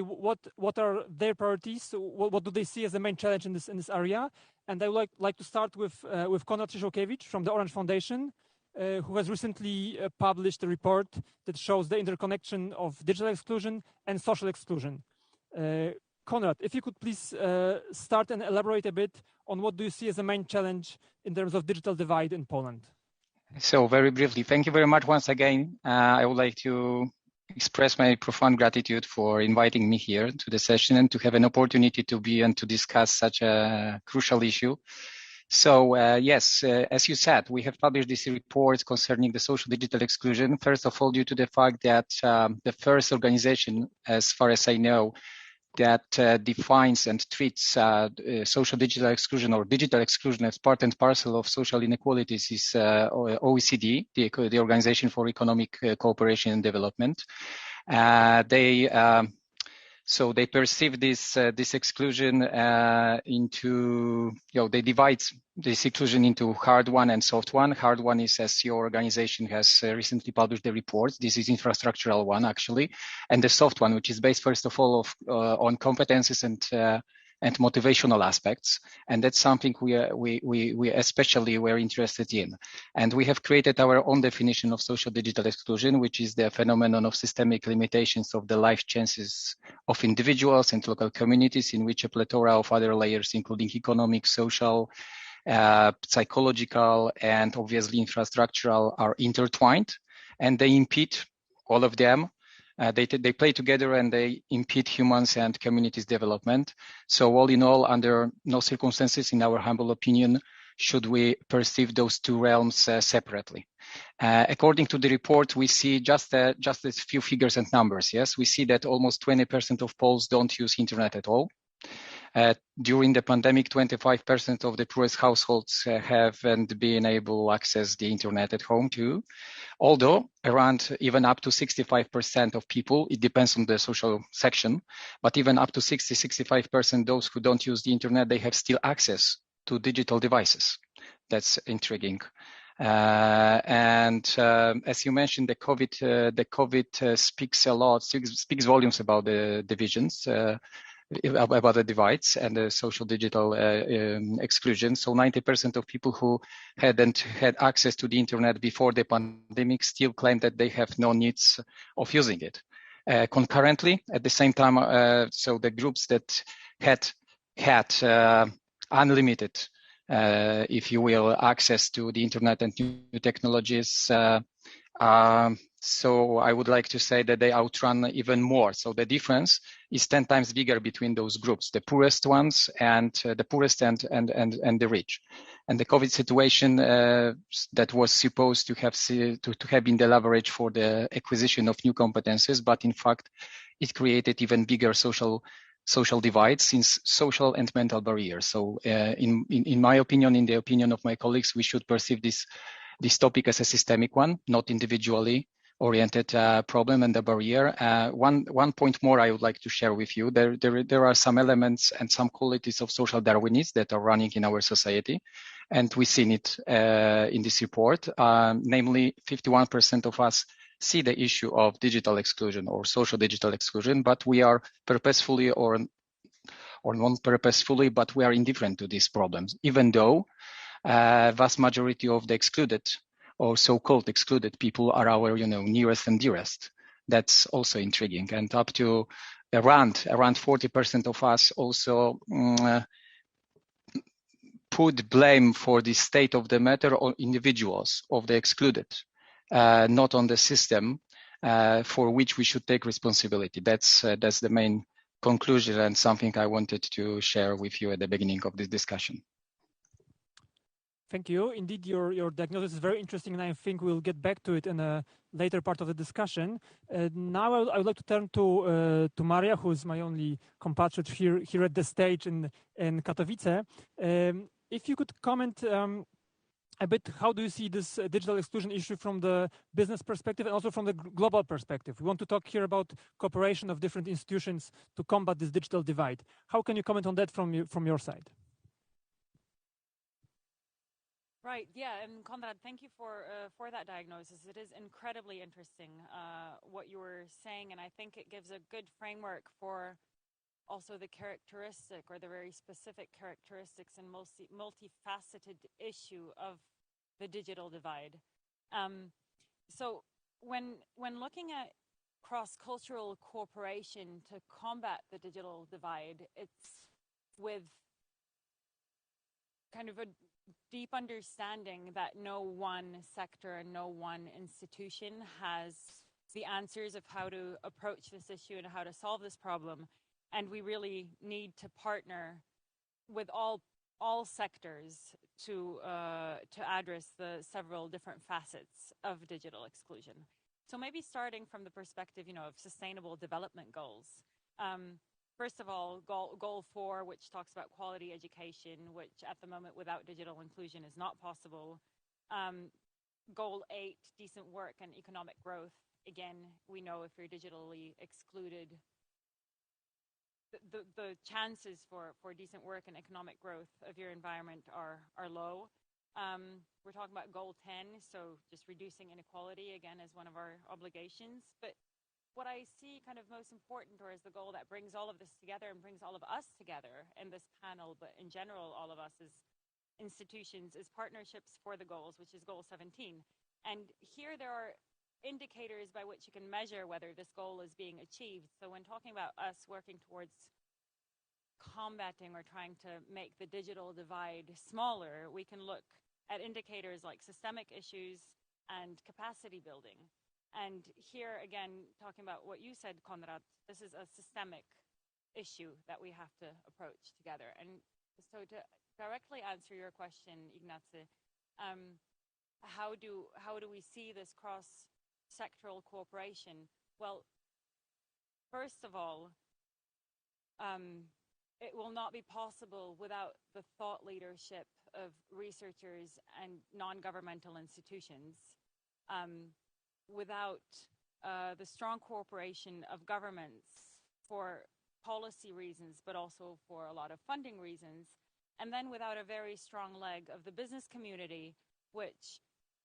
what are their priorities? What do they see as the main challenge in this area? And I would like to start with Konrad Krzyżokiewicz from the Orange Foundation, who has recently published a report that shows the interconnection of digital exclusion and social exclusion. Konrad, if you could please start and elaborate a bit on what do you see as the main challenge in terms of digital divide in Poland? So very briefly, thank you very much once again. I would like to express my profound gratitude for inviting me here to the session and to have an opportunity to be and to discuss such a crucial issue. So yes, as you said, we have published this report concerning the social digital exclusion. First of all, due to the fact that the first organization, as far as I know, that defines and treats social digital exclusion or digital exclusion as part and parcel of social inequalities is OECD, the Organization for Economic Cooperation and Development. So they perceive this exclusion into, they divide this exclusion into hard one and soft one. Hard one is, as your organization has recently published the report, this is infrastructural one actually, and the soft one, which is based first of all on competences and motivational aspects, and that's something we especially were interested in. And we have created our own definition of social digital exclusion, which is the phenomenon of systemic limitations of the life chances of individuals and local communities in which a plethora of other layers, including economic, social, psychological, and obviously infrastructural, are intertwined, and they impede all of them. They play together and they impede humans and communities' development. So all in all, under no circumstances, in our humble opinion, should we perceive those two realms separately. According to the report, we see just a few figures and numbers. Yes, we see that almost 20% of Poles don't use internet at all. During the pandemic, 25% of the poorest households haven't been able to access the internet at home too. Although around even up to 65% of people, it depends on the social section, but even up to 65%, those who don't use the internet, they have still access to digital devices. That's intriguing. And as you mentioned, the COVID speaks volumes about the divisions. About the divides and the social digital exclusion. So 90% of people who hadn't had access to the internet before the pandemic still claim that they have no needs of using it. Concurrently, at the same time, so the groups that had unlimited, if you will, access to the internet and new technologies, so I would like to say that they outrun even more. So the difference is 10 times bigger between those groups, the poorest ones and the poorest and the rich. And the COVID situation that was supposed to have been the leverage for the acquisition of new competences, but in fact, it created even bigger social divides, since social and mental barriers. So in my opinion, in the opinion of my colleagues, we should perceive this topic as a systemic one, not individually oriented problem and the barrier. One point more I would like to share with you. There are some elements and some qualities of social Darwinism that are running in our society, and we've seen it in this report. Namely, 51% of us see the issue of digital exclusion or social digital exclusion, but we are purposefully or non-purposefully, but we are indifferent to these problems, even though vast majority of the excluded or so-called excluded people are our, nearest and dearest. That's also intriguing. And up to around 40% of us also put blame for the state of the matter on individuals of the excluded, not on the system, for which we should take responsibility. That's the main conclusion and something I wanted to share with you at the beginning of this discussion. Thank you. Indeed, your diagnosis is very interesting, and I think we'll get back to it in a later part of the discussion. Now I would like to turn to Maria, who is my only compatriot here at the stage in Katowice. If you could comment a bit, how do you see this digital exclusion issue from the business perspective and also from the global perspective? We want to talk here about cooperation of different institutions to combat this digital divide. How can you comment on that from your side? Right. Yeah. And Konrad, thank you for that diagnosis. It is incredibly interesting what you were saying, and I think it gives a good framework for also the characteristic or the very specific characteristics and multifaceted issue of the digital divide. So when looking at cross-cultural cooperation to combat the digital divide, it's with kind of a deep understanding that no one sector and no one institution has the answers of how to approach this issue and how to solve this problem. And we really need to partner with all sectors to address the several different facets of digital exclusion. So maybe starting from the perspective, of sustainable development goals. First of all, goal 4, which talks about quality education, which at the moment without digital inclusion is not possible. Goal 8, decent work and economic growth. Again, we know if you're digitally excluded, the chances for decent work and economic growth of your environment are low. We're talking about goal 10, so just reducing inequality, again, as one of our obligations. But what I see kind of most important, or is the goal that brings all of this together and brings all of us together in this panel, but in general, all of us as institutions, is partnerships for the goals, which is goal 17. And here there are indicators by which you can measure whether this goal is being achieved. So when talking about us working towards combating or trying to make the digital divide smaller, we can look at indicators like systemic issues and capacity building. And here again, talking about what you said, Konrad, this is a systemic issue that we have to approach together. And so to directly answer your question, Ignacy, how do we see this cross-sectoral cooperation? Well, first of all, it will not be possible without the thought leadership of researchers and non-governmental institutions, without the strong cooperation of governments for policy reasons, but also for a lot of funding reasons, and then without a very strong leg of the business community, which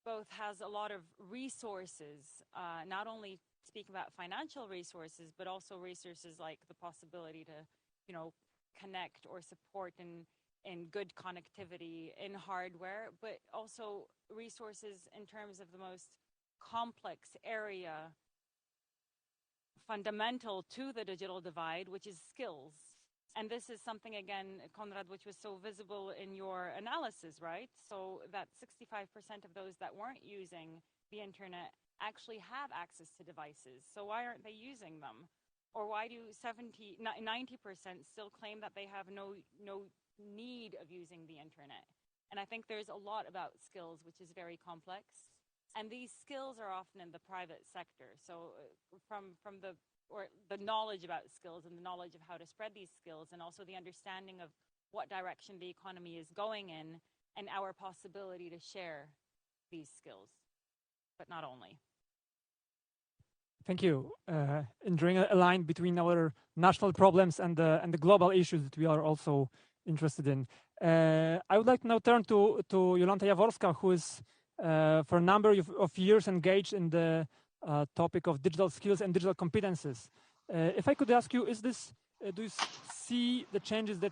both has a lot of resources, not only speak about financial resources, but also resources like the possibility to, connect or support in good connectivity in hardware, but also resources in terms of the most complex area fundamental to the digital divide, which is skills. And this is something, again, Konrad, which was so visible in your analysis, right? So that 65% of those that weren't using the internet actually have access to devices. So why aren't they using them? Or why do 90% still claim that they have no need of using the internet? And I think there's a lot about skills, which is very complex. And these skills are often in the private sector. So from the knowledge about skills and the knowledge of how to spread these skills, and also the understanding of what direction the economy is going in and our possibility to share these skills, but not only. Thank you. In drawing a line between our national problems and the global issues that we are also interested in. I would like to now turn to Jolanta Jaworska, who is for a number of years engaged in the topic of digital skills and digital competences. If I could ask you, do you see the changes that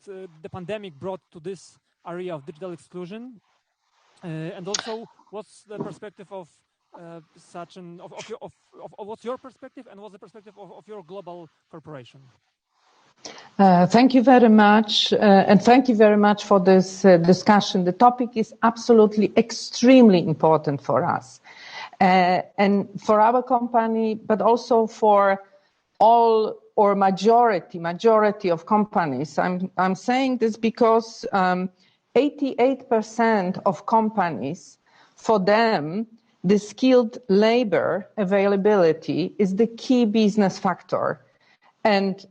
the pandemic brought to this area of digital exclusion? And also, what's the perspective of what's your perspective, and what's the perspective of your global corporation? Thank you very much, and thank you very much for this discussion. The topic is absolutely extremely important for us, and for our company, but also for all or majority of companies. I'm saying this because 88% of companies, for them, the skilled labor availability is the key business factor. And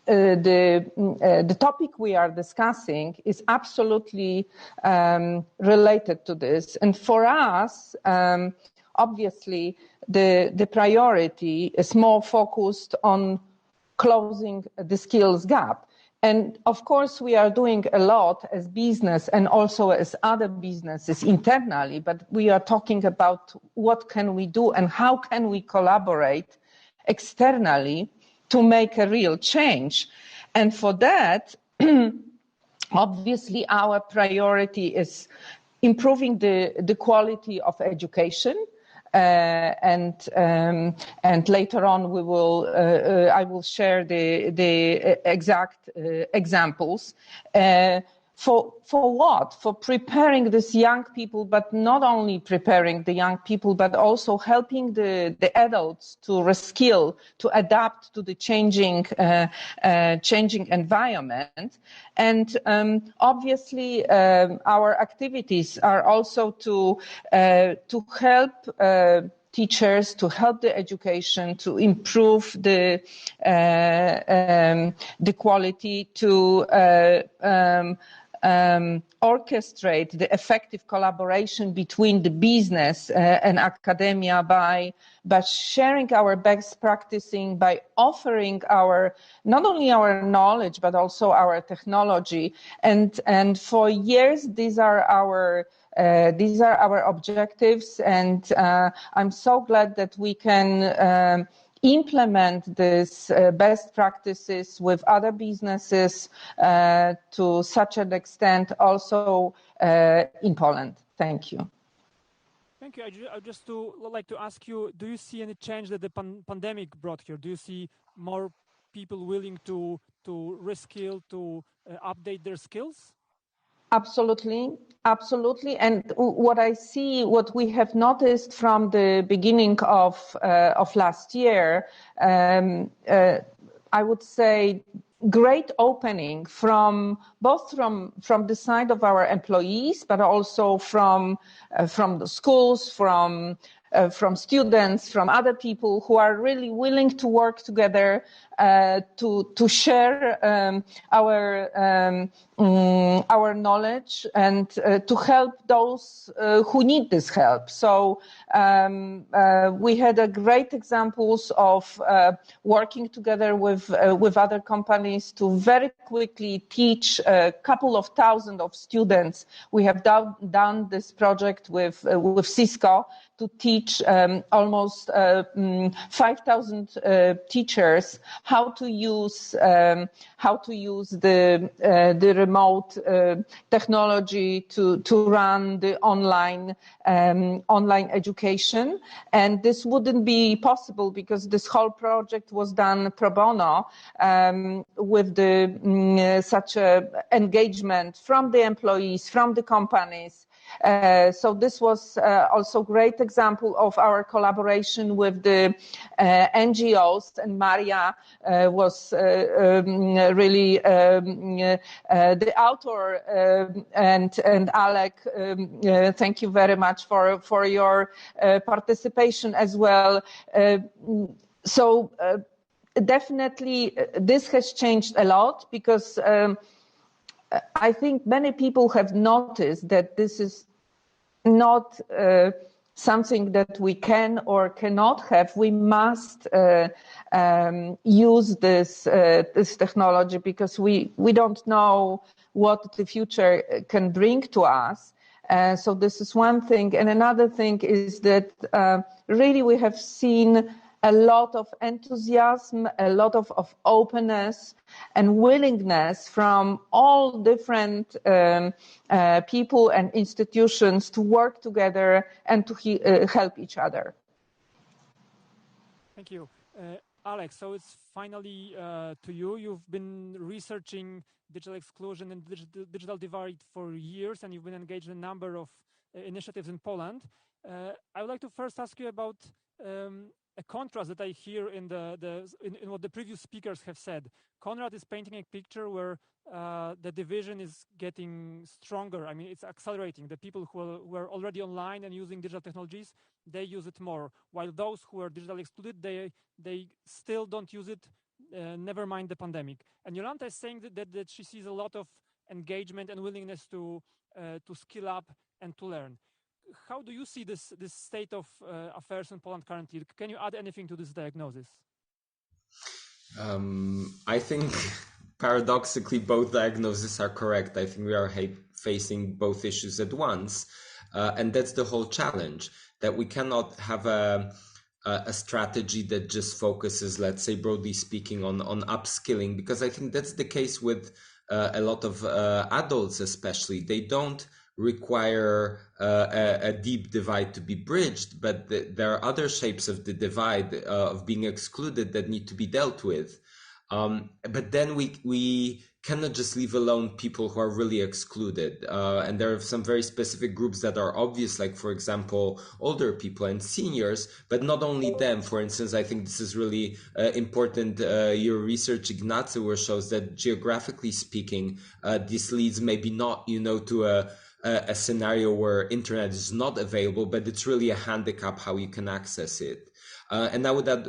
the topic we are discussing is absolutely related to this. And for us, obviously, the priority is more focused on closing the skills gap. And of course, we are doing a lot as business and also as other businesses internally, but we are talking about what can we do and how can we collaborate externally to make a real change. And for that, obviously, our priority is improving the quality of education. And later on we will I will share the exact examples for what? For preparing these young people, but not only preparing the young people, but also helping the adults to reskill, to adapt to the changing environment. And obviously, our activities are also to help teachers, to help the education, to improve the quality, to orchestrate the effective collaboration between the business and academia by sharing our best practicing, by offering not only our knowledge but also our technology. And for years these are our objectives, and I'm so glad that we can implement this best practices with other businesses to such an extent also in Poland. Thank you. Thank you. I just like to ask you, do you see any change that the pandemic brought here? Do you see more people willing to reskill, to update their skills? Absolutely. And what we have noticed from the beginning of last year, I would say great opening from the side of our employees, but also from the schools, from students, from other people who are really willing to work together to share our knowledge and to help those who need this help. So we had a great examples of working together with other companies to very quickly teach a couple of thousand of students. We have done this project with Cisco to teach almost 5,000 teachers how to use the remote technology to run the online education. And this wouldn't be possible because this whole project was done pro bono with such a engagement from the employees, from the companies. So this was also a great example of our collaboration with the NGOs, and Maria was really the author, and Alec, thank you very much for your participation as well. So definitely this has changed a lot because I think many people have noticed that this is not something that we can or cannot have. We must use this technology because we don't know what the future can bring to us. So this is one thing. And another thing is that really we have seen a lot of enthusiasm, a lot of openness and willingness from all different people and institutions to work together and to help each other. Thank you. Alex, so it's finally to you. You've been researching digital exclusion and digital divide for years, and you've been engaged in a number of initiatives in Poland. I would like to first ask you about a contrast that I hear in what the previous speakers have said. Konrad is painting a picture where the division is getting stronger. I mean, it's accelerating. The people who were already online and using digital technologies, they use it more, while those who are digitally excluded, they still don't use it, never mind the pandemic. And Jolanta is saying that she sees a lot of engagement and willingness to skill up and to learn. How do you see this state of affairs in Poland currently? Can you add anything to this diagnosis? I think paradoxically, both diagnoses are correct. I think we are facing both issues at once. And that's the whole challenge, that we cannot have a strategy that just focuses, let's say, broadly speaking, on upskilling, because I think that's the case with a lot of adults, especially. They don't require a deep divide to be bridged, but there are other shapes of the divide of being excluded that need to be dealt with. But then we cannot just leave alone people who are really excluded. And there are some very specific groups that are obvious, like, for example, older people and seniors, but not only them. For instance, I think this is really important. Your research, Ignacio, shows that geographically speaking, this leads maybe not, to a scenario where internet is not available, but it's really a handicap how you can access it. And I would add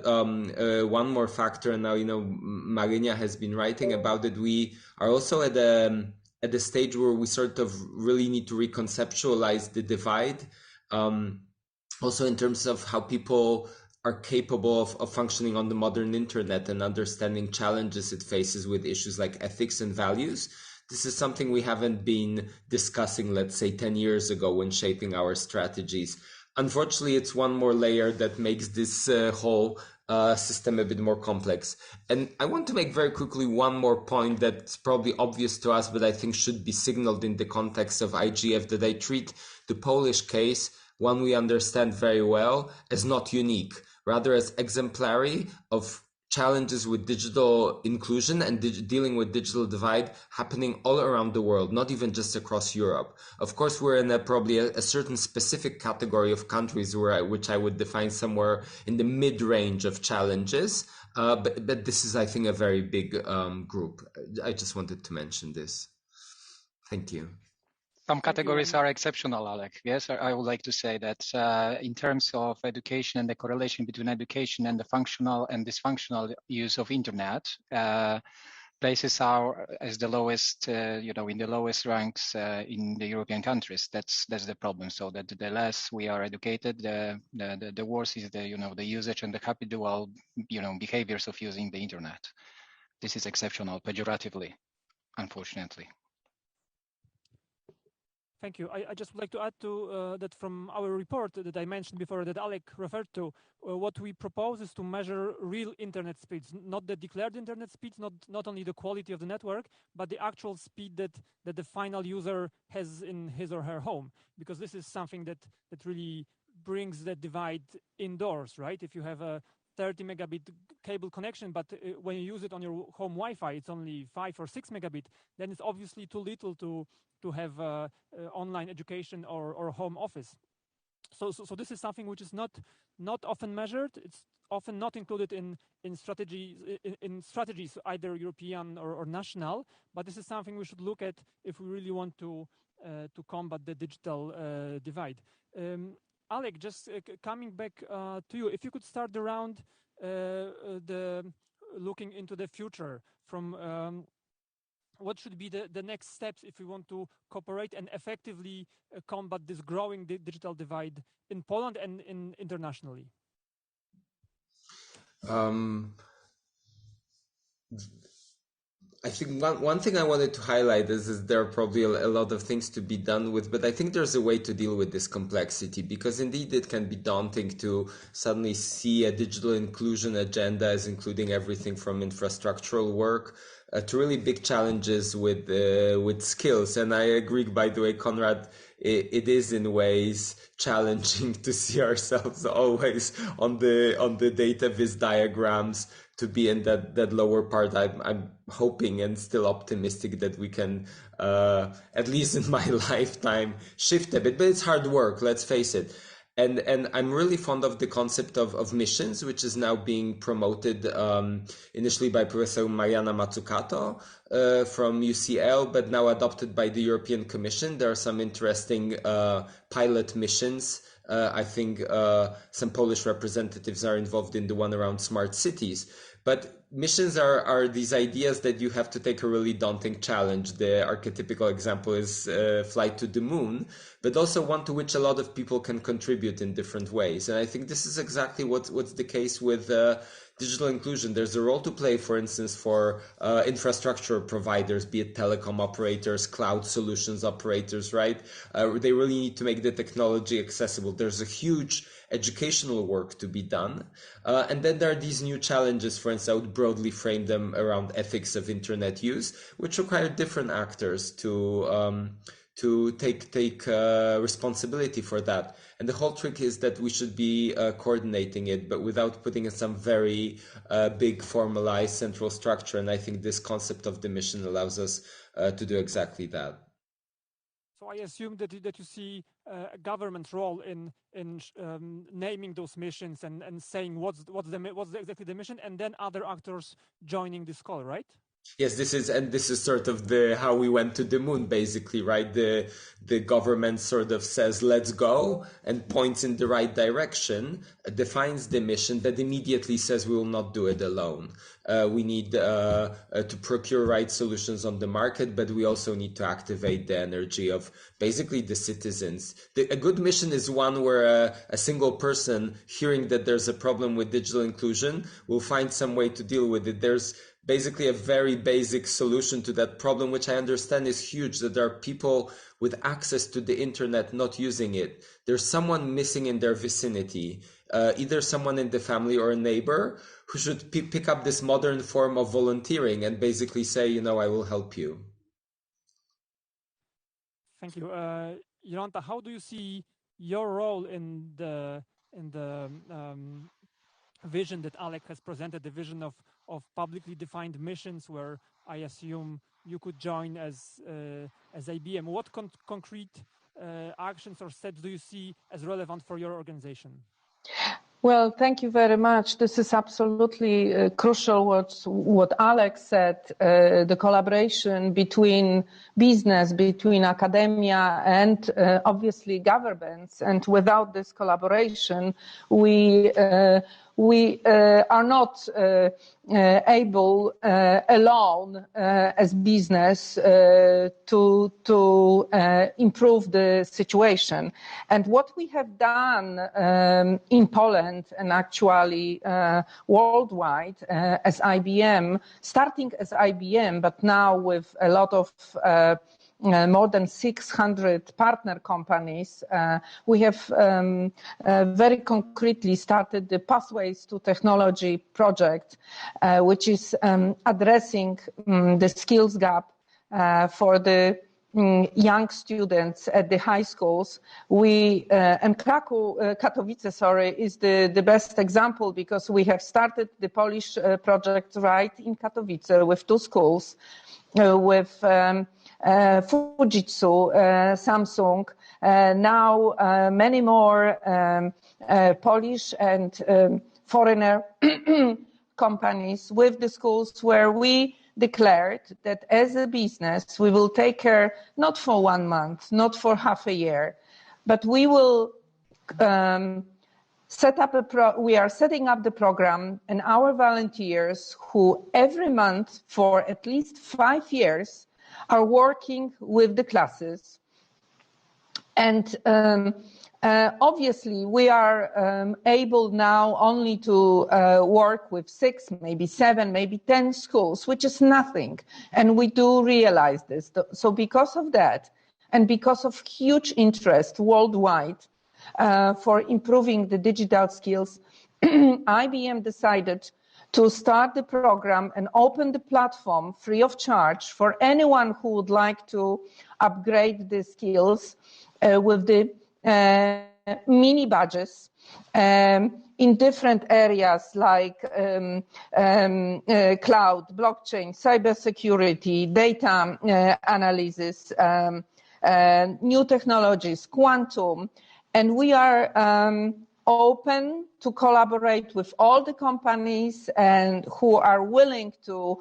one more factor, and now, Marinia has been writing about it. We are also at a stage where we sort of really need to reconceptualize the divide, also in terms of how people are capable of functioning on the modern internet and understanding challenges it faces with issues like ethics and values. This is something we haven't been discussing, let's say, 10 years ago when shaping our strategies. Unfortunately, it's one more layer that makes this whole system a bit more complex. And I want to make very quickly one more point that's probably obvious to us, but I think should be signaled in the context of IGF, that I treat the Polish case, one we understand very well, as not unique, rather as exemplary of challenges with digital inclusion and dealing with digital divide happening all around the world, not even just across Europe. Of course, we're in probably a certain specific category of countries which I would define somewhere in the mid-range of challenges. But this is, I think, a very big group. I just wanted to mention this. Thank you. Some categories are exceptional, Alec. Yes, I would like to say that in terms of education and the correlation between education and the functional and dysfunctional use of internet, places are as the lowest, in the lowest ranks in the European countries. That's the problem. So that the less we are educated, the worse is the usage and the habitual behaviors of using the internet. This is exceptional, pejoratively, unfortunately. Thank you. I just would like to add to that from our report that I mentioned before, that Alec referred to, what we propose is to measure real internet speeds, not the declared internet speeds, not only the quality of the network, but the actual speed that the final user has in his or her home, because this is something that really brings the divide indoors, right? If you have a 30 megabit cable connection, but when you use it on your home Wi-Fi, it's only 5 or 6 megabit, then it's obviously too little to have online education or home office. So this is something which is not often measured. It's often not included in strategies, either European or national. But this is something we should look at if we really want to combat the digital divide. Alec, just coming back to you, if you could start around looking into the future from. What should be the next steps if we want to cooperate and effectively combat this growing digital divide in Poland and internationally? I think one thing I wanted to highlight is there are probably a lot of things to be done with, but I think there's a way to deal with this complexity, because indeed it can be daunting to suddenly see a digital inclusion agenda as including everything from infrastructural work to really big challenges with skills. And I agree, by the way, Konrad, it is in ways challenging to see ourselves always on the data viz diagrams, to be in that lower part. I'm hoping and still optimistic that we can, at least in my lifetime, shift a bit, but it's hard work, let's face it. And I'm really fond of the concept of missions, which is now being promoted initially by Professor Mariana Mazzucato from UCL, but now adopted by the European Commission. There are some interesting pilot missions. I think some Polish representatives are involved in the one around smart cities. But missions are these ideas that you have to take a really daunting challenge. The archetypical example is flight to the moon, but also one to which a lot of people can contribute in different ways. And I think this is exactly what's the case with digital inclusion. There's a role to play, for instance, for infrastructure providers, be it telecom operators, cloud solutions operators, right? They really need to make the technology accessible. There's a huge educational work to be done. And then there are these new challenges, for instance, I would broadly frame them around ethics of internet use, which require different actors to take responsibility for that. And the whole trick is that we should be coordinating it, but without putting in some very big formalized central structure. And I think this concept of the mission allows us to do exactly that. So I assume that you see a government role in naming those missions and saying what's exactly the mission, and then other actors joining this call, right? Yes, this is sort of how we went to the moon, basically, right? The government sort of says, let's go, and points in the right direction, defines the mission, that immediately says we will not do it alone. We need to procure right solutions on the market, but we also need to activate the energy of basically the citizens. A good mission is one where a single person hearing that there's a problem with digital inclusion will find some way to deal with it. There's basically a very basic solution to that problem, which I understand is huge, that there are people with access to the internet not using it. There's someone missing in their vicinity, either someone in the family or a neighbor who should pick up this modern form of volunteering and basically say, I will help you. Thank you. Jolanta, how do you see your role in the vision that Alec has presented, the vision of publicly defined missions, where I assume you could join as IBM? What concrete actions or steps do you see as relevant for your organization? Well, thank you very much. This is absolutely crucial what Alex said, the collaboration between business, between academia and obviously governments. And without this collaboration, we are not able alone as business to improve the situation. And what we have done in Poland and actually worldwide as IBM, starting as IBM, but now with a lot of more than 600 partner companies, we have very concretely started the Pathways to Technology project, which is addressing the skills gap for the young students at the high schools. And Katowice, is the best example, because we have started the Polish project right in Katowice with 2 schools, with Fujitsu, Samsung, now many more Polish and foreigner companies with the schools, where we declared that as a business we will take care not for 1 month, not for half a year, but we will we are setting up the program, and our volunteers, who every month for at least 5 years are working with the classes. And obviously we are able now only to work with 6, maybe 7, maybe 10 schools, which is nothing. And we do realize this. So because of that, and because of huge interest worldwide for improving the digital skills, IBM decided to start the program and open the platform free of charge for anyone who would like to upgrade the skills with the mini badges in different areas like cloud, blockchain, cybersecurity, data analysis, new technologies, quantum. And we are open to collaborate with all the companies and who are willing to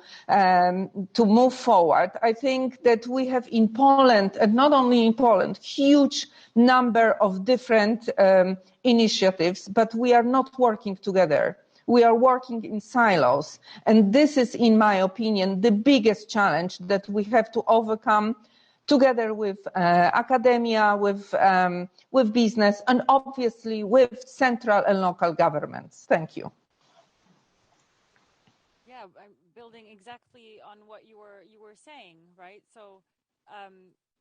move forward. I think that we have in Poland, and not only in Poland, huge number of different initiatives, but we are not working together. we are working in silos. And this is, in my opinion, the biggest challenge that we have to overcome together with academia, with business, and obviously with central and local governments. Thank you. Yeah, I'm building exactly on what you were saying, right? So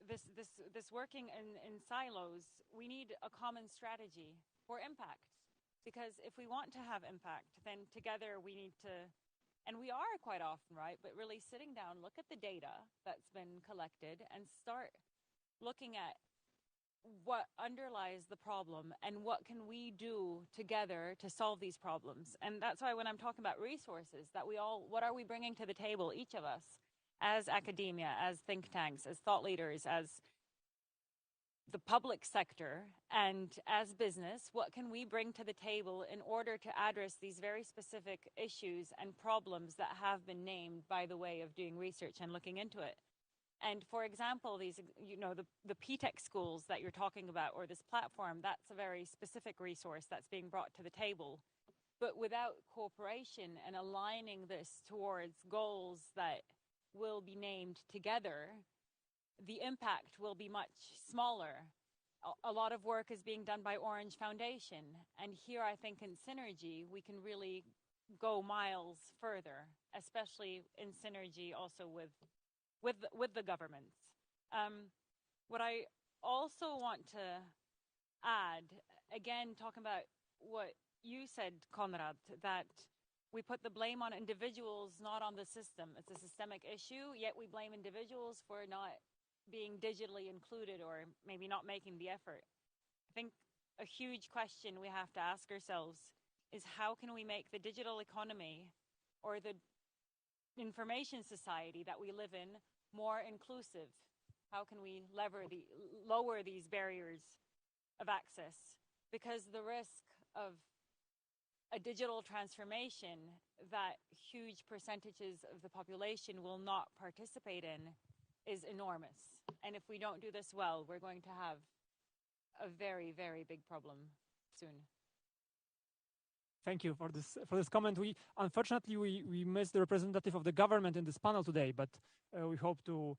this working in silos, we need a common strategy for impact, because if we want to have impact, then together we need to, and we are quite often, right? But really sitting down, look at the data that's been collected and start looking at what underlies the problem and what can we do together to solve these problems. And that's why when I'm talking about resources, that what are we bringing to the table, each of us, as academia, as think tanks, as thought leaders, as the public sector, and as business, what can we bring to the table in order to address these very specific issues and problems that have been named by the way of doing research and looking into it. And for example, these, the PTEC schools that you're talking about, or this platform, that's a very specific resource that's being brought to the table. But without cooperation and aligning this towards goals that will be named together, the impact will be much smaller. A lot of work is being done by Orange Foundation. And here I think in synergy, we can really go miles further, especially in synergy also with the governments. What I also want to add, again, talking about what you said, Konrad, that we put the blame on individuals, not on the system. It's a systemic issue, yet we blame individuals for not being digitally included or maybe not making the effort. I think a huge question we have to ask ourselves is, how can we make the digital economy or the information society that we live in more inclusive? How can we lower these barriers of access? Because the risk of a digital transformation that huge percentages of the population will not participate in is enormous. And if we don't do this well, we're going to have a very, very big problem soon. Thank you for this comment. Unfortunately we missed the representative of the government in this panel today, but we hope to.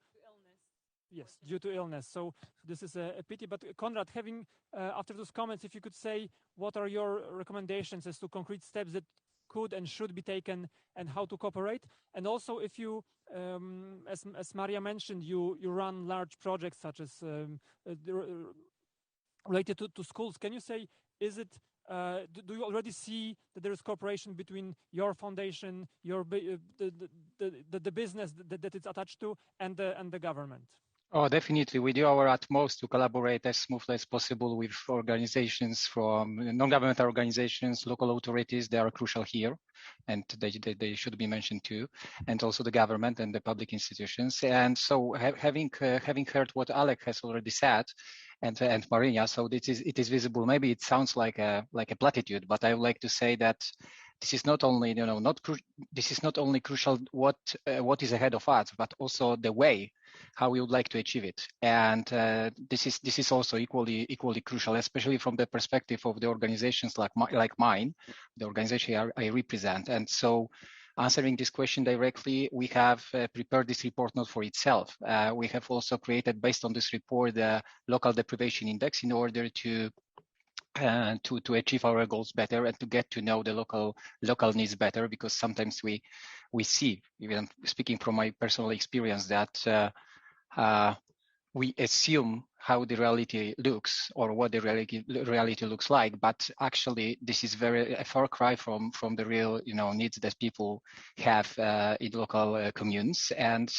Yes, due to illness. So this is a pity. But Konrad, having after those comments, if you could say what are your recommendations as to concrete steps that could and should be taken and how to cooperate, and also if you, as Maria mentioned, you run large projects such as related to schools. Can you say, is it? Do you already see that there is cooperation between your foundation, the business that it's attached to, and the government? Oh, definitely. We do our utmost to collaborate as smoothly as possible with organizations from non-governmental organizations, local authorities. They are crucial here, and they should be mentioned too, and also the government and the public institutions. And so, having heard what Alec has already said, and Maria, so it is visible. Maybe it sounds like a platitude, but I would like to say that this is not only this is not only crucial what is ahead of us, but also the way how we would like to achieve it. And this is also equally crucial, especially from the perspective of the organizations like mine, the organization I represent. And so, answering this question directly, we have prepared this report not for itself. We have also created, based on this report, the local deprivation index in order to achieve our goals better and to get to know the local needs better, because sometimes we see, even speaking from my personal experience, that we assume how the reality looks or what the reality looks like, but actually this is a far cry from the real needs that people have in local communes. And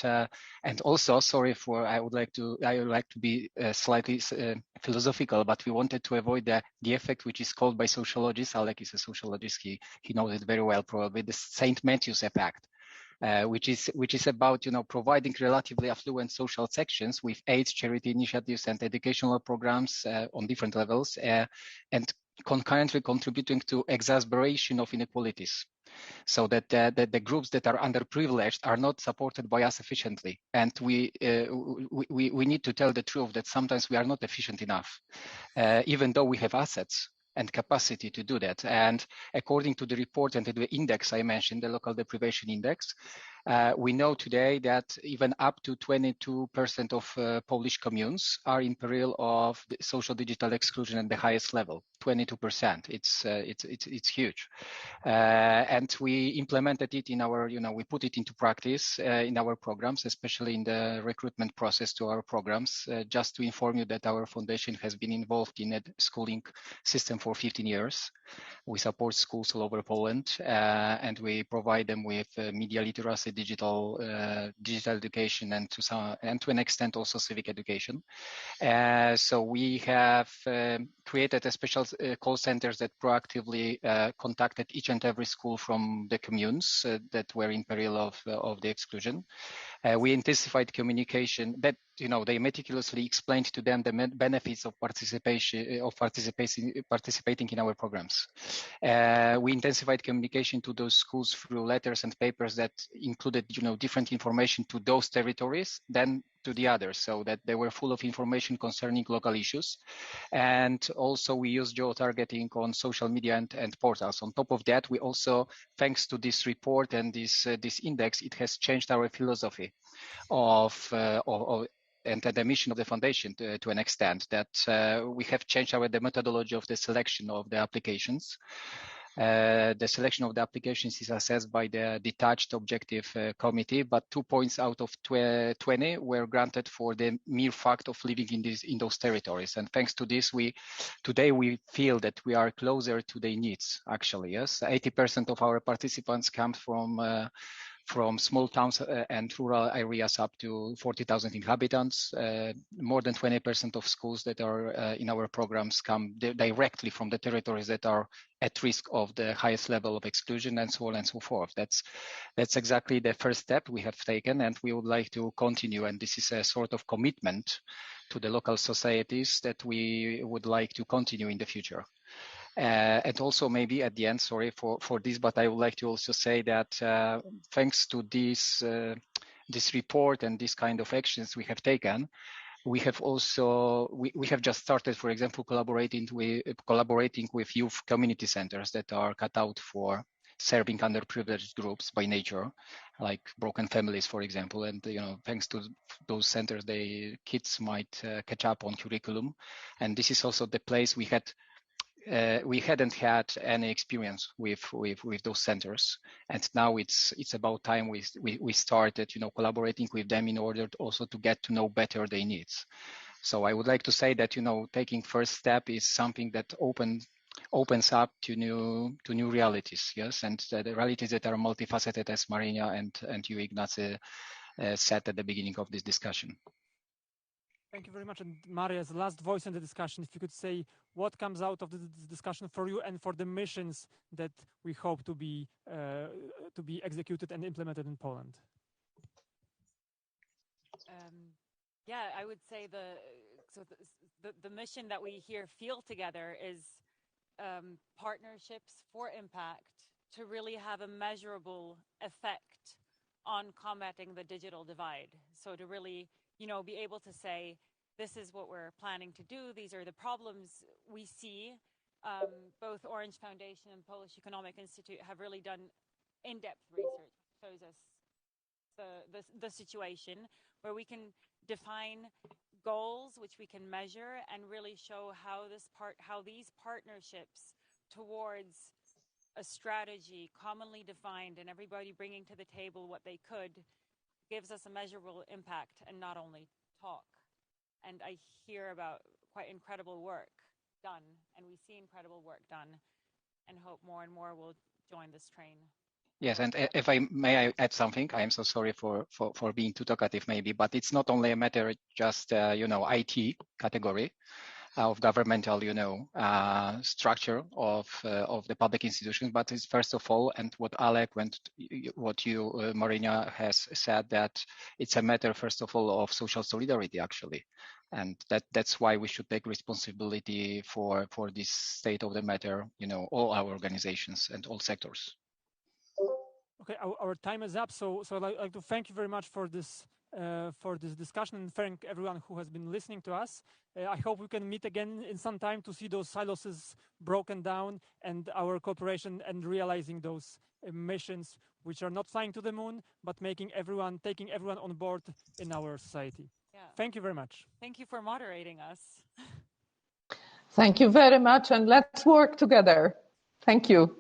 also, sorry for I would like to be slightly philosophical, but we wanted to avoid the effect which is called by sociologists, Alec is a sociologist, he knows it very well, probably the St. Matthew's effect. Which is about providing relatively affluent social sections with aids, charity initiatives, and educational programs on different levels, and concurrently contributing to exacerbation of inequalities, so that the groups that are underprivileged are not supported by us sufficiently. And we need to tell the truth that sometimes we are not efficient enough, even though we have assets. and capacity to do that. And according to the report and to the index I mentioned, the local deprivation index, we know today that even up to 22% of Polish communes are in peril of social digital exclusion at the highest level. 22%. It's huge. And we implemented it in our, we put it into practice in our programs, especially in the recruitment process to our programs. Just to inform you that our foundation has been involved in a schooling system for 15 years. We support schools all over Poland, and we provide them with media literacy, digital education, and to an extent also civic education. So we have created a special call centers that proactively contacted each and every school from the communes that were in peril of the exclusion. We intensified communication that, they meticulously explained to them the benefits of participating in our programs. We intensified communication to those schools through letters and papers that included, different information to those territories than to the others, so that they were full of information concerning local issues. And also we use geo-targeting on social media and portals. On top of that, we also, thanks to this report and this index, it has changed our philosophy and the mission of the foundation to an extent that we have changed the methodology of the selection of the applications. The selection of the applications is assessed by the detached objective committee, but 2 points out of 20 were granted for the mere fact of living in those territories. And thanks to this, today we feel that we are closer to their needs, actually. Yes, 80% of our participants come from small towns and rural areas up to 40,000 inhabitants. More than 20% of schools that are in our programs come directly from the territories that are at risk of the highest level of exclusion, and so on and so forth. That's exactly the first step we have taken, and we would like to continue. And this is a sort of commitment to the local societies that we would like to continue in the future. And also maybe at the end, sorry for this, but I would like to also say that thanks to this report and this kind of actions we have taken, we have also we have just started, for example, collaborating with youth community centers that are cut out for serving underprivileged groups by nature, like broken families, for example. And thanks to those centers, the kids might catch up on curriculum. And this is also the place we hadn't had any experience with those centers, and now it's about time we started collaborating with them in order also to get to know better their needs. So I would like to say that taking first step is something that opens up to new realities, yes, and the realities that are multifaceted, as Marina and you, Ignacy, said at the beginning of this discussion. Thank you very much. And Maria, as the last voice in the discussion, if you could say what comes out of this discussion for you and for the missions that we hope to be executed and implemented in Poland. Yeah, I would say the mission that we here feel together is partnerships for impact to really have a measurable effect on combating the digital divide. So to really be able to say, this is what we're planning to do. These are the problems we see. Both Orange Foundation and Polish Economic Institute have really done in-depth research, which shows us the situation where we can define goals, which we can measure, and really show how these partnerships towards a strategy commonly defined and everybody bringing to the table what they could gives us a measurable impact and not only talk. And I hear about quite incredible work done, and we see incredible work done, and hope more and more will join this train. Yes, and if I may add something, I am so sorry for being too talkative maybe, but it's not only a matter just IT category of governmental structure of the public institutions, but it's first of all, and what Alek what you Marina has said, that it's a matter first of all of social solidarity actually, and that's why we should take responsibility for this state of the matter, all our organizations and all sectors. Okay, our time is up, so I'd like to thank you very much for this for this discussion and thank everyone who has been listening to us. I hope we can meet again in some time to see those silos broken down and our cooperation and realizing those missions which are not flying to the moon, but taking everyone on board in our society. Yeah. Thank you very much. Thank you for moderating us. Thank you very much, and let's work together. Thank you.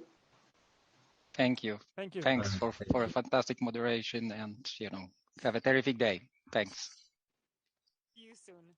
Thank you. Thank you. Thanks for a fantastic moderation, and have a terrific day. Thanks. See you soon.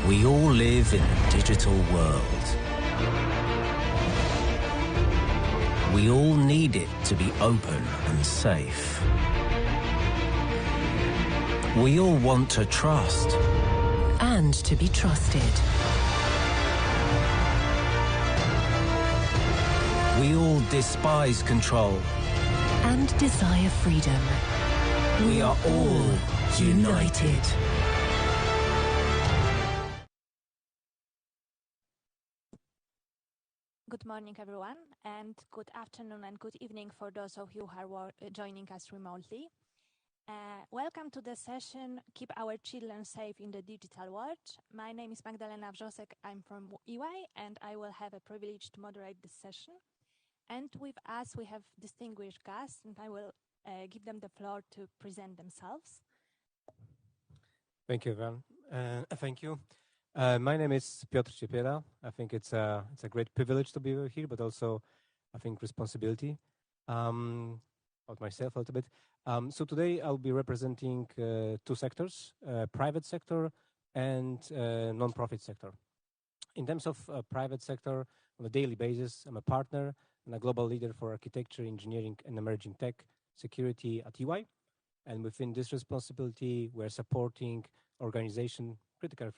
We all live in a digital world. We all need it to be open and safe. We all want to trust. And to be trusted. We all despise control. And desire freedom. We are all united. Good morning, everyone, and good afternoon and good evening for those of you who are joining us remotely. Welcome to the session, Keep Our Children Safe in the Digital World. My name is Magdalena Wrzosek, I'm from EY, and I will have a privilege to moderate this session. And with us, we have distinguished guests, and I will give them the floor to present themselves. Thank you, Van. Thank you. My name is Piotr Ciepiela. I think it's a great privilege to be here, but also, I think, responsibility. About myself a little bit. So today I'll be representing two sectors, private sector and non-profit sector. In terms of private sector, on a daily basis, I'm a partner and a global leader for architecture, engineering, and emerging tech security at EY. And within this responsibility, we're supporting organization, critical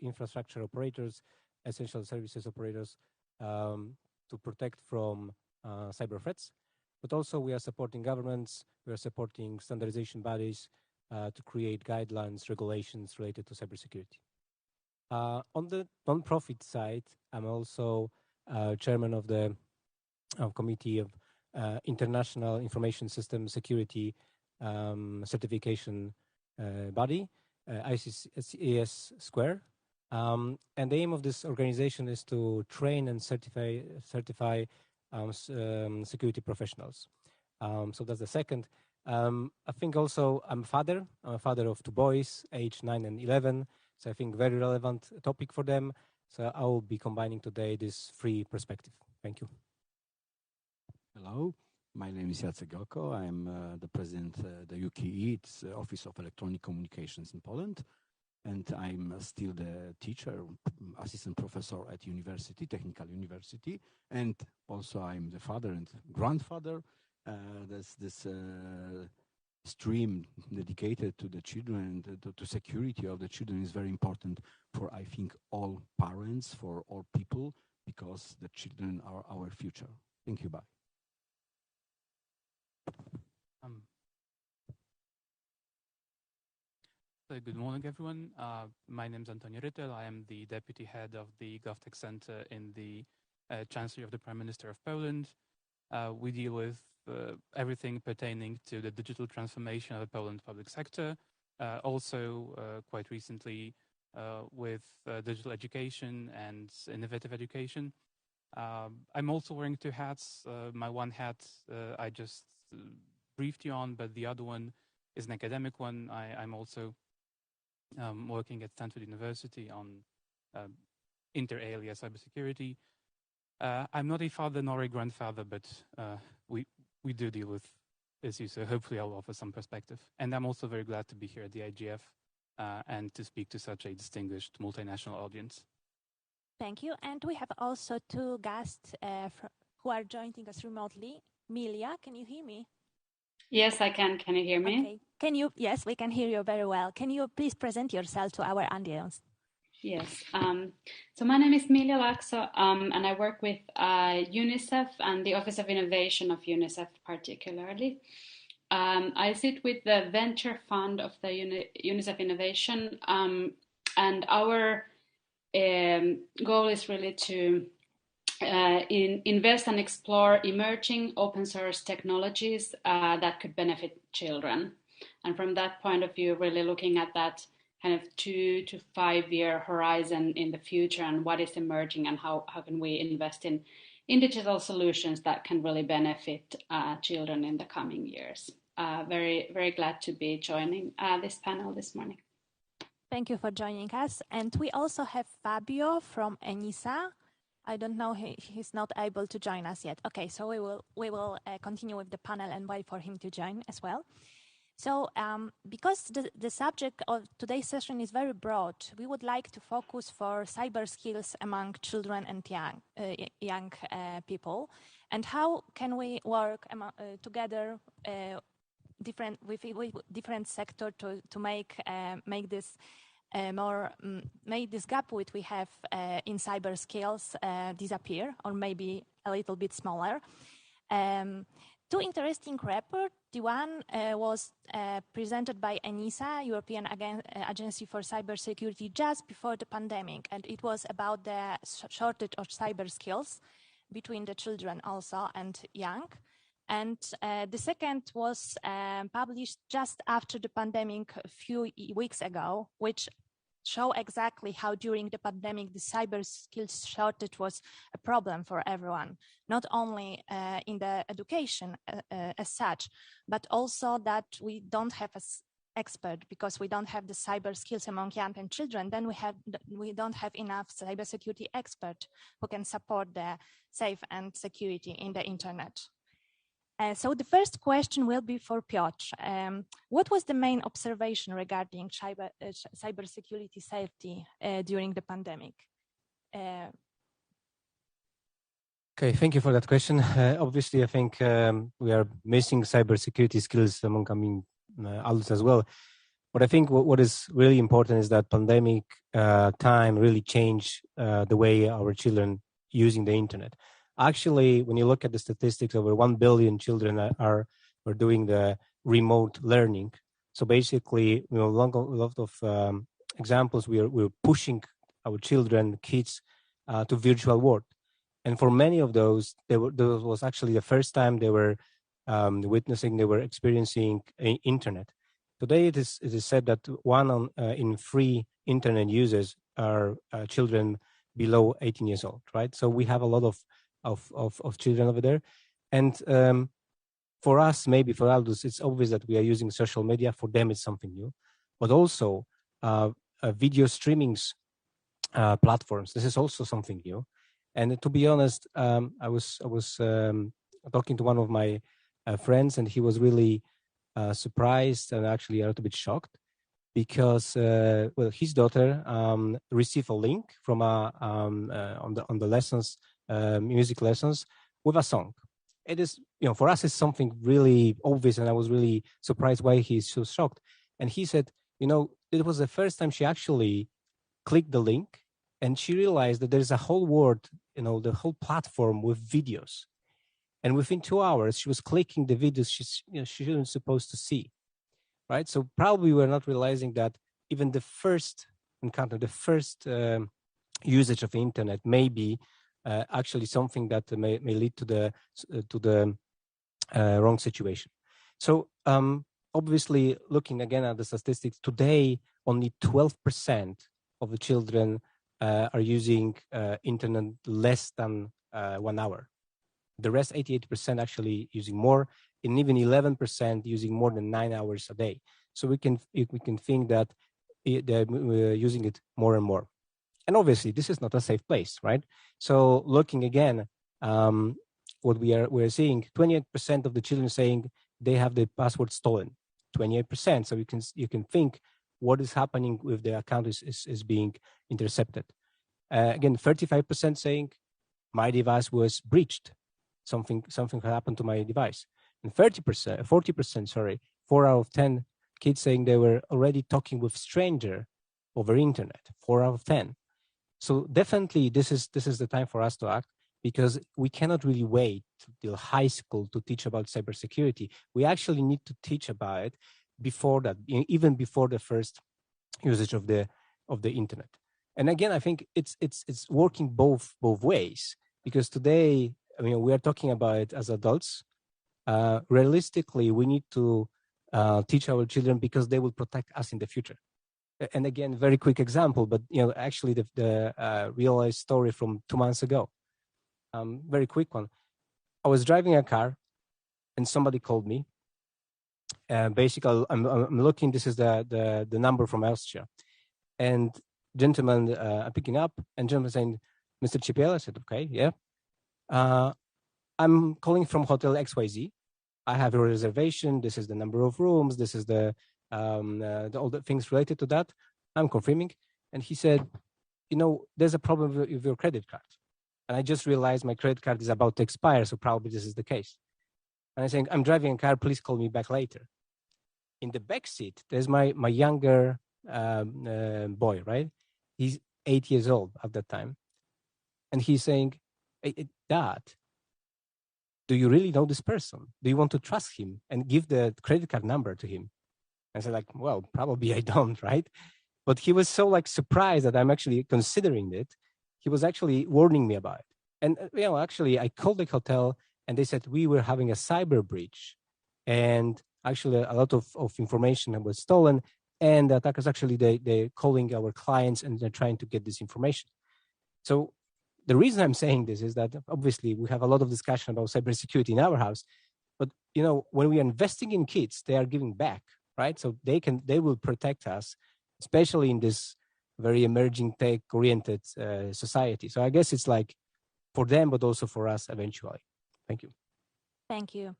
infrastructure operators, essential services operators to protect from cyber threats. But also we are supporting governments, we are supporting standardization bodies to create guidelines, regulations related to cybersecurity. On the non-profit side, I'm also chairman of the Committee of International Information System Security Certification Body, ICS Square. And the aim of this organization is to train and certify security professionals. So that's the second. I think also I'm a father of two boys, aged 9 and 11. So I think very relevant topic for them. So I will be combining today this three perspective. Thank you. Hello, my name is Jacek Gelko. I'm the president of the UKE, it's the Office of Electronic Communications in Poland. And I'm still the teacher, assistant professor at university, technical university. And also I'm the father and grandfather. There's this stream dedicated to the children and to security of the children is very important for, I think, all parents, for all people, because the children are our future. Thank you, bye. So good morning, everyone. My name is Antonio Rytel. I am the deputy head of the GovTech Center in the Chancellery of the Prime Minister of Poland. We deal with everything pertaining to the digital transformation of the Poland public sector. Also, quite recently, with digital education and innovative education. I'm also wearing two hats. My one hat I just briefed you on, but the other one is an academic one. I'm also working at Stanford University on inter alia cybersecurity. I'm not a father nor a grandfather, but we do deal with issues, so hopefully I'll offer some perspective. And I'm also very glad to be here at the IGF and to speak to such a distinguished multinational audience. Thank you. And we have also two guests who are joining us remotely. Milia, can you hear me? Yes, I can. Can you hear me? Okay. Can you? Yes, we can hear you very well. Can you please present yourself to our audience? Yes. So my name is Milia Laakso, and I work with UNICEF and the Office of Innovation of UNICEF particularly. I sit with the venture fund of the UNICEF Innovation, and our goal is really to invest and explore emerging open source technologies that could benefit children. And from that point of view, really looking at that kind of 2 to 5 year horizon in the future and what is emerging and how can we invest in digital solutions that can really benefit children in the coming years. Very, very glad to be joining this panel this morning. Thank you for joining us. And we also have Fabio from ENISA. I don't know, he's not able to join us yet. Okay, so we will continue with the panel and wait for him to join as well. So because the subject of today's session is very broad, we would like to focus for cyber skills among children and young people, and how can we work together with different sector to make this make this gap which we have in cyber skills disappear, or maybe a little bit smaller. Two interesting reports. The one was presented by ENISA, European Agency for Cybersecurity, just before the pandemic, and it was about the shortage of cyber skills between the children also and young. And the second was published just after the pandemic a few weeks ago, which show exactly how during the pandemic the cyber skills shortage was a problem for everyone, not only in the education as such, but also that we don't have as expert, because we don't have the cyber skills among young and children, then we don't have enough cybersecurity expert who can support the safe and security in the internet. So the first question will be for Piotr. What was the main observation regarding cybersecurity safety during the pandemic? Okay, thank you for that question. Obviously, I think we are missing cybersecurity skills among adults as well. But I think what is really important is that pandemic time really changed the way our children using the internet. Actually, when you look at the statistics, over 1 billion children are doing the remote learning. So basically, a lot of examples, we're pushing our children, kids, to virtual world. And for many of those, those was actually the first time they were they were experiencing internet. Today, it is said that 1 in 3 internet users are children below 18 years old, right? So we have a lot of children over there. And for us, maybe for adults, it's obvious that we are using social media. For them, it's something new. But also video streamings platforms, this is also something new. And to be honest, I was talking to one of my friends, and he was really surprised and actually a little bit shocked, because his daughter received a link from on the lessons, music lessons, with a song. It is, for us, it's something really obvious, and I was really surprised why he's so shocked. And he said, it was the first time she actually clicked the link, and she realized that there's a whole world, the whole platform with videos. And within 2 hours, she was clicking the videos she wasn't supposed to see, right? So probably we're not realizing that even the first encounter, the first usage of the internet may be actually something that may lead to the wrong situation. So obviously, looking again at the statistics, today only 12% of the children are using internet less than 1 hour. The rest, 88%, actually using more, and even 11% using more than 9 hours a day. So we can think that we're using it more and more. And obviously, this is not a safe place, right? So looking again, what we're seeing, 28% of the children saying they have the password stolen. 28%. So you can think what is happening with the account is being intercepted. Again, 35% saying my device was breached. Something happened to my device. And 40%, 4 out of 10 kids saying they were already talking with stranger over internet. 4 out of 10. So definitely this is the time for us to act, because we cannot really wait till high school to teach about cybersecurity. We actually need to teach about it before that, even before the first usage of the internet. And again, I think it's working both ways, because today, we are talking about it as adults. Realistically, we need to teach our children, because they will protect us in the future. And again, very quick example, but actually the real life story from 2 months ago. Very quick one. I was driving a car, and somebody called me. Basically, I'm looking. This is the number from Austria, and gentleman picking up, and gentleman saying, "Mr. Cipiela." I said, "Okay, yeah. I'm calling from Hotel XYZ. I have a reservation. This is the number of rooms. This is all the things related to that. I'm confirming. And he said, there's a problem with your credit card. And I just realized my credit card is about to expire, so probably this is the case. And I'm saying, I'm driving a car, please call me back later. In the back seat, there's my younger boy, right? He's 8 years old at that time. And he's saying, Dad, do you really know this person? Do you want to trust him and give the credit card number to him? I said, well, probably I don't, right? But he was so surprised that I'm actually considering it. He was actually warning me about it. And actually I called the hotel and they said we were having a cyber breach. And actually a lot of information was stolen. And the attackers actually, they're calling our clients and they're trying to get this information. So the reason I'm saying this is that obviously we have a lot of discussion about cybersecurity in our house, but when we are investing in kids, they are giving back, right? So they will protect us, especially in this very emerging tech-oriented society. So I guess it's for them, but also for us eventually. Thank you. Thank you.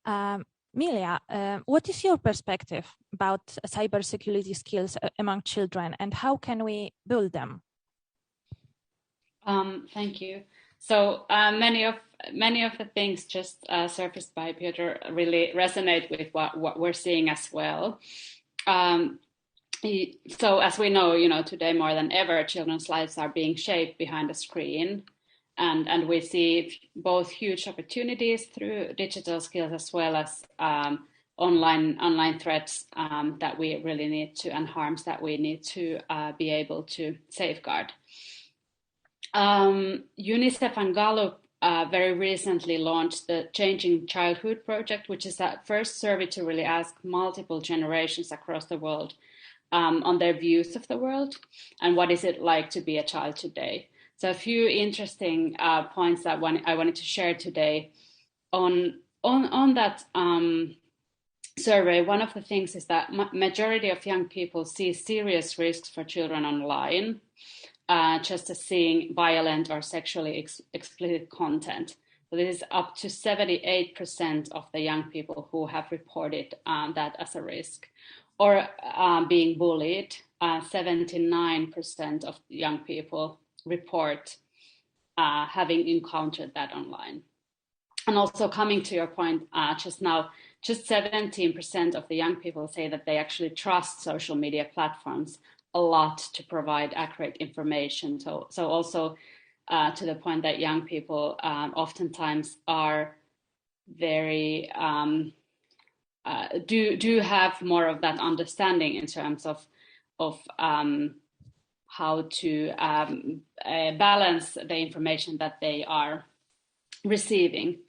Milia, what is your perspective about cybersecurity skills among children and how can we build them? Thank you. So many of the things just surfaced by Piotr really resonate with what we're seeing as well. So as we know, today more than ever, children's lives are being shaped behind a screen, and we see both huge opportunities through digital skills as well as online threats that we really need to, and harms that we need to be able to safeguard. UNICEF and Gallup very recently launched the Changing Childhood project, which is that first survey to really ask multiple generations across the world on their views of the world and what is it like to be a child today. So a few interesting points that I wanted to share today on that survey. One of the things is that majority of young people see serious risks for children online, just as seeing violent or sexually explicit content. So this is up to 78% of the young people who have reported that as a risk. Or being bullied, 79% of young people report having encountered that online. And also coming to your point just now, just 17% of the young people say that they actually trust social media platforms a lot to provide accurate information. So also to the point that young people oftentimes are very do have more of that understanding in terms of how to balance the information that they are receiving.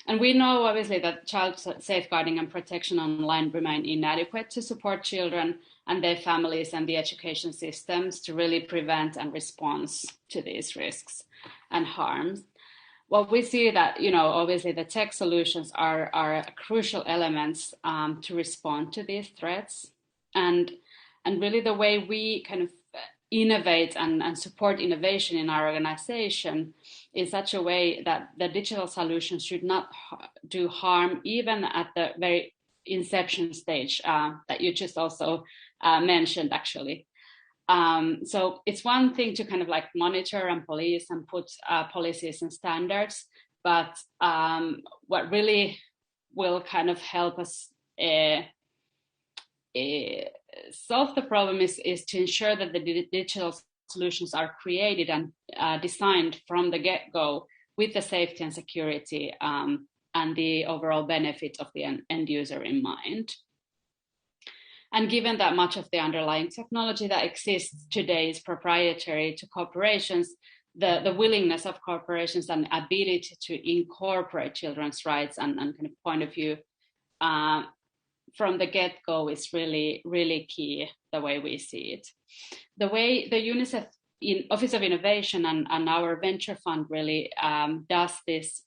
And we know obviously that child safeguarding and protection online remain inadequate to support children and their families and the education systems to really prevent and respond to these risks and harms. Well, we see that, obviously the tech solutions are crucial elements to respond to these threats. And really the way we kind of innovate and support innovation in our organization in such a way that the digital solutions should not do harm even at the very inception stage that you just also mentioned actually. So it's one thing to kind of monitor and police and put policies and standards, but what really will kind of help us solve the problem is to ensure that the digital solutions are created and designed from the get-go with the safety and security and the overall benefit of the end user in mind. And given that much of the underlying technology that exists today is proprietary to corporations, the willingness of corporations and ability to incorporate children's rights and kind of point of view from the get-go is really, really key, the way we see it. The way the UNICEF Office of Innovation and our venture fund really does this,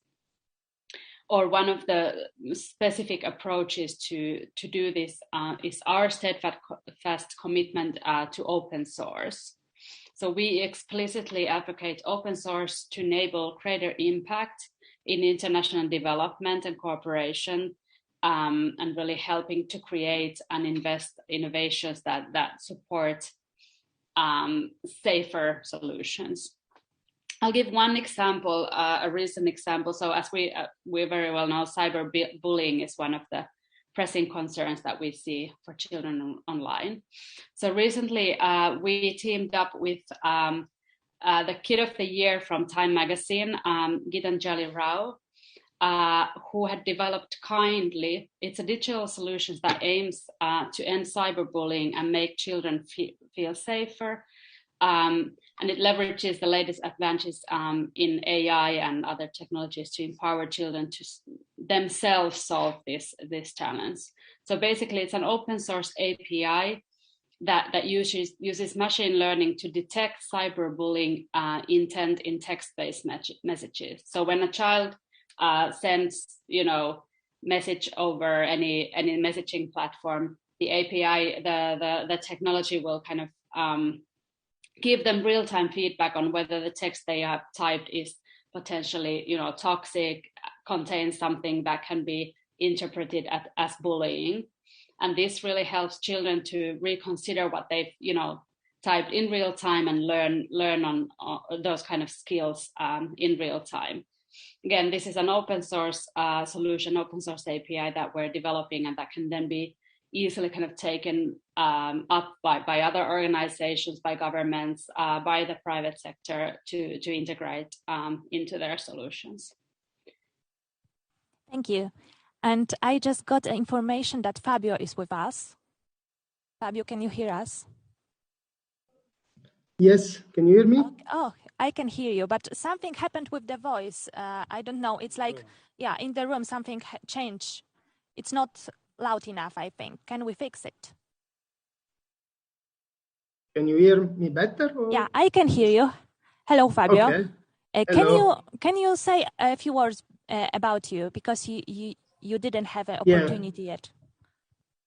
or one of the specific approaches to do this is our steadfast commitment to open source. So we explicitly advocate open source to enable greater impact in international development and cooperation, and really helping to create and invest innovations that support safer solutions. I'll give one example, a recent example. So as we very well know, cyberbullying is one of the pressing concerns that we see for children online. So recently we teamed up with the Kid of the Year from Time Magazine, Gitanjali Rao, who had developed Kindly. It's a digital solution that aims to end cyberbullying and make children feel safer. And it leverages the latest advances in AI and other technologies to empower children to themselves solve this challenge. So basically, it's an open source API that uses machine learning to detect cyberbullying intent in text-based messages. So when a child sends, message over any messaging platform, the API, the technology will kind of give them real-time feedback on whether the text they have typed is potentially, toxic, contains something that can be interpreted as bullying. And this really helps children to reconsider what they've, typed in real time and learn on those kind of skills in real time. Again, this is an open source solution, open source API that we're developing, and that can then be easily kind of taken up by other organizations, by governments, by the private sector to integrate into their solutions. Thank you. And I just got information that Fabio is with us. Fabio, can you hear us? Yes, can you hear me? Okay. Oh, I can hear you, but something happened with the voice. I don't know. It's like, in the room, something changed. It's not loud enough, I think. Can we fix it? Can you hear me better? Or? Yeah, I can hear you. Hello, Fabio. Okay. Hello. Can you say a few words about you, because you didn't have an opportunity yet?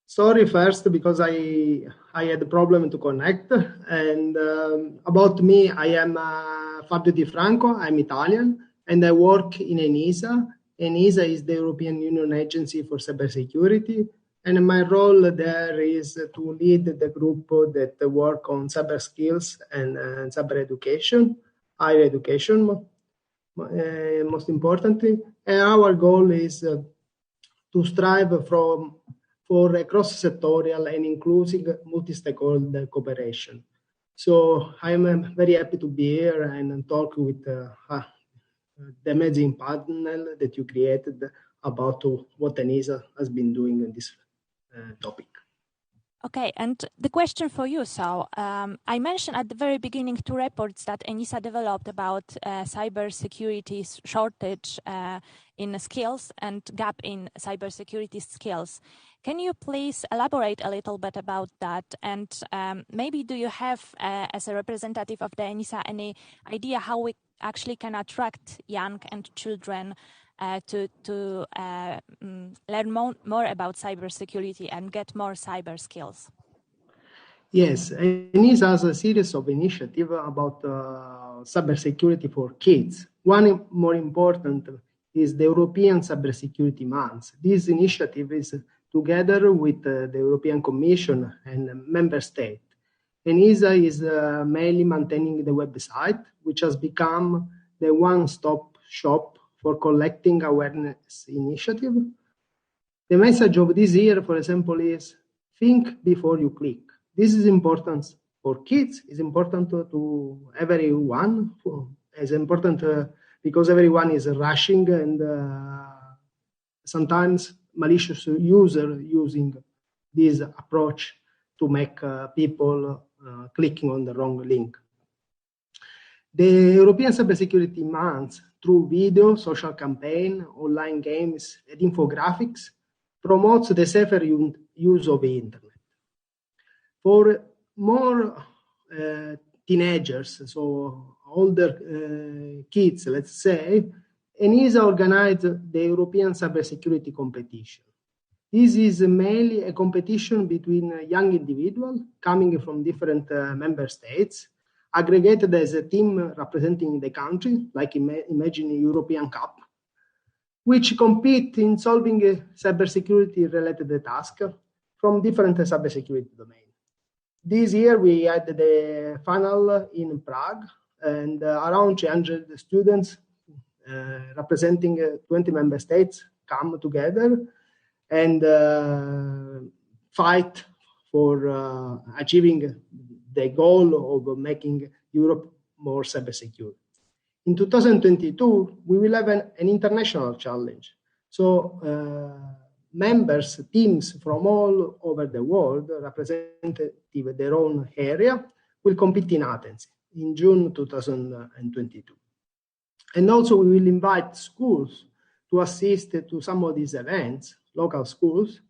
Sorry first, because I had a problem to connect. And about me, I am Fabio Di Franco. I'm Italian, and I work in ENISA. ENISA is the European Union Agency for Cybersecurity, and my role there is to lead the group that work on cyber skills and cyber education, higher education, most importantly. And our goal is to strive for a cross-sectorial and inclusive multi-stakeholder cooperation. So I'm very happy to be here and talk with the amazing panel that you created about what ENISA has been doing in this topic. Okay, and the question for you. So I mentioned at the very beginning 2 reports that ENISA developed about cybersecurity shortage in skills and gap in cybersecurity skills. Can you please elaborate a little bit about that? And maybe do you have, as a representative of the ENISA, any idea how we actually can attract young and children to learn more about cybersecurity and get more cyber skills? Yes, ENISA has a series of initiatives about cybersecurity for kids. One more important is the European Cybersecurity Month. This initiative is together with the European Commission and member states. ENISA is mainly maintaining the website, which has become the one-stop shop for collecting awareness initiative. The message of this year, for example, is think before you click. This is important for kids. It's important to everyone. It's important because everyone is rushing, and sometimes malicious user using this approach to make people clicking on the wrong link. The European Cybersecurity Month, through video, social campaign, online games, and infographics, promotes the safer use of the internet. For more teenagers, so older kids, let's say, ENISA organized the European Cybersecurity Competition. This is mainly a competition between young individuals coming from different member states, aggregated as a team representing the country, like imagine a European Cup. which compete in solving cybersecurity-related tasks from different cybersecurity domains. This year, we had the final in Prague, and around 300 students representing 20 member states come together and fight for achieving the goal of making Europe more cyber secure. In 2022, we will have an international challenge. So members, teams from all over the world, representative of their own area, will compete in Athens in June 2022. And also we will invite schools to assist to some of these events, local schools,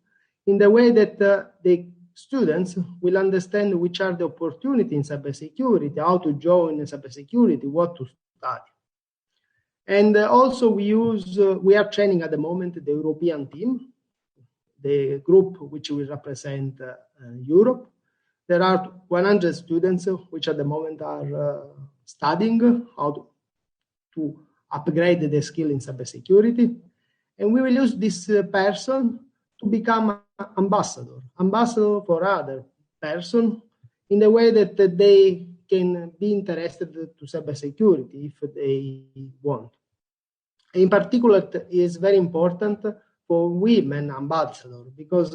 in the way that the students will understand which are the opportunities in cybersecurity, how to join cybersecurity, what to study. And also we are training at the moment the European team, the group which will represent Europe. There are 100 students which at the moment are studying how to upgrade the skill in cybersecurity. And we will use this person to become ambassador for other person in the way that they can be interested to cybersecurity if they want. In particular, it is very important for women ambassadors because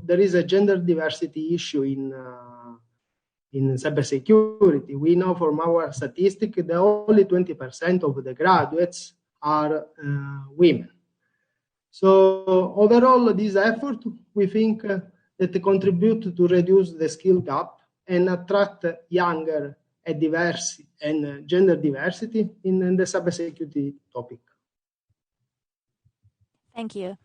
there is a gender diversity issue in cybersecurity. We know from our statistic that only 20% of the graduates are women. So overall, this effort, we think that they contribute to reduce the skill gap and attract younger and diverse and gender diversity in the cybersecurity topic. Thank you.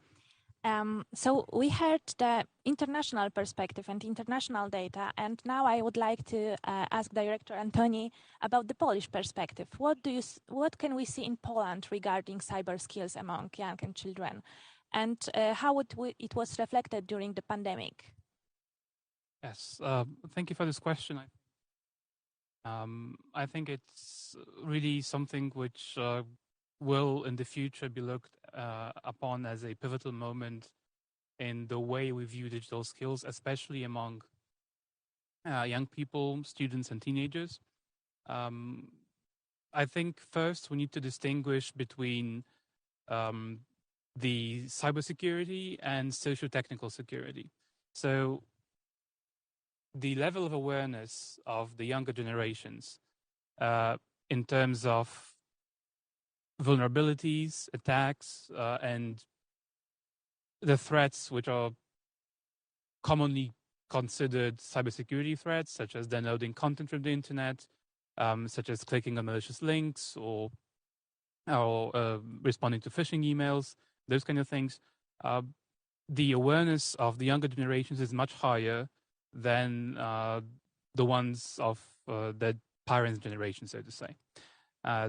So we heard the international perspective and international data, and now I would like to ask Director Antoni about the Polish perspective. What can we see in Poland regarding cyber skills among young and children, and how it was reflected during the pandemic? Yes, thank you for this question. I think it's really something which will in the future be looked upon as a pivotal moment in the way we view digital skills, especially among young people, students, and teenagers. I think first we need to distinguish between the cybersecurity and socio-technical security. So the level of awareness of the younger generations in terms of vulnerabilities, attacks, and the threats which are commonly considered cybersecurity threats, such as downloading content from the internet, such as clicking on malicious links or responding to phishing emails, those kind of things. The awareness of the younger generations is much higher than the ones of the parents' generation, so to say.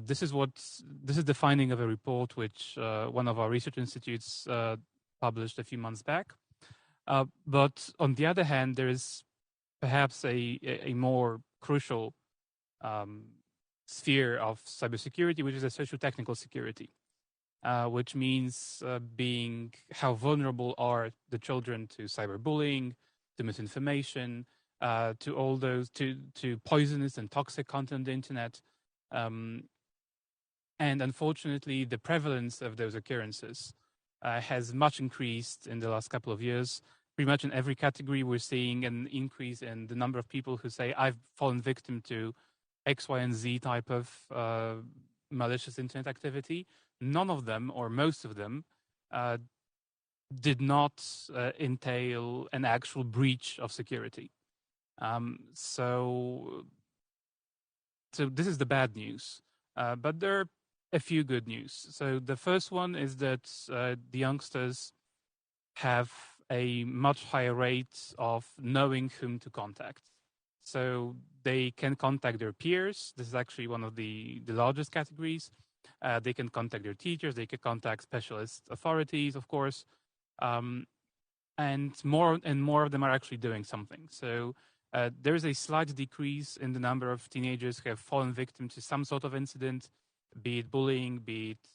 This is the finding of a report which one of our research institutes published a few months back. But on the other hand, there is perhaps a more crucial sphere of cybersecurity, which is a socio-technical security, which means being how vulnerable are the children to cyberbullying, to misinformation, to all those to poisonous and toxic content on the internet. And unfortunately, the prevalence of those occurrences has much increased in the last couple of years. Pretty much in every category, we're seeing an increase in the number of people who say, I've fallen victim to X, Y, and Z type of malicious internet activity. None of them, or most of them, did not entail an actual breach of security. So this is the bad news. But there are a few good news. So the first one is that the youngsters have a much higher rate of knowing whom to contact. So they can contact their peers. This is actually one of the largest categories. They can contact their teachers. They can contact specialist authorities, of course. And more of them are actually doing something. So there is a slight decrease in the number of teenagers who have fallen victim to some sort of incident, be it bullying, be it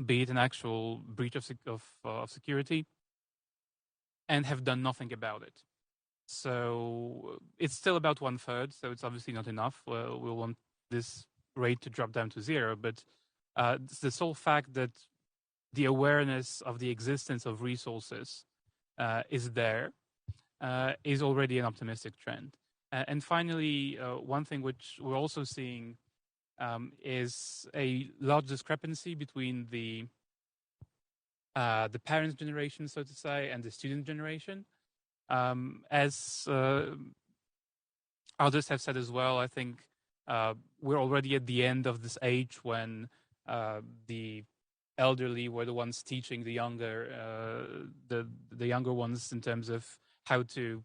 be it an actual breach of security, and have done nothing about it. So it's still about 1/3, so it's obviously not enough. We'll want this rate to drop down to 0, but the sole fact that the awareness of the existence of resources is there is already an optimistic trend. And finally, one thing which we're also seeing is a large discrepancy between the parents' generation, so to say, and the student generation. As others have said as well, I think we're already at the end of this age when the elderly were the ones teaching the younger ones in terms of how to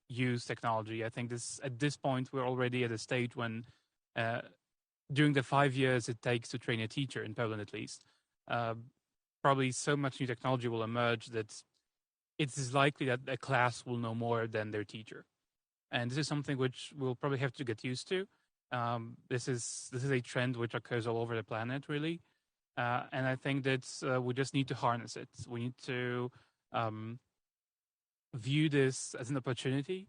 use technology. I think at this point we're already at a stage when during the 5 years it takes to train a teacher in Poland, at least, probably so much new technology will emerge that it is likely that a class will know more than their teacher, and this is something which we'll probably have to get used to. This is a trend which occurs all over the planet, really, and I think that we just need to harness it. We need to view this as an opportunity,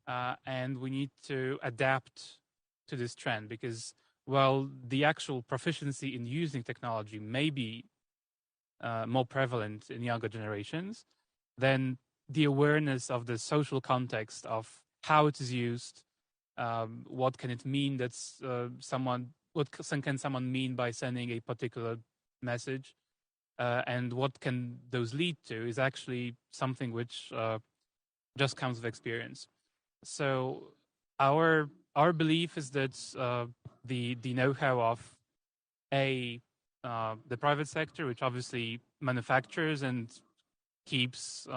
and we need to adapt to this trend, because while the actual proficiency in using technology may be more prevalent in younger generations, then the awareness of the social context of how it is used, what can it mean that what can someone mean by sending a particular message, and what can those lead to, is actually something which just comes with experience. So our belief is that the know-how of the private sector, which obviously manufactures and keeps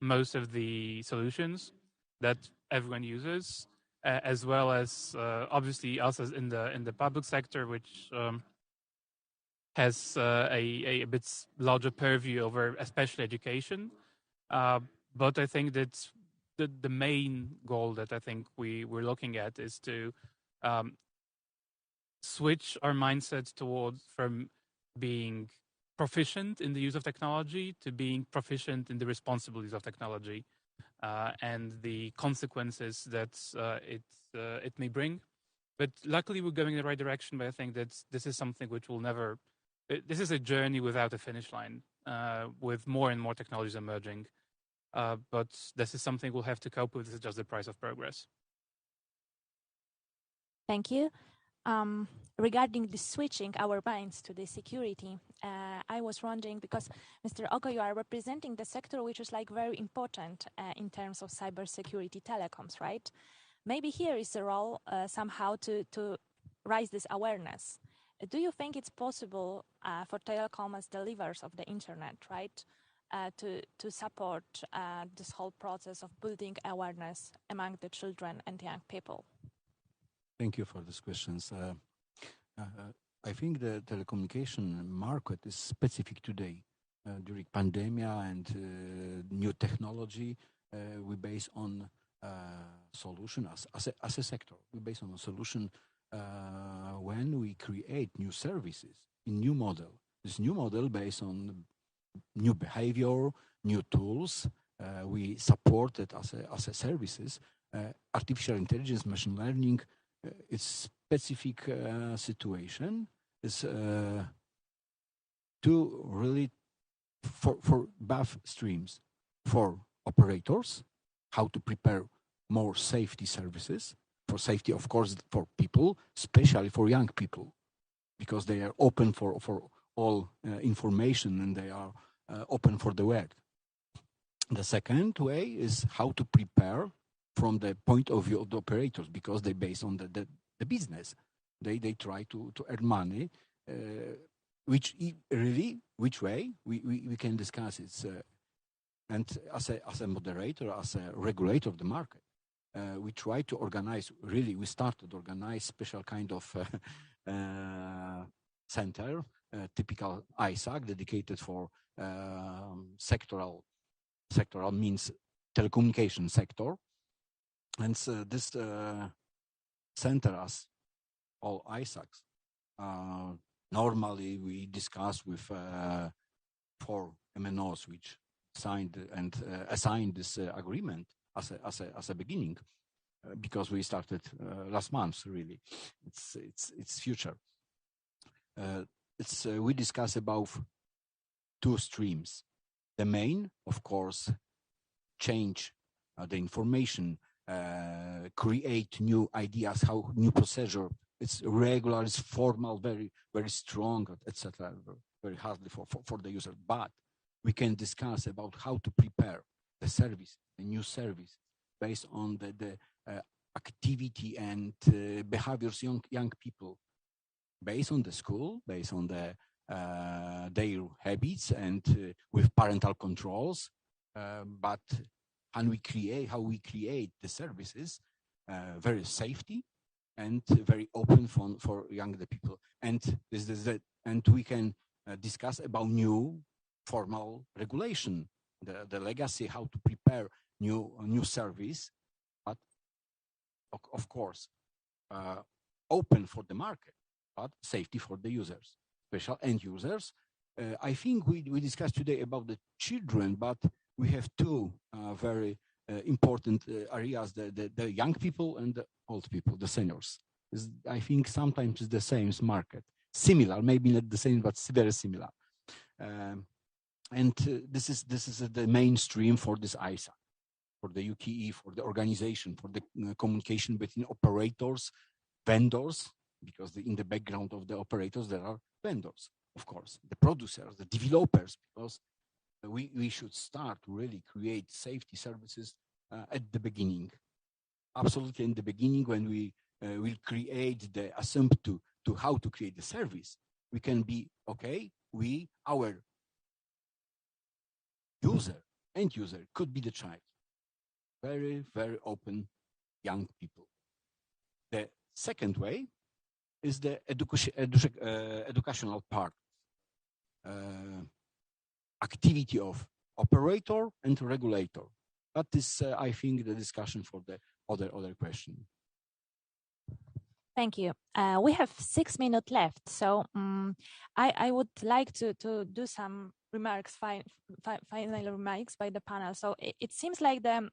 most of the solutions that everyone uses, as well as obviously us as in the public sector, which has a bit larger purview over especially education. But I think that the main goal that I think we're looking at is to switch our mindset towards from being proficient in the use of technology to being proficient in the responsible use of technology, and the consequences that it may bring. But luckily we're going in the right direction, but I think that this is something which will never, this is a journey without a finish line, with more and more technologies emerging. But this is something we'll have to cope with. This is just the price of progress. Thank you. Regarding the switching our minds to the security, I was wondering, because Mr. Oko, you are representing the sector which is like very important in terms of cybersecurity telecoms, right? Maybe here is the role somehow to raise this awareness. Do you think it's possible for telecom as delivers of the internet, right, to support this whole process of building awareness among the children and young people? Thank you for these questions. I think the telecommunication market is specific today. During pandemic and new technology, we base on solution as a sector. We base on a solution when we create new services in new model. This new model based on new behavior, new tools. We support it as a services. Artificial intelligence, machine learning. It's specific situation is to really for both streams, for operators, how to prepare more safety services, for safety, of course, for people, especially for young people, because they are open for all information and they are open for the web. The second way is how to prepare from the point of view of the operators, because they base on the business. They try to earn money, which way we can discuss it. And as a moderator, as a regulator of the market, we try to organize, we started to organize special kind of center, typical ISAC, dedicated for sectoral means telecommunication sector. And this center, as all ISACs, Normally, we discuss with 4 MNOs which signed and assigned this agreement as a beginning, because we started last month. Really, it's future. We discuss about 2 streams. The main, of course, change the information, create new ideas, how new procedure. It's regular, it's formal, very, very strong, etc. Very hardly for the user. But we can discuss about how to prepare the service, the new service, based on the activity and behaviors young people, based on the school, based on their habits, and with parental controls. But how we create the services very safety and very open for younger people. And and we can discuss about new formal regulation, the legacy, how to prepare new service, but of course open for the market, but safety for the users, special end users. I think we discussed today about the children, but we have 2 very important areas: the young people and the old people, the seniors. I think sometimes it's the same market, similar, maybe not the same, but very similar. And this is the mainstream for this ISA, for the UKE, for the organization, for the communication between operators, vendors, because in the background of the operators there are vendors, of course, the producers, the developers, because we should start to really create safety services at the beginning. Absolutely in the beginning, when we will create the assumption to how to create the service, we can be, okay, our end user could be the child. Very, very open young people. The second way is the educational part. Activity of operator and regulator. That is, I think, the discussion for the other question. Thank you. We have 6 minutes left, so I would like to do some remarks, final remarks by the panel. So it seems like the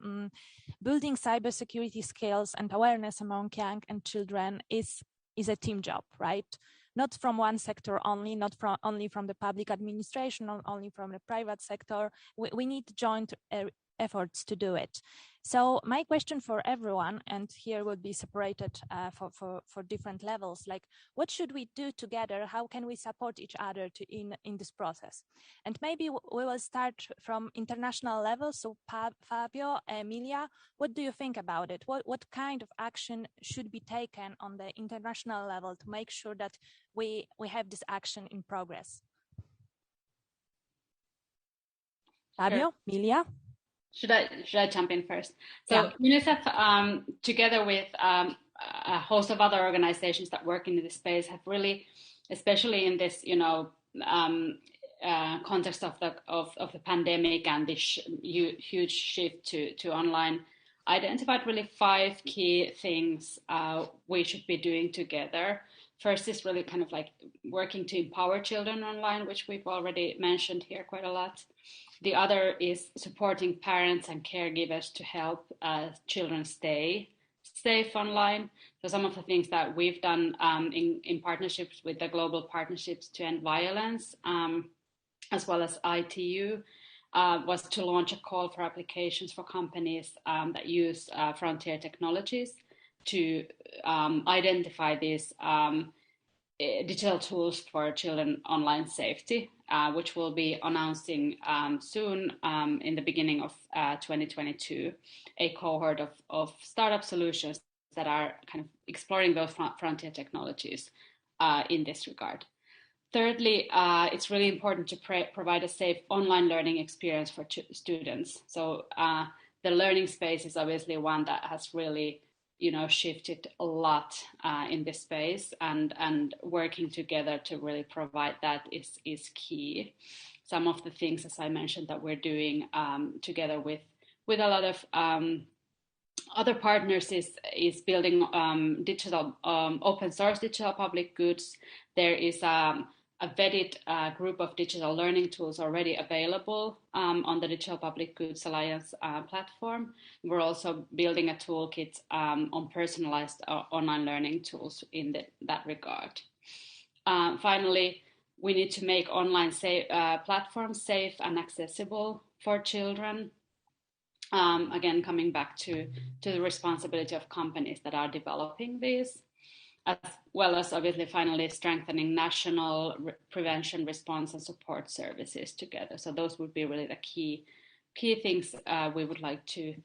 building cybersecurity skills and awareness among young and children is a team job, right? Not from one sector only, not only from the public administration, not only from the private sector. We need joint efforts to do it. So my question for everyone, and here would be separated for different levels, like what should we do together? How can we support each other in this process? And maybe we will start from international level. So Fabio, Emilia, what do you think about it? What kind of action should be taken on the international level to make sure that we have this action in progress? Fabio, Emilia? Should I jump in first? So yeah. UNICEF, together with a host of other organizations that work in this space, have really, especially in this, context of the pandemic and this huge shift to online, identified really 5 key things we should be doing together. First is really kind of like working to empower children online, which we've already mentioned here quite a lot. The other is supporting parents and caregivers to help children stay safe online. So some of the things that we've done in partnerships with the Global Partnerships to End Violence, as well as ITU, was to launch a call for applications for companies that use frontier technologies to identify these digital tools for children online safety, which we'll be announcing soon in the beginning of 2022, a cohort of startup solutions that are kind of exploring those frontier technologies in this regard. Thirdly, it's really important to provide a safe online learning experience for students. So the learning space is obviously one that has really shifted a lot in this space, and working together to really provide that is key. Some of the things, as I mentioned, that we're doing together with a lot of other partners is building digital open source digital public goods. There is a vetted group of digital learning tools already available on the Digital Public Goods Alliance platform. We're also building a toolkit on personalized online learning tools in that regard. Finally, we need to make online platforms safe and accessible for children. Again, coming back to the responsibility of companies that are developing these, as well as obviously finally strengthening national prevention, response and support services together. So those would be really the key things we would like to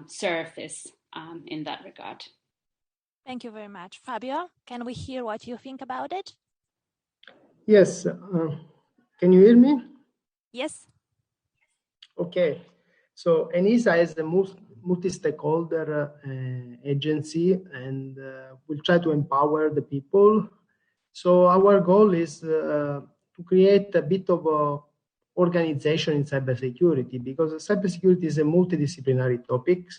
surface in that regard. Thank you very much. Fabio, can we hear what you think about it? Yes. Can you hear me? Yes. Okay. So ENISA is the multi-stakeholder agency, and we'll try to empower the people. So our goal is to create a bit of a organization in cybersecurity, because cybersecurity is a multidisciplinary topic.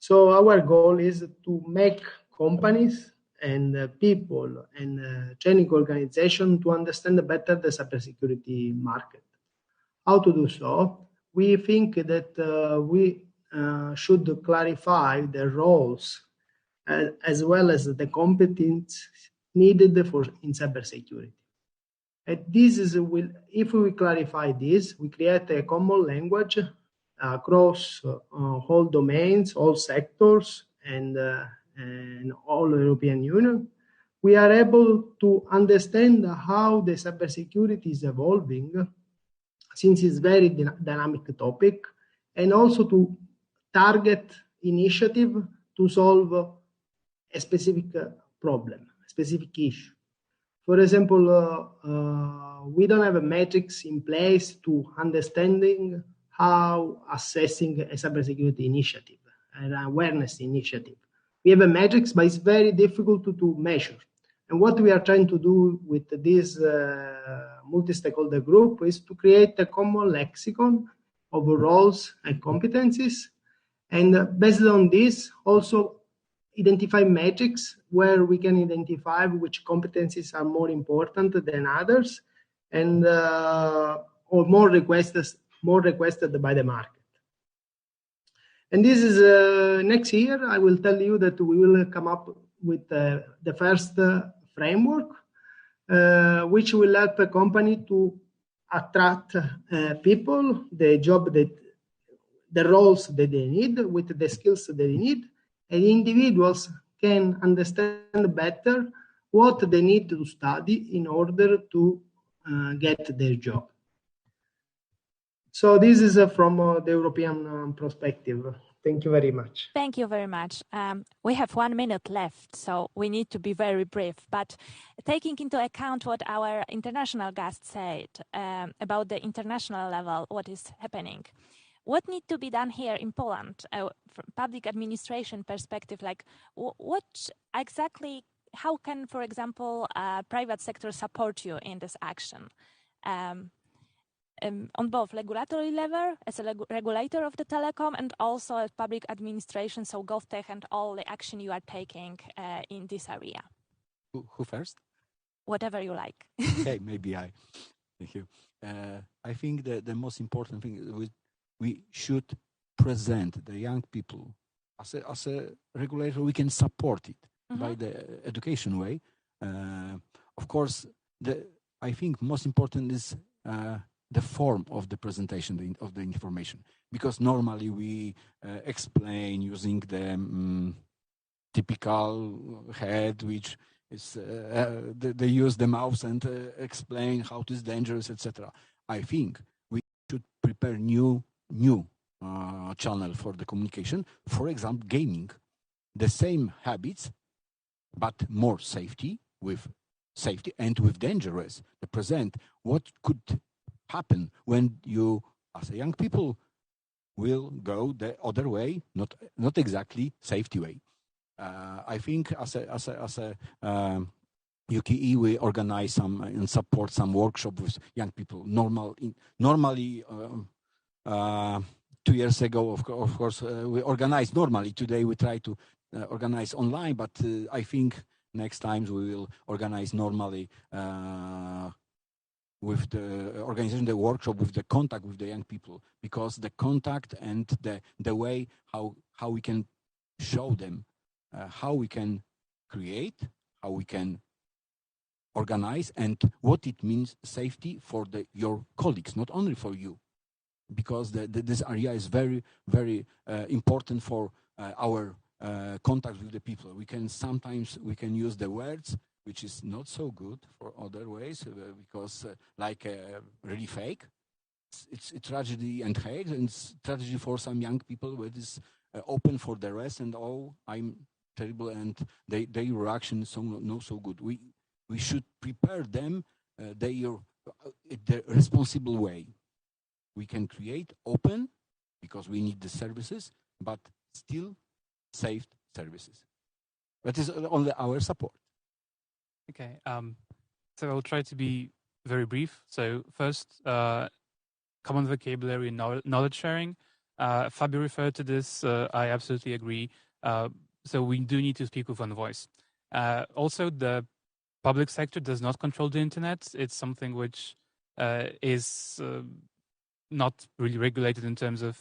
So our goal is to make companies and people and training organizations to understand better the cybersecurity market. How to do so? We think that we should clarify the roles as well as the competence needed in cybersecurity. And this is if we clarify this, we create a common language across all domains, all sectors, and all European Union. We are able to understand how the cybersecurity is evolving, since it's very dynamic topic, and also to target initiative to solve a specific problem, a specific issue. For example, we don't have a matrix in place to understanding how assessing a cybersecurity initiative, an awareness initiative. We have a matrix, but it's very difficult to measure. And what we are trying to do with this multi-stakeholder group is to create a common lexicon of roles and competencies, and based on this, also identify metrics where we can identify which competencies are more important than others, and or more requested by the market. And this is next year. I will tell you that we will come up with the first framework, which will help a company to attract people, the roles that they need, with the skills that they need, and individuals can understand better what they need to study in order to get their job. So this is from the European perspective. Thank you very much. Thank you very much. We have 1 minute left, so we need to be very brief. But taking into account what our international guest said about the international level, what is happening, what needs to be done here in Poland from public administration perspective? Like, what exactly? How can, for example, private sector support you in this action? On both regulatory level, as a regulator of the telecom, and also as public administration, so GovTech and all the action you are taking in this area. Who first? Whatever you like. Okay, maybe I. Thank you. I think that the most important thing is we should present the young people as a regulator. We can support it by the education way. Of course, I think most important is the form of the presentation of the information, because normally we explain using the typical head, which is they use the mouse and explain how it is dangerous, etc. I think we should prepare new channel for the communication. For example, gaming, the same habits, but more safety and with dangerous. To present what could happen when you, as a young people, will go the other way, not exactly safety way. I think as a UKE, we organize some and support some workshop with young people. Normally, 2 years ago, of course, we organized normally. Today we try to organize online, but I think next times we will organize normally with the organization, the workshop, with the contact with the young people, because the contact and the way how we can show them how we can create, how we can organize, and what it means safety for your colleagues, not only for you, because this area is very, very important for our contact with the people. Sometimes we can use the words, which is not so good for other ways, because really fake. It's tragedy and hate, and it's tragedy for some young people where it is open for the rest, and I'm terrible, and their reaction is not so good. We should prepare them the responsible way. We can create open, because we need the services, but still safe services. That is only our support. Okay, so I'll try to be very brief. So first, common vocabulary and knowledge sharing. Fabio referred to this. I absolutely agree. So we do need to speak with one voice. Also, the public sector does not control the internet. It's something which is not really regulated in terms of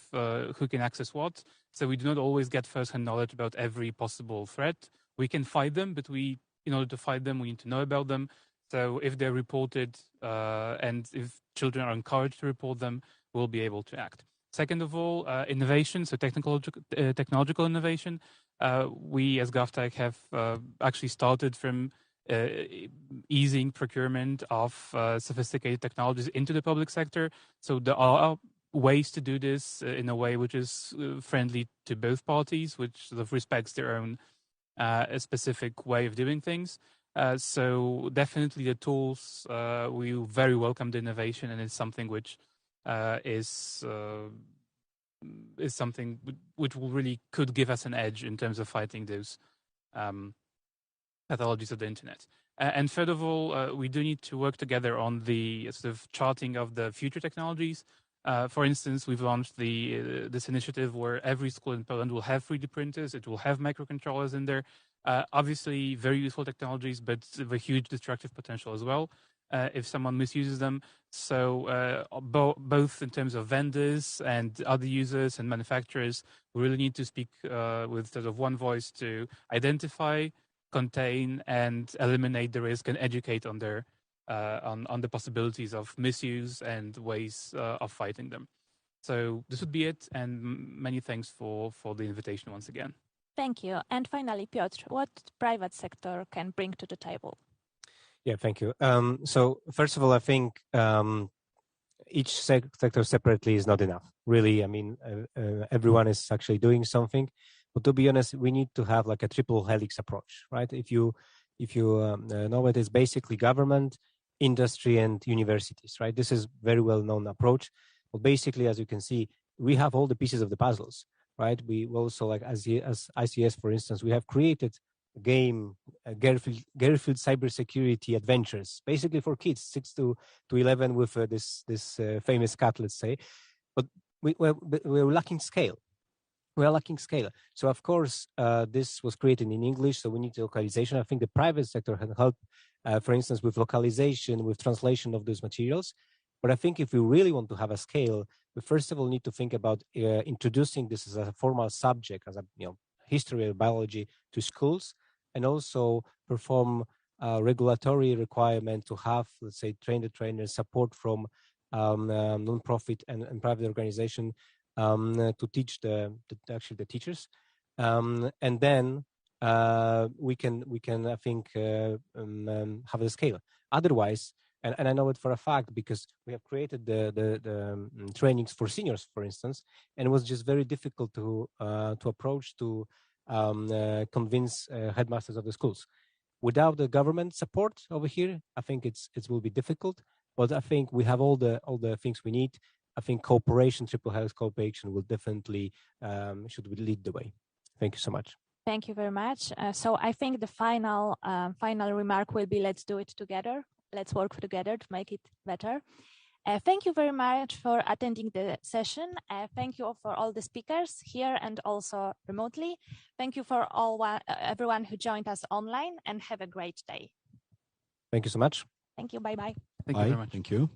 who can access what. So we do not always get first-hand knowledge about every possible threat. We can fight them, but in order to fight them, we need to know about them. So if they're reported and if children are encouraged to report them, we'll be able to act. Second of all, innovation, so technological innovation. We as GovTech have actually started from easing procurement of sophisticated technologies into the public sector. So there are ways to do this in a way which is friendly to both parties, which sort of respects their own a specific way of doing things. So definitely the tools, we very welcome the innovation, and it's something which is something which will really could give us an edge in terms of fighting those pathologies of the internet. And third of all, we do need to work together on the sort of charting of the future technologies. For instance, we've launched this initiative where every school in Poland will have 3D printers. It will have microcontrollers in there. Obviously, very useful technologies, but with a huge destructive potential as well if someone misuses them. So both in terms of vendors and other users and manufacturers, we really need to speak with sort of one voice to identify, contain, and eliminate the risk and educate on their on the possibilities of misuse and ways of fighting them. So this would be it, and many thanks for the invitation once again. Thank you. And finally, Piotr, what private sector can bring to the table? Yeah, thank you. So first of all, I think each sector separately is not enough. Really, I mean, everyone is actually doing something. But to be honest, we need to have like a triple helix approach, right? If you know it is basically government, industry, and universities, right? This is very well-known approach. But basically, as you can see, we have all the pieces of the puzzles, right? We also, like as ICS, for instance, we have created a game, Garfield Cybersecurity Adventures, basically for kids 6 to 11 with this famous cat, let's say. But we're lacking scale. We are lacking scale. So of course, this was created in English, so we need localization. I think the private sector can help, for instance, with localization, with translation of those materials. But I think if we really want to have a scale, we first of all need to think about introducing this as a formal subject, as a history or biology to schools, and also perform regulatory requirement to have, let's say, train the trainers, support from non-profit and private organization to teach the teachers, and then we can I think have the scale. Otherwise, and I know it for a fact because we have created the trainings for seniors, for instance, and it was just very difficult to approach to convince headmasters of the schools. Without the government support over here, I think it will be difficult. But I think we have all the things we need. I think cooperation, triple health cooperation, will definitely should lead the way. Thank you so much. Thank you very much. So I think the final remark will be: let's do it together. Let's work together to make it better. Thank you very much for attending the session. Thank you for all the speakers here and also remotely. Thank you for everyone who joined us online, and have a great day. Thank you so much. Thank you. Bye-bye. Thank you very much. Thank you.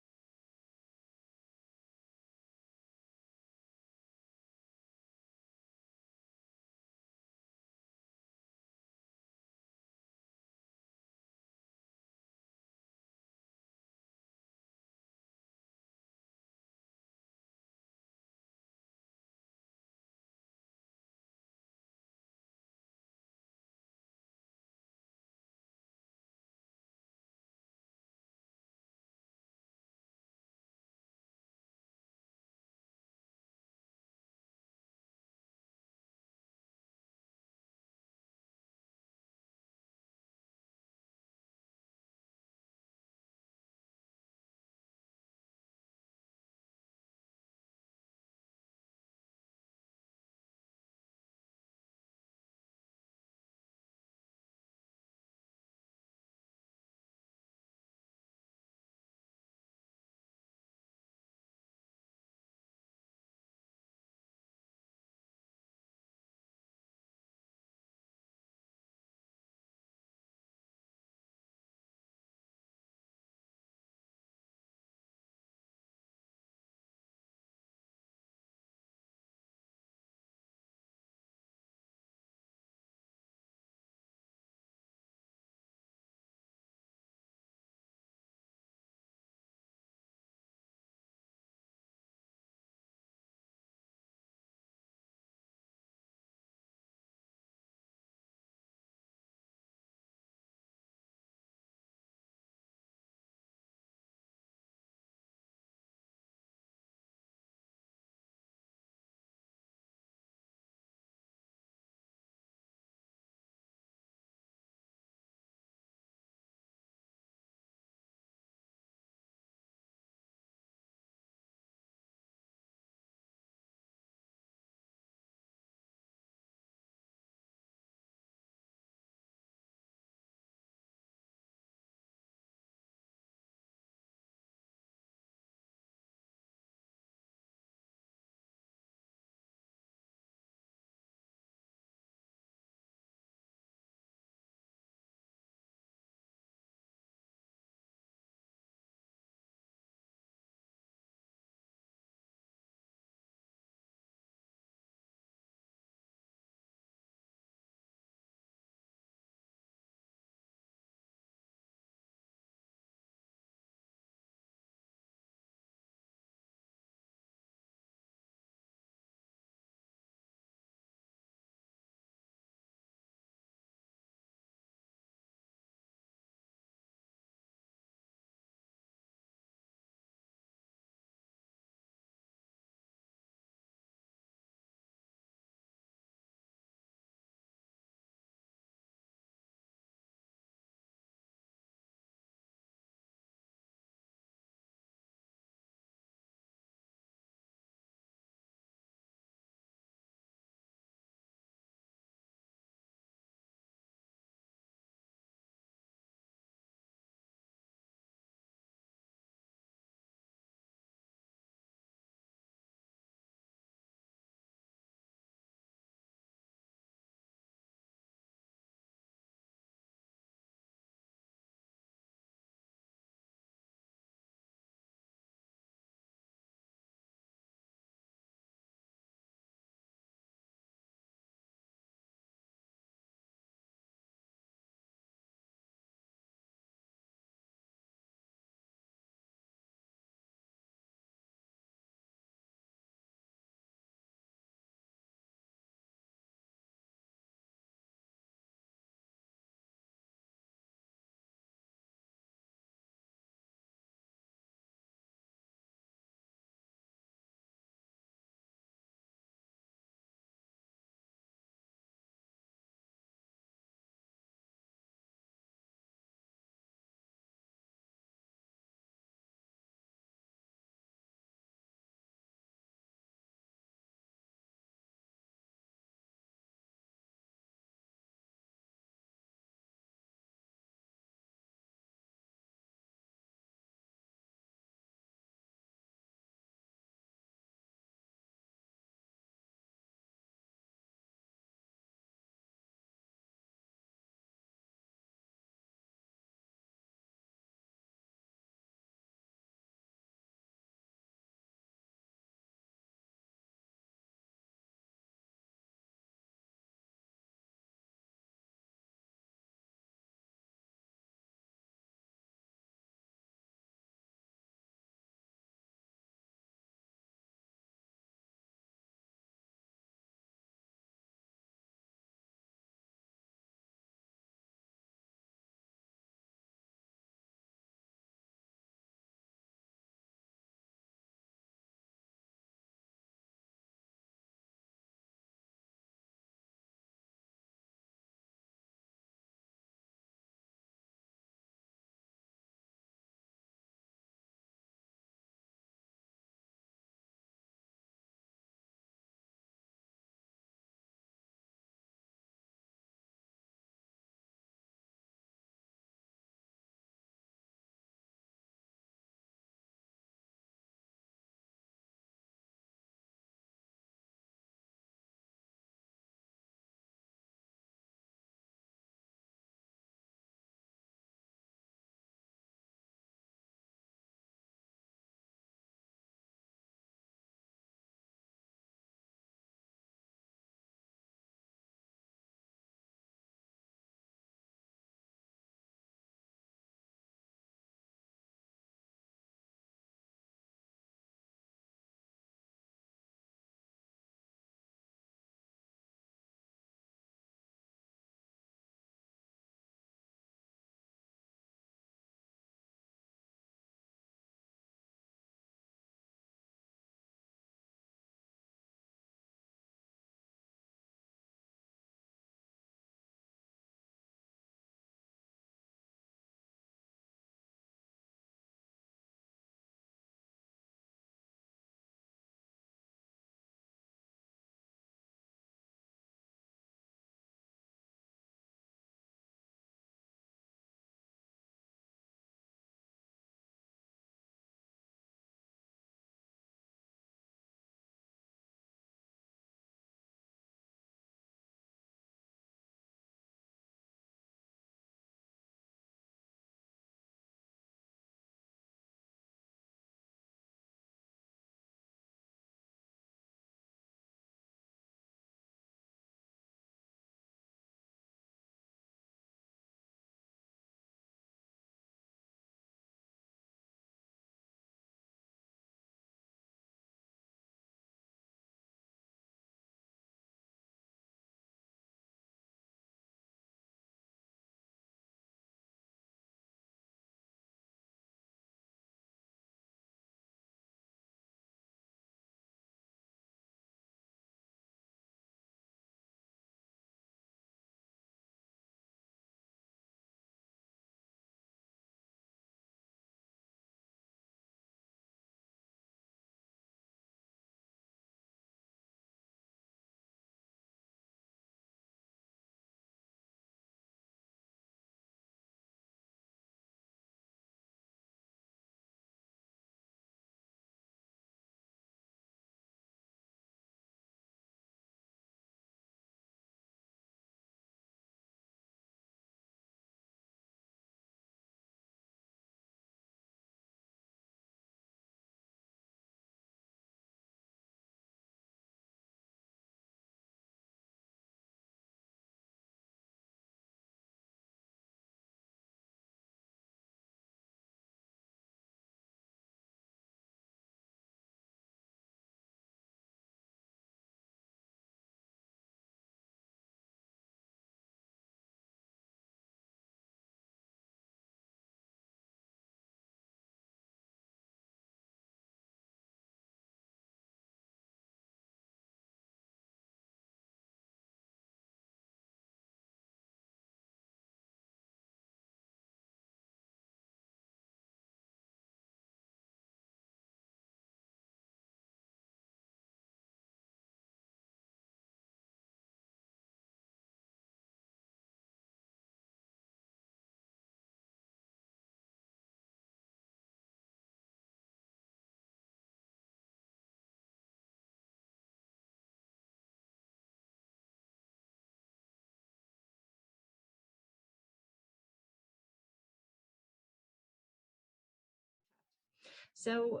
So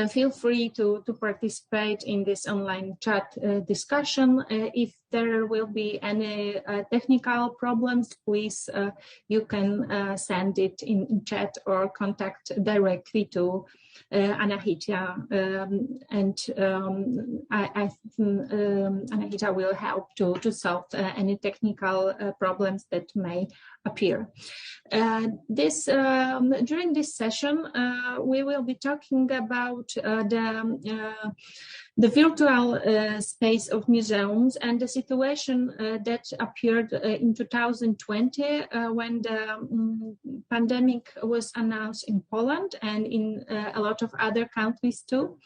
feel free to participate in this online chat discussion. If there will be any technical problems, please, you can send it in chat or contact directly to Anahita, and Anahita will help to solve any technical problems that may appear. During this session, we will be talking about the virtual space of museums and the situation that appeared in 2020 when the pandemic was announced in Poland and in a lot of other countries too.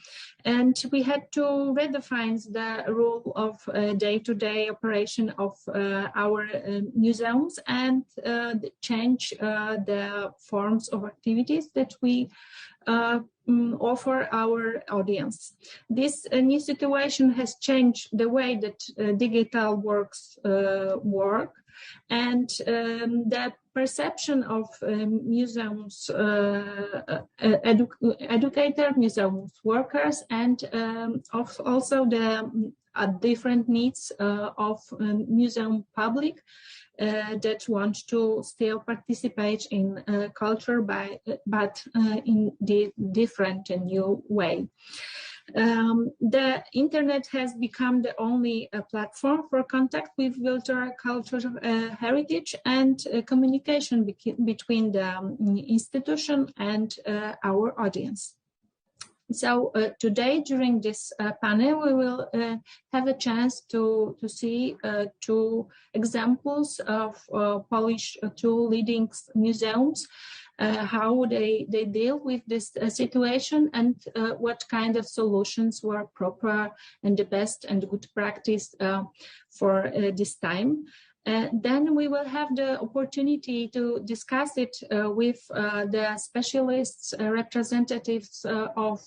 And we had to redefine the rule of day-to-day operation of our museums and change the forms of activities that we offer our audience. This new situation has changed the way that digital works work, and the perception of museums educators, museums workers, and of also the different needs of museum public that want to still participate in culture, but in the different and new way. The internet has become the only platform for contact with virtual cultural heritage and communication between the institution and our audience. So today, during this panel, we will have a chance to see two examples of Polish two leading museums, how they deal with this situation, and what kind of solutions were proper and the best and good practice for this time. Then we will have the opportunity to discuss it with the specialists, representatives of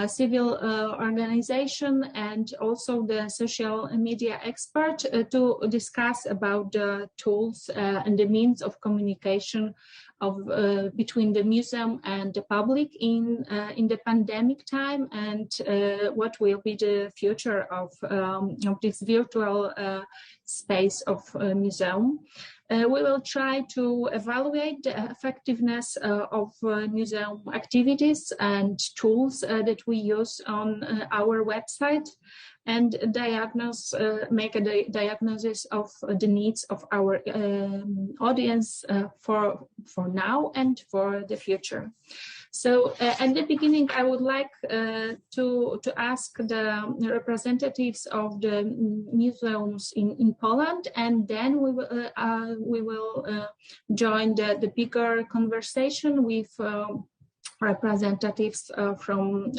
civil organization, and also the social media expert to discuss about the tools and the means of communication of between the museum and the public in the pandemic time, and what will be the future of this virtual space of museum. We will try to evaluate the effectiveness of museum activities and tools that we use on our website, and make a diagnosis of the needs of our audience for now and for the future. So at the beginning, I would like to ask the representatives of the museums in Poland, and then we will join the bigger conversation with representatives from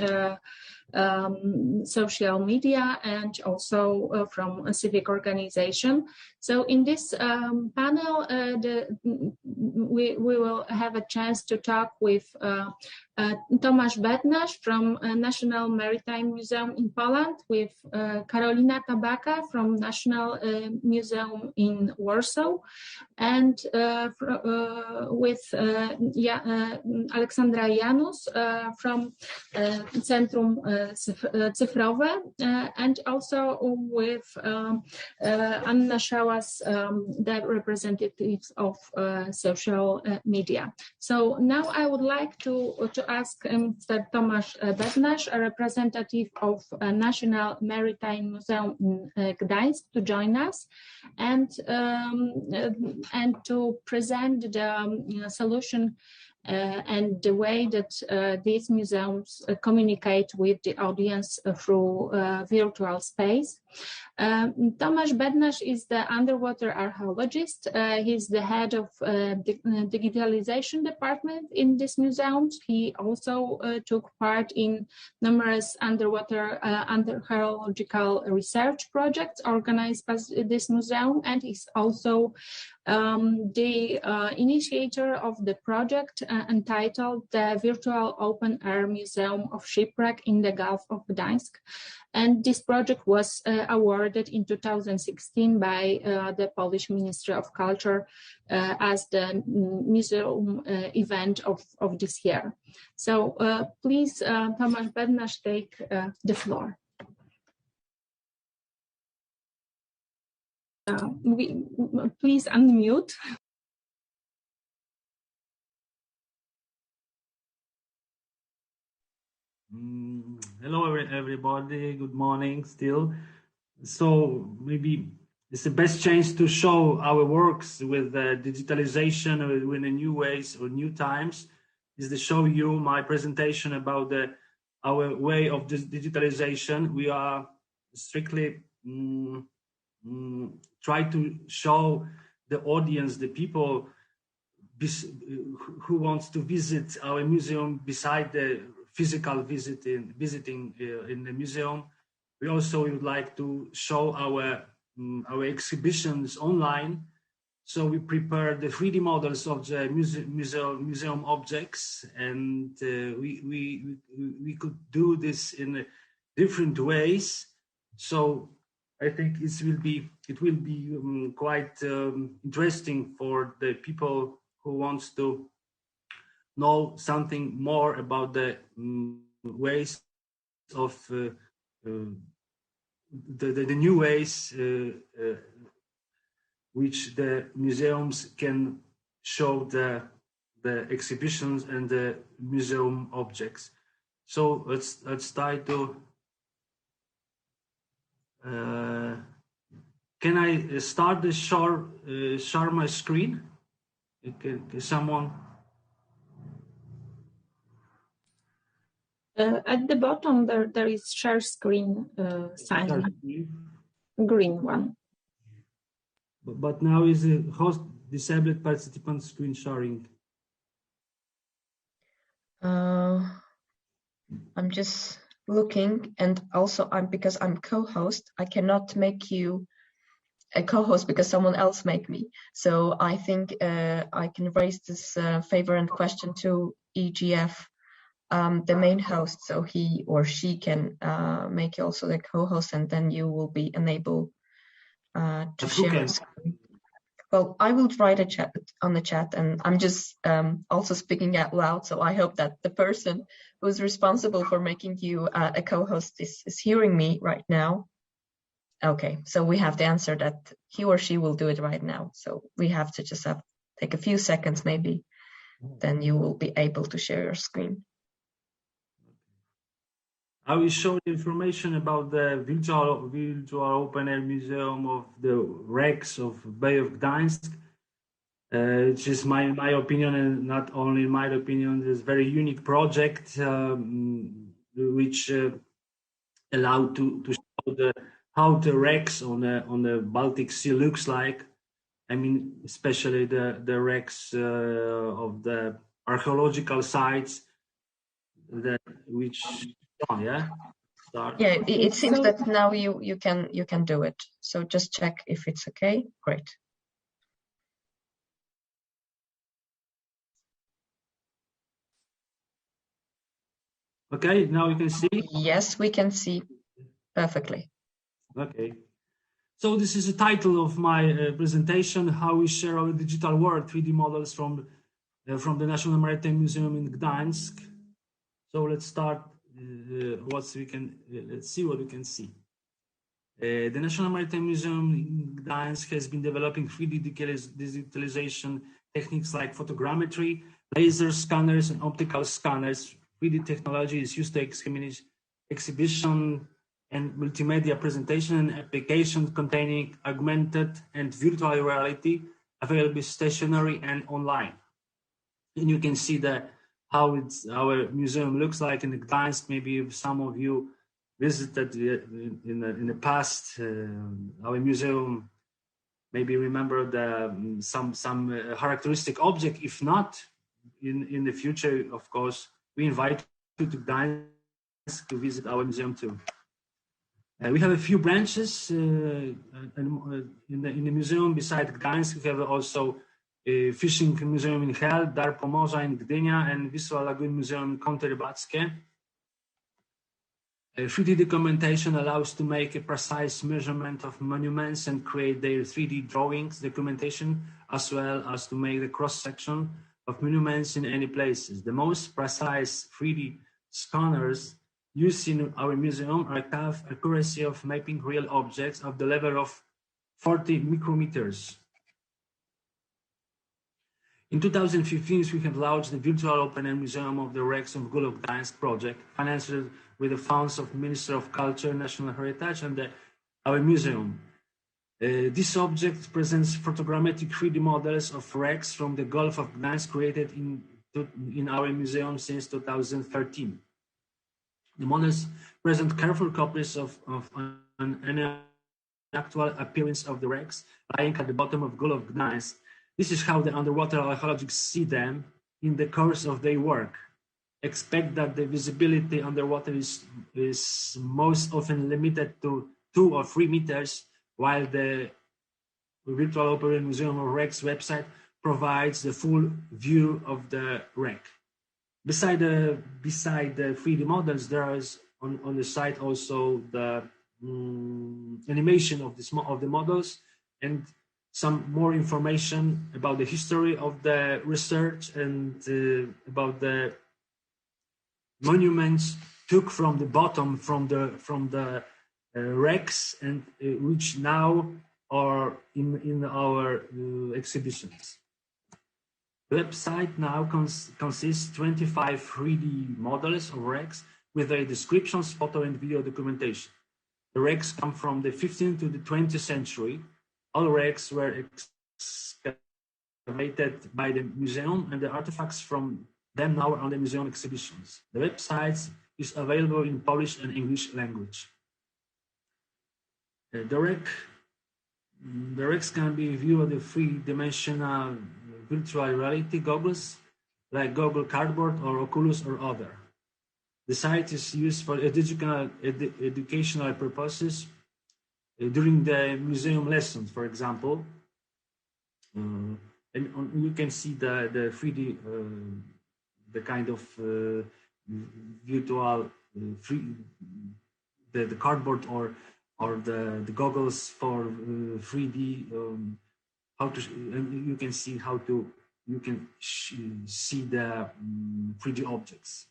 social media and also from a civic organization. So in this panel, we will have a chance to talk with Tomasz Bednarz from National Maritime Museum in Poland, with Karolina Tabaka from National Museum in Warsaw, and with Aleksandra Janus from Centrum Cyfrowe, and also with Anna Szałas, the representatives of social media. So now I would like to ask Mr. Tomasz Bednarz, a representative of National Maritime Museum in Gdańsk, to join us and to present the solution and the way that these museums communicate with the audience through virtual space. Tomasz Bednarz is the underwater archaeologist. He's the head of the digitalization department in these museums. He also took part in numerous underwater archaeological research projects organized by this museum, and is also the initiator of the project entitled the Virtual Open Air Museum of Shipwreck in the Gulf of Gdańsk. And this project was awarded in 2016 by the Polish Ministry of Culture as the museum event of this year. So please, Tomasz Bednarz, take the floor. Please unmute. Hello, everybody. Good morning still. So maybe it's the best chance to show our works with digitalization in the new ways or new times is to show you my presentation about our way of digitalization. We are strictly try to show the audience, the people who wants to visit our museum beside the physical visiting in the museum. We also would like to show our exhibitions online. So we prepare the 3D models of the museum objects, and we could do this in different ways. So I think it will be quite interesting for the people who wants to know something more about the ways of the new ways which the museums can show the exhibitions and the museum objects. So let's try to. Can I start the share my screen? Can someone? At the bottom, there is share screen sign, Share screen. Green one. But now is the host disabled participant screen sharing? I'm just looking, and also because I'm co-host, I cannot make you a co-host because someone else make me. So I think I can raise this favor and question to IGF, the main host, so he or she can make you also the co-host, and then you will be enabled to share a screen. Well, I will write a chat on the chat, and I'm just also speaking out loud, so I hope that the person who is responsible for making you a co-host is hearing me right now. Okay, so we have the answer that he or she will do it right now. So we have to just take a few seconds maybe, then you will be able to share your screen. I will show the information about the virtual open air museum of the wrecks of Bay of Gdańsk. Which is my opinion, and not only my opinion. This very unique project which allowed to show how the wrecks on the Baltic Sea looks like. I mean, especially the wrecks of the archaeological sites yeah. Yeah, it seems that now you can do it. So just check if it's okay. Great. Okay, now you can see. Yes, we can see perfectly. Okay. So this is the title of my presentation: How we share our digital world, 3D models from the National Maritime Museum in Gdańsk. So let's start. Let's see what we can see. The National Maritime Museum in Gdańsk has been developing 3D digitalization techniques like photogrammetry, laser scanners, and optical scanners. 3D technology is used to exhibition and multimedia presentation and applications containing augmented and virtual reality, available stationary and online. And you can see how our museum looks like in Gdańsk. Maybe if some of you visited in the past our museum, maybe remember some characteristic object. If not, in the future, of course, we invite you to Gdańsk to visit our museum too. We have a few branches in the museum. Besides Gdańsk, we have also a fishing museum in Hel, Dar Pomorza in Gdynia, and Wisła Lagoon Museum in Kąty Rybackie. 3D documentation allows to make a precise measurement of monuments and create their 3D drawings documentation, as well as to make the cross-section of monuments in any places. The most precise 3D scanners used in our museum have accuracy of mapping real objects of the level of 40 micrometers. In 2015, we have launched the virtual open-air museum of the wrecks of Gulov Gdańsk project, financed with the funds of Ministry of Culture, National Heritage, and our museum. This object presents photogrammetric 3D models of wrecks from the Gulf of Gdańsk created in our museum since 2013. The models present careful copies of an actual appearance of the wrecks lying at the bottom of Gulov Gdańsk. This is how the underwater archaeologists see them in the course of their work. Expect that the visibility underwater is most often limited to 2 or 3 meters, while the Virtual Open Museum of Wrecks website provides the full view of the wreck. Beside the 3D models, there is on the site also the animation of the models and some more information about the history of the research and about the monuments took from the bottom from the wrecks and which now are in our exhibitions. The website now consists 25 3D models of wrecks with their descriptions, photo and video documentation. The wrecks come from the 15th to the 20th century. All wrecks were excavated by the museum, and the artifacts from them now are on the museum exhibitions. The website is available in Polish and English language. The wrecks can be viewed with three-dimensional virtual reality goggles like Google Cardboard or Oculus or other. The site is used for educational purposes during the museum lessons, for example. And you can see the 3D, the kind of virtual, the cardboard or the goggles for 3D. And you can see you can see the 3D objects.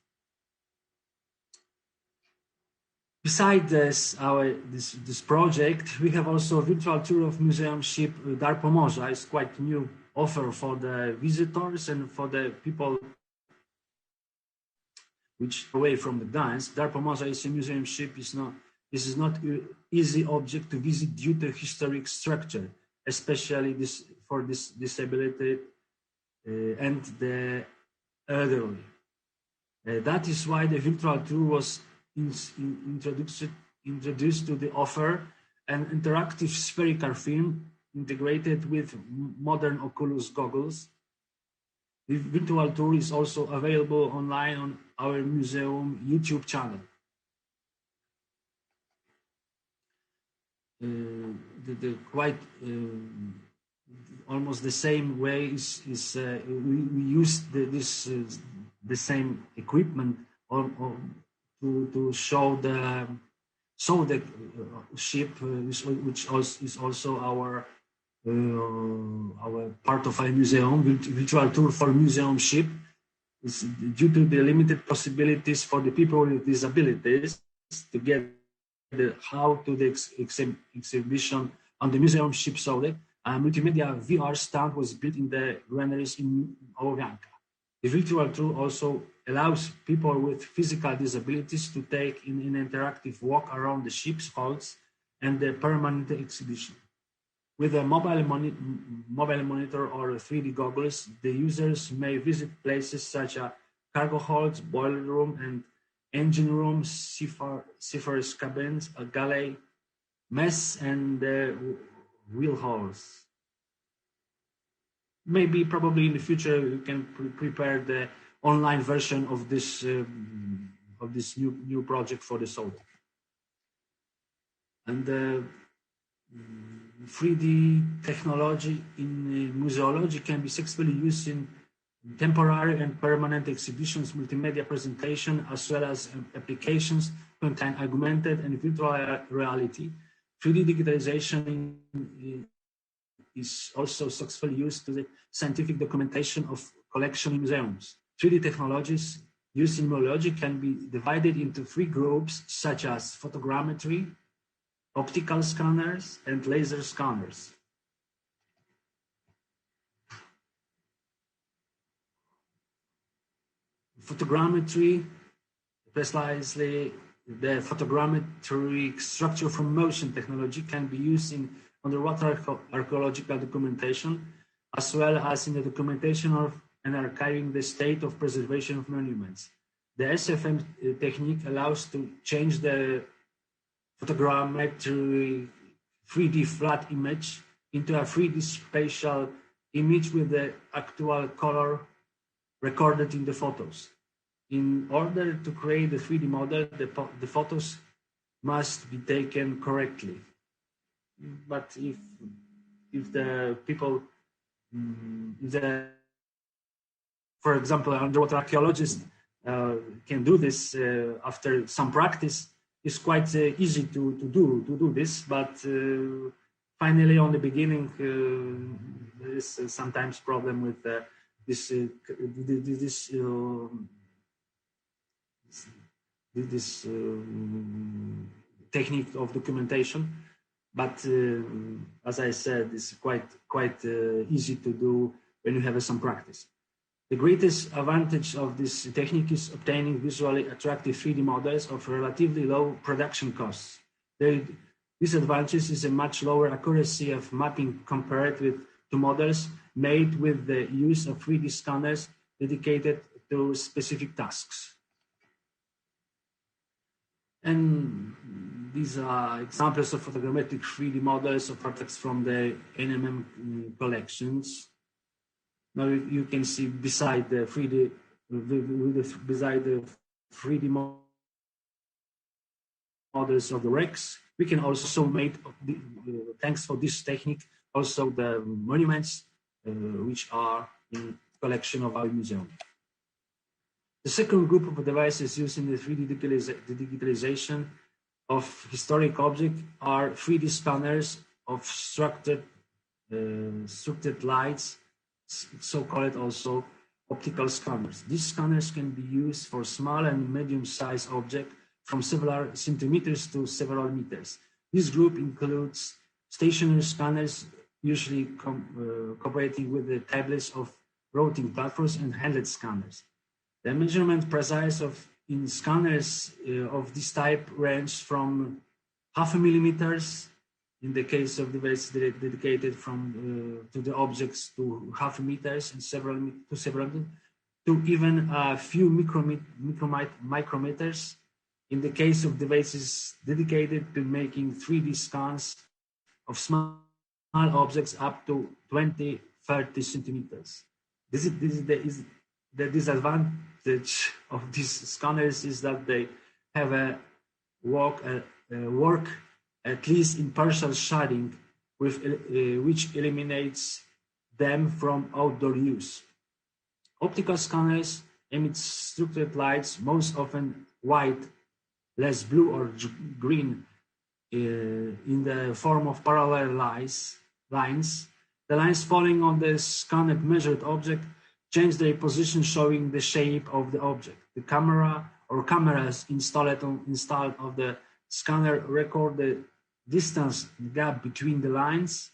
Besides this project, we have also a virtual tour of museum ship Dar Pomorza. It's quite new offer for the visitors and for the people which are away from the Gdańsk. Dar Pomorza is a museum ship. This is not an easy object to visit due to historic structure, especially for this disability and the elderly. That is why the virtual tour was introduced to the offer, an interactive spherical film integrated with modern Oculus goggles. The virtual tour is also available online on our museum YouTube channel. Almost the same way we use the same equipment to show the ship, which is also our part of our museum. Virtual tour for museum ship is due to the limited possibilities for the people with disabilities to get how to the exhibition on the museum ship subject. A multimedia VR stand was built in the granaries in Ołowianka. The virtual tour also allows people with physical disabilities to take an interactive walk around the ship's holds and the permanent exhibition. With a mobile monitor or 3D goggles, the users may visit places such as cargo holds, boiler room, and engine rooms, seafarers' cabins, a galley, mess, and wheel halls. Maybe, probably in the future, we can prepare the online version of this new project for the soldier. And 3D technology in museology can be successfully used in temporary and permanent exhibitions, multimedia presentation, as well as applications contain augmented and virtual reality. 3D digitalization is also successfully used to the scientific documentation of collection in museums. 3D technologies used in museology can be divided into 3 groups, such as photogrammetry, optical scanners, and laser scanners. Photogrammetry, precisely the photogrammetric structure from motion technology, can be used in underwater archaeological documentation, as well as in the documentation of and archiving the state of preservation of monuments. The SFM technique allows to change the photogrammetric 3D flat image into a 3D spatial image with the actual color recorded in the photos. In order to create the 3D model, the photos must be taken correctly. But if the people, for example, an underwater archaeologist can do this after some practice, it's quite easy to do this. But finally, on the beginning, there is sometimes problem with this technique of documentation, but as I said, it's quite easy to do when you have some practice. The greatest advantage of this technique is obtaining visually attractive 3D models of relatively low production costs. The disadvantage is a much lower accuracy of mapping compared to models made with the use of 3D scanners dedicated to specific tasks. And these are examples of photogrammetric 3D models of artifacts from the NMM collections. Now you can see beside the 3D, beside the 3D models of the wrecks, we can also make, thanks for this technique, also the monuments which are in collection of our museum. The second group of devices used in the 3D digitalization of historic objects are 3D scanners of structured lights, so-called also optical scanners. These scanners can be used for small and medium-sized objects from several centimeters to several meters. This group includes stationary scanners, usually cooperating with the tablets of routing platforms, and handheld scanners. The measurement precise in scanners of this type range from 0.5 millimeters in the case of devices dedicated to the objects to 0.5 meters and several to even a few micrometers in the case of devices dedicated to making 3D scans of small objects up to 20-30 centimeters. The disadvantage of these scanners is that they have a work at least in partial shading, which eliminates them from outdoor use. Optical scanners emit structured lights, most often white, less blue or green, in the form of parallel lines. The lines falling on the scanned measured object change their position, showing the shape of the object. The camera or cameras installed on the scanner record the distance gap between the lines,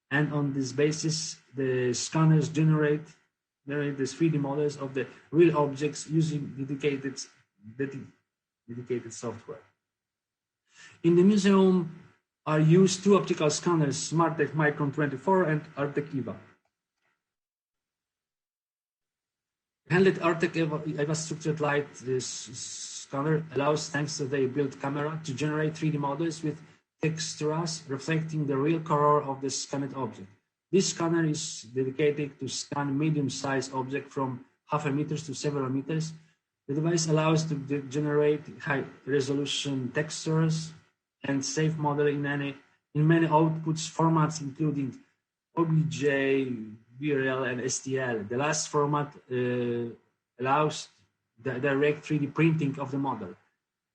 and on this basis, the scanners generate the 3D models of the real objects using dedicated software. In the museum are used 2 optical scanners, SmartTech Micron 24 and Artec EVA. Handled Artec EVA structured light scanner allows, thanks to the built camera, to generate 3D models with textures reflecting the real color of the scanned object. This scanner is dedicated to scan medium-sized objects from 0.5 meters to several meters. The device allows to generate high-resolution textures and safe model in many outputs formats, including OBJ, VRL, and STL. The last format allows the direct 3D printing of the model.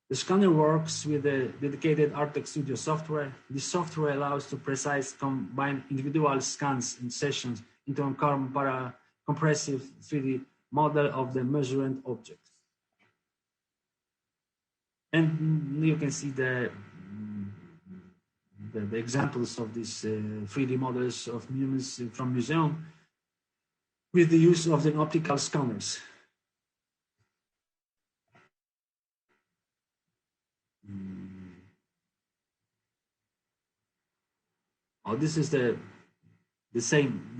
The scanner works with a dedicated Artex Studio software. This software allows to precise combine individual scans and sessions into a comprehensive 3D model of the measurement object. And you can see the examples of these 3D models of humans from museum with the use of the optical scanners. Oh, this is the same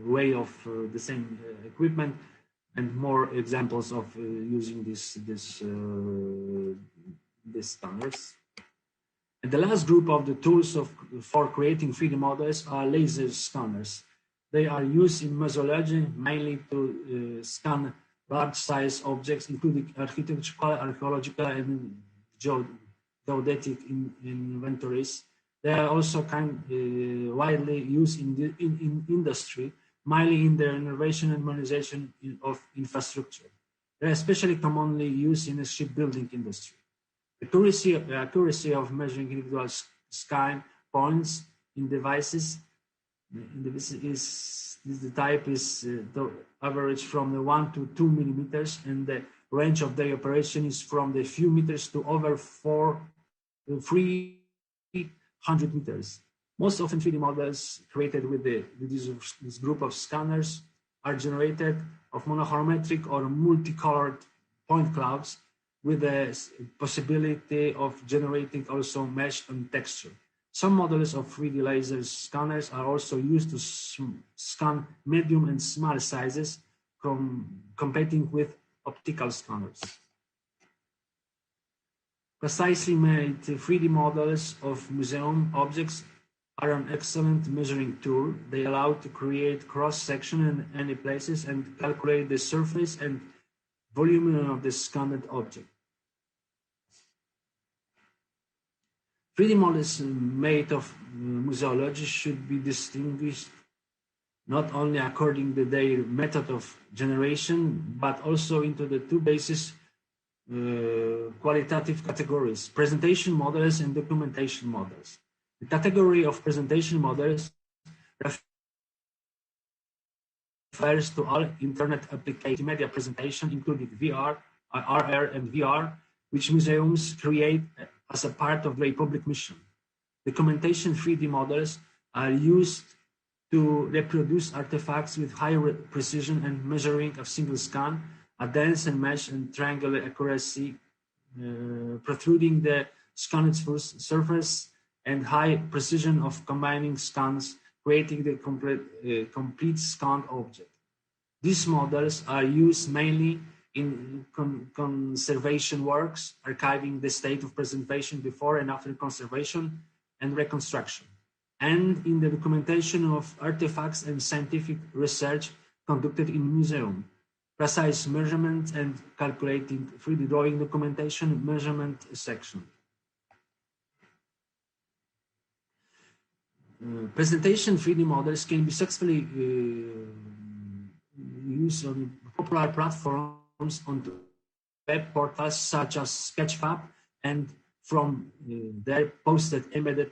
way of the same equipment, and more examples of using these scanners. And the last group of the tools for creating 3D models are laser scanners. They are used in mesology mainly to scan large-size objects, including architectural, archaeological, and geodetic inventories. They are also widely used in industry, mainly in the renovation and modernization of infrastructure. They are especially commonly used in the shipbuilding industry. The accuracy of measuring individual scan points in devices is the type is the average from the 1 to 2 millimeters, and the range of their operation is from the few meters to over 300 meters. Most often 3D models created with this group of scanners are generated of monochromatic or multicolored point clouds with the possibility of generating also mesh and texture. Some models of 3D laser scanners are also used to scan medium and small sizes, competing with optical scanners. Precisely made 3D models of museum objects are an excellent measuring tool. They allow to create cross-section in any places and calculate the surface and volume of the scanned object. 3D models made of museology should be distinguished not only according to their method of generation, but also into the two basis qualitative categories: presentation models and documentation models. The category of presentation models refers to all internet application media presentation, including VR, RR, and VR, which museums create as a part of their public mission. Documentation 3D models are used to reproduce artifacts with high precision and measuring of single scan, a dense and mesh and triangular accuracy, protruding the scanned surface, and high precision of combining scans, creating the complete scanned object. These models are used mainly in conservation works, archiving the state of presentation before and after conservation and reconstruction, and in the documentation of artifacts and scientific research conducted in museum, precise measurement and calculating 3D drawing documentation measurement section. Presentation 3D models can be successfully used on popular platforms on web portals such as Sketchfab, and from there posted embedded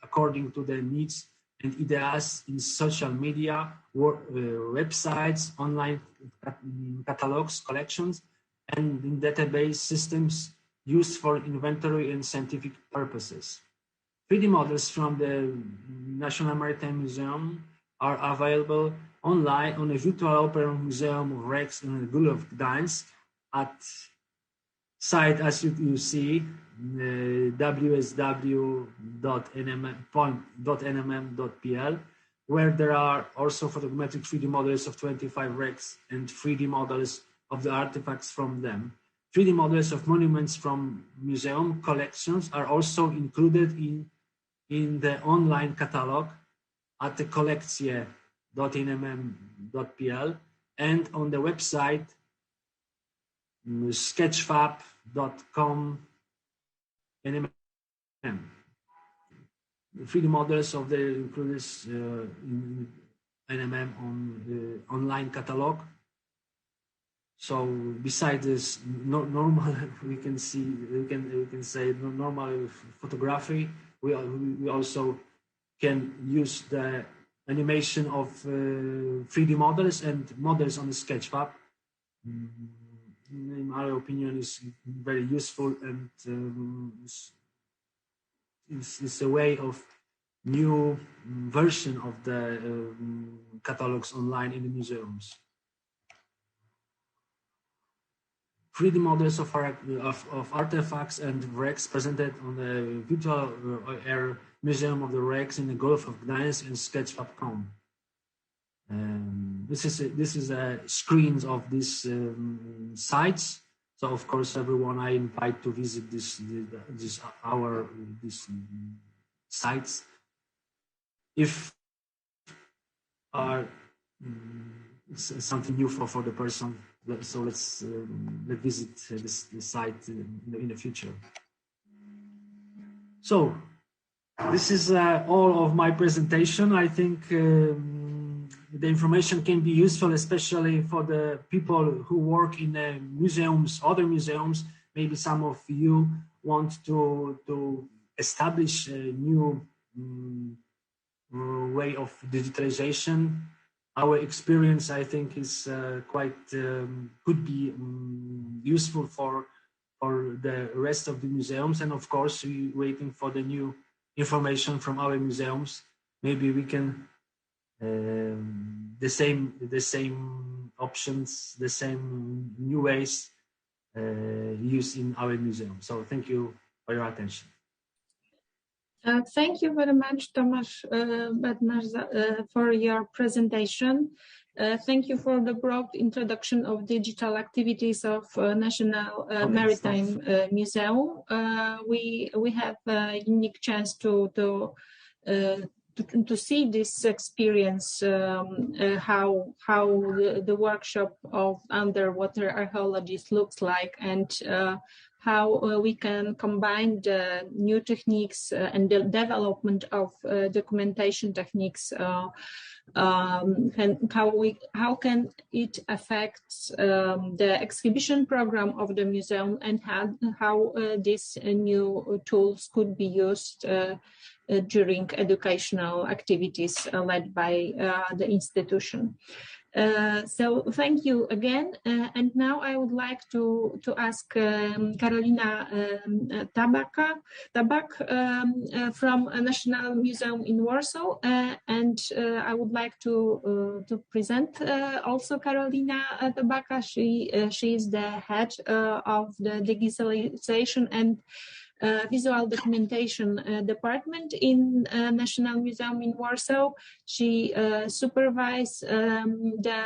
according to the needs and ideas in social media, websites, online catalogs, collections, and in database systems used for inventory and scientific purposes. 3D models from the National Maritime Museum are available online on a virtual open museum of Rex in Gulov Gdańsk at site, as you see, wsw.nmm.pl, where there are also photogrammetric 3D models of 25 wrecks and 3D models of the artifacts from them. 3D models of monuments from museum collections are also included in the online catalog at the collectie.nmm.pl and on the website sketchfab.com 3D models of the included in NMM on the online catalog. So besides this normal, we can say normal photography. We also can use the animation of 3D models and models on the Sketchfab. In my opinion, is very useful and it's a way of new version of the catalogs online in the museums. 3D models of artifacts and wrecks presented on the virtual air Museum of the Wrecks in the Gulf of Gdańsk and Sketchfab.com. This is screens of these sites. So of course, everyone I invite to visit these sites. If it's something new for the person, so let's visit this site in the future. So this is all of my presentation. I think the information can be useful, especially for the people who work in museums, other museums. Maybe some of you want to establish a new way of digitalization. Our experience, I think, is could be useful for the rest of the museums. And of course, we're waiting for the new information from our museums. Maybe we can the same options, the same new ways used in our museum. So thank you for your attention. Thank you very much, Tomasz Bednarz, for your presentation. Thank you for the broad introduction of digital activities of National Maritime Museum. We have a unique chance to see this experience, how the workshop of underwater archaeologists looks like, and how we can combine the new techniques and the development of documentation techniques, and how can it affect the exhibition program of the museum, and how these new tools could be used during educational activities led by the institution. So thank you again. And now I would like to ask Karolina Tabak from National Museum in Warsaw. And I would like to present also Karolina Tabaka. She is the head of the digitalization and visual documentation department in National Museum in Warsaw. She supervised the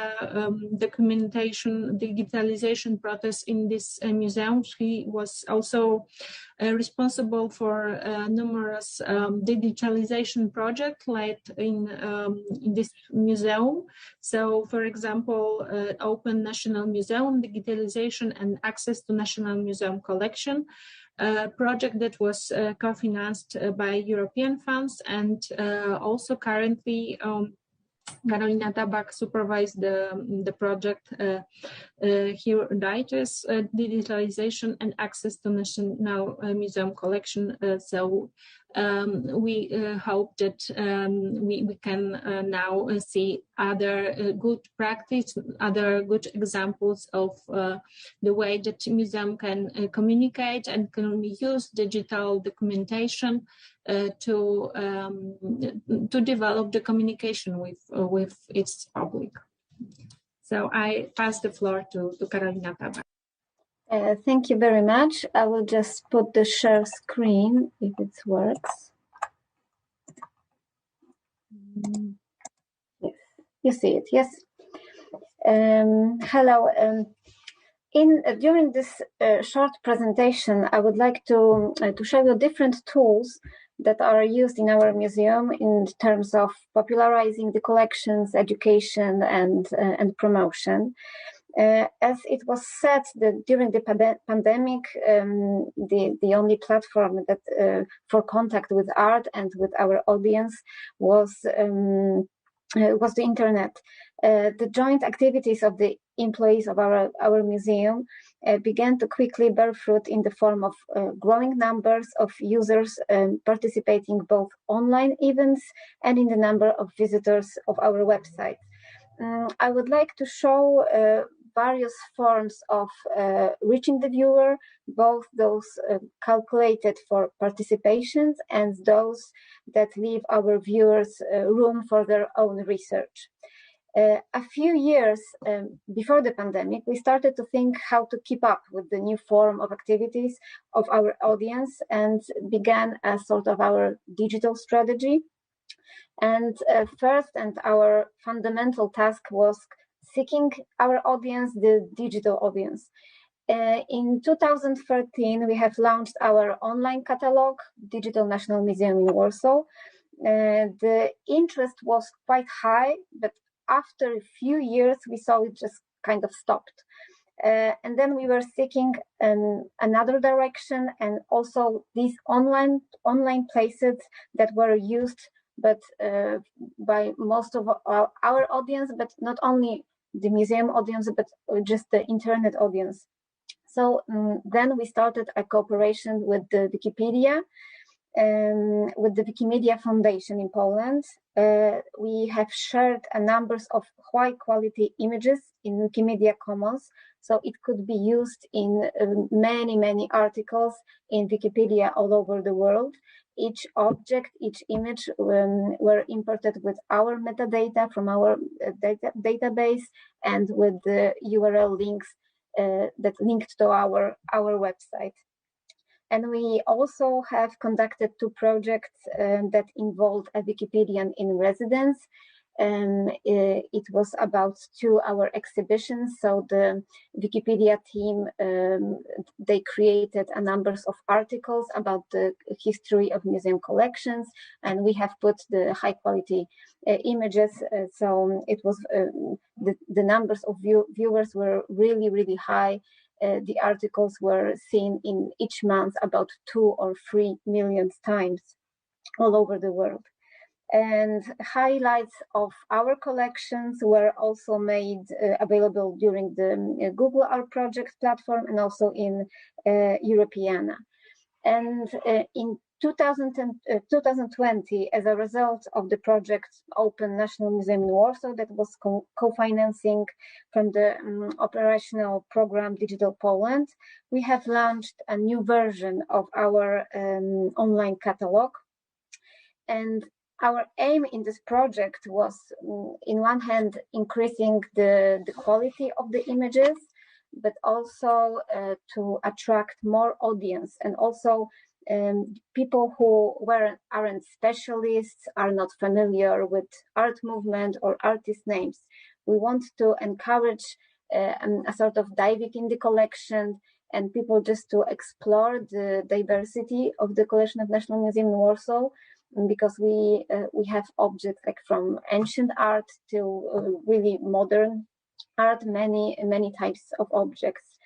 documentation, digitalization process in this museum. She was also responsible for numerous digitalization projects led in this museum. So, for example, Open National Museum, digitalization and access to National Museum collection, project that was co-financed by European funds, and also currently Karolina Tabak supervised the project Heuritis, digitalization and access to National Museum collection. So we hope that we can now see other good practice, other good examples of the way that museum can communicate and can use digital documentation to develop the communication with its public. So I pass the floor to Karolina Tabak. Thank you very much. I will just put the share screen if it works. Yes, you see it. Yes. Hello. During this short presentation, I would like to show you different tools that are used in our museum in terms of popularizing the collections, education, and promotion. As it was said that during the pandemic, the only platform that for contact with art and with our audience was the internet. The joint activities of the employees of our museum began to quickly bear fruit in the form of growing numbers of users participating both online events and in the number of visitors of our website. I would like to show various forms of reaching the viewer, both those calculated for participations and those that leave our viewers room for their own research. A few years before the pandemic, we started to think how to keep up with the new form of activities of our audience and began a sort of our digital strategy. And first, and our fundamental task was seeking our audience, the digital audience. In 2013, we have launched our online catalog, Digital National Museum in Warsaw. The interest was quite high, but after a few years, we saw it just kind of stopped. And then we were seeking another direction, and also these online places that were used but by most of our audience, but not only the museum audience, but just the internet audience. So then we started a cooperation with the Wikipedia, with the Wikimedia Foundation in Poland. We have shared a number of high quality images in Wikimedia Commons, so it could be used in many articles in Wikipedia all over the world. Each object, each image were imported with our metadata from our database and with the URL links that linked to our website. And we also have conducted 2 projects that involved a Wikipedian in residence. It was about 2 hour exhibitions. So the Wikipedia team, they created a number of articles about the history of museum collections, and we have put the high quality images. So it was the numbers of viewers were really high. The articles were seen in each month about 2 or 3 million times all over the world. And highlights of our collections were also made available during the Google Art Project platform and also in Europeana. And in 2020, as a result of the project Open National Museum in Warsaw that was co-financing from the operational program Digital Poland, we have launched a new version of our online catalog. And our aim in this project was, in one hand, increasing the quality of the images, but also to attract more audience, and also people who aren't specialists, are not familiar with art movement or artist names. We want to encourage a sort of diving in the collection and people just to explore the diversity of the collection of National Museum in Warsaw, because we have objects like from ancient art to really modern art, many types of objects.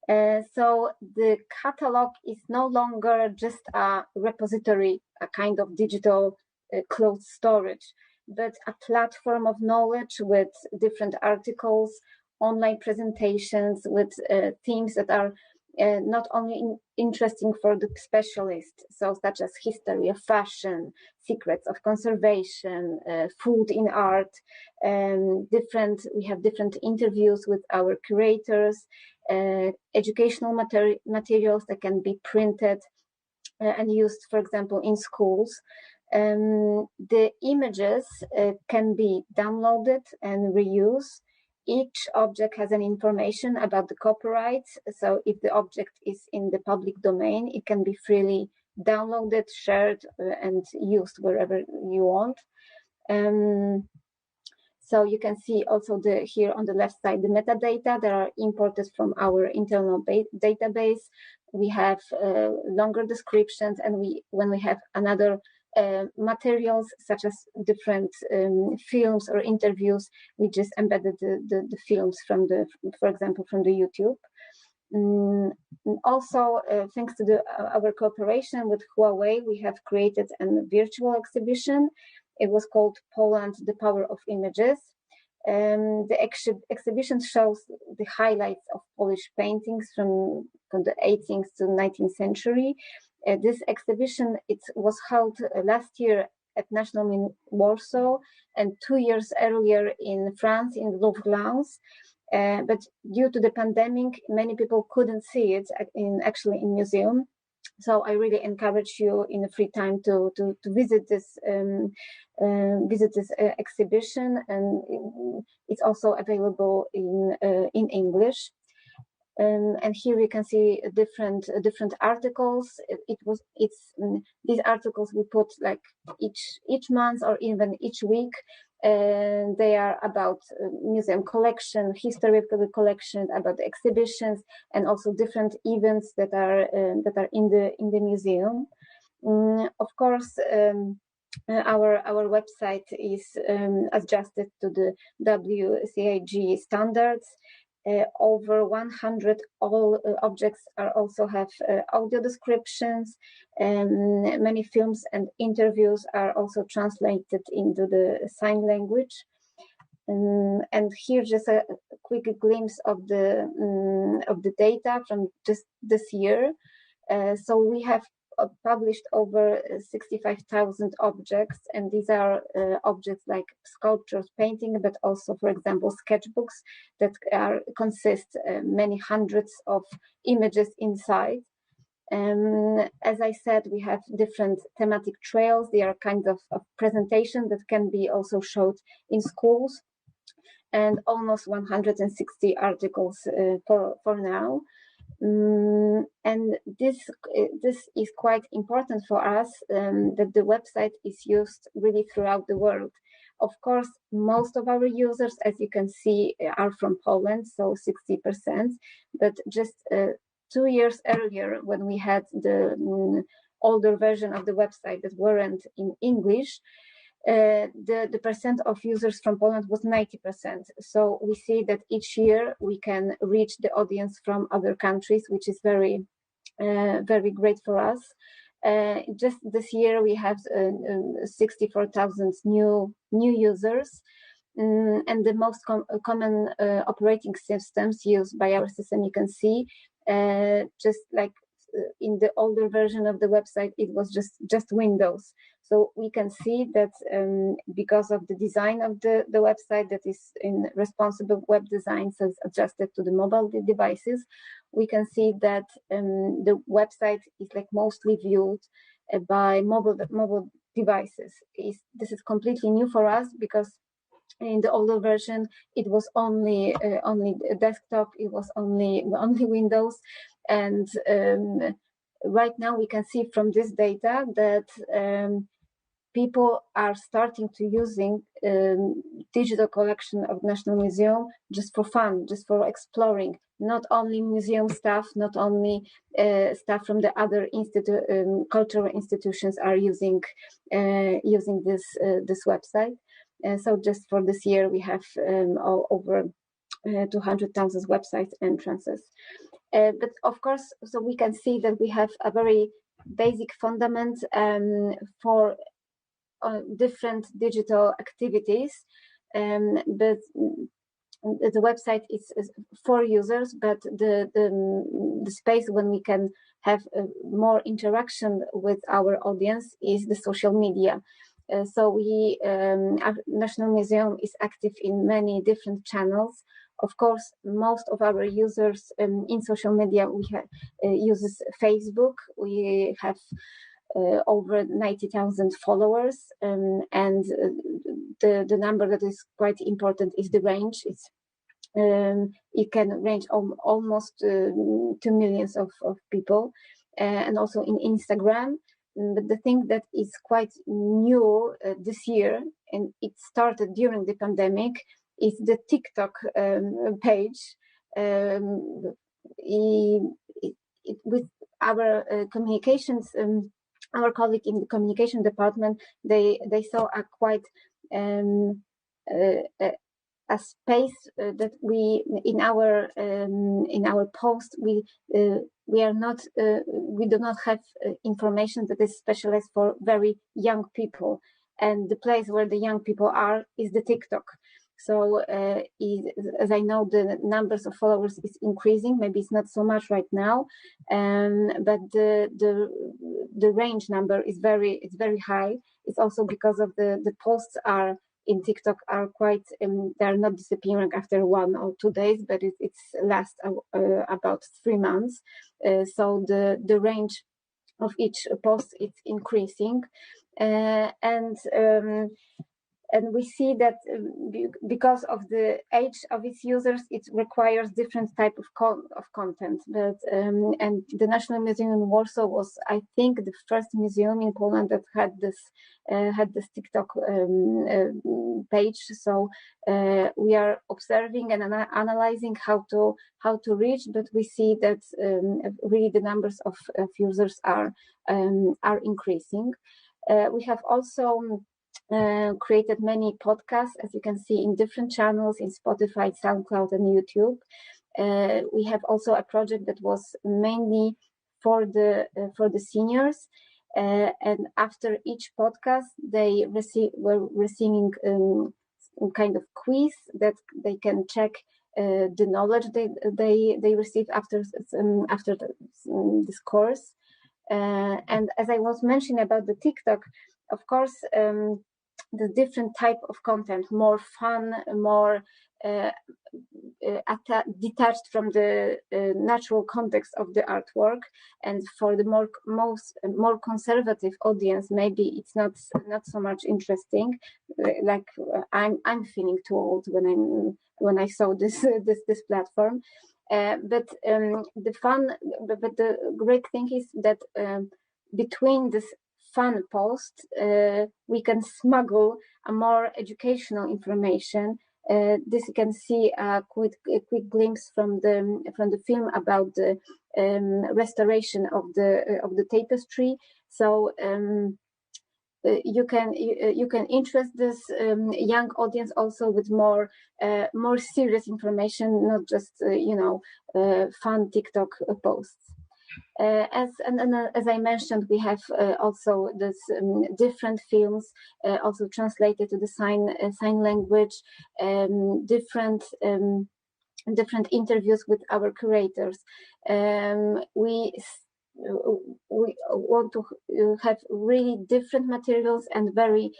So the catalog is no longer just a repository, a kind of digital closed storage, but a platform of knowledge with different articles, online presentations, with themes that are not only interesting for the specialists, so such as history of fashion, secrets of conservation, food in art. We have different interviews with our curators, educational materials that can be printed and used, for example, in schools. The images can be downloaded and reused. Each object has an information about the copyright. So if the object is in the public domain, it can be freely downloaded, shared, and used wherever you want. So you can see also here on the left side, the metadata that are imported from our internal database. We have longer descriptions, and when we have another materials such as different films or interviews. We just embedded the films from for example, from the YouTube. Also, thanks to our cooperation with Huawei, we have created a virtual exhibition. It was called Poland, the Power of Images. The exhibition shows the highlights of Polish paintings from the 18th to 19th century. This exhibition, it was held last year at National Museum in Warsaw and 2 years earlier in France, in Louvre. But due to the pandemic, many people couldn't see it actually in museum. So I really encourage you in the free time to visit this exhibition, and it's also available in English. And here you can see different articles. These articles we put like each month or even each week. They are about museum collection, history of the collection, about the exhibitions, and also different events that are in the museum. Of course, our website is adjusted to the WCAG standards. Over 100 objects also have audio descriptions. Many films and interviews are also translated into the sign language. And here just a quick glimpse of the data from just this year. So we have published over 65,000 objects, and these are objects like sculptures, painting, but also, for example, sketchbooks that consist many hundreds of images inside. As I said, we have different thematic trails. They are kind of presentation that can be also showed in schools, and almost 160 articles for now. And this is quite important for us, that the website is used really throughout the world. Of course, most of our users, as you can see, are from Poland, so 60%. But just 2 years earlier, when we had the older version of the website that weren't in English, the percent of users from Poland was 90%. So we see that each year we can reach the audience from other countries, which is very, very great for us. Just this year we have 64,000 new users. And the most common operating systems used by our system, you can see, just like in the older version of the website, it was just Windows. So we can see that because of the design of the website that is in responsible web design, so it's adjusted to the mobile devices, we can see that the website is like mostly viewed by mobile devices. This is completely new for us, because in the older version it was only desktop, it was only Windows. And right now we can see from this data that people are starting to using digital collection of National Museum just for fun, just for exploring. Not only museum staff, not only staff from the other cultural institutions are using this website. So just for this year, we have over 200,000 website entrances. But of course, so we can see that we have a very basic fundament for different digital activities. But the website is for users, but the space when we can have more interaction with our audience is the social media. So our National Museum is active in many different channels. Of course, most of our users in social media uses Facebook. We have over 90,000 followers, and the number that is quite important is the range. It can range almost 2 million of people, and also in Instagram. But the thing that is quite new this year, and it started during the pandemic, is the TikTok page. With our communications our colleague in the communication department, they saw a quite a space that we in our post we are not we do not have information that is specialized for very young people, and the place where the young people are is the TikTok. So as I know, the numbers of followers is increasing. Maybe it's not so much right now, but the range number is very high. It's also because of the posts are in TikTok are quite they're not disappearing after 1 or 2 days, but it's lasts about 3 months. So the range of each post is increasing, and we see that because of the age of its users, it requires different type of content. But and the National Museum in Warsaw was, I think, the first museum in Poland that had this TikTok page. So we are observing and analyzing how to reach, but we see that really the numbers of users are increasing. We have also created many podcasts, as you can see, in different channels in Spotify, SoundCloud, and YouTube. We have also a project that was mainly for the seniors, and after each podcast, they were receiving kind of quiz that they can check the knowledge they received after this course. And as I was mentioning about the TikTok, of course, the different type of content, more fun, more detached from the natural context of the artwork, and for the more conservative audience, maybe it's not so much interesting. Like I'm feeling too old when I saw this platform. But the great thing is that between this fun post, we can smuggle a more educational information. This you can see a quick glimpse from the film about the restoration of the tapestry. So you can interest this young audience also with more serious information, not just fun TikTok posts. As I mentioned, we have also this different films also translated to the sign language, different interviews with our curators. We want to have really different materials and very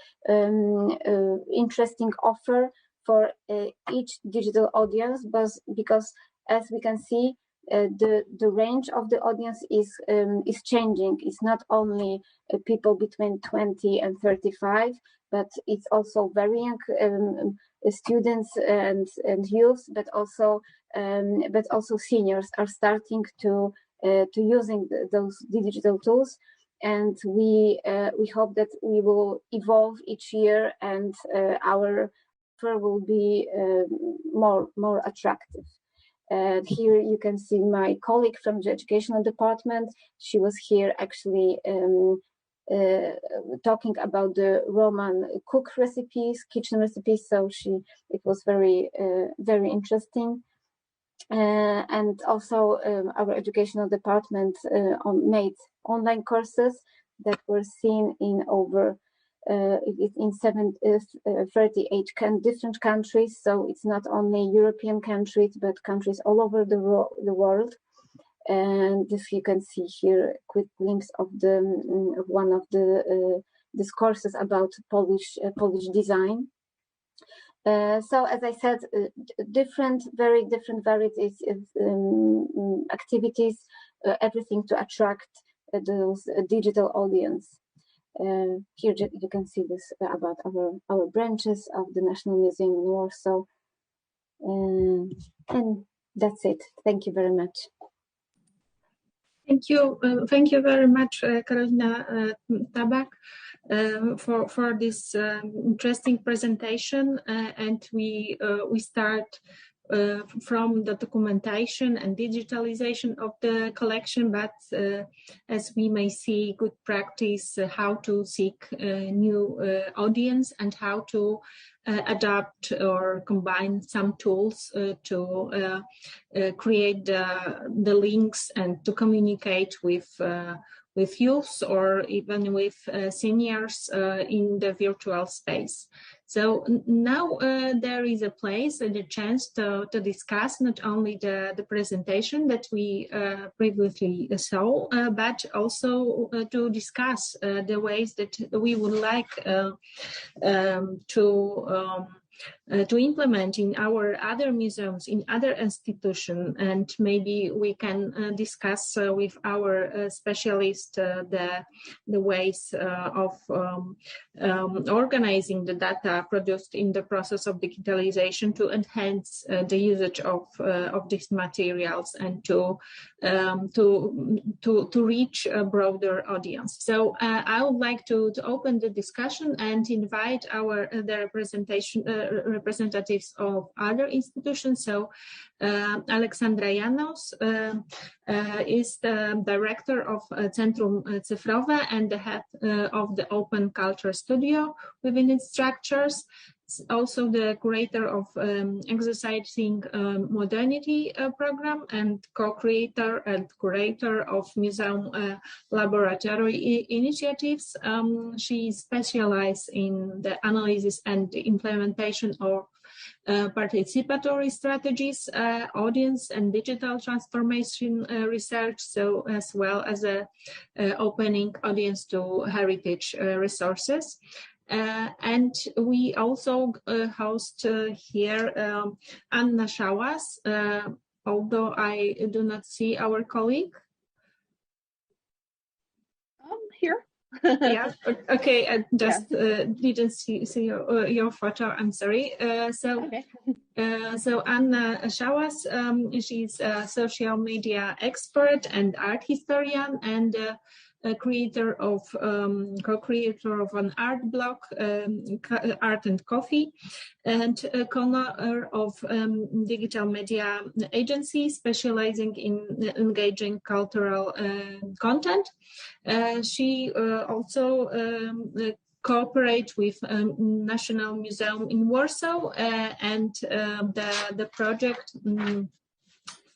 interesting offer for each digital audience, because as we can see, the range of the audience is changing. It's not only people between 20 and 35, but it's also very young students and youth, but also seniors are starting to using those digital tools, and we hope that we will evolve each year, and our offer will be more attractive. Here you can see my colleague from the educational department. She was here actually talking about the Roman kitchen recipes. So it was very interesting. And also our educational department made online courses that were seen in over in 38 different countries. So it's not only European countries, but countries all over the world. And this you can see here a quick glimpse of one of these courses about Polish design. So as I said, very different varieties of activities, everything to attract those digital audience. Here you can see this about our branches of the National Museum in Warsaw. And that's it. Thank you very much. Thank you very much, Karolina Tabak, for this interesting presentation. And we start from the documentation and digitalization of the collection, but as we may see, good practice how to seek new audience and how to adapt or combine some tools to create the links and to communicate with youth or even with seniors in the virtual space. So now there is a place and a chance to discuss not only the presentation that we previously saw, but also to discuss the ways that we would like to implement in our other museums, in other institutions, and maybe we can discuss with our specialists the ways of organizing the data produced in the process of digitalization to enhance the usage of these materials and to reach a broader audience. So I would like to open the discussion and invite the representatives of other institutions. So Aleksandra Janos is the director of Centrum Cyfrowe and the head of the Open Culture Studio within its structures. Also the curator of Exercising Modernity program and co-creator and curator of museum laboratory initiatives. She specializes in the analysis and the implementation of participatory strategies, audience and digital transformation research, so as well as opening audience to heritage resources. And we also host here Anna Szałas, although I do not see our colleague. Here. Yeah. Okay. I just didn't see your photo. I'm sorry. So Anna Szałas, she's a social media expert and art historian and co-creator of an art blog, Art and Coffee, and co-owner of digital media agency specializing in engaging cultural content. She also cooperate with National Museum in Warsaw and the project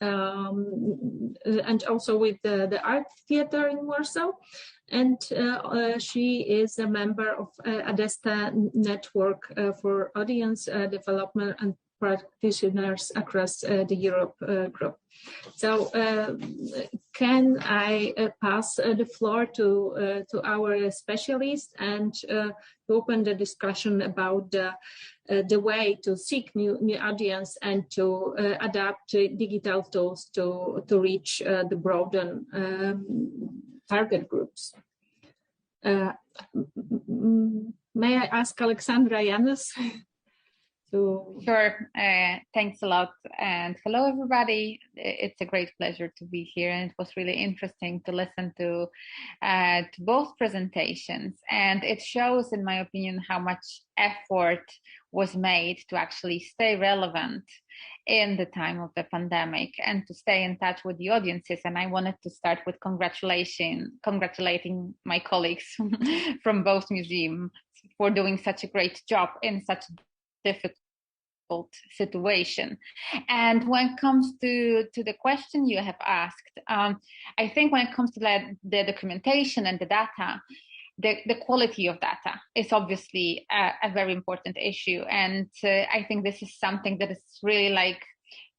and also with the art theater in Warsaw. And she is a member of ADESTA network for audience development and practitioners across the Europe group. So can I pass the floor to our specialist and open the discussion about the way to seek new audience and to adapt digital tools to reach the broader target groups. May I ask Aleksandra Janos? Sure. Thanks a lot. And hello, everybody. It's a great pleasure to be here. And it was really interesting to listen to both presentations. And it shows, in my opinion, how much effort was made to actually stay relevant in the time of the pandemic and to stay in touch with the audiences. And I wanted to start with congratulating my colleagues from both museums for doing such a great job in such difficult situation. And when it comes to the question you have asked, I think when it comes to the documentation and the data, the quality of data is obviously a very important issue. And I think this is something that is really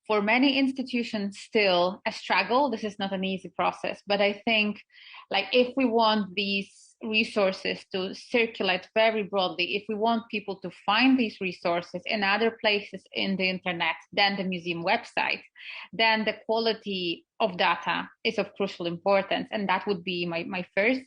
for many institutions still a struggle. This is not an easy process, but I think if we want these resources to circulate very broadly, if we want people to find these resources in other places in the internet than the museum website, then the quality of data is of crucial importance. And that would be my first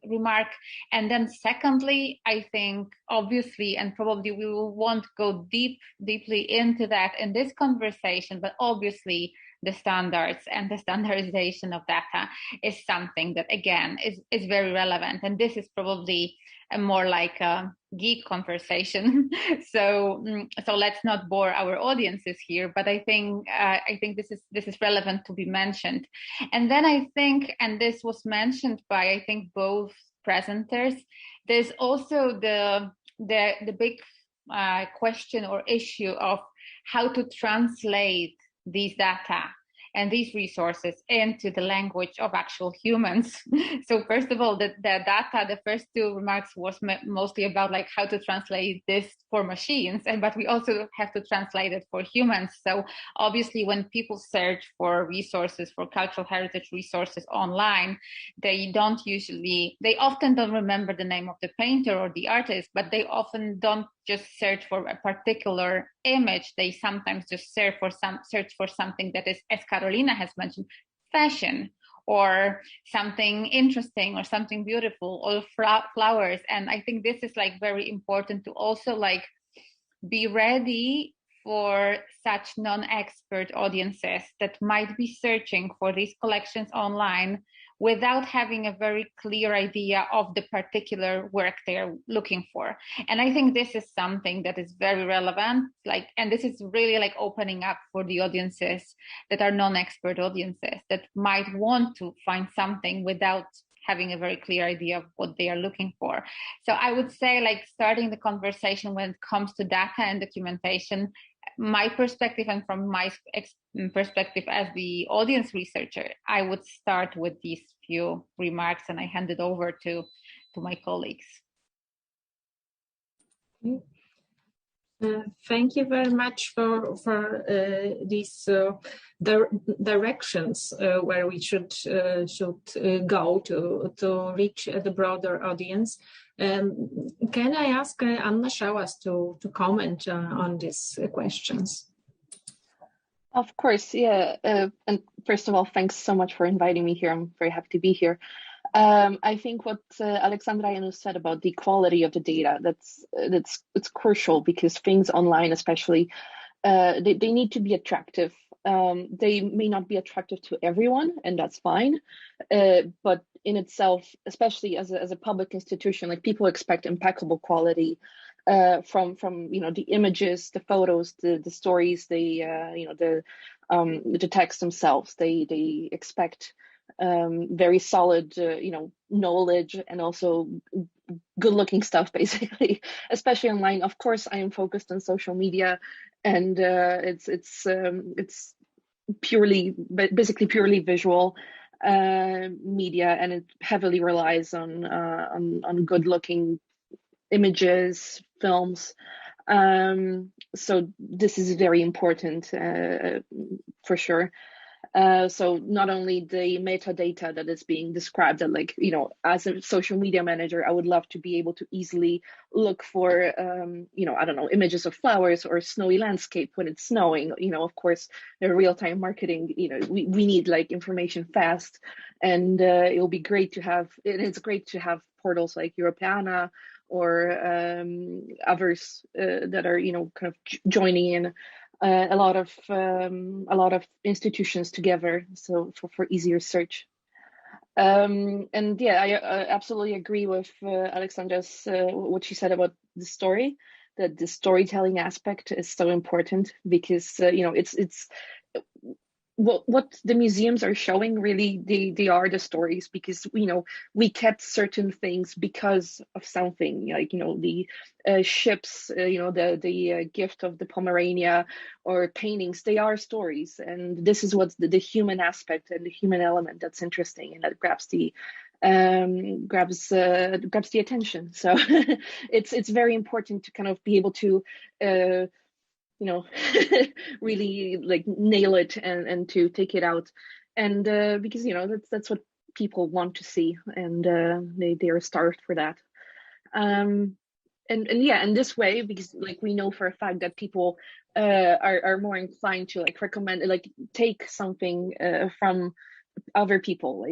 remark. And then secondly, I think obviously, and probably we will want to go deeply into that in this conversation, but obviously the standards and the standardization of data is something that, again, is very relevant. And this is probably a more like a geek conversation. So let's not bore our audiences here, but I think this is relevant to be mentioned. And then I think, and this was mentioned by, I think, both presenters, there's also the big question or issue of how to translate these data and these resources into the language of actual humans. So first of all, the data, the first two remarks was mostly about like how to translate this for machines, but we also have to translate it for humans. So obviously when people search for resources, for cultural heritage resources online, they often don't remember the name of the painter or the artist, but they often don't just search for a particular image. They sometimes just search for something that is, as Carolina has mentioned, fashion, or something interesting, or something beautiful, or flowers. And I think this is like very important to also like be ready for such non-expert audiences that might be searching for these collections online without having a very clear idea of the particular work they're looking for. And I think this is something that is very relevant, and this is really like opening up for the audiences that are non-expert audiences that might want to find something without having a very clear idea of what they are looking for. So I would say, like, starting the conversation when it comes to data and documentation, my perspective, and from my perspective as the audience researcher, I would start with these few remarks, and I hand it over to my colleagues. Thank you very much for these directions where we should go to reach the broader audience. Can I ask Anna Szałas to comment on these questions? Of course, yeah. And first of all, thanks so much for inviting me here. I'm very happy to be here. I think what Alexandra Janus said about the quality of the data, it's crucial, because things online, especially, they need to be attractive. They may not be attractive to everyone, and that's fine. But in itself, especially as a public institution, like, people expect impeccable quality from the images, the photos, the stories, the text themselves. They expect very solid knowledge, and also good looking stuff, basically, especially online. Of course, I am focused on social media, and it's basically purely visual media, and it heavily relies on good looking images, films. So this is very important for sure. So not only the metadata that is being described, that, as a social media manager, I would love to be able to easily look for, I don't know, images of flowers or snowy landscape when it's snowing. Of course, the real-time marketing, we need information fast, and it'll be great to have. It's great to have portals like Europeana or others that are, kind of joining in. A lot of institutions together, so for easier search. And yeah, I absolutely agree with Alexandra's what she said about the story. That the storytelling aspect is so important, because it's what the museums are showing, really, they are the stories, because we kept certain things because of something, the ships, the gift of the Pomerania, or paintings. They are stories, and this is what's the human aspect and the human element that's interesting, and that grabs the attention. So it's very important to kind of be able to really nail it and to take it out, and because that's what people want to see, and they are starved for that. And yeah, in this way, because we know for a fact that people are more inclined to recommend, take something from other people,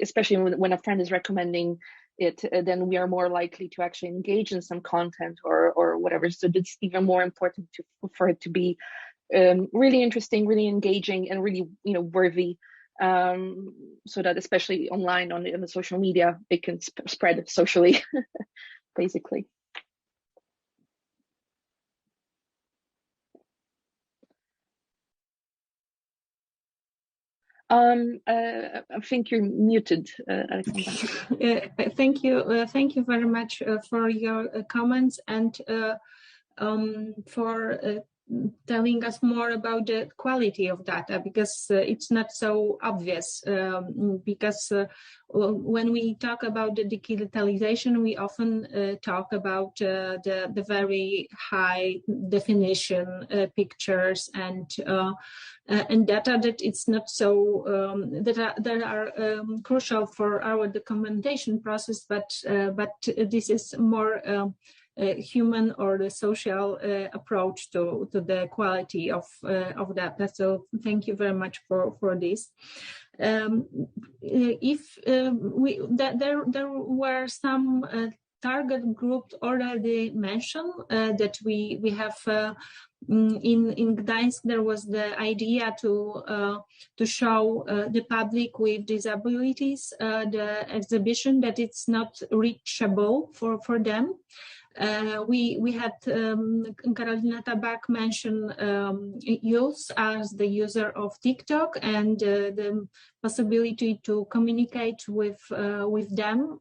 especially when a friend is recommending it, then we are more likely to actually engage in some content or whatever. So it's even more important for it to be really interesting, really engaging, and really worthy. So that especially online on the social media, it can spread socially, basically. I think you're muted, Alexandra. Thank you. Thank you very much for your comments and for telling us more about the quality of data, because it's not so obvious. Because when we talk about the digitalization, we often talk about the very high definition pictures and data that it's not so that are crucial for our documentation process, but this is more human or the social approach to the quality of data. So thank you very much for this. If there were some target group already mentioned that we have in Gdańsk, there was the idea to show the public with disabilities the exhibition, that it's not reachable for them. We had Karolina Tabak mention youth as the user of TikTok and the possibility to communicate with them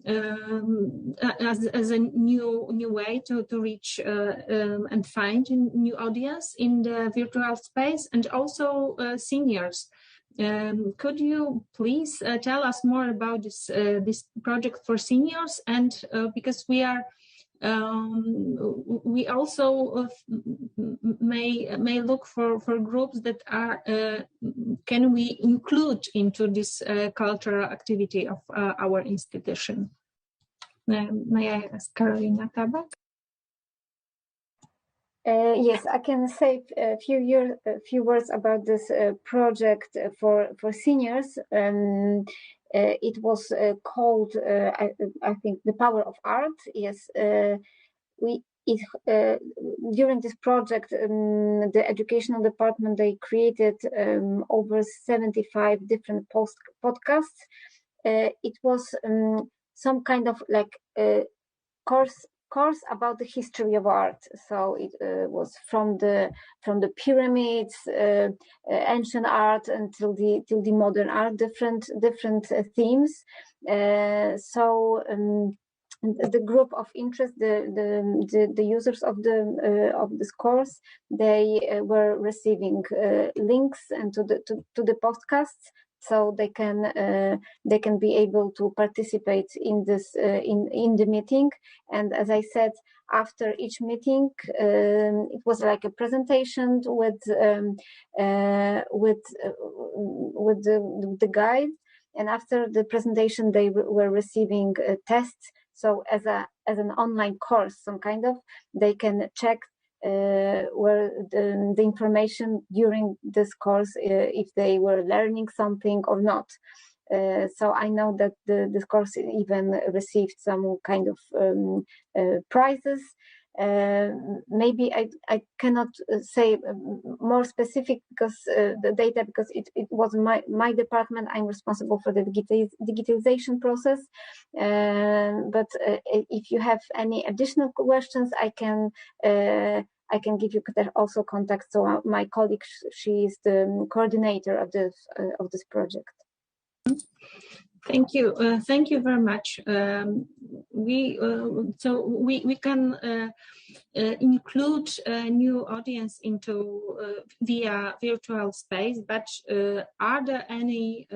as a new way to reach and find a new audience in the virtual space, and also seniors. Could you please tell us more about this project for seniors? And because we also may look for groups that are can we include into this cultural activity of our institution? May I ask Karolina Tabak? Yes, I can say a few words about this project for seniors. It was called, I think, The Power of Art. Yes, during this project, the educational department, they created over 75 different podcasts. It was some kind of like course about the history of art. So it was from the pyramids, ancient art, until the modern art, different themes. So the group of interest, the users of this course, they were receiving links and to the podcasts, so they can be able to participate in this in the meeting. And as I said, after each meeting, it was like a presentation with the guide. And after the presentation, they were receiving tests. So as an online course, some kind of, they can check where the information during this course, if they were learning something or not. So I know that this course even received some kind of prizes. Maybe I cannot say more specific because the data, because it was my department. I'm responsible for the digitalization process. But if you have any additional questions, I can give you also contact. So my colleague, she is the coordinator of this project. Thank you very much. We can include a new audience into via virtual space, but are there any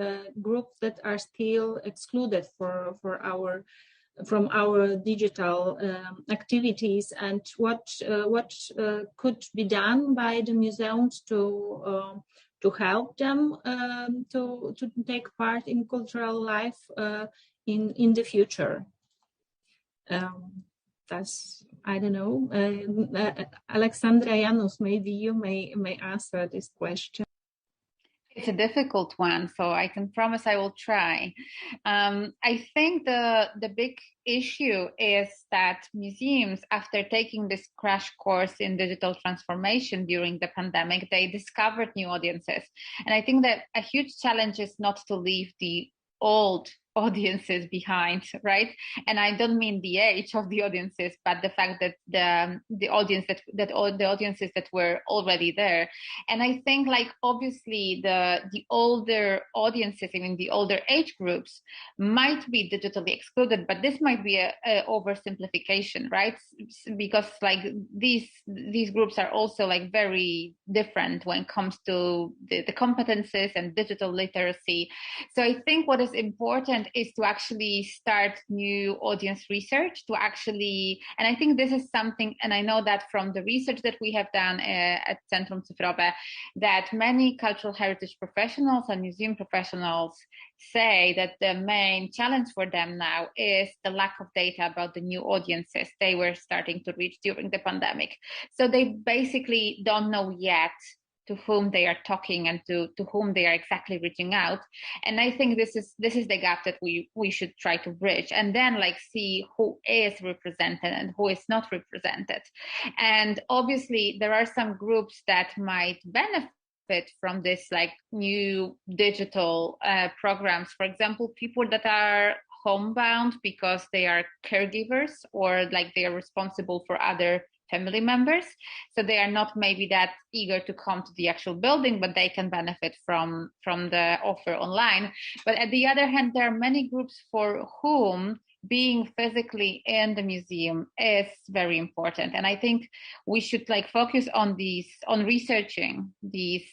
groups that are still excluded from our digital activities, and what could be done by the museums to help them to take part in cultural life in the future? That's, I don't know. Alexandra Janus, maybe you may answer this question. It's a difficult one, so I can promise I will try. I think the big issue is that museums, after taking this crash course in digital transformation during the pandemic, they discovered new audiences. And I think that a huge challenge is not to leave the old audiences behind, right? And I don't mean the age of the audiences, but the fact that the audiences that were already there. And I think, like, obviously the older audiences, even the older age groups, might be digitally excluded, but this might be a oversimplification, right? Because like these groups are also like very different when it comes to the competences and digital literacy. So I think what is important is to actually start new audience research, to actually, and I think this is something, and I know that from the research that we have done at Centrum Cyfrowe, that many cultural heritage professionals and museum professionals say that the main challenge for them now is the lack of data about the new audiences they were starting to reach during the pandemic. So they basically don't know yet to whom they are talking and to whom they are exactly reaching out. And I think this is the gap that we should try to bridge, and then like see who is represented and who is not represented. And obviously there are some groups that might benefit from this like new digital programs. For example, people that are homebound because they are caregivers or like they are responsible for other family members. So they are not maybe that eager to come to the actual building, but they can benefit from the offer online. But at the other hand, there are many groups for whom being physically in the museum is very important. And I think we should like focus on researching these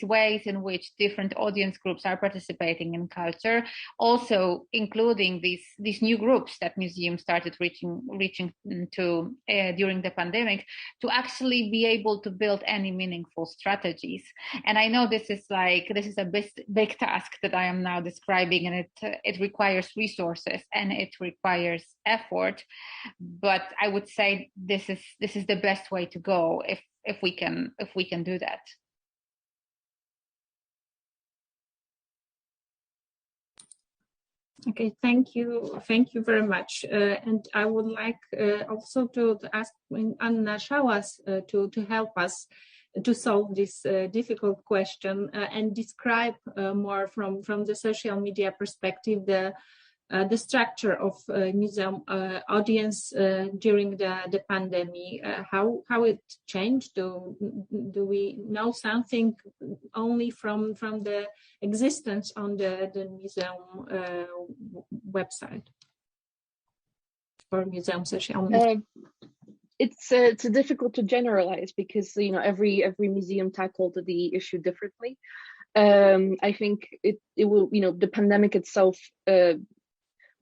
ways in which different audience groups are participating in culture, also including these new groups that museums started reaching to during the pandemic, to actually be able to build any meaningful strategies. And I know this is a big task that I am now describing, and it requires resources and it requires effort, but I would say this is the best way to go if we can do that. Okay, thank you very much. And I would like also to ask Anna Szałas to help us to solve this difficult question and describe more from the social media perspective the structure of museum audience during the pandemic, how it changed. Do we know something only from the existence on the museum website or museum social media? It's difficult to generalize because every museum tackled the issue differently. I think it will the pandemic itself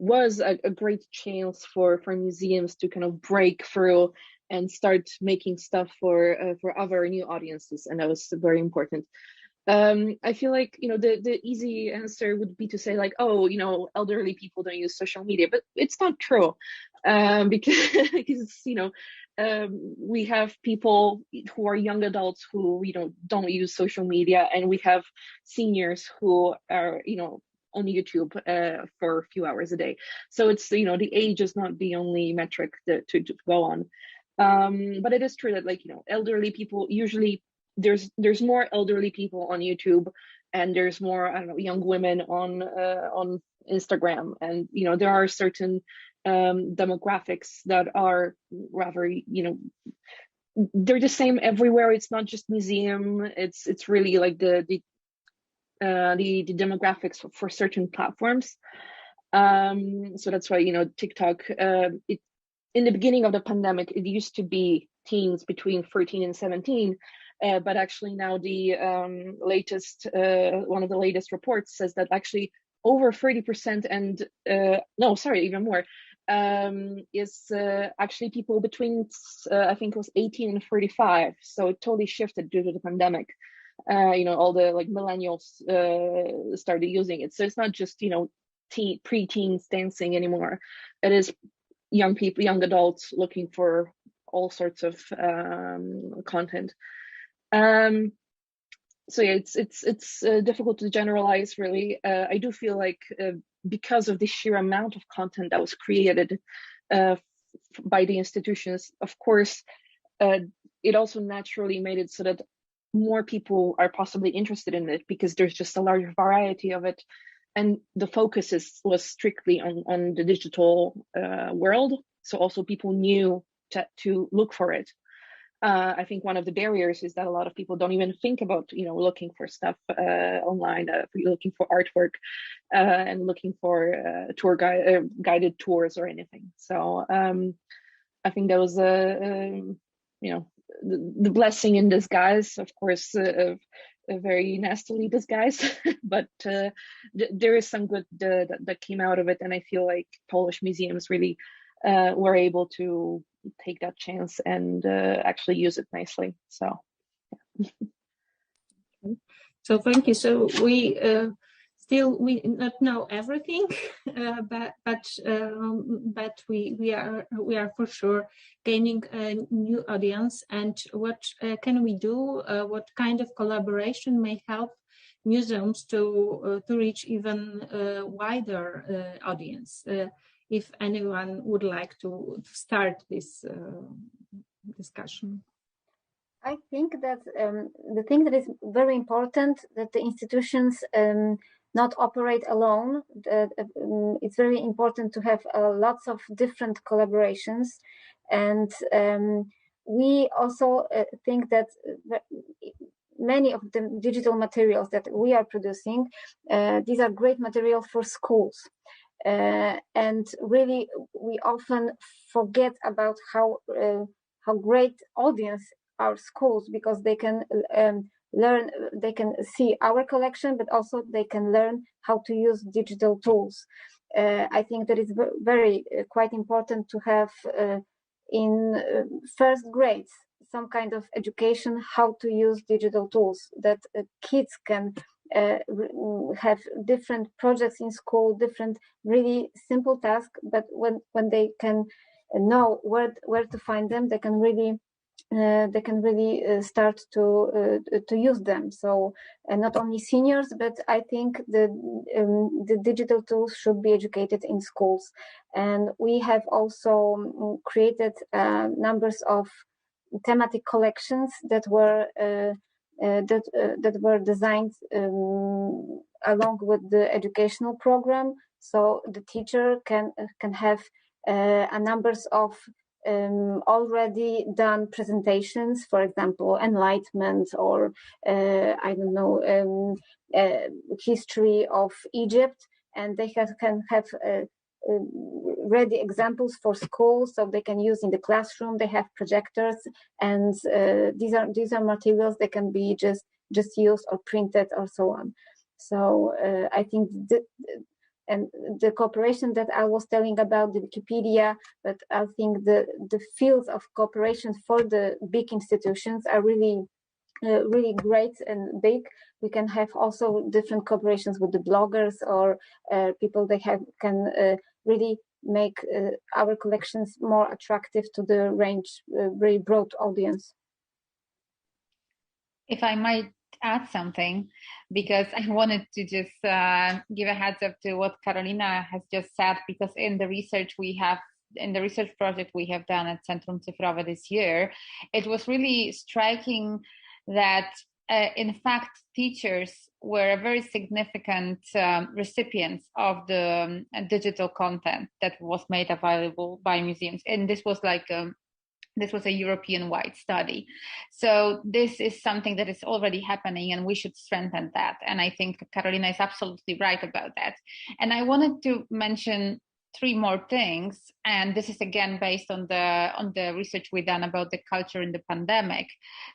was a great chance for museums to kind of break through and start making stuff for other new audiences, and that was very important. I feel like the easy answer would be to say like, oh, elderly people don't use social media, but it's not true, because we have people who are young adults who don't use social media, and we have seniors who are on YouTube for a few hours a day. So it's the age is not the only metric to go on, but it is true that elderly people usually there's more elderly people on YouTube, and there's more young women on Instagram, and there are certain demographics that are rather they're the same everywhere. It's not just museum. It's really like the demographics for certain platforms. So that's why TikTok. In the beginning of the pandemic, it used to be teens between 13 and 17. But actually now the latest one of the latest reports says that actually over 30% and even more is actually people between I think it was 18 and 35. So it totally shifted due to the pandemic. All the millennials started using it. So it's not just pre-teens dancing anymore. It is young people, young adults looking for all sorts of content. so yeah, it's difficult to generalize really. I do feel like because of the sheer amount of content that was created by the institutions, of course, it also naturally made it so that more people are possibly interested in it because there's just a larger variety of it, and the focus was strictly on the digital world. So also people knew to look for it. I think one of the barriers is that a lot of people don't even think about, looking for stuff online, looking for artwork and looking for guided tours or anything. So I think that was the blessing in disguise, of course, a very nastily disguised, but there is some good that came out of it, and I feel like Polish museums really were able to take that chance and actually use it nicely. So, yeah. So thank you. So we not know everything, but we are for sure gaining a new audience. And what can we do? What kind of collaboration may help museums to reach even wider audience? If anyone would like to start this discussion. I think that the thing that is very important, that the institutions not operate alone. It's very important to have lots of different collaborations. And we also think that many of the digital materials that we are producing, these are great materials for schools. And really, we often forget about how great audience are schools, because they can learn, they can see our collection, but also they can learn how to use digital tools. I think that it's very quite important to have in first grades some kind of education how to use digital tools, that kids can have different projects in school, different really simple tasks, but when they can know where to find them, they can really start to use them. So not only seniors, but I think the digital tools should be educated in schools. And we have also created numbers of thematic collections that were designed along with the educational program. So the teacher can have a numbers of already done presentations, for example, enlightenment, or I don't know, history of Egypt, and they can have ready examples for schools, so they can use in the classroom. They have projectors, and these are materials that can be just used or printed or so on. So I think and the cooperation that I was telling about, the Wikipedia, but I think the fields of cooperation for the big institutions are really great and big. We can have also different cooperations with the bloggers or people that can really make our collections more attractive to the range, very broad audience. If I might add something, because I wanted to just give a heads up to what Karolina has just said, because in the research project we have done at Centrum Cyfrowe this year, it was really striking that in fact teachers were very significant recipients of the digital content that was made available by museums, and this was like this was a European-wide study. So this is something that is already happening, and we should strengthen that. And I think Karolina is absolutely right about that. And I wanted to mention 3 more things, and this is again based on the research we've done about the culture in the pandemic.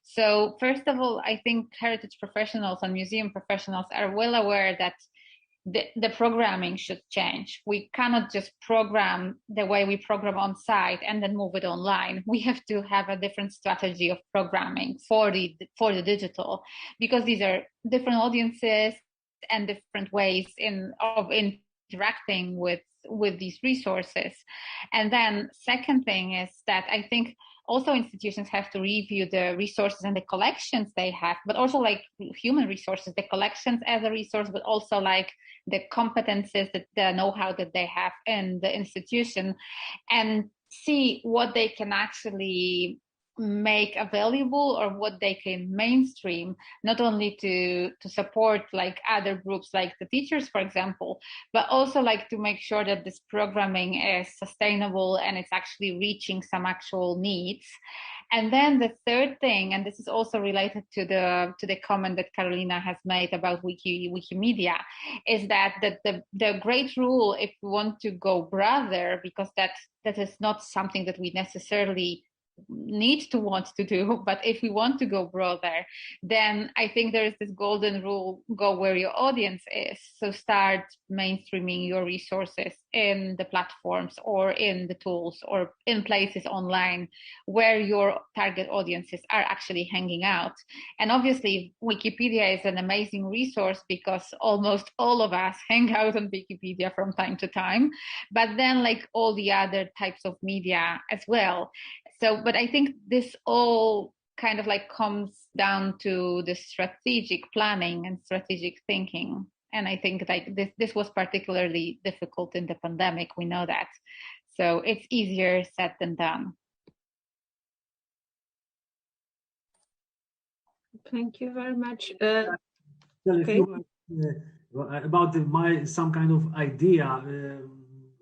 So first of all, I think heritage professionals and museum professionals are well aware that the programming should change. We cannot just program the way we program on site and then move it online. We have to have a different strategy of programming for the digital, because these are different audiences and different ways of interacting with these resources. And then second thing is that I think also institutions have to review the resources and the collections they have, but also like human resources, the collections as a resource, but also like the competences, the know-how that they have in the institution, and see what they can actually make available or what they can mainstream, not only to support like other groups like the teachers, for example, but also like to make sure that this programming is sustainable and it's actually reaching some actual needs. And then the third thing, and this is also related to the comment that Carolina has made about Wikimedia, is that the great rule, if we want to go broader, because that is not something that we necessarily need to want to do, but if we want to go broader, then I think there is this golden rule: go where your audience is. So start mainstreaming your resources in the platforms or in the tools or in places online where your target audiences are actually hanging out. And obviously Wikipedia is an amazing resource because almost all of us hang out on Wikipedia from time to time, but then like all the other types of media as well. So, but I think this all kind of like comes down to the strategic planning and strategic thinking. And I think like this was particularly difficult in the pandemic. We know that. So it's easier said than done. Thank you very much. Okay. About some kind of idea.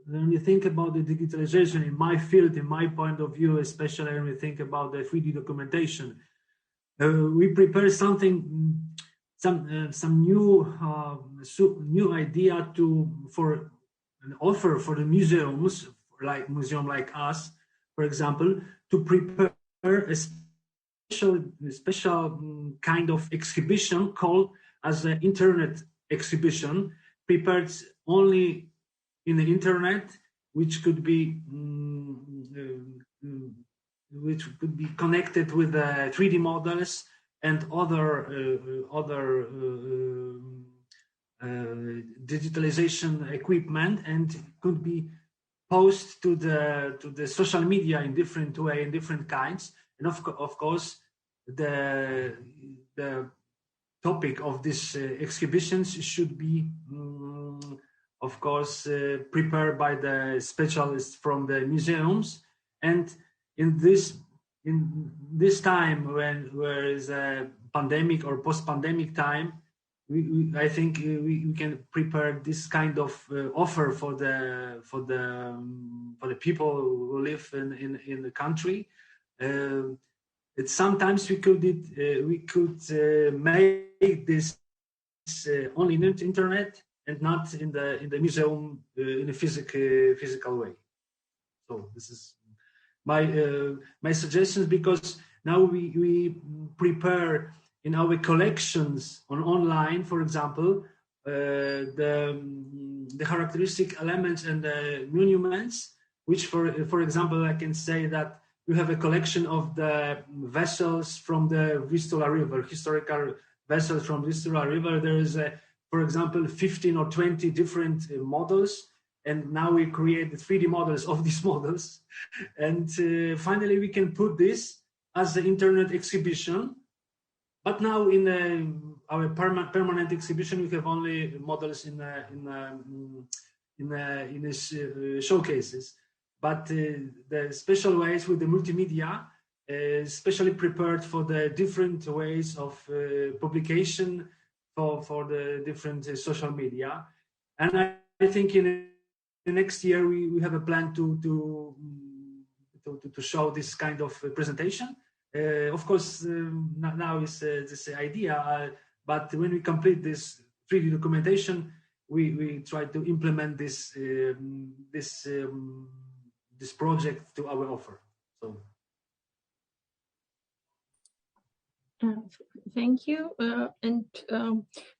When you think about the digitalization in my field, in my point of view, especially when we think about the 3D documentation, we prepare something, some new idea for an offer for the museums, like museum like us, for example, to prepare a special kind of exhibition called as an internet exhibition, prepared only in the internet, which could be connected with 3D models and other digitalization equipment, and could be posted to the social media in different way, in different kinds. And of course, the topic of these exhibitions should be of course, prepared by the specialists from the museums. And in this time, when there is a pandemic or post-pandemic time, I think we can prepare this kind of offer for the people who live in the country. Sometimes we could make this only in the internet, and not in the museum in a physical way. So this is my suggestions, because now we prepare in our collections online, for example, the characteristic elements and the monuments, which for example, I can say that you have a collection of the vessels from the Vistula River, historical vessels from Vistula River. There is for example, 15 or 20 different models, and now we create the 3D models of these models. And finally, we can put this as an internet exhibition. But now in our permanent exhibition, we have only models in showcases. But the special ways with the multimedia, especially prepared for the different ways of publication, for the different social media. And I think in the next year we have a plan to show this kind of presentation. Of course, now is this idea, but when we complete this 3D documentation, we try to implement this project to our offer. So. Thank you.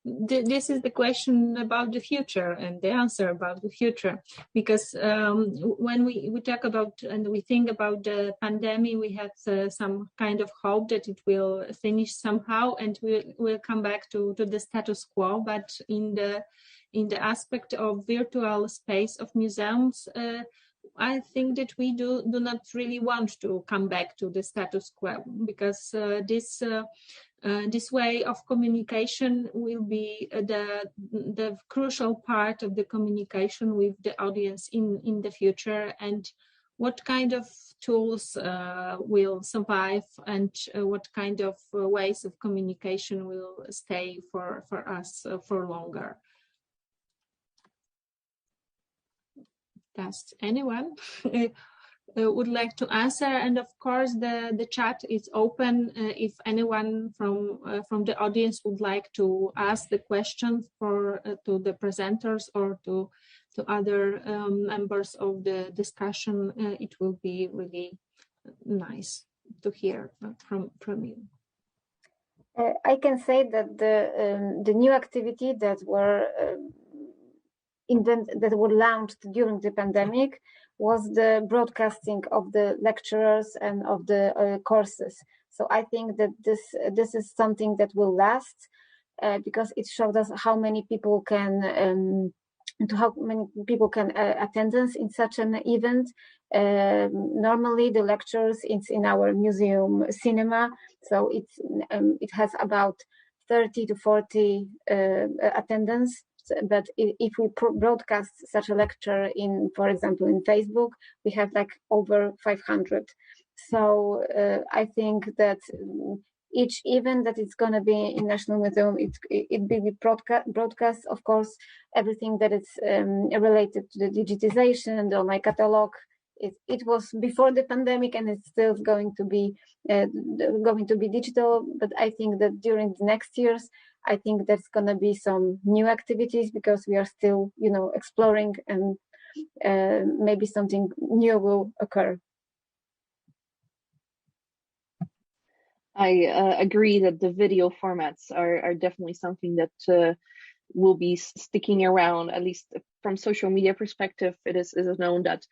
This is the question about the future and the answer about the future, because when we talk about and we think about the pandemic, we have some kind of hope that it will finish somehow and we'll come back to the status quo. But in the aspect of virtual space of museums, I think that we do not really want to come back to the status quo, because this way of communication will be the crucial part of the communication with the audience in the future. And what kind of tools will survive, and what kind of ways of communication will stay for us for longer. Does anyone would like to answer? And of course, the chat is open. If anyone from the audience would like to ask the question to the presenters or to other members of the discussion, it will be really nice to hear from you. I can say that the new activity that were launched during the pandemic was the broadcasting of the lecturers and of the courses. So I think that this is something that will last, because it showed us how many people can attendance in such an event. Normally the lectures, it's in our museum cinema, so it has about 30 to 40 attendance. But if we broadcast such a lecture in, for example, in Facebook, we have like over 500. So I think that each event that is going to be in National Museum, it will be broadcast. Of course, everything that is related to the digitization, the online catalog. It was before the pandemic, and it's still going to be digital. But I think that during the next years, I think there's going to be some new activities, because we are still, exploring, and maybe something new will occur. I agree that the video formats are definitely something that will be sticking around, at least from social media perspective. It is known that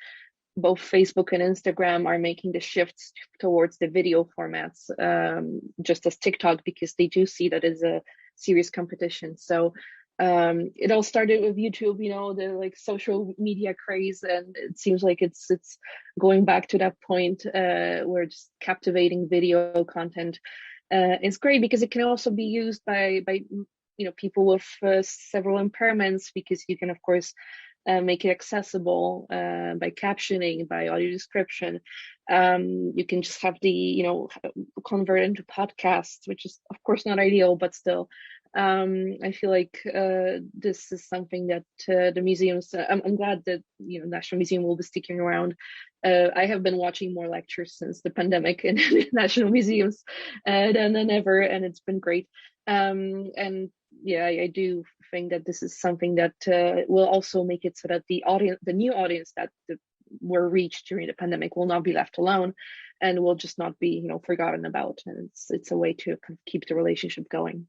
both Facebook and Instagram are making the shifts towards the video formats, just as TikTok, because they do see that as a serious competition. So it all started with YouTube, the social media craze, and it seems like it's going back to that point where just captivating video content is great, because it can also be used by people with several impairments, because you can of course make it accessible by captioning, by audio description. You can just have the convert into podcasts, which is of course not ideal, but still I feel like this is something that the museums, I'm glad that National Museum will be sticking around. I have been watching more lectures since the pandemic in national museums than ever, and it's been great. And yeah, I do think that this is something that will also make it so that the new audience that were reached during the pandemic will not be left alone, and will just not be forgotten about. And it's a way to kind of keep the relationship going.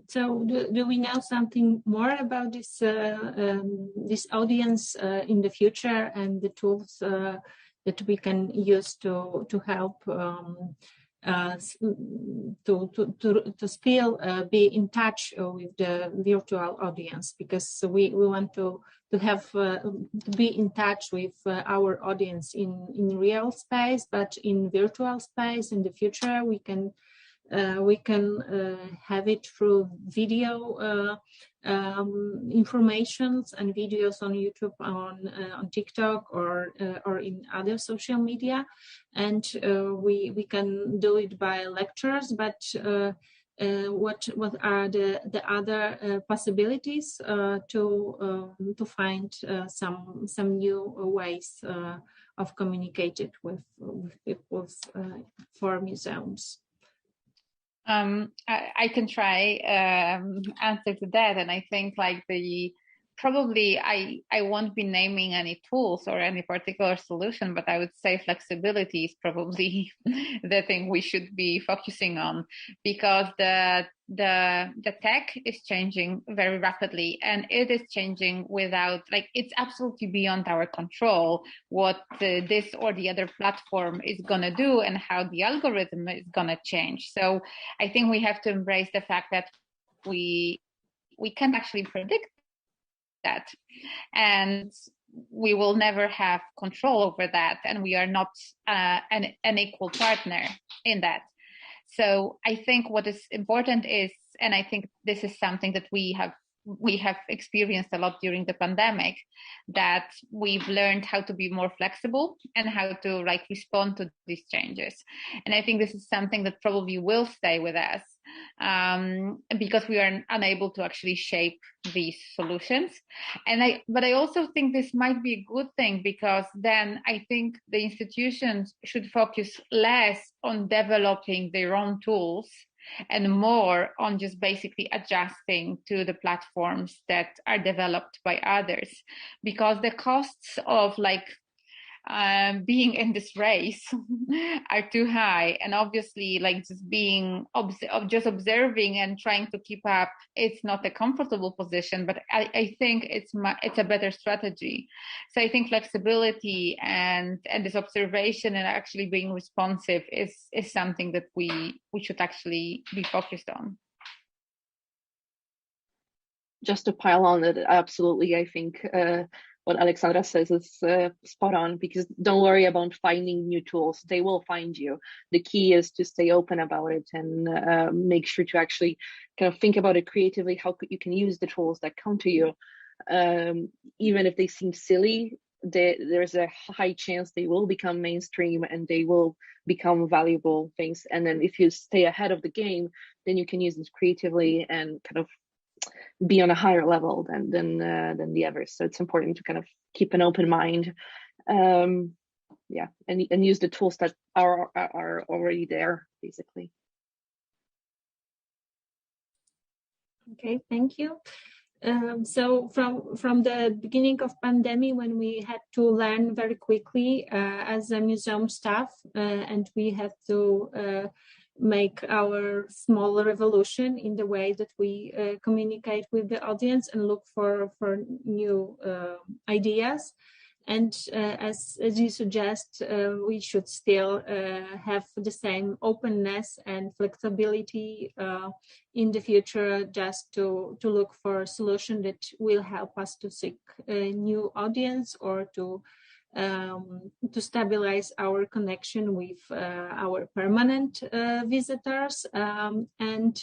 So do we know something more about this this audience in the future, and the tools that we can use to help to still be in touch with the virtual audience, because we want to have to be in touch with our audience in real space, but in virtual space in the future we can have it through video informations and videos on YouTube, on TikTok, or in other social media, and we can do it by lectures. But what are the other possibilities to find some new ways of communicating with people for museums? I can try answer to that, and I think probably I won't be naming any tools or any particular solution, but I would say flexibility is probably the thing we should be focusing on, because the tech is changing very rapidly, and it is changing without it's absolutely beyond our control what this or the other platform is gonna do and how the algorithm is gonna change. So I think we have to embrace the fact that we can't actually predict that, and we will never have control over that, and we are not an equal partner in that. So I think what is important is, and I think this is something that we have experienced a lot during the pandemic, that we've learned how to be more flexible and how to respond to these changes. And I think this is something that probably will stay with us, because we are unable to actually shape these solutions. But I also think this might be a good thing, because then I think the institutions should focus less on developing their own tools and more on just basically adjusting to the platforms that are developed by others, because the costs of being in this race are too high, and obviously just being just observing and trying to keep up, it's not a comfortable position, but I think it's a better strategy. So I think flexibility and this observation and actually being responsive is something that we should actually be focused on. Just to pile on it, absolutely, I think what Alexandra says is spot on, because don't worry about finding new tools. They will find you. The key is to stay open about it and make sure to actually kind of think about it creatively, how you can use the tools that come to you. Even if they seem silly, there's a high chance they will become mainstream and they will become valuable things. And then if you stay ahead of the game, then you can use this creatively and kind of be on a higher level than the others. So it's important to kind of keep an open mind, and use the tools that are already there, basically. Okay, thank you. So from the beginning of pandemic, when we had to learn very quickly as a museum staff, and we had to make our small revolution in the way that we communicate with the audience and look for new ideas. And as you suggest, we should still have the same openness and flexibility in the future, just to look for a solution that will help us to seek a new audience, or to stabilize our connection with our permanent visitors, and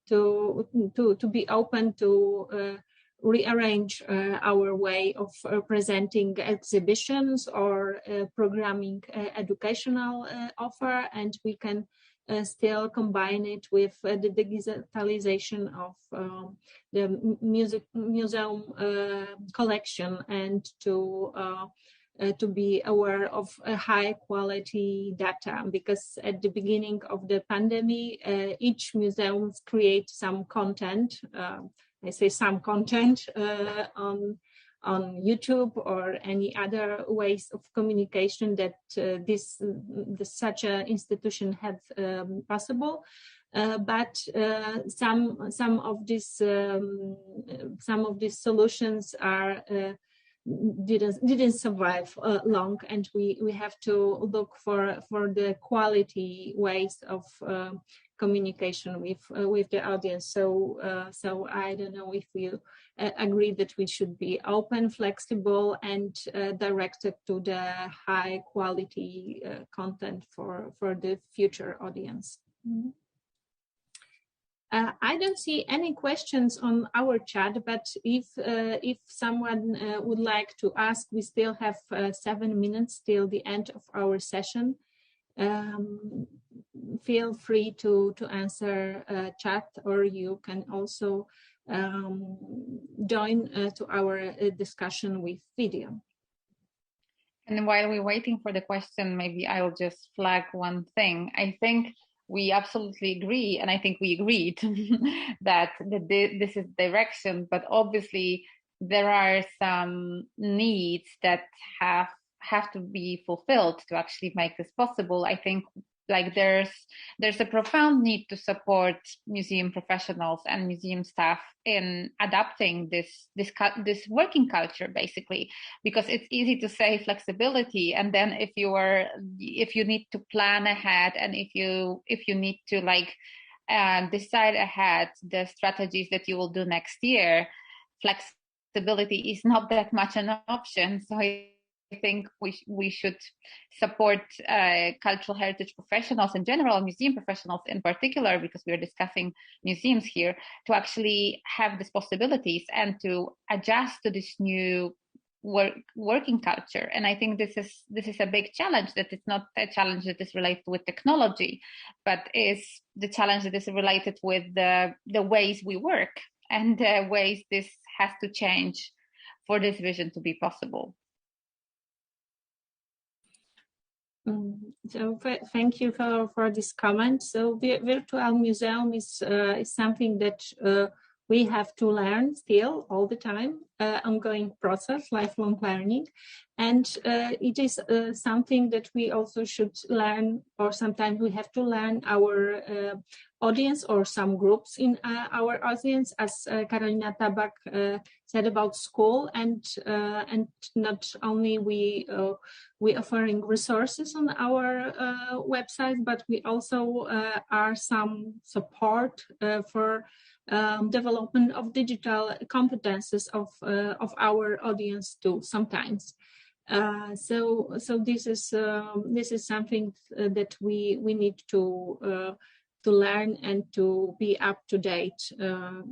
to be open to rearrange our way of presenting exhibitions or programming educational offer, and we can still combine it with the digitalization of the museum collection, and to be aware of high quality data, because at the beginning of the pandemic, each museum create some content. I say some content on YouTube or any other ways of communication that such an institution had possible. But some of these solutions didn't survive long, and we have to look for the quality ways of communication with the audience. So I don't know if you agree that we should be open, flexible, and directed to the high quality content for the future audience. Mm-hmm. I don't see any questions on our chat, but if someone would like to ask, we still have 7 minutes till the end of our session. Feel free to answer chat, or you can also join to our discussion with video. And while we're waiting for the question, maybe I'll just flag one thing. I think we absolutely agree, and I think we agreed that this is direction, but obviously there are some needs that have to be fulfilled to actually make this possible. I think there's a profound need to support museum professionals and museum staff in adapting this working culture, basically, because it's easy to say flexibility, and then if you need to plan ahead, and if you need to and decide ahead the strategies that you will do next year, flexibility is not that much an option. So I think we should support cultural heritage professionals in general, museum professionals in particular, because we are discussing museums here, to actually have these possibilities and to adjust to this new working culture. And I think this is a big challenge, that it's not a challenge that is related with technology, but is the challenge that is related with the ways we work and the ways this has to change for this vision to be possible. So thank you for this comment. So virtual museum is something that we have to learn still all the time, ongoing process, lifelong learning. And it is something that we also should learn, or sometimes we have to learn our audience or some groups in our audience, as Karolina Tabak said about school, and not only we offering resources on our website, but we also are some support for development of digital competences of our audience too sometimes. So this is something that we need to learn and to be up to date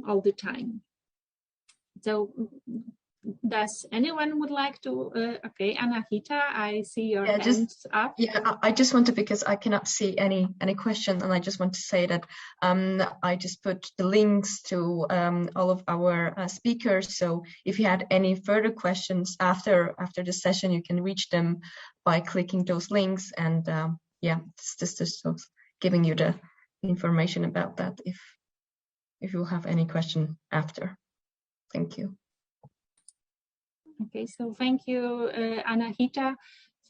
all the time. So does anyone would like to? Okay, Anahita, I see your hands up. Yeah, I just want to, because I cannot see any question, and I just want to say that I just put the links to all of our speakers. So if you had any further questions after the session, you can reach them by clicking those links. And yeah, this is giving you the information about that if you have any question after. Thank you. Okay, so thank you, Anahita.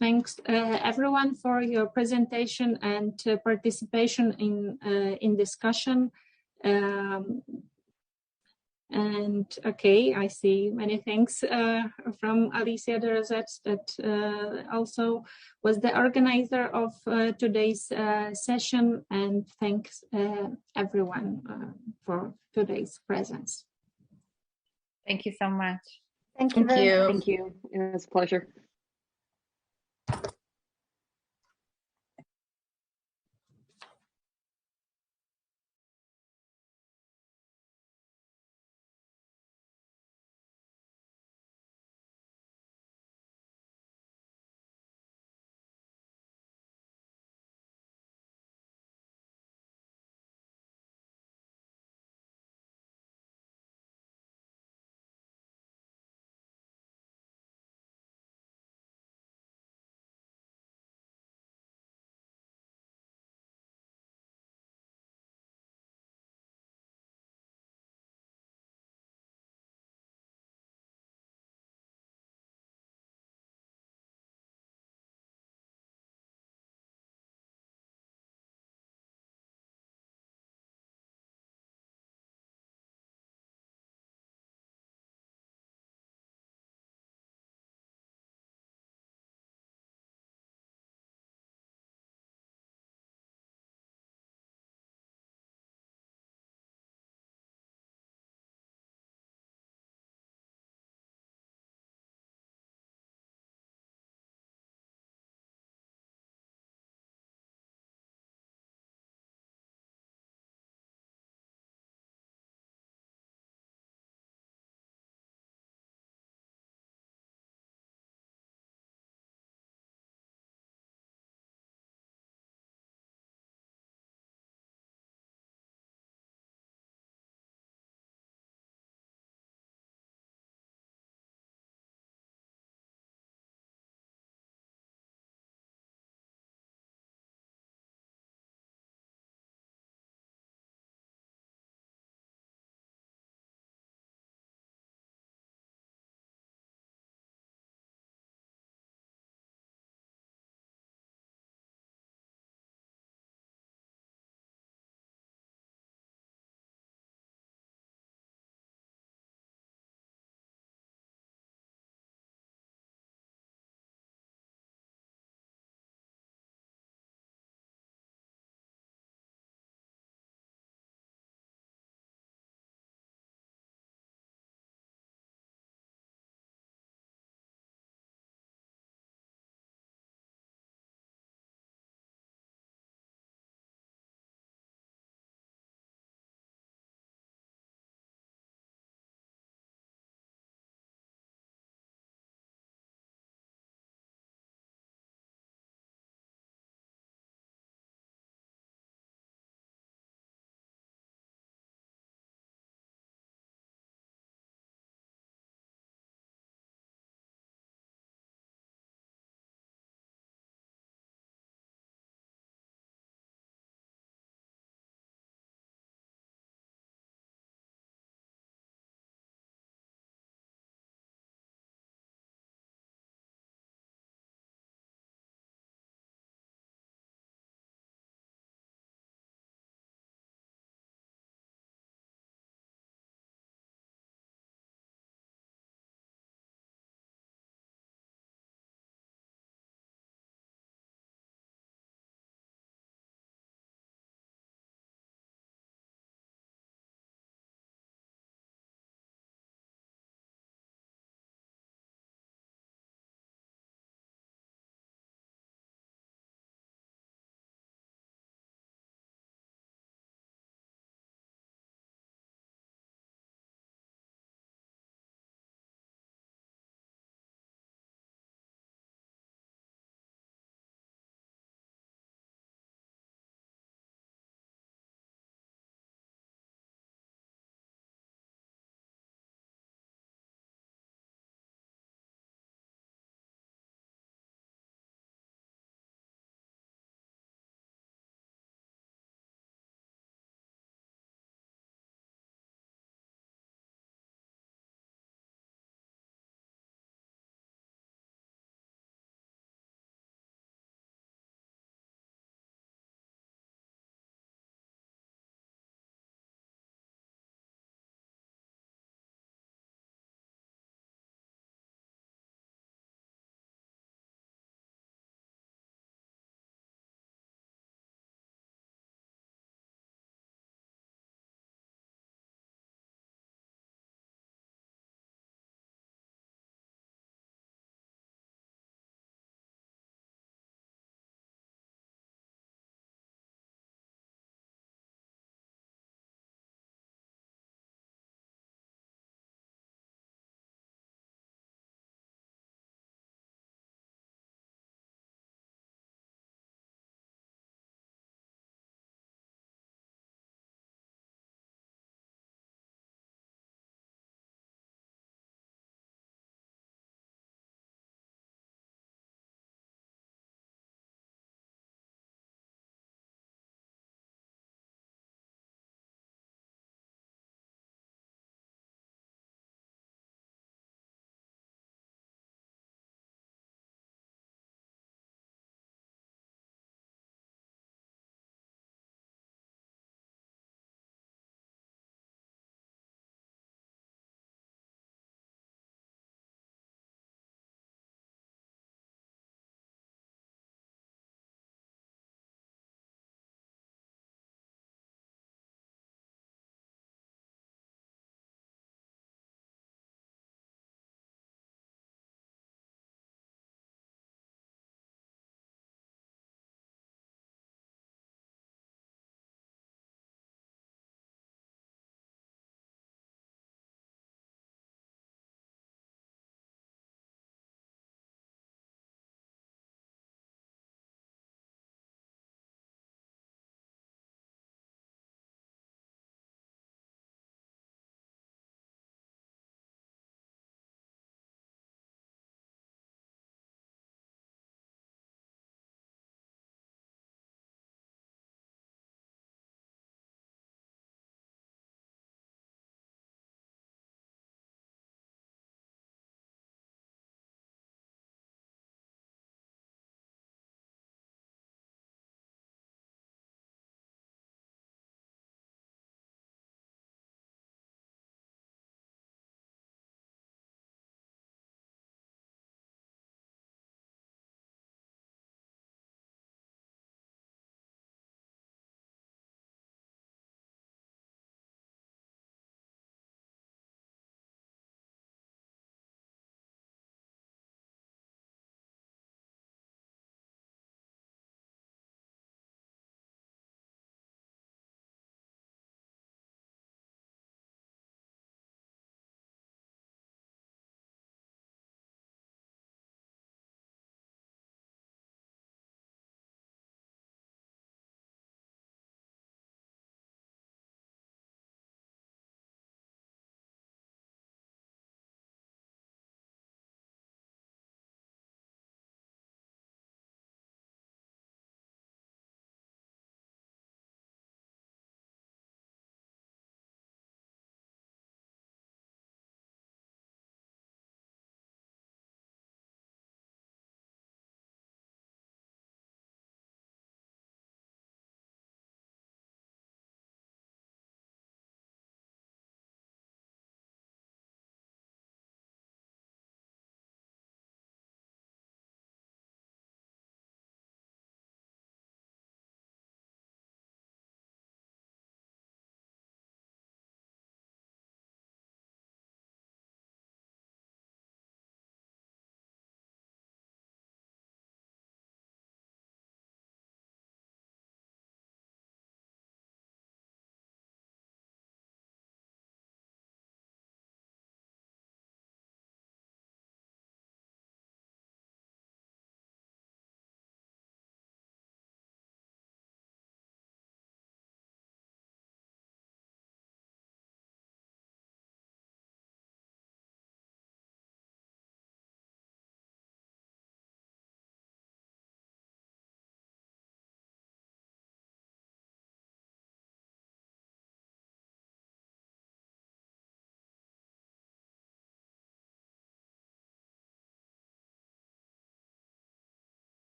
Thanks everyone for your presentation and participation in discussion. And okay, I see many thanks from Alicia de Rosette, that also was the organizer of today's session. And thanks everyone for today's presence. Thank you so much. Thank you very much. Thank you. It was a pleasure.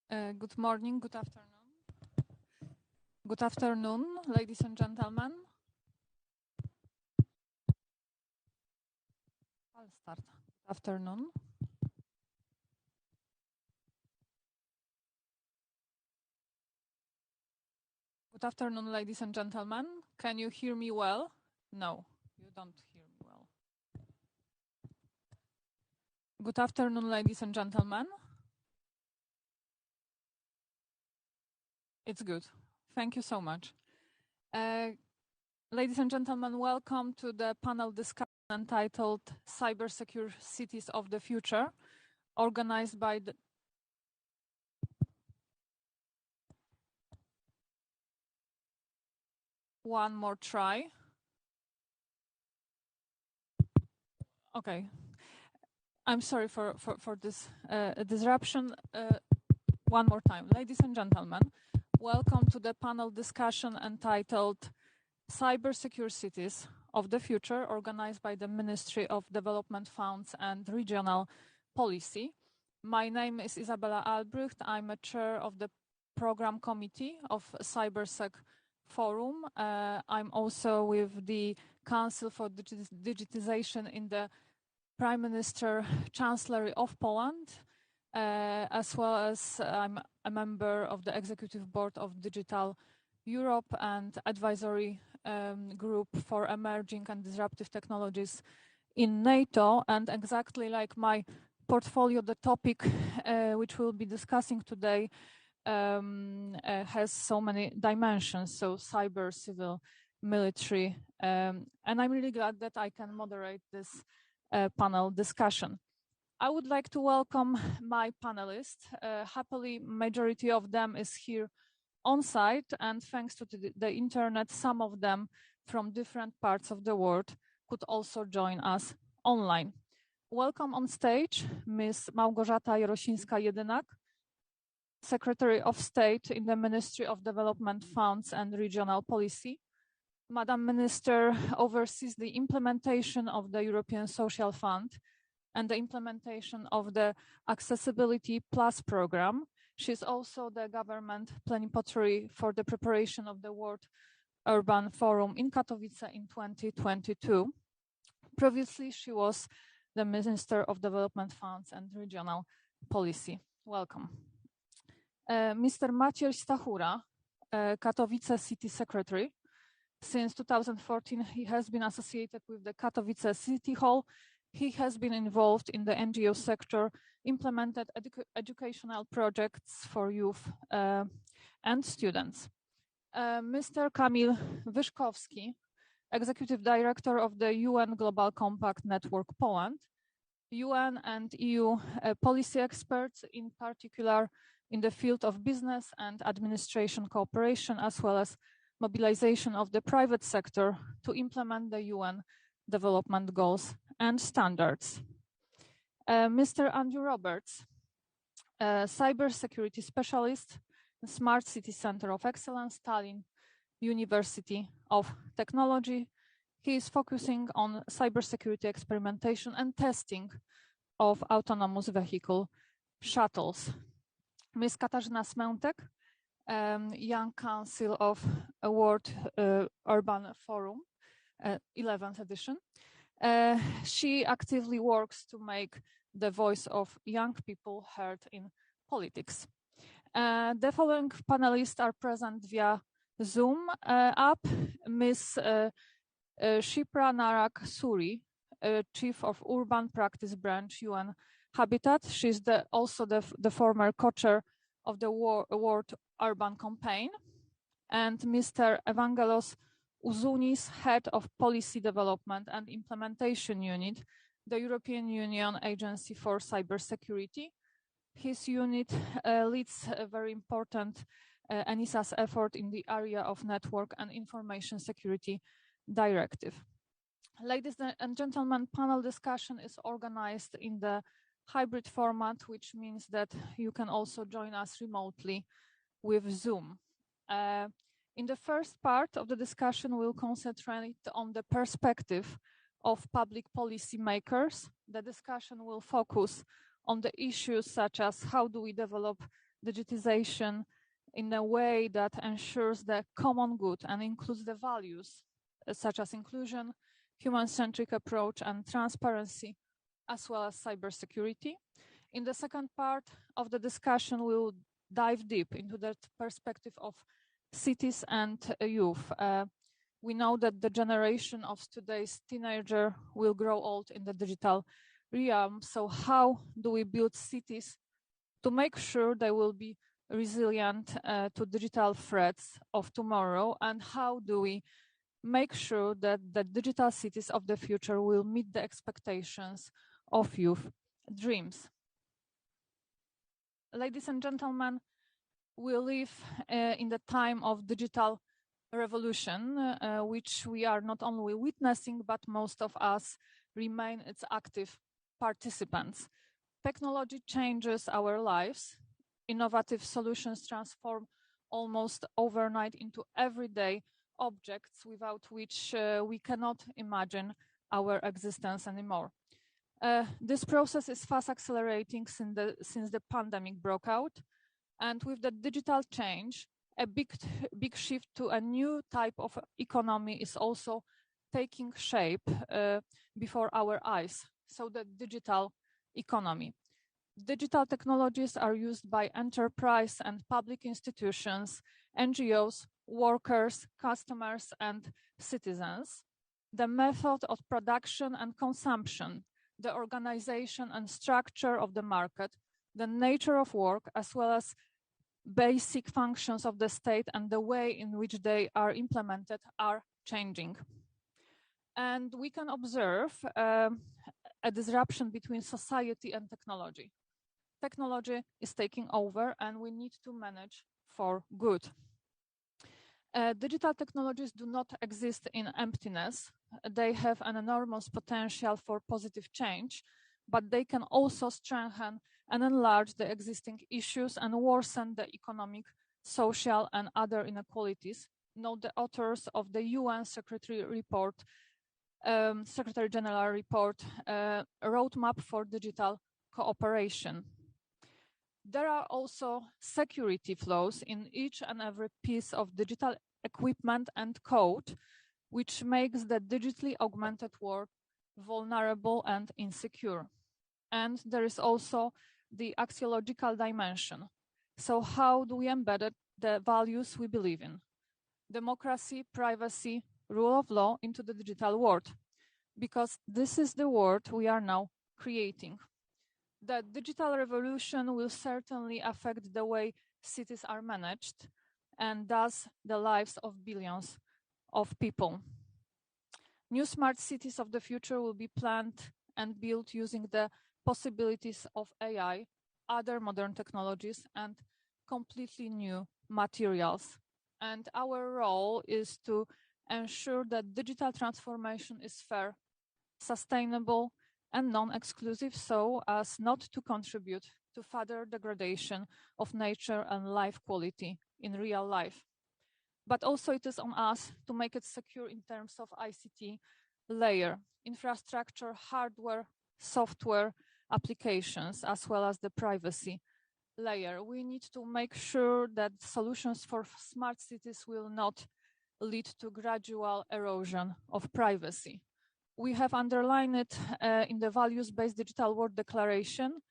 Good morning, good afternoon. Good afternoon, ladies and gentlemen. I'll start. Good afternoon. Good afternoon, ladies and gentlemen. Can you hear me well? No, you don't hear me well. Good afternoon, ladies and gentlemen. It's good. Thank you so much. Ladies and gentlemen, welcome to the panel discussion entitled Cyber Secure Cities of the Future, organized by the one more try. Okay. I'm sorry for this disruption. One more time. Ladies and gentlemen, welcome to the panel discussion entitled Cyber Secure Cities of the Future, organized by the Ministry of Development Funds and Regional Policy. My name is Isabella Albrecht. I'm a chair of the program committee of CyberSec Forum. I'm also with the Council for Digitization in the Prime Minister Chancellery of Poland, as well as I'm a member of the Executive Board of Digital Europe and Advisory Group for Emerging and Disruptive Technologies in NATO. And exactly like my portfolio, the topic which we'll be discussing today has so many dimensions, so cyber, civil, military, and I'm really glad that I can moderate this panel discussion. I would like to welcome my panelists. Happily, majority of them is here on site, and thanks to the internet, some of them from different parts of the world could also join us online. Welcome on stage, Ms. Małgorzata Jarosińska-Jedynak, Secretary of State in the Ministry of Development Funds and Regional Policy. Madam Minister oversees the implementation of the European Social Fund and the implementation of the Accessibility Plus program. She's also the government plenipotentiary for the preparation of the World Urban Forum in Katowice in 2022. Previously, she was the Minister of Development Funds and Regional Policy. Welcome. Mr. Maciej Stachura, Katowice City Secretary. Since 2014, he has been associated with the Katowice City Hall. He has been involved in the NGO sector, implemented educational projects for youth and students. Mr. Kamil Wyszkowski, Executive Director of the UN Global Compact Network Poland, UN and EU policy experts, in particular in the field of business and administration cooperation, as well as mobilization of the private sector to implement the UN development goals and standards. Mr. Andrew Roberts, cybersecurity specialist, Smart City Center of Excellence, Tallinn University of Technology. He is focusing on cybersecurity experimentation and testing of autonomous vehicle shuttles. Ms. Katarzyna Smętek, Young Council of World Urban Forum, 11th edition. She actively works to make the voice of young people heard in politics. The following panelists are present via Zoom app. Ms. Shipra Narak Suri, Chief of Urban Practice Branch, UN Habitat. She's also the former co-chair of the World Urban Campaign. And Mr. Evangelos Ouzounis, Head of Policy Development and Implementation Unit, the European Union Agency for Cybersecurity. His unit leads a very important ENISA's effort in the area of Network and Information Security Directive. Ladies and gentlemen, panel discussion is organized in the hybrid format, which means that you can also join us remotely with Zoom. In the first part of the discussion, we'll concentrate on the perspective of public policy makers. The discussion will focus on the issues such as how do we develop digitization in a way that ensures the common good and includes the values such as inclusion, human-centric approach, and transparency, as well as cybersecurity. In the second part of the discussion, we will dive deep into the perspective of cities and youth. We know that the generation of today's teenager will grow old in the digital realm. So how do we build cities to make sure they will be resilient to digital threats of tomorrow? And how do we make sure that the digital cities of the future will meet the expectations of youth dreams? Ladies and gentlemen, we live in the time of digital revolution, which we are not only witnessing, but most of us remain its active participants. Technology changes our lives. Innovative solutions transform almost overnight into everyday objects without which we cannot imagine our existence anymore. This process is fast accelerating since the pandemic broke out. And with the digital change, a big shift to a new type of economy is also taking shape before our eyes. So the digital economy. Digital technologies are used by enterprise and public institutions, NGOs, workers, customers, and citizens. The method of production and consumption, the organization and structure of the market, the nature of work, as well as basic functions of the state and the way in which they are implemented are changing. And we can observe a disruption between society and technology. Technology is taking over and we need to manage for good. Digital technologies do not exist in emptiness. They have an enormous potential for positive change, but they can also strengthen and enlarge the existing issues and worsen the economic, social, and other inequalities. Note the authors of the UN Secretary General report, Roadmap for Digital Cooperation. There are also security flaws in each and every piece of digital equipment and code, which makes the digitally augmented world vulnerable and insecure. And there is also the axiological dimension. So how do we embed the values we believe in? Democracy, privacy, rule of law into the digital world, because this is the world we are now creating. The digital revolution will certainly affect the way cities are managed and thus the lives of billions of people. New smart cities of the future will be planned and built using the possibilities of AI, other modern technologies, and completely new materials. And our role is to ensure that digital transformation is fair, sustainable, and non-exclusive, so as not to contribute to further degradation of nature and life quality in real life. But also it is on us to make it secure in terms of ICT layer, infrastructure, hardware, software, applications, as well as the privacy layer. We need to make sure that solutions for smart cities will not lead to gradual erosion of privacy. We have underlined it in the Values-Based Digital World Declaration,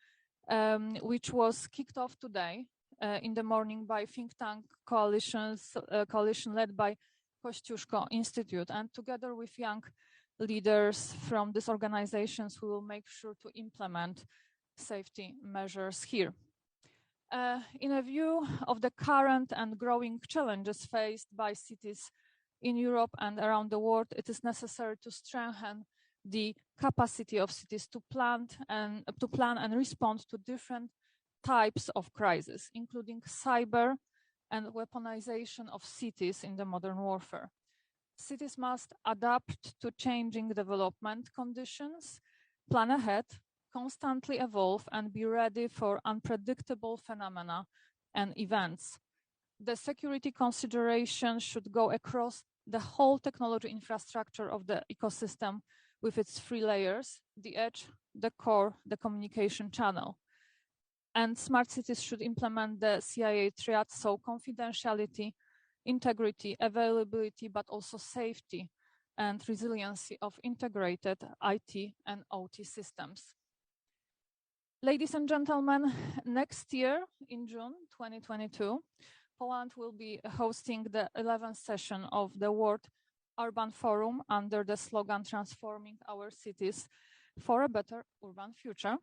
which was kicked off today in the morning by think tank coalition led by Kościuszko Institute. And together with young leaders from these organizations, we will make sure to implement safety measures here. In a view of the current and growing challenges faced by cities in Europe and around the world, it is necessary to strengthen the capacity of cities to plan and respond to different types of crises, including cyber and weaponization of cities in the modern warfare. Cities must adapt to changing development conditions, plan ahead, constantly evolve, and be ready for unpredictable phenomena and events. The security consideration should go across the whole technology infrastructure of the ecosystem with its three layers: the edge, the core, the communication channel. And smart cities should implement the CIA triad, so confidentiality, integrity, availability, but also safety and resiliency of integrated IT and OT systems. Ladies and gentlemen, next year in June 2022, Poland will be hosting the 11th session of the World Urban Forum under the slogan Transforming Our Cities for a Better Urban Future.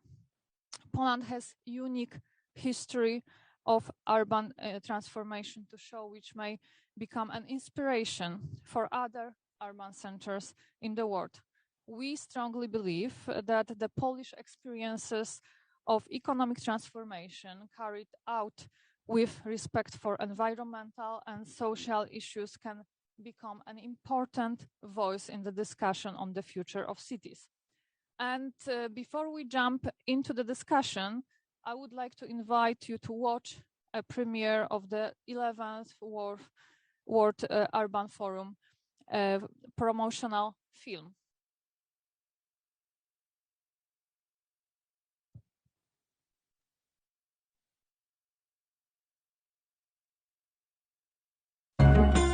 Poland has unique history of urban transformation to show, which may become an inspiration for other urban centers in the world. We strongly believe that the Polish experiences of economic transformation carried out with respect for environmental and social issues can become an important voice in the discussion on the future of cities. And before we jump into the discussion, I would like to invite you to watch a premiere of the 11th World Urban Forum promotional film.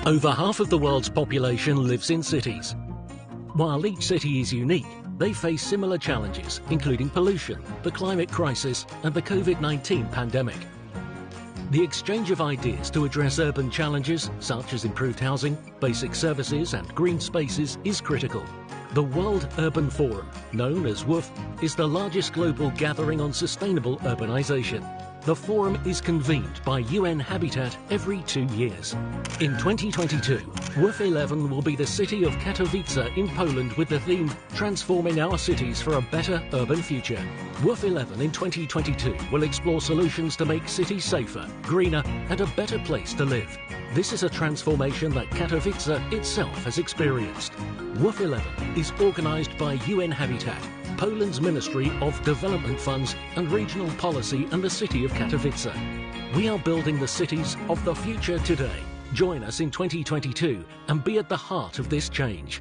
Over half of the world's population lives in cities. While each city is unique, they face similar challenges, including pollution, the climate crisis, and the COVID-19 pandemic. The exchange of ideas to address urban challenges, such as improved housing, basic services, and green spaces, is critical. The World Urban Forum, known as WUF, is the largest global gathering on sustainable urbanization. The forum is convened by UN Habitat every 2 years. In 2022, WUF 11 will be the city of Katowice in Poland with the theme Transforming Our Cities for a Better Urban Future. WUF 11 in 2022 will explore solutions to make cities safer, greener, and a better place to live. This is a transformation that Katowice itself has experienced. WUF 11 is organized by UN Habitat, Poland's Ministry of Development Funds and Regional Policy, and the city of Katowice. We are building the cities of the future today. Join us in 2022 and be at the heart of this change.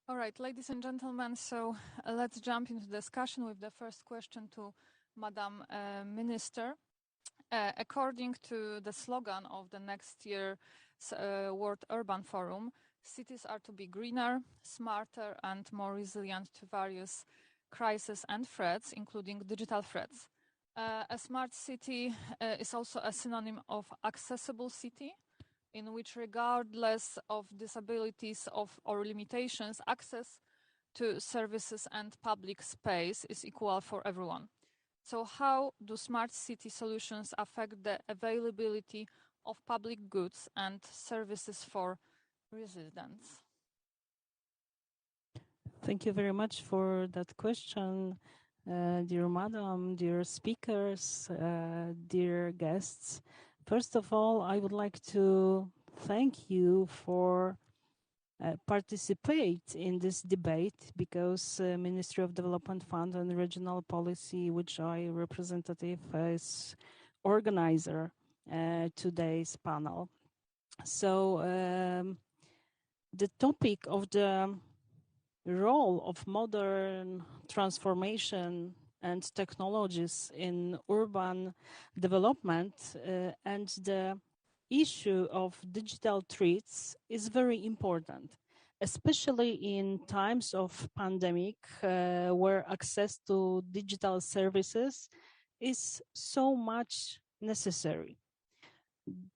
All right, ladies and gentlemen, so let's jump into discussion with the first question to Madam Minister. According to the slogan of the next year's World Urban Forum, cities are to be greener, smarter, and more resilient to various crises and threats, including digital threats. A smart city is also a synonym of accessible city, in which, regardless of disabilities or limitations, access to services and public space is equal for everyone. So how do smart city solutions affect the availability of public goods and services for residents? Thank you very much for that question, dear madam, dear speakers, dear guests. First of all, I would like to thank you for participate in this debate, because Ministry of Development Fund and Regional Policy, which I representative as organizer today's panel. So the topic of the role of modern transformation and technologies in urban development and the issue of digital threats is very important, especially in times of pandemic, where access to digital services is so much necessary.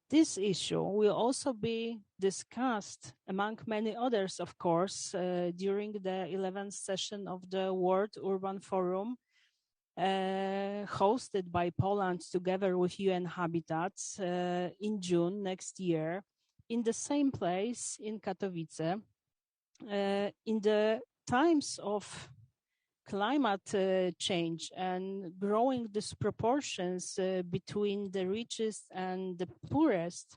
This issue will also be discussed, among many others, of course, during the 11th session of the World Urban Forum, hosted by Poland together with UN Habitat in June next year, in the same place in Katowice. In the times of climate change and growing disproportions between the richest and the poorest,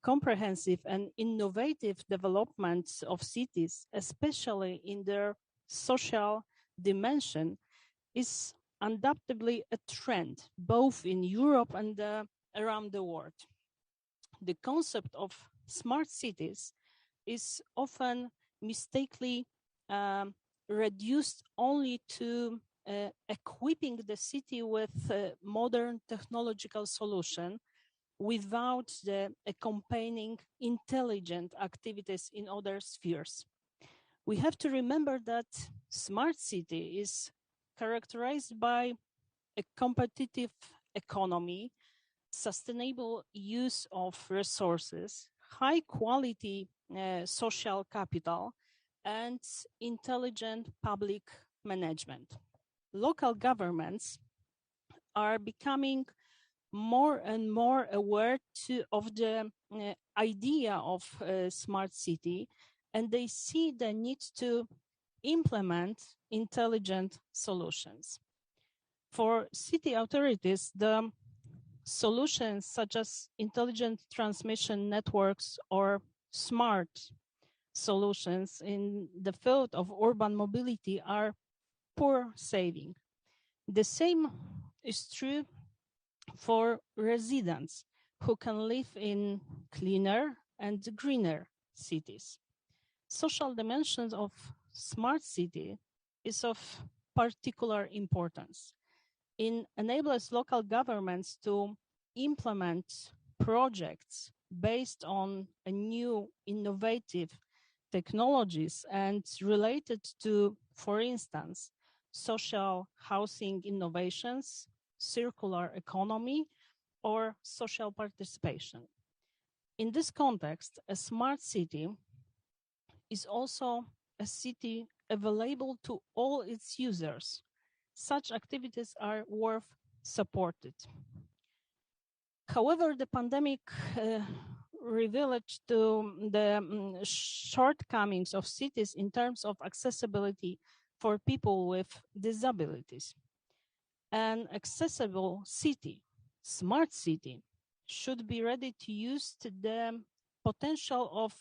comprehensive and innovative developments of cities, especially in their social dimension, is undoubtedly a trend, both in Europe and around the world. The concept of smart cities is often mistakenly reduced only to equipping the city with modern technological solution without the accompanying intelligent activities in other spheres. We have to remember that smart city is characterized by a competitive economy, sustainable use of resources, high quality social capital, and intelligent public management. Local governments are becoming more and more aware of the idea of a smart city, and they see the need to implement intelligent solutions. For city authorities, the solutions such as intelligent transmission networks or smart solutions in the field of urban mobility are poor saving. The same is true for residents who can live in cleaner and greener cities. Social dimensions of smart city is of particular importance. It enables local governments to implement projects based on a new innovative technologies and related to, for instance, social housing innovations, circular economy, or social participation. In this context, a smart city is also a city available to all its users. Such activities are worth supported. However, the pandemic revealed to the shortcomings of cities in terms of accessibility for people with disabilities. An accessible city, smart city, should be ready to use the potential of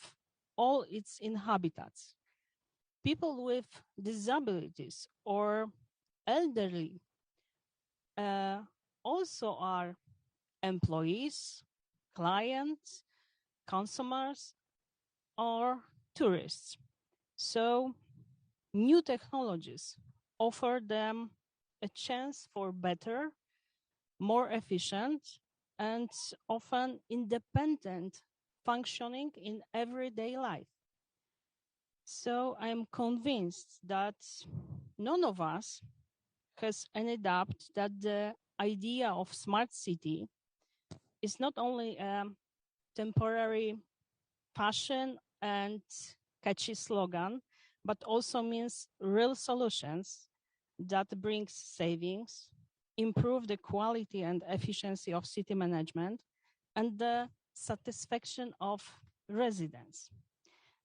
all its inhabitants. People with disabilities or elderly also are employees, clients, consumers, or tourists. So new technologies offer them a chance for better, more efficient, and often independent functioning in everyday life. So I'm convinced that none of us has any doubt that the idea of smart city is not only a temporary fashion and catchy slogan, but also means real solutions that brings savings, improve the quality and efficiency of city management, and the satisfaction of residents.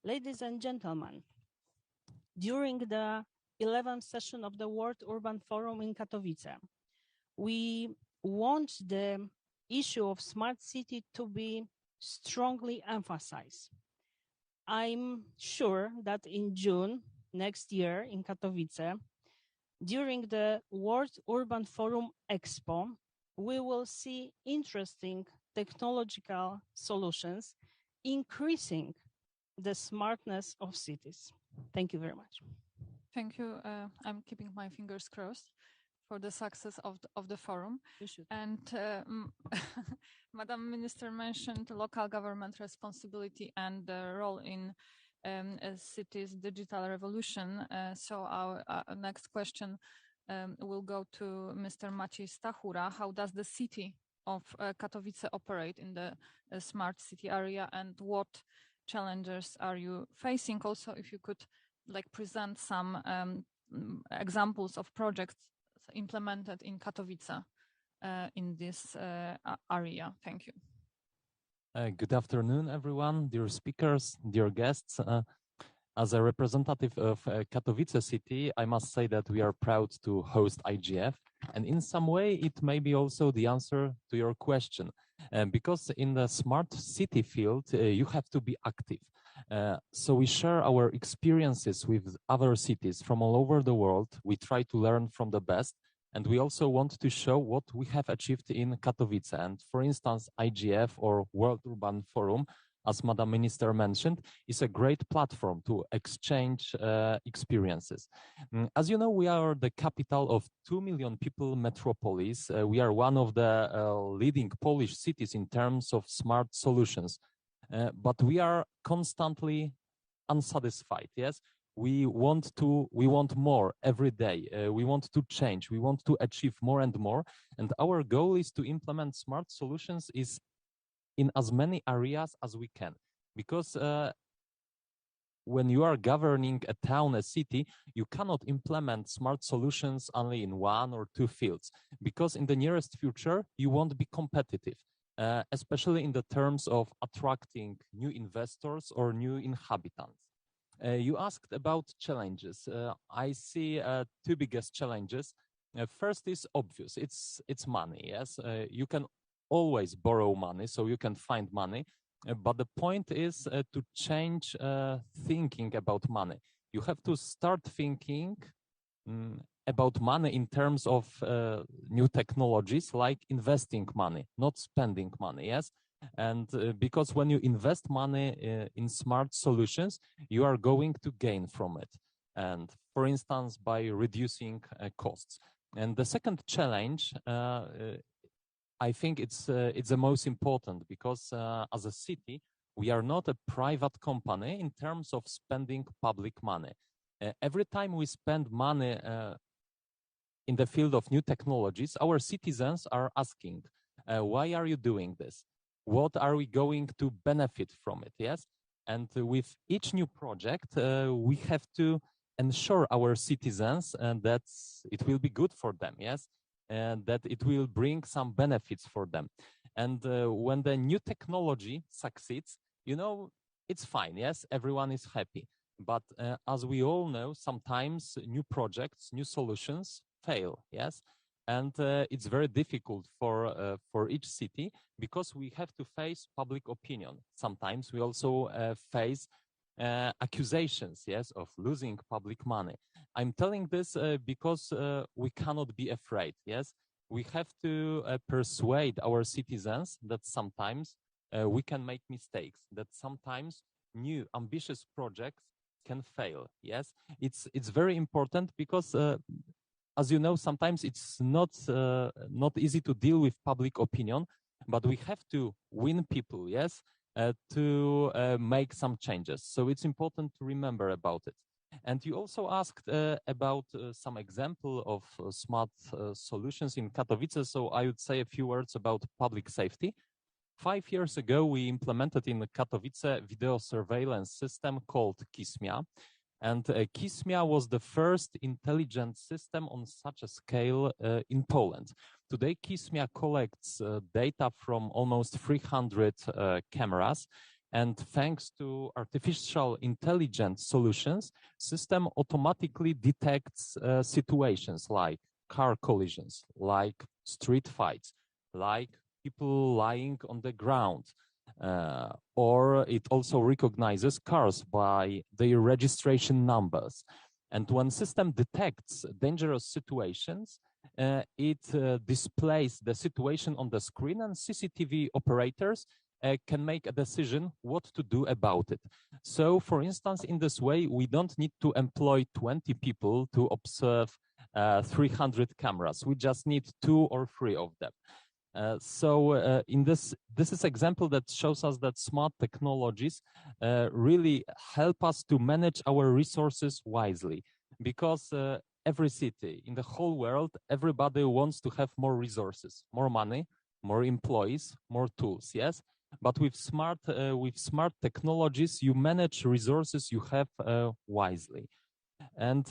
Ladies and gentlemen, during the 11th session of the World Urban Forum in Katowice, we want the issue of smart city to be strongly emphasized. I'm sure that in June next year in Katowice, during the World Urban Forum Expo, we will see interesting technological solutions increasing the smartness of cities. Thank you very much. Thank you. I'm keeping my fingers crossed for the success of the forum. And Madam Minister mentioned local government responsibility and the role in a city's digital revolution. So our next question will go to Mr. Maciej Stachura. How does the city of Katowice operate in the smart city area, and what challenges are you facing? Also, if you could present some examples of projects implemented in Katowice in this area. Thank you. Good afternoon, everyone, dear speakers, dear guests. As a representative of Katowice city, I must say that we are proud to host IGF. And in some way, it may be also the answer to your question. Because in the smart city field, you have to be active. So we share our experiences with other cities from all over the world. We try to learn from the best. And we also want to show what we have achieved in Katowice. And for instance, IGF or World Urban Forum as Madam Minister mentioned, is a great platform to exchange experiences. As you know, we are the capital of 2 million people metropolis. We are one of the leading Polish cities in terms of smart solutions, but we are constantly unsatisfied. Yes, we want more every day. We want to change. We want to achieve more and more. And our goal is to implement smart solutions in as many areas as we can, because when you are governing a town, a city, you cannot implement smart solutions only in one or two fields, because in the nearest future you won't be competitive, especially in the terms of attracting new investors or new inhabitants. You asked about challenges. I see two biggest challenges. First is obvious. It's money. Yes, you can always borrow money, so you can find money. But the point is to change thinking about money. You have to start thinking about money in terms of new technologies, like investing money, not spending money. Yes, and because when you invest money in smart solutions, you are going to gain from it. And for instance, by reducing costs. And the second challenge, I think it's the most important, because as a city, we are not a private company in terms of spending public money. Every time we spend money in the field of new technologies, our citizens are asking, why are you doing this? What are we going to benefit from it? Yes. And with each new project, we have to ensure our citizens that it will be good for them. Yes. And that it will bring some benefits for them. And when the new technology succeeds, you know, it's fine. Yes, everyone is happy. But as we all know, sometimes new projects, new solutions fail. Yes, and it's very difficult for each city, because we have to face public opinion. Sometimes we also face accusations, yes, of losing public money. I'm telling this because we cannot be afraid. Yes, we have to persuade our citizens that sometimes we can make mistakes, that sometimes new ambitious projects can fail. Yes, it's very important, because as you know, sometimes it's not easy to deal with public opinion, but we have to win people. Yes, to make some changes. So it's important to remember about it. And you also asked about some example of smart solutions in Katowice. So I would say a few words about public safety. 5 years ago, we implemented in Katowice video surveillance system called KISMIA. And KISMIA was the first intelligent system on such a scale in Poland. Today, KISMIA collects data from almost 300 cameras. And thanks to artificial intelligence solutions, system automatically detects situations like car collisions, like street fights, like people lying on the ground, or it also recognizes cars by their registration numbers. And when system detects dangerous situations, it displays the situation on the screen, and CCTV operators can make a decision what to do about it. So, for instance, in this way, we don't need to employ 20 people to observe 300 cameras. We just need 2 or 3 of them. In this is example that shows us that smart technologies really help us to manage our resources wisely, because every city in the whole world, everybody wants to have more resources, more money, more employees, more tools. Yes, but with smart technologies, you manage resources you have wisely. And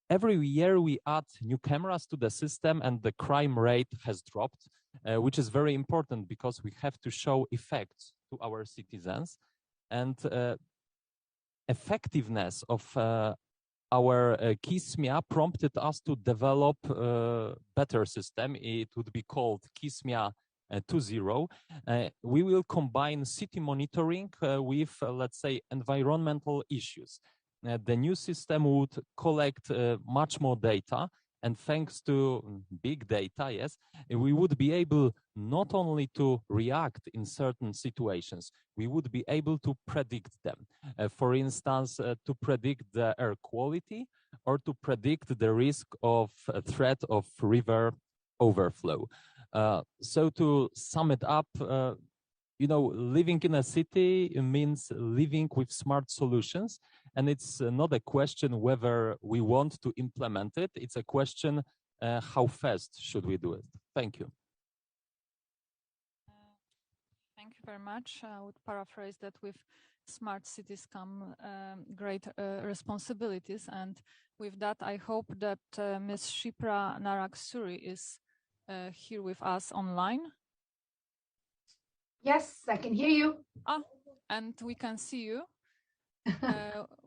every year we add new cameras to the system, and the crime rate has dropped, which is very important, because we have to show effects to our citizens. And effectiveness of our KISMIA prompted us to develop a better system. It would be called KISMIA 2.0. We will combine city monitoring with, let's say, environmental issues. The new system would collect much more data, And thanks to big data, yes, we would be able not only to react in certain situations, we would be able to predict them. For instance, to predict the air quality or to predict the risk of a threat of river overflow. So to sum it up, living in a city means living with smart solutions. And it's not a question whether we want to implement it. It's a question how fast should we do it. Thank you. Thank you very much. I would paraphrase that with smart cities come great responsibilities. And with that, I hope that Ms. Shipra Narak-Suri is here with us online. Yes, I can hear you. And we can see you.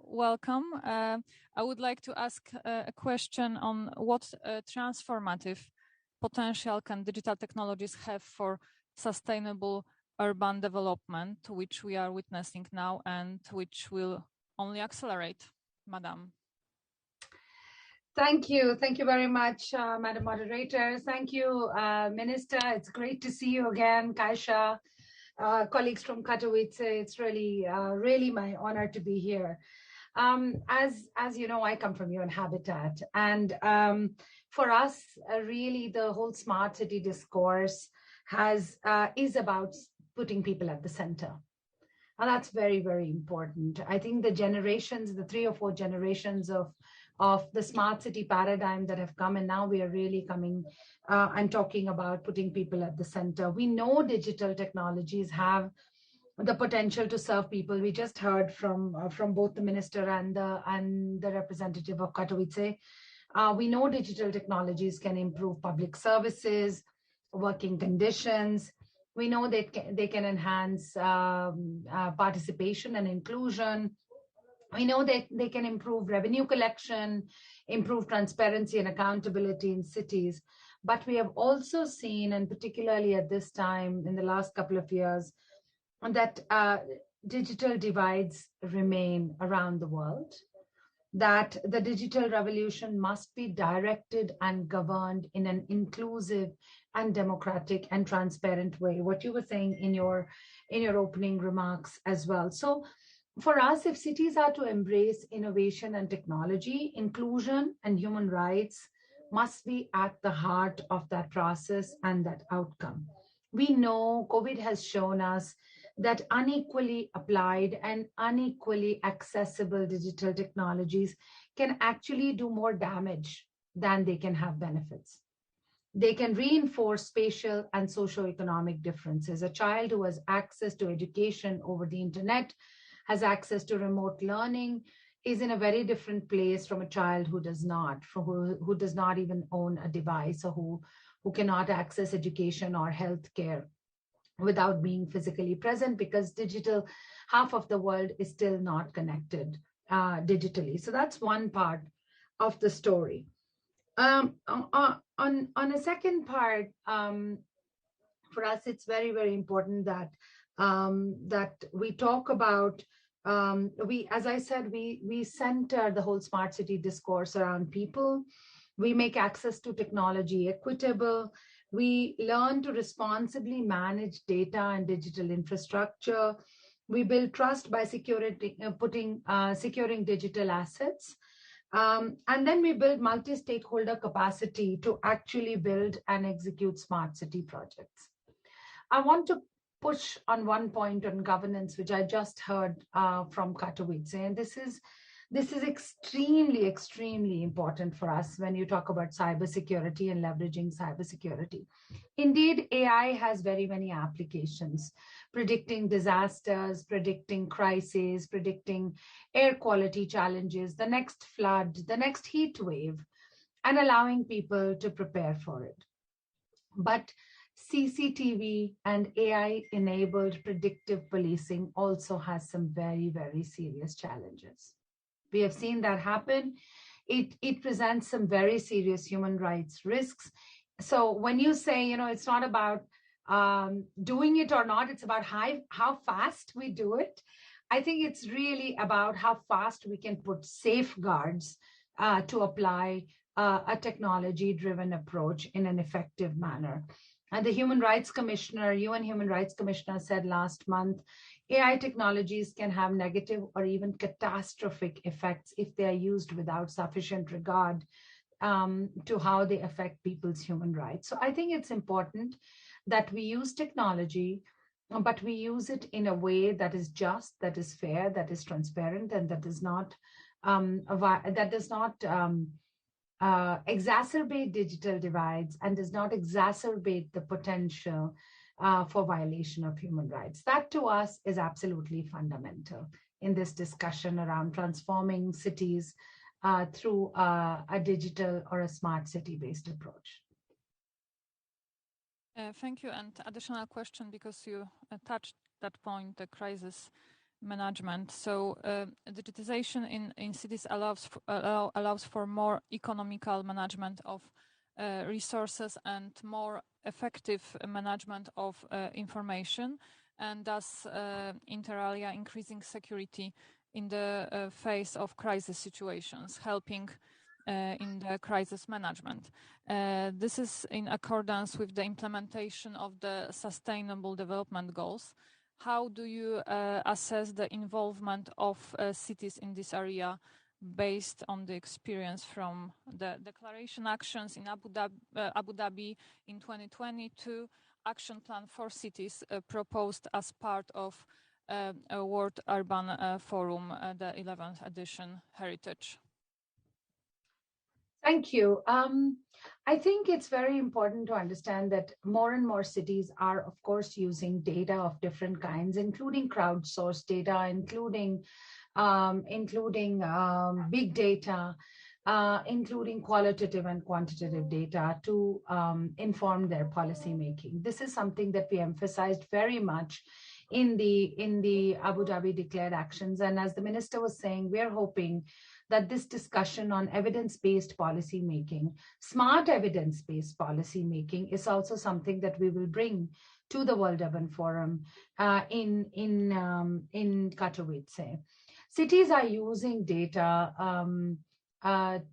Welcome. I would like to ask a question on what transformative potential can digital technologies have for sustainable urban development, which we are witnessing now and which will only accelerate, Madam. Thank you. Thank you very much, Madam Moderator. Thank you, Minister. It's great to see you again, Kaisha. Colleagues from Katowice, it's really my honor to be here. As you know, I come from UN Habitat, and for us, really the whole smart city discourse is about putting people at the center. And that's very, very important. I think the 3 or 4 generations of the smart city paradigm that have come, and now we are really coming and talking about putting people at the center. We know digital technologies have the potential to serve people. We just heard from both the minister and the representative of Katowice. We know digital technologies can improve public services, working conditions. We know that they can enhance participation and inclusion. We know that they can improve revenue collection, improve transparency and accountability in cities. But we have also seen, and particularly at this time in the last couple of years, that digital divides remain around the world, that the digital revolution must be directed and governed in an inclusive and democratic and transparent way, what you were saying in your opening remarks as well. So for us, if cities are to embrace innovation and technology, inclusion and human rights must be at the heart of that process and that outcome. We know COVID has shown us that unequally applied and unequally accessible digital technologies can actually do more damage than they can have benefits. They can reinforce spatial and socioeconomic differences. A child who has access to education over the internet, has access to remote learning, is in a very different place from a child who does not, who does not even own a device, or who cannot access education or healthcare without being physically present, because half of the world is still not connected digitally. So that's one part of the story. On a second part, for us, it's very, very important that we talk about, as I said, we center the whole smart city discourse around people. We make access to technology equitable. We learn to responsibly manage data and digital infrastructure. We build trust by securing digital assets. And then we build multi-stakeholder capacity to actually build and execute smart city projects. I want to push on one point on governance, which I just heard from Katowice, and this is extremely, extremely important for us when you talk about cybersecurity and leveraging cybersecurity. Indeed, AI has very many applications, predicting disasters, predicting crises, predicting air quality challenges, the next flood, the next heat wave, and allowing people to prepare for it. But CCTV and AI-enabled predictive policing also has some very, very serious challenges. We have seen that happen. It presents some very serious human rights risks. So when you say, it's not about doing it or not, it's about how fast we do it. I think it's really about how fast we can put safeguards to apply a technology-driven approach in an effective manner. And the Human Rights Commissioner, UN Human Rights Commissioner said last month, AI technologies can have negative or even catastrophic effects if they are used without sufficient regard to how they affect people's human rights. So I think it's important that we use technology, but we use it in a way that is just, that is fair, that is transparent, and that does not exacerbate digital divides and does not exacerbate the potential for violation of human rights. That to us is absolutely fundamental in this discussion around transforming cities through a digital or a smart city-based approach. Thank you. And additional question, because you touched that point, the crisis management. So digitization in cities allows for more economical management of resources and more effective management of information, and thus inter alia increasing security in the face of crisis situations, helping in the crisis management. This is in accordance with the implementation of the Sustainable Development Goals. How do you assess the involvement of cities in this area based on the experience from the declaration actions in Abu Dhabi in 2022, action plan for cities proposed as part of a World Urban Forum, the 11th edition Heritage? Thank you. I think it's very important to understand that more and more cities are, of course, using data of different kinds, including crowdsourced data, including big data, including qualitative and quantitative data to inform their policy making. This is something that we emphasized very much in the Abu Dhabi declared actions. And as the minister was saying, we are hoping that this discussion on evidence-based policy making, smart evidence-based policy making, is also something that we will bring to the World Urban Forum in Katowice. Cities are using data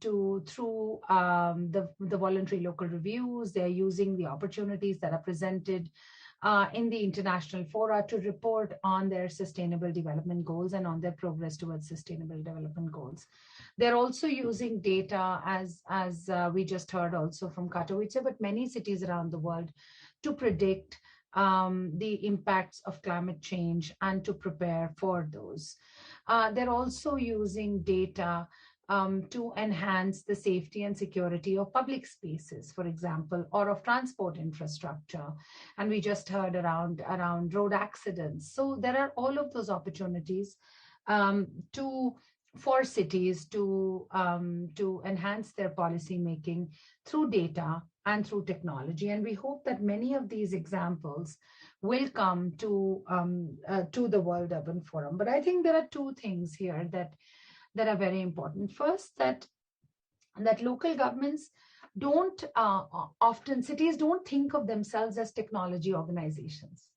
through the voluntary local reviews. They're using the opportunities that are presented in the international fora to report on their sustainable development goals and on their progress towards sustainable development goals. They're also using data, as we just heard also from Katowice, but many cities around the world, to predict the impacts of climate change and to prepare for those. They're also using data to enhance the safety and security of public spaces, for example, or of transport infrastructure. And we just heard around road accidents. So there are all of those opportunities for cities to enhance their policy making through data and through technology. And we hope that many of these examples will come to the World Urban Forum. But I think there are two things here that are very important. First, that local governments don't cities don't think of themselves as technology organizations.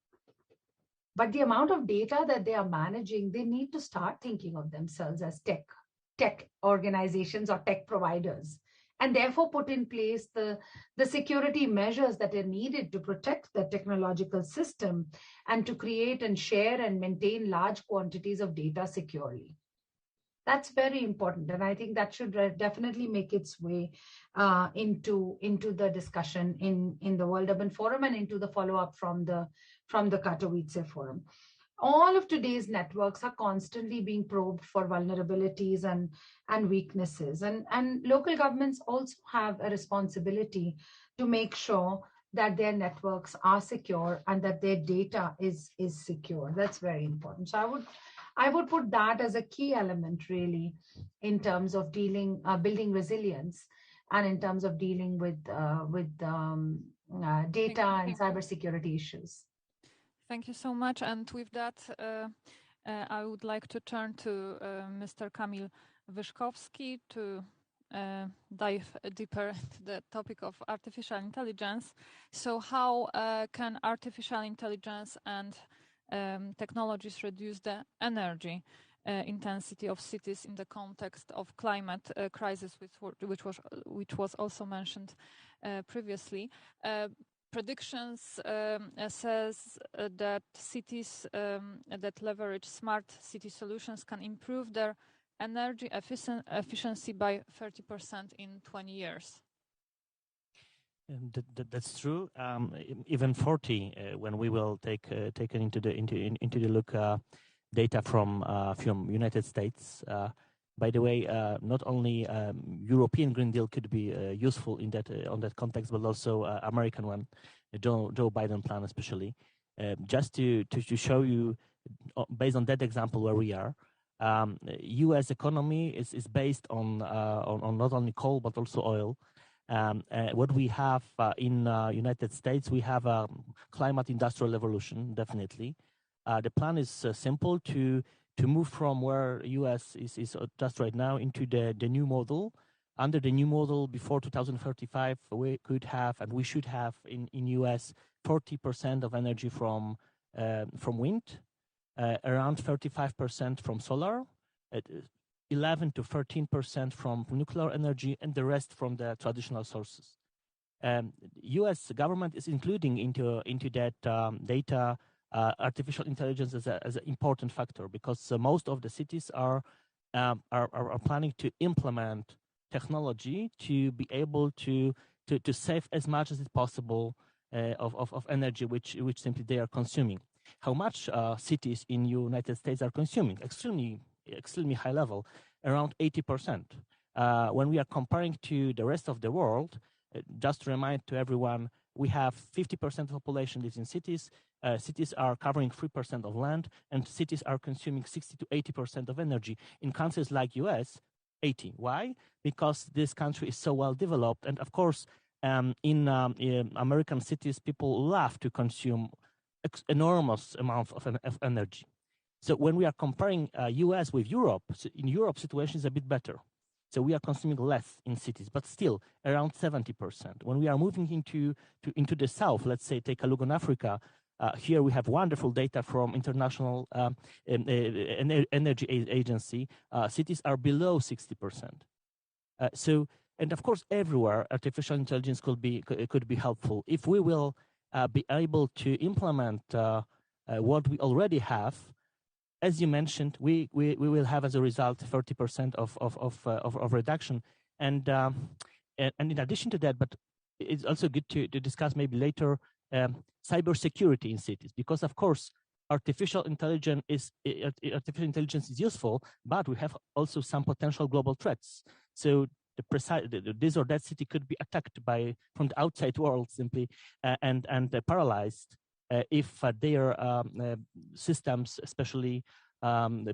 But the amount of data that they are managing, they need to start thinking of themselves as tech organizations or tech providers, and therefore put in place the security measures that are needed to protect the technological system and to create and share and maintain large quantities of data securely. That's very important, and I think that should definitely make its way into the discussion in the World Urban Forum and into the follow-up from the Katowice Forum. All of today's networks are constantly being probed for vulnerabilities and weaknesses, and local governments also have a responsibility to make sure that their networks are secure and that their data is secure. That's very important. So I would put that as a key element, really, in terms of building resilience and in terms of dealing with data and cybersecurity issues. Thank you so much. And with that, I would like to turn to Mr. Kamil Wyszkowski to dive deeper into the topic of artificial intelligence. So how can artificial intelligence and technologies reduce the energy intensity of cities in the context of climate crisis, which was also mentioned previously. Predictions says that cities that leverage smart city solutions can improve their energy efficiency by 30% in 20 years. And that's true. Even 40, when we will take into the look data from United States. By the way, not only European Green Deal could be useful in that on that context, but also American one, Joe Biden plan especially. Just to show you, based on that example where we are, U.S. economy is based on not only coal but also oil. What we have in United States, we have a climate industrial revolution, definitely. The plan is simple to move from where U.S. is just right now into the new model. Under the new model, before 2035, we could have and we should have in U.S. 40% of energy from wind, around 35% from solar, 11 to 13% from nuclear energy, and the rest from the traditional sources. U.S. government is including into that data artificial intelligence as an important factor, because most of the cities are planning to implement technology to be able to save as much as possible of energy which simply they are consuming. How much cities in United States are consuming? Extremely high level, around 80%. When we are comparing to the rest of the world, just to remind to everyone, we have 50% of the population lives in cities. Cities are covering 3% of land, and cities are consuming 60 to 80% of energy. In countries like US, 80. Why? Because this country is so well developed, and of course, in American cities, people love to consume enormous amounts of energy. So when we are comparing US with Europe, in Europe, situation is a bit better. So we are consuming less in cities, but still around 70%. When we are moving into the south, let's say take a look on Africa, here we have wonderful data from International Energy Agency. Cities are below 60%. And of course, everywhere artificial intelligence could be helpful if we will be able to implement what we already have. As you mentioned, we will have as a result 30% of reduction, and in addition to that, but it's also good to discuss maybe later cybersecurity in cities, because of course artificial intelligence is useful, but we have also some potential global threats. So this or that city could be attacked from the outside world simply and paralyzed. If their systems, especially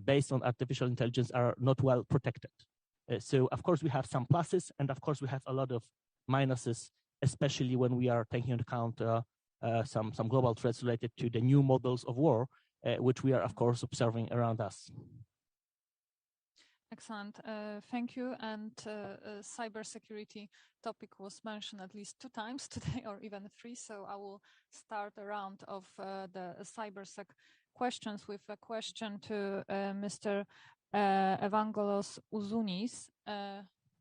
based on artificial intelligence, are not well protected. So, of course, we have some pluses, and of course, we have a lot of minuses, especially when we are taking into account some global threats related to the new models of war, which we are, of course, observing around us. Excellent. Thank you. And cybersecurity topic was mentioned at least 2 times today, or even 3. So I will start a round of the cybersec questions with a question to Mr. Evangelos Ouzounis.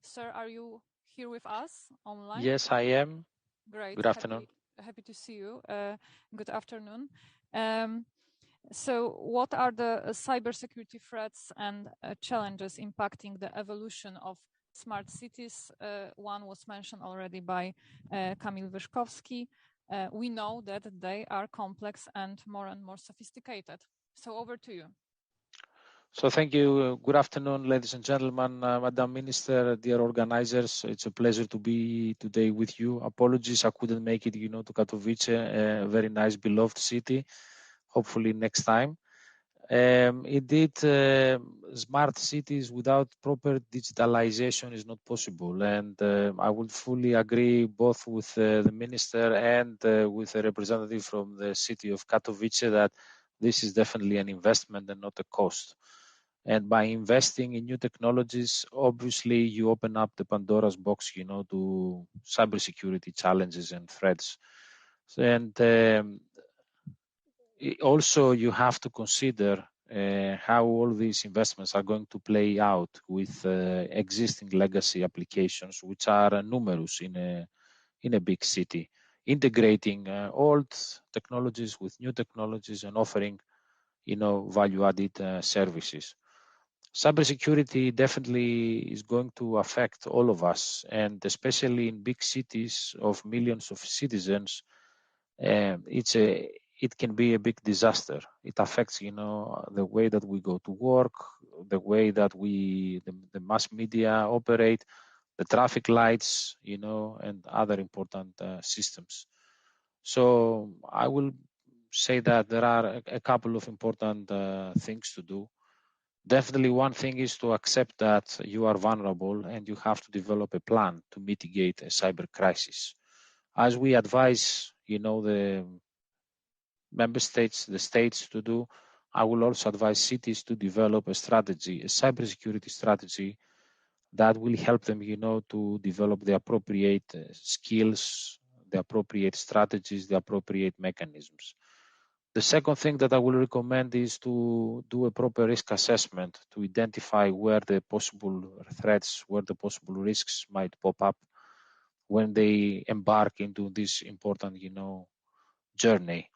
Sir, are you here with us online? Yes, I am. Great. Good afternoon. Happy to see you. Good afternoon. So what are the cybersecurity threats and challenges impacting the evolution of smart cities? One was mentioned already by Kamil Wyszkowski. We know that they are complex and more sophisticated. So over to you. So thank you. Good afternoon, ladies and gentlemen, Madam Minister, dear organizers. It's a pleasure to be today with you. Apologies, I couldn't make it, to Katowice, a very nice, beloved city. Hopefully next time. Indeed, smart cities without proper digitalization is not possible. And I would fully agree both with the minister and with a representative from the city of Katowice that this is definitely an investment and not a cost. And by investing in new technologies, obviously you open up the Pandora's box, to cybersecurity challenges and threats. And also you have to consider how all these investments are going to play out with existing legacy applications, which are numerous in a big city, integrating old technologies with new technologies and offering, value-added services. Cybersecurity definitely is going to affect all of us, and especially in big cities of millions of citizens, it can be a big disaster. It affects, the way that we go to work, the way that the mass media operate, the traffic lights, and other important systems. So I will say that there are a couple of important things to do. Definitely one thing is to accept that you are vulnerable and you have to develop a plan to mitigate a cyber crisis. As we advise, the member states, the states to do, I will also advise cities to develop a strategy, a cybersecurity strategy that will help them, to develop the appropriate skills, the appropriate strategies, the appropriate mechanisms. The second thing that I will recommend is to do a proper risk assessment to identify where the possible threats, where the possible risks might pop up when they embark into this important, journey.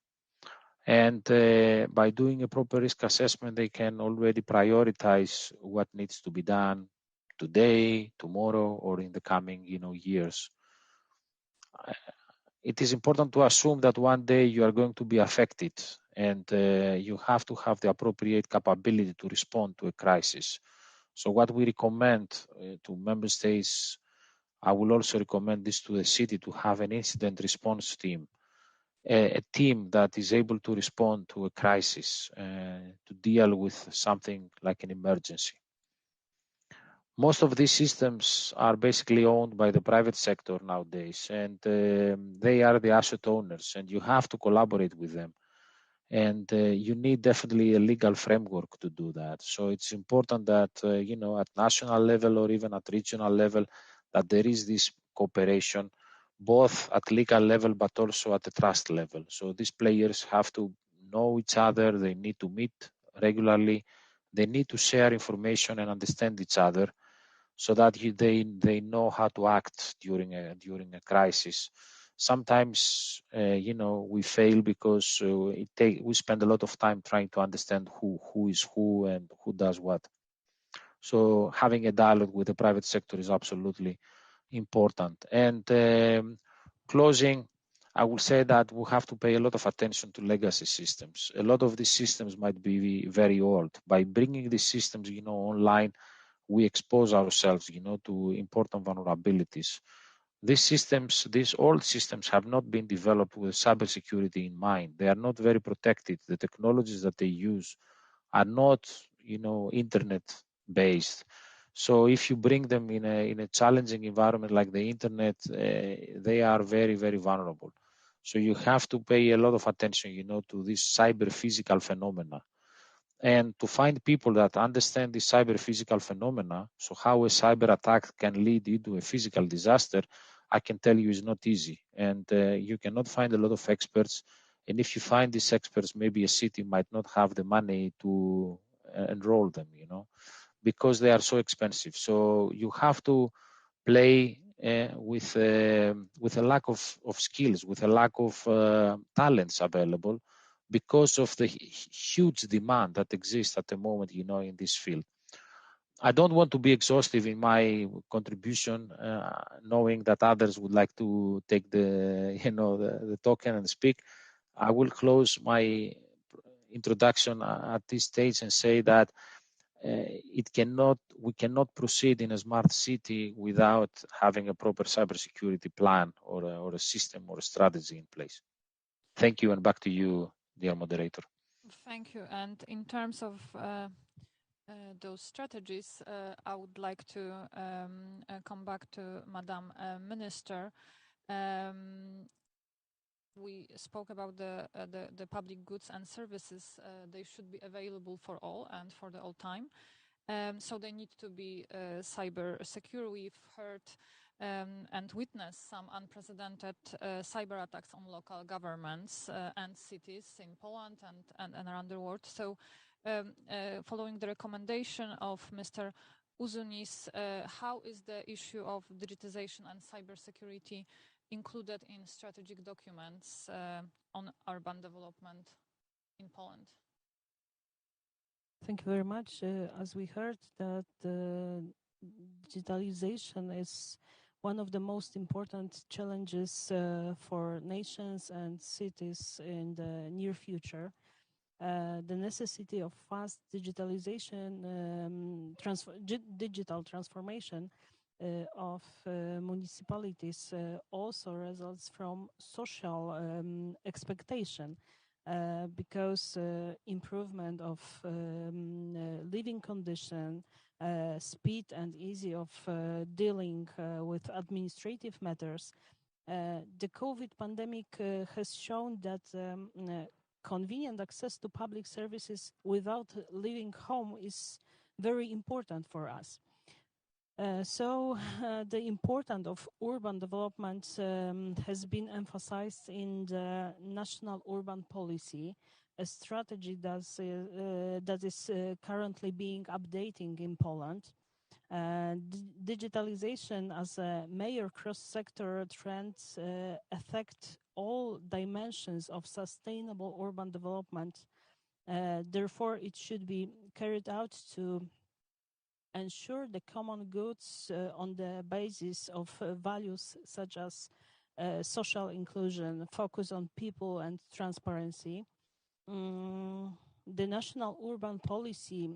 And by doing a proper risk assessment, they can already prioritize what needs to be done today, tomorrow, or in the coming, years. It is important to assume that one day you are going to be affected, and you have to have the appropriate capability to respond to a crisis. So what we recommend to member states, I will also recommend this to the city, to have an incident response team, a team that is able to respond to a crisis, to deal with something like an emergency. Most of these systems are basically owned by the private sector nowadays, and they are the asset owners, and you have to collaborate with them. And you need definitely a legal framework to do that. So it's important that, at national level or even at regional level, that there is this cooperation, both at legal level, but also at the trust level. So these players have to know each other, they need to meet regularly, they need to share information and understand each other, so that they know how to act during a crisis. Sometimes we fail because we spend a lot of time trying to understand who is who and who does what. So having a dialogue with the private sector is absolutely important. And closing, I will say that we have to pay a lot of attention to legacy systems. A lot of these systems might be very old. By bringing these systems, online, we expose ourselves, to important vulnerabilities. These old systems have not been developed with cybersecurity in mind. They are not very protected. The technologies that they use are not, internet based. So if you bring them in a challenging environment like the internet, they are very, very vulnerable. So you have to pay a lot of attention, to this cyber physical phenomena, and to find people that understand the cyber physical phenomena. So how a cyber attack can lead into a physical disaster, I can tell you, is not easy. And you cannot find a lot of experts. And if you find these experts, maybe a city might not have the money to enroll them, because they are so expensive. So you have to play with a lack of skills, with a lack of talents available, because of the huge demand that exists at the moment, in this field. I don't want to be exhaustive in my contribution, knowing that others would like to take the token and speak. I will close my introduction at this stage and say that we cannot proceed in a smart city without having a proper cybersecurity plan or a system or a strategy in place. Thank you, and back to you, dear moderator. Thank you. And in terms of those strategies, I would like to come back to Madam Minister. We spoke about the public goods and services. They should be available for all and for the all time. So they need to be cyber secure. We've heard and witnessed some unprecedented cyber attacks on local governments and cities in Poland and around the world. So following the recommendation of Mr. Uzunis, how is the issue of digitization and cybersecurity included in strategic documents on urban development in Poland? Thank you very much. As we heard, that digitalization is one of the most important challenges for nations and cities in the near future. The necessity of fast digitalization, digital transformation of municipalities also results from social expectation. Because improvement of living condition, speed and easy of dealing with administrative matters. The COVID pandemic has shown that convenient access to public services without leaving home is very important for us. So the importance of urban development has been emphasized in the national urban policy, a strategy that is currently being updating in Poland. Digitalization as a major cross-sector trend affect all dimensions of sustainable urban development. Therefore, it should be carried out to ensure the common goods on the basis of values such as social inclusion, focus on people and transparency. The national urban policy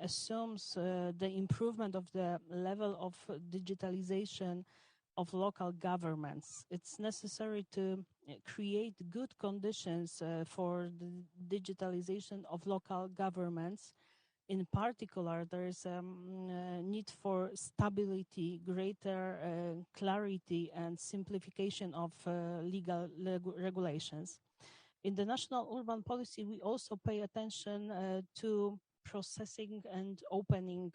assumes the improvement of the level of digitalization of local governments. It's necessary to create good conditions for the digitalization of local governments. In particular, there is a need for stability, greater clarity and simplification of legal regulations. In the national urban policy, we also pay attention to processing and opening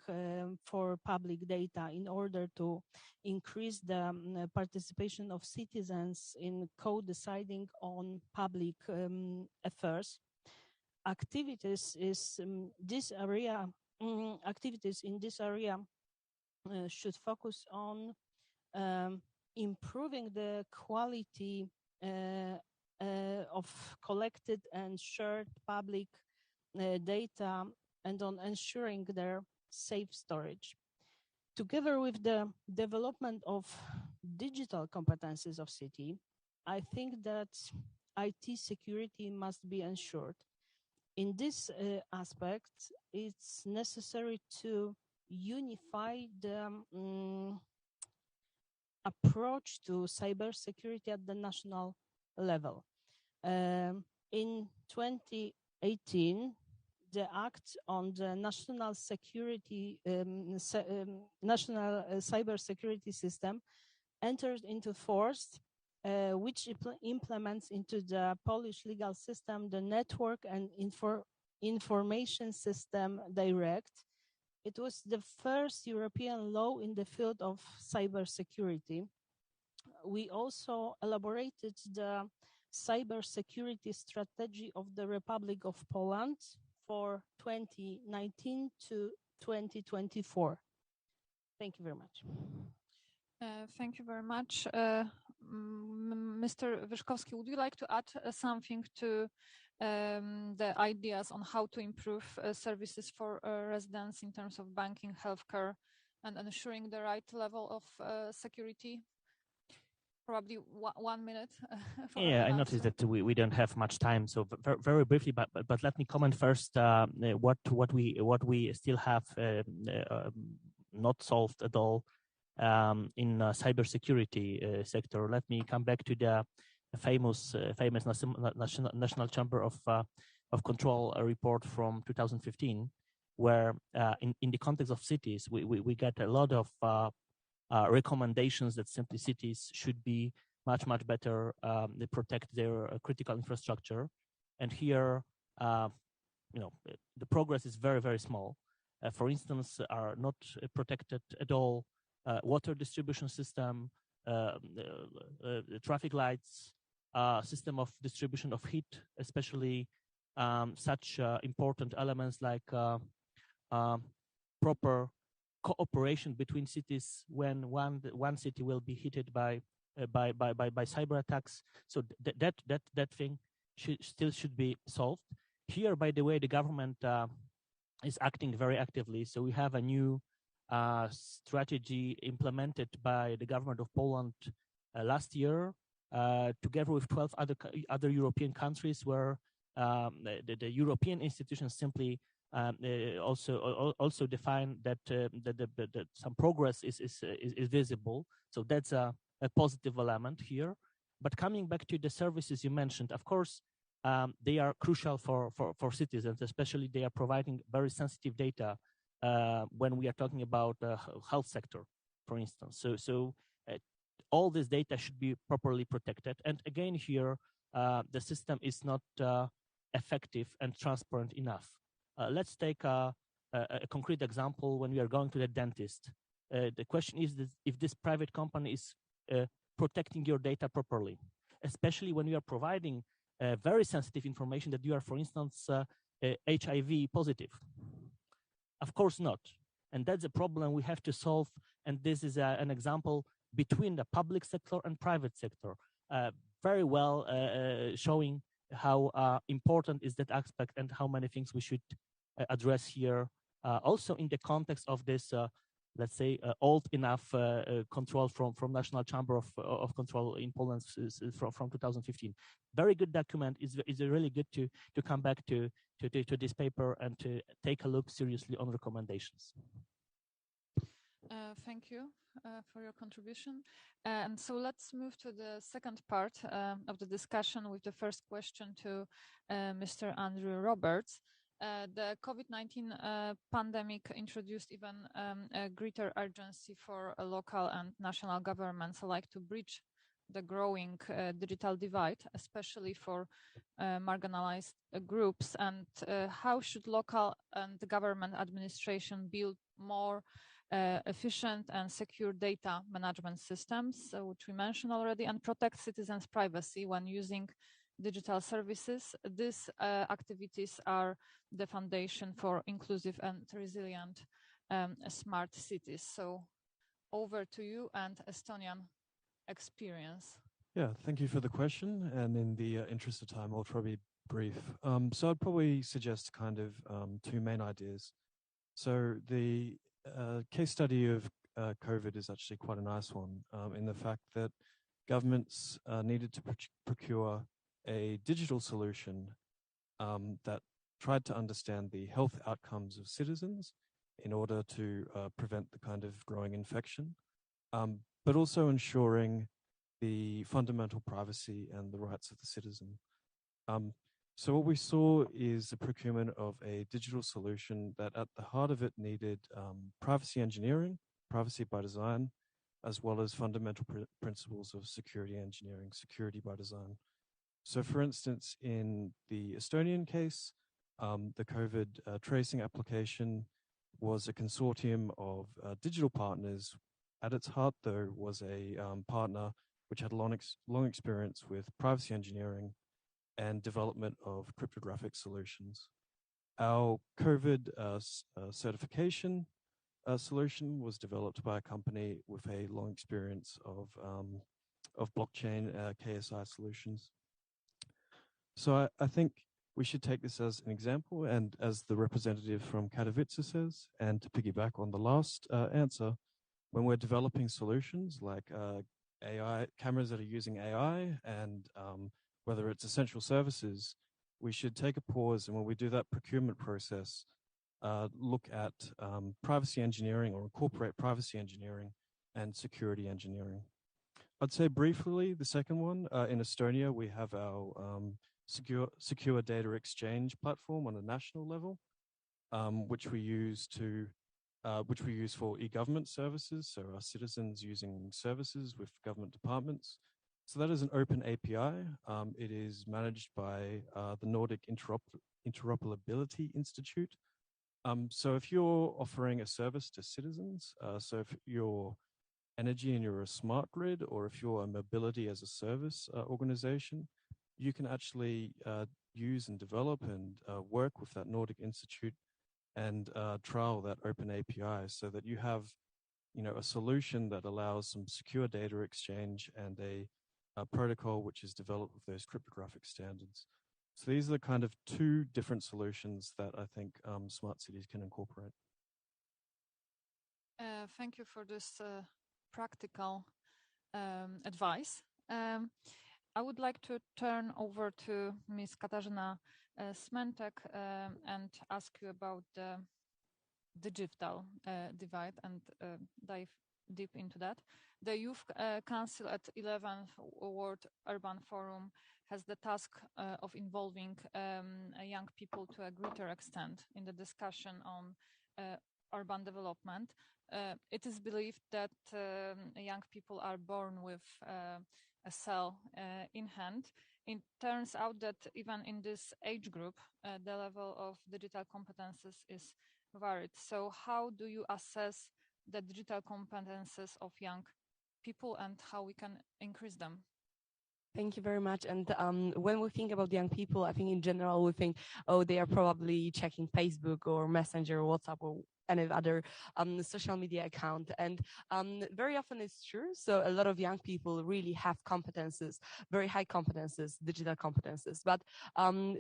for public data in order to increase the participation of citizens in co-deciding on public affairs. Activities in this area should focus on improving the quality of collected and shared public data and on ensuring their safe storage. Together with the development of digital competencies of city, I think that IT security must be ensured. In this aspect, it's necessary to unify the approach to cybersecurity at the national level. In 2018, the Act on the National Cybersecurity System entered into force, which implements into the Polish legal system the Network and Information System Direct. It was the first European law in the field of cybersecurity. We also elaborated the cybersecurity strategy of the Republic of Poland for 2019 to 2024. Thank you very much. Thank you very much. Mr. Wyszkowski, would you like to add something to the ideas on how to improve services for residents in terms of banking, healthcare, and ensuring the right level of security? Probably 1 minute. Yeah, I noticed that we don't have much time, so very briefly. But let me comment first. What we still have not solved at all in cybersecurity sector. Let me come back to the famous National Chamber of Control report from 2015, where in the context of cities, we get a lot of recommendations that simply cities should be much better. They protect their critical infrastructure, and here, the progress is very small. For instance, are not protected at all water distribution system, traffic lights, system of distribution of heat, especially such important elements like proper cooperation between cities when one city will be hit by cyber attacks. So that thing should be solved. Here, by the way, the government is acting very actively. So we have a new strategy implemented by the government of Poland last year, together with 12 other European countries, where the European institutions simply also define that that some progress is visible. So that's a positive element here. But coming back to the services you mentioned, of course, they are crucial for citizens, especially they are providing very sensitive data when we are talking about health sector, for instance. So all this data should be properly protected. And again, here, the system is not effective and transparent enough. Let's take a concrete example. When we are going to the dentist, the question is if this private company is protecting your data properly, especially when you are providing very sensitive information that you are, for instance, HIV positive. Of course not. And that's a problem we have to solve. And this is an example between the public sector and private sector, very well showing how important is that aspect and how many things we should address here. Also in the context of this, let's say, old enough control from National Chamber of Control in Poland from 2015. Very good document. Is really good to come back to this paper and to take a look seriously on recommendations. Thank you for your contribution. And so let's move to the second part of the discussion with the first question to Mr. Andrew Roberts. The COVID-19 pandemic introduced even a greater urgency for local and national governments alike to bridge the growing digital divide, especially for marginalized groups. And how should local and the government administration build more efficient and secure data management systems, which we mentioned already, and protect citizens' privacy when using digital services? These activities are the foundation for inclusive and resilient smart cities. So over to you and Estonian experience. Yeah, thank you for the question. And in the interest of time, I'll try to be brief. So I'd probably suggest kind of two main ideas. So the case study of COVID is actually quite a nice one in the fact that governments needed to procure a digital solution that tried to understand the health outcomes of citizens in order to prevent the kind of growing infection, but also ensuring the fundamental privacy and the rights of the citizen. So what we saw is the procurement of a digital solution that at the heart of it needed privacy engineering, privacy by design, as well as fundamental principles of security engineering, security by design. So for instance, in the Estonian case, the COVID tracing application was a consortium of digital partners. At its heart, though, was a partner which had long experience with privacy engineering and development of cryptographic solutions. Our COVID certification solution was developed by a company with a long experience of blockchain KSI solutions. So I think we should take this as an example, and as the representative from Katowice says, and to piggyback on the last answer, when we're developing solutions like AI cameras that are using AI and whether it's essential services, we should take a pause, and when we do that procurement process, look at privacy engineering or incorporate privacy engineering and security engineering. I'd say briefly, the second one, in Estonia, we have our secure data exchange platform on a national level, which we use for e-government services, so our citizens using services with government departments. So that is an open API. It is managed by the Nordic Interoperability Institute. So if you're offering a service to citizens, so if you're energy and you're a smart grid, or if you're a mobility as a service organization, you can actually use and develop and work with that Nordic Institute and trial that open API so that you have, a solution that allows some secure data exchange and a protocol which is developed with those cryptographic standards. So these are the kind of two different solutions that I think smart cities can incorporate. Thank you for this practical advice. I would like to turn over to Ms. Katarzyna Smentek and ask you about the digital divide and dive deep into that. The Youth Council at 11th World Urban Forum has the task of involving young people to a greater extent in the discussion on urban development. It is believed that young people are born with a cell in hand. It turns out that even in this age group, the level of digital competences is varied. So how do you assess the digital competences of young people and how we can increase them? Thank you very much. And when we think about young people, I think in general, we think, oh, they are probably checking Facebook or Messenger or WhatsApp or any other social media account. And very often it's true. So a lot of young people really have competences, very high competences, digital competences. But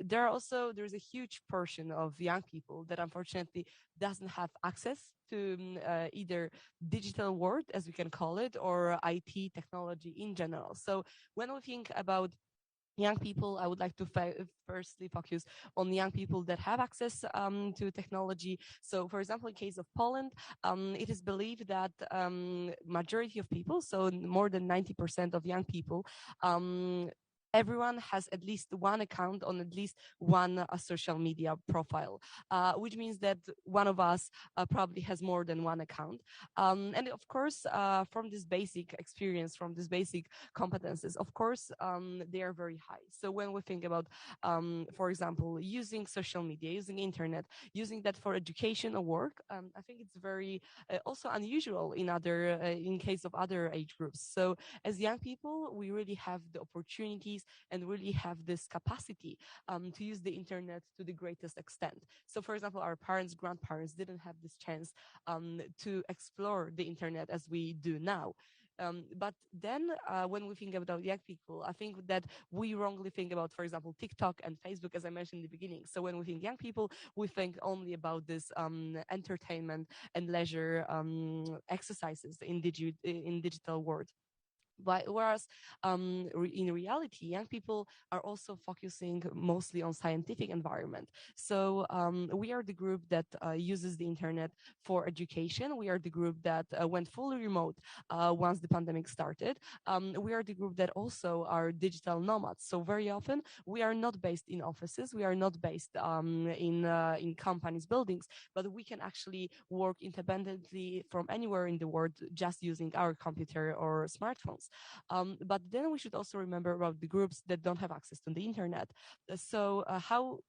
there's a huge portion of young people that unfortunately doesn't have access to either digital world, as we can call it, or IT technology in general. So when we think about young people, I would like to firstly focus on young people that have access to technology. So, for example, in case of Poland, it is believed that majority of people, so more than 90% of young people, everyone has at least one account on at least one social media profile, which means that one of us probably has more than one account. And of course, from this basic experience, from these basic competences, of course, they are very high. So when we think about, for example, using social media, using internet, using that for education or work, I think it's very also unusual in case of other age groups. So as young people, we really have the opportunities and really have this capacity to use the internet to the greatest extent. So for example, our parents, grandparents didn't have this chance to explore the internet as we do now. But then when we think about young people, I think that we wrongly think about, for example, TikTok and Facebook, as I mentioned in the beginning. So when we think young people, we think only about this entertainment and leisure exercises in digital world. Whereas in reality, young people are also focusing mostly on scientific environment. So we are the group that uses the internet for education. We are the group that went fully remote once the pandemic started. We are the group that also are digital nomads. So very often we are not based in offices. We are not based in companies' buildings, but we can actually work independently from anywhere in the world just using our computer or smartphones. But then we should also remember about the groups that don't have access to the internet. So how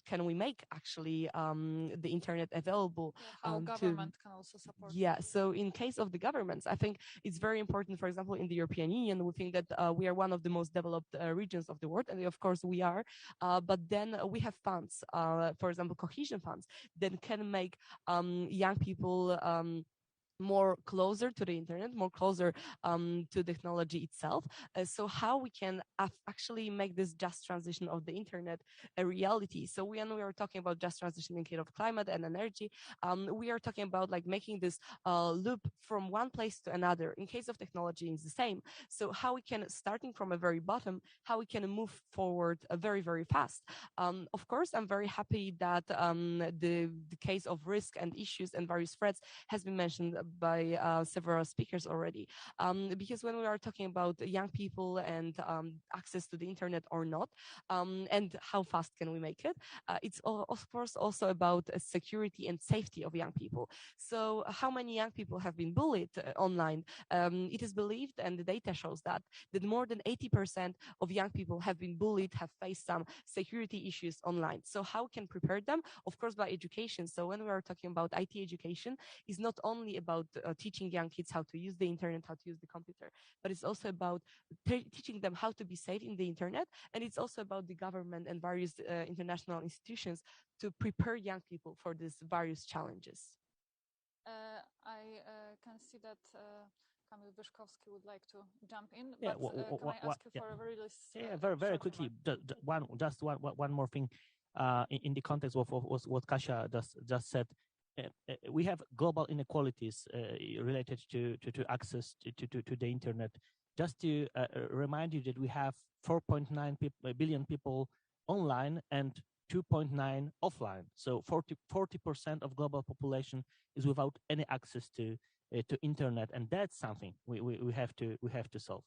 can we make actually the internet available? How government can also support? Yeah, so in case of the governments, I think it's very important, for example, in the European Union, we think that we are one of the most developed regions of the world, and of course we are, but then we have funds, for example, cohesion funds, that can make young people more closer to the internet, more closer to technology itself. So how we can actually make this just transition of the internet a reality. So when we are talking about just transition in case of climate and energy, we are talking about like making this loop from one place to another. In case of technology, it's the same. So how we can, starting from a very bottom, how we can move forward very, very fast. Of course, I'm very happy that the case of risk and issues and various threats has been mentioned by several speakers already. Because when we are talking about young people and access to the internet or not, and how fast can we make it, it's of course also about security and safety of young people. So how many young people have been bullied online? It is believed, and the data shows that more than 80% of young people have been bullied, have faced some security issues online. So how can prepare them? Of course, by education. So when we are talking about IT education, it's not only about about teaching young kids how to use the internet, how to use the computer, but it's also about teaching them how to be safe in the internet. And it's also about the government and various international institutions to prepare young people for these various challenges. I can see that Kamil Wyszkowski would like to jump in, Yeah, but can I ask you for a very very quickly. One more thing, in the context of what Kasia just said. We have global inequalities related to access to the internet. Just to remind you that we have 4.9 billion people online and 2.9 offline. So 40% of global population is without any access to internet, and that's something we have to solve.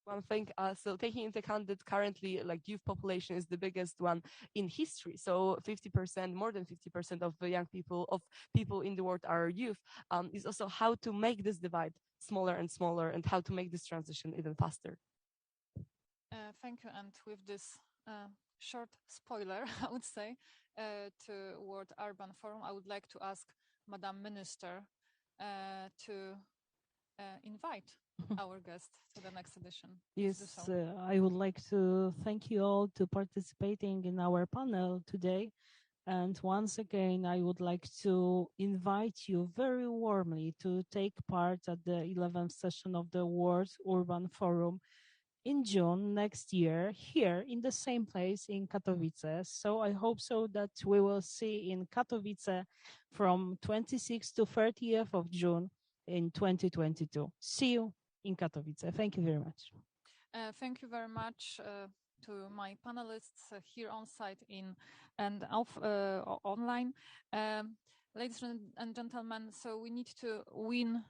One thing, so taking into account that currently like youth population is the biggest one in history, so 50%, more than 50% of the young people in the world are youth, is also how to make this divide smaller and smaller and how to make this transition even faster. Thank you. And with this short spoiler, I would say, to World Urban Forum, I would like to ask Madam Minister to invite our guest to the next edition. Please do Yes, so. I would like to thank you all to participating in our panel today. And once again, I would like to invite you very warmly to take part at the 11th session of the World Urban Forum in June next year, here in the same place in Katowice. So I hope so that we will see in Katowice from 26th to 30th of June in 2022. See you in Katowice. Thank you very much. Thank you very much to my panelists here on site and online. Ladies and gentlemen, so we need to win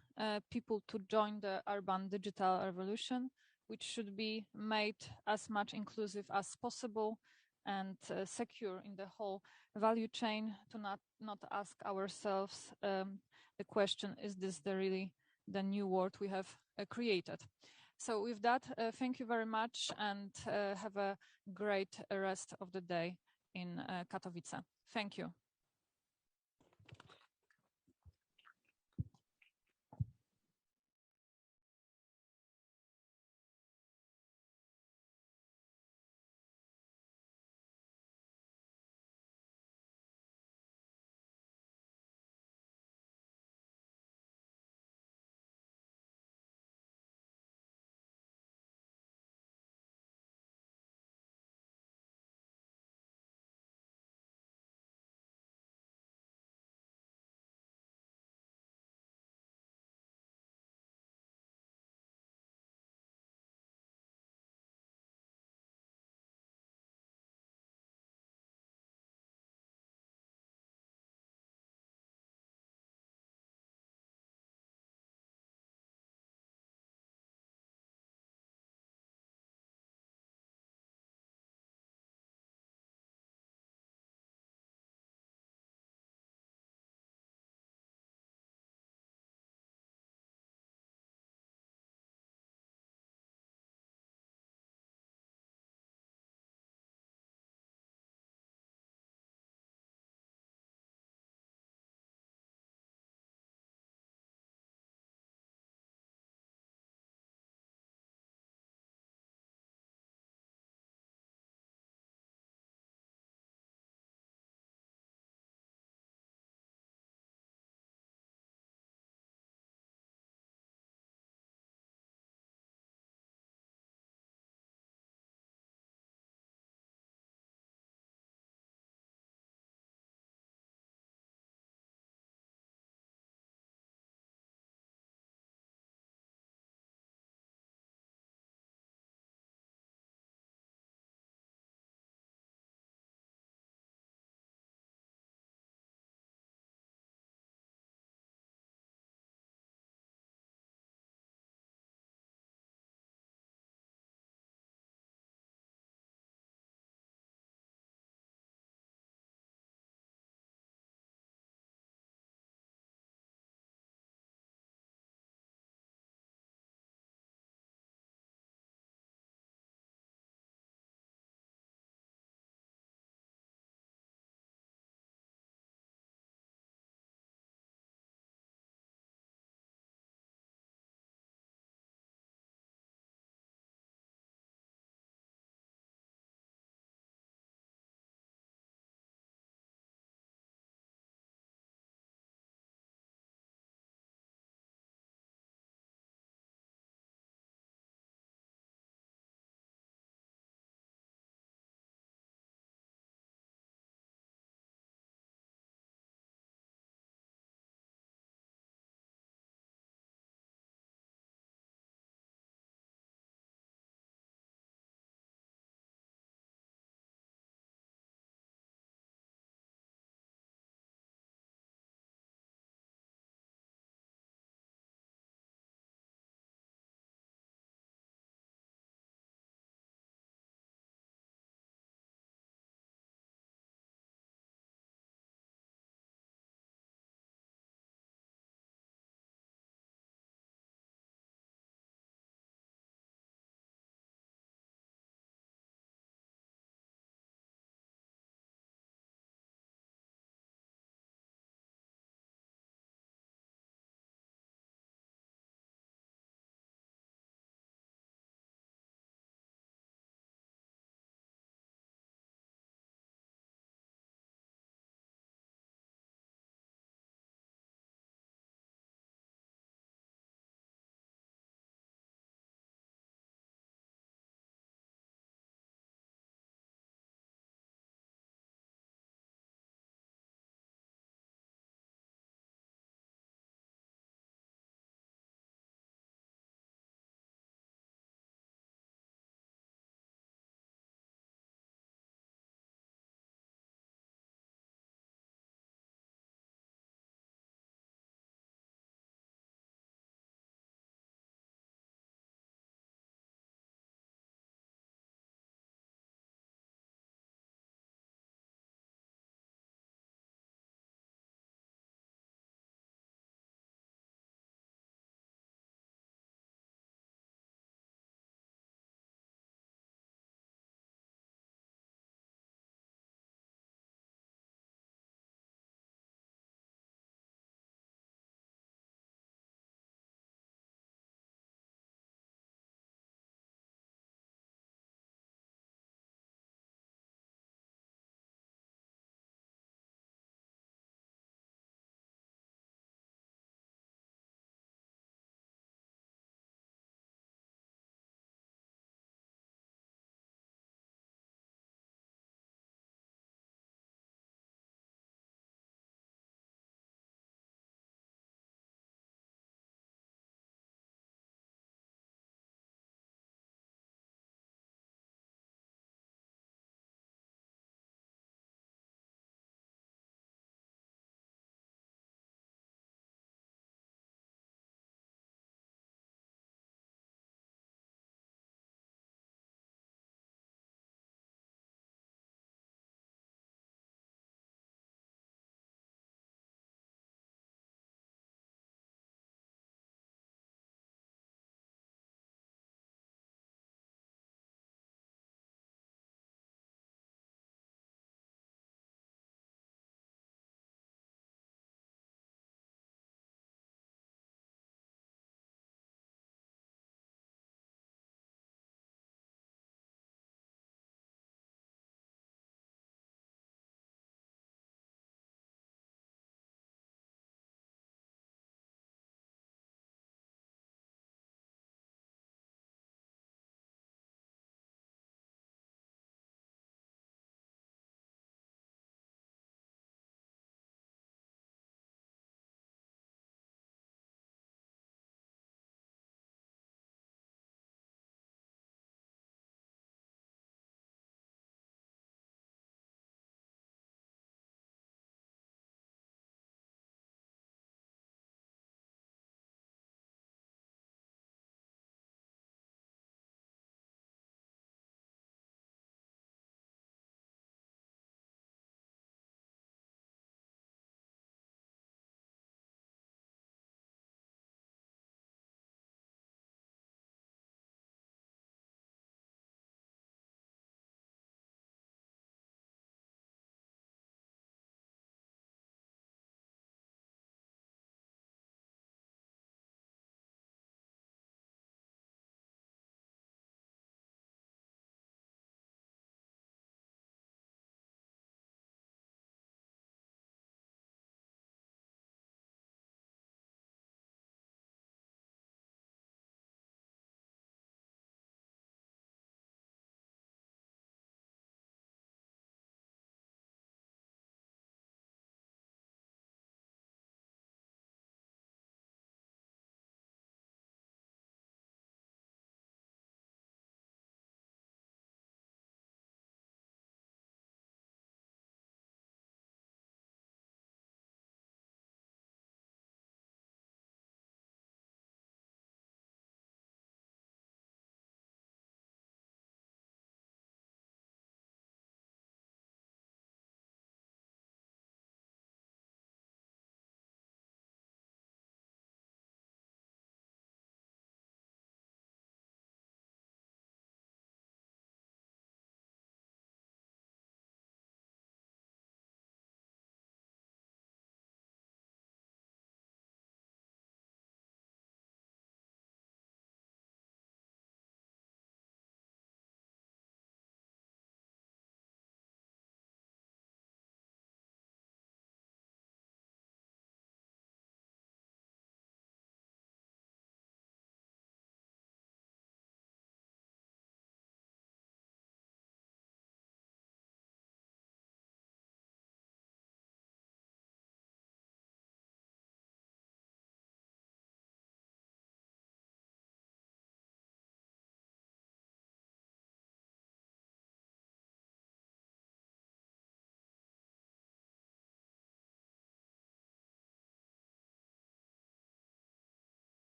people to join the urban digital revolution, which should be made as much inclusive as possible and secure in the whole value chain, to not ask ourselves the question, is this really the new world we have created? So with that, thank you very much and have a great rest of the day in Katowice. Thank you.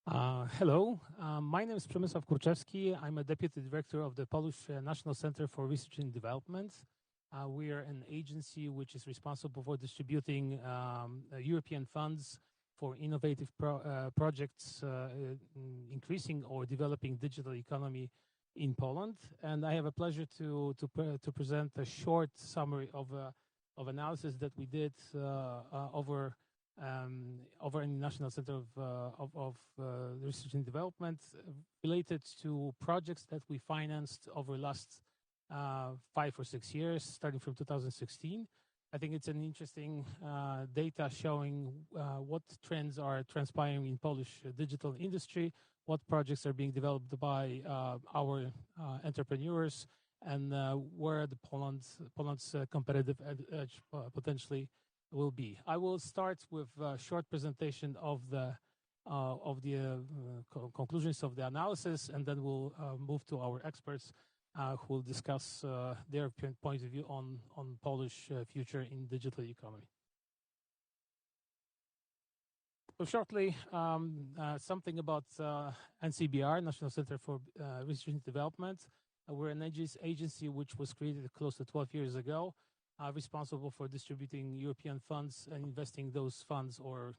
Hello, my name is Przemysław Kurczewski. I'm a deputy director of the Polish National Center for Research and Development. We are an agency which is responsible for distributing European funds for innovative projects increasing or developing digital economy in Poland. And I have a pleasure to present a short summary of analysis that we did over in the National Center of Research and Development related to projects that we financed over the last 5 or 6 years, starting from 2016. I think it's an interesting data showing what trends are transpiring in Polish digital industry, what projects are being developed by our entrepreneurs, and where the Poland's competitive edge potentially will be. I will start with a short presentation of the conclusions of the analysis, and then we'll move to our experts who will discuss their point of view on Polish future in digital economy. So shortly, something about NCBR, National Center for Research and Development. We're an agency which was created close to 12 years ago, responsible for distributing European funds and investing those funds or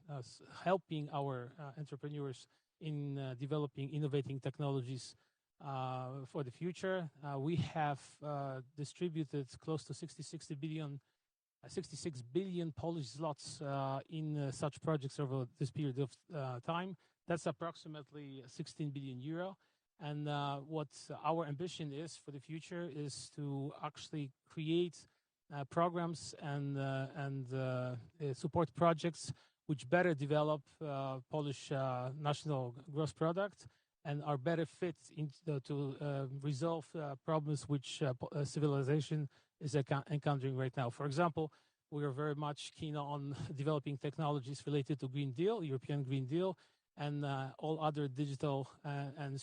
helping our entrepreneurs in developing innovating technologies for the future. We have distributed close to 66 billion Polish zlotys in such projects over this period of time. That's approximately 16 billion euro. And what our ambition is for the future is to actually create programs and support projects which better develop Polish national gross product and are better fit to resolve problems which civilization is encountering right now. For example, we are very much keen on developing technologies related to Green Deal, European Green Deal, and all other digital and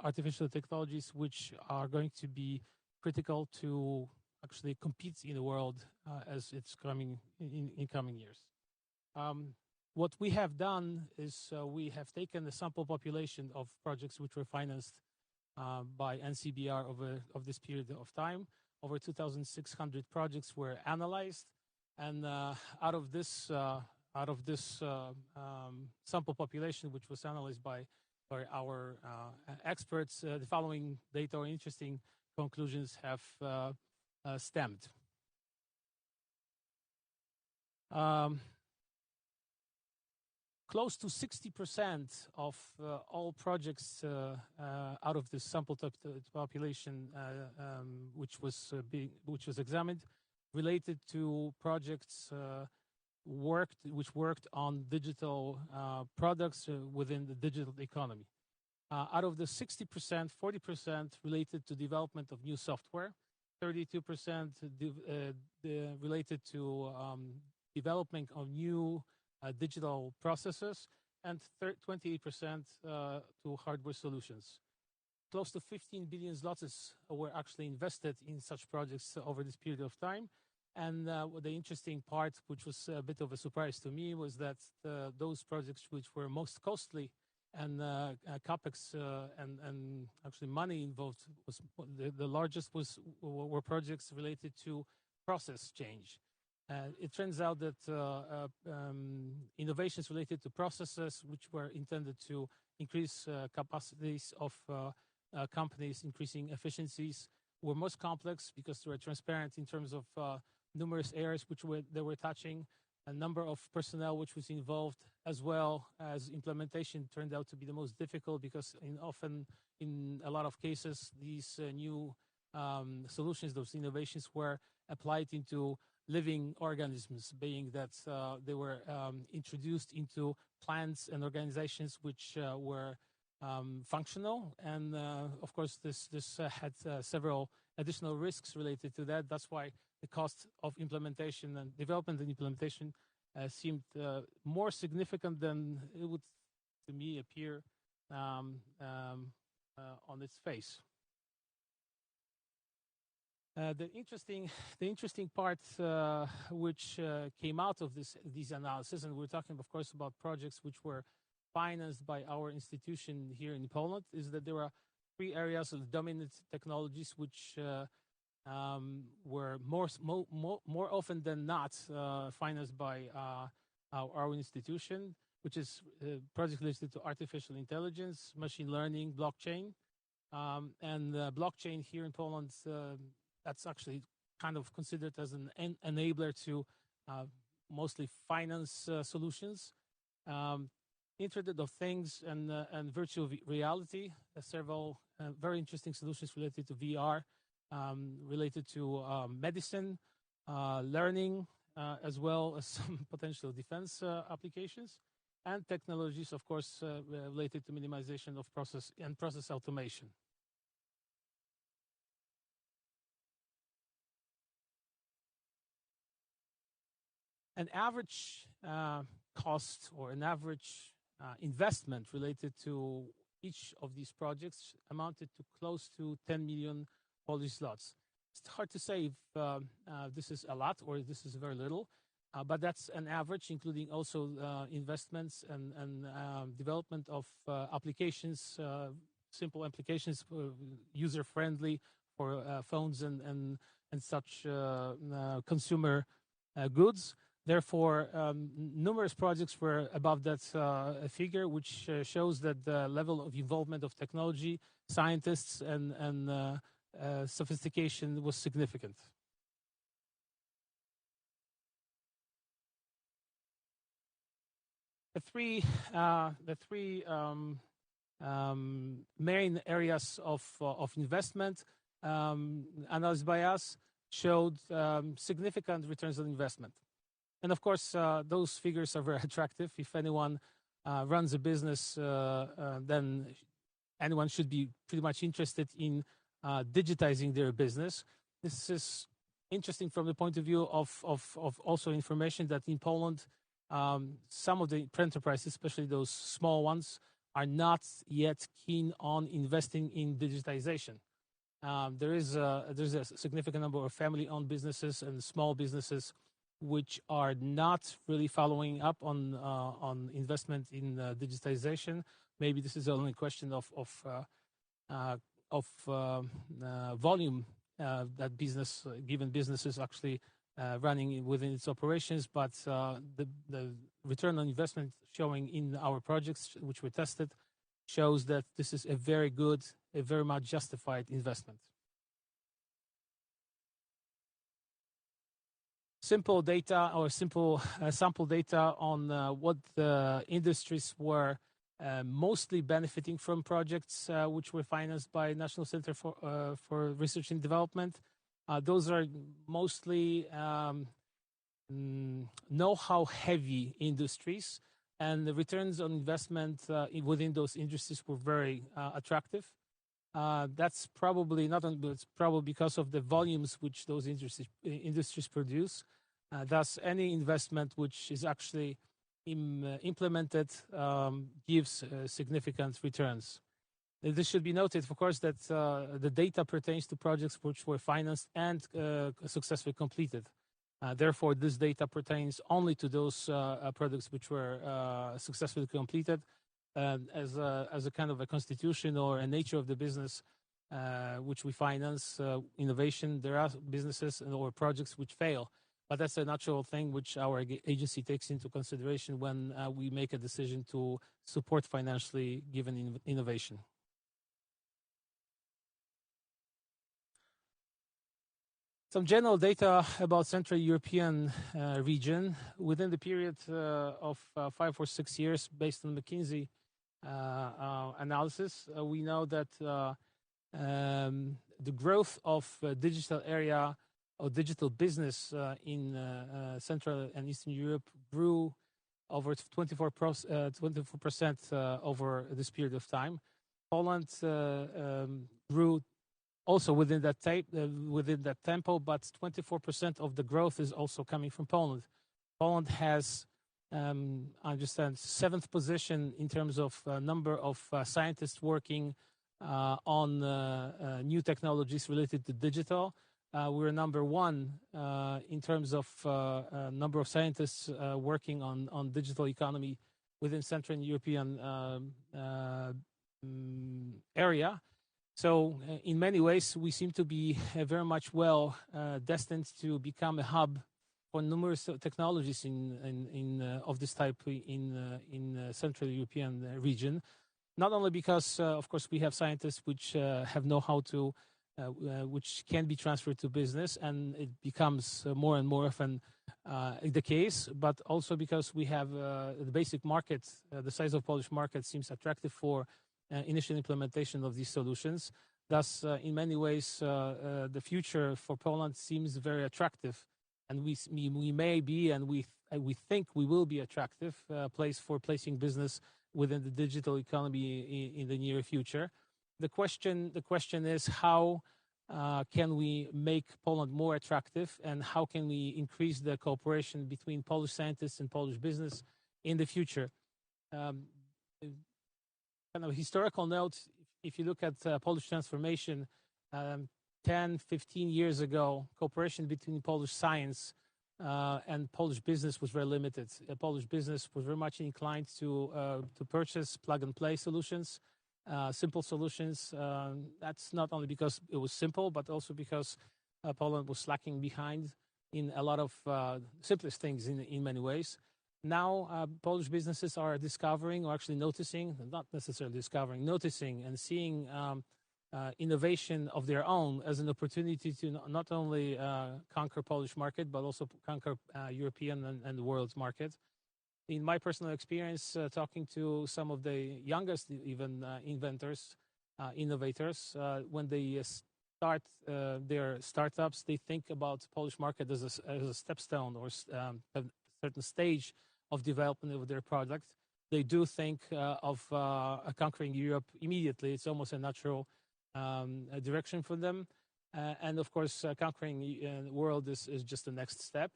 artificial technologies which are going to be critical to actually compete in the world as it's coming in coming years. What we have done is we have taken a sample population of projects which were financed by NCBR over this period of time. Over 2,600 projects were analyzed, and out of this sample population, which was analyzed by our experts, the following data or interesting conclusions have stemmed. Close to 60% of all projects out of this sample population, which was examined, related to projects which worked on digital products within the digital economy. Out of the 60%, 40% related to development of new software, 32% related to development of new digital processes, and 28% to hardware solutions. Close to 15 billion zlotys were actually invested in such projects over this period of time. And the interesting part, which was a bit of a surprise to me, was that those projects which were most costly and capex and actually money involved was the largest were projects related to process change. It turns out that innovations related to processes which were intended to increase capacities of companies, increasing efficiencies, were most complex because they were transparent in terms of numerous areas which they were touching, a number of personnel which was involved, as well as implementation turned out to be the most difficult because often in a lot of cases these new solutions, those innovations were applied into living organisms, being that they were introduced into plants and organizations which were functional. And of course, this had several additional risks related to that. That's why the cost of implementation and development and implementation seemed more significant than it would, to me, appear on its face. The interesting part which came out of these analysis, and we're talking, of course, about projects which were financed by our institution here in Poland is that there are 3 areas of dominant technologies which were more often than not financed by our institution, which is projects related to artificial intelligence, machine learning, blockchain. And blockchain here in Poland, that's actually kind of considered as an enabler to mostly finance solutions. Internet of Things and virtual reality, several very interesting solutions related to VR, related to medicine, learning, as well as some potential defense applications, and technologies, of course, related to minimization of process automation. An average cost or an average investment related to each of these projects amounted to close to 10 million Polish zlotys. It's hard to say if this is a lot or this is very little, but that's an average, including also investments and development of applications, simple applications, user-friendly for phones and such consumer goods. Therefore, numerous projects were above that figure, which shows that the level of involvement of technology, scientists, and sophistication was significant. The three main areas of investment analyzed by us showed significant returns on investment. And of course, those figures are very attractive. If anyone runs a business, then anyone should be pretty much interested in digitizing their business. This is interesting from the point of view of also information that in Poland, some of the enterprises, especially those small ones, are not yet keen on investing in digitization. There's a significant number of family-owned businesses and small businesses which are not really following up on investment in digitization. Maybe this is only a question of volume that given businesses actually running within its operations, but the return on investment showing in our projects, which were tested, shows that this is a very good, a very much justified investment. Simple data or simple sample data on what the industries were mostly benefiting from projects which were financed by National Center for Research and Development. Those are mostly know-how heavy industries, and the returns on investment within those industries were very attractive. That's probably not, but it's probably because of the volumes which those industries produce. Thus, any investment which is actually implemented gives significant returns. This should be noted, of course, that the data pertains to projects which were financed and successfully completed. Therefore, this data pertains only to those projects which were successfully completed. As a kind of a constitution or a nature of the business which we finance, innovation, there are businesses or projects which fail. But that's a natural thing which our agency takes into consideration when we make a decision to support financially given innovation. Some general data about Central European region within the period of 5 or 6 years, based on McKinsey analysis, we know that the growth of digital area or digital business in Central and Eastern Europe grew over 24% over this period of time. Poland grew also within that tempo, but 24% of the growth is also coming from Poland. Poland has, I understand, 7th position in terms of number of scientists working on new technologies related to digital. We're number 1 in terms of number of scientists working on digital economy within Central and European area. So in many ways, we seem to be very much destined to become a hub for numerous technologies of this type in Central European region. Not only because, of course, we have scientists which have know-how to, which can be transferred to business, and it becomes more and more often the case, but also because we have the basic market, the size of Polish market seems attractive for initial implementation of these solutions. Thus, in many ways, the future for Poland seems very attractive, and we may be, and we think we will be attractive place for placing business within the digital economy in the near future. The question is how can we make Poland more attractive, and how can we increase the cooperation between Polish scientists and Polish business in the future? Kind of a historical note, if you look at Polish transformation, 10, 15 years ago, cooperation between Polish science and Polish business was very limited. Polish business was very much inclined to purchase plug-and-play solutions, simple solutions. That's not only because it was simple, but also because Poland was slacking behind in a lot of simplest things in many ways. Now, Polish businesses are discovering, or actually noticing, not necessarily discovering, noticing and seeing innovation of their own as an opportunity to not only conquer Polish market, but also conquer European and the world's market. In my personal experience, talking to some of the youngest even inventors, innovators, when they start their startups, they think about Polish market as a stepstone or a certain stage of development of their product. They do think of conquering Europe immediately. It's almost a natural direction for them. And of course, conquering the world is just the next step.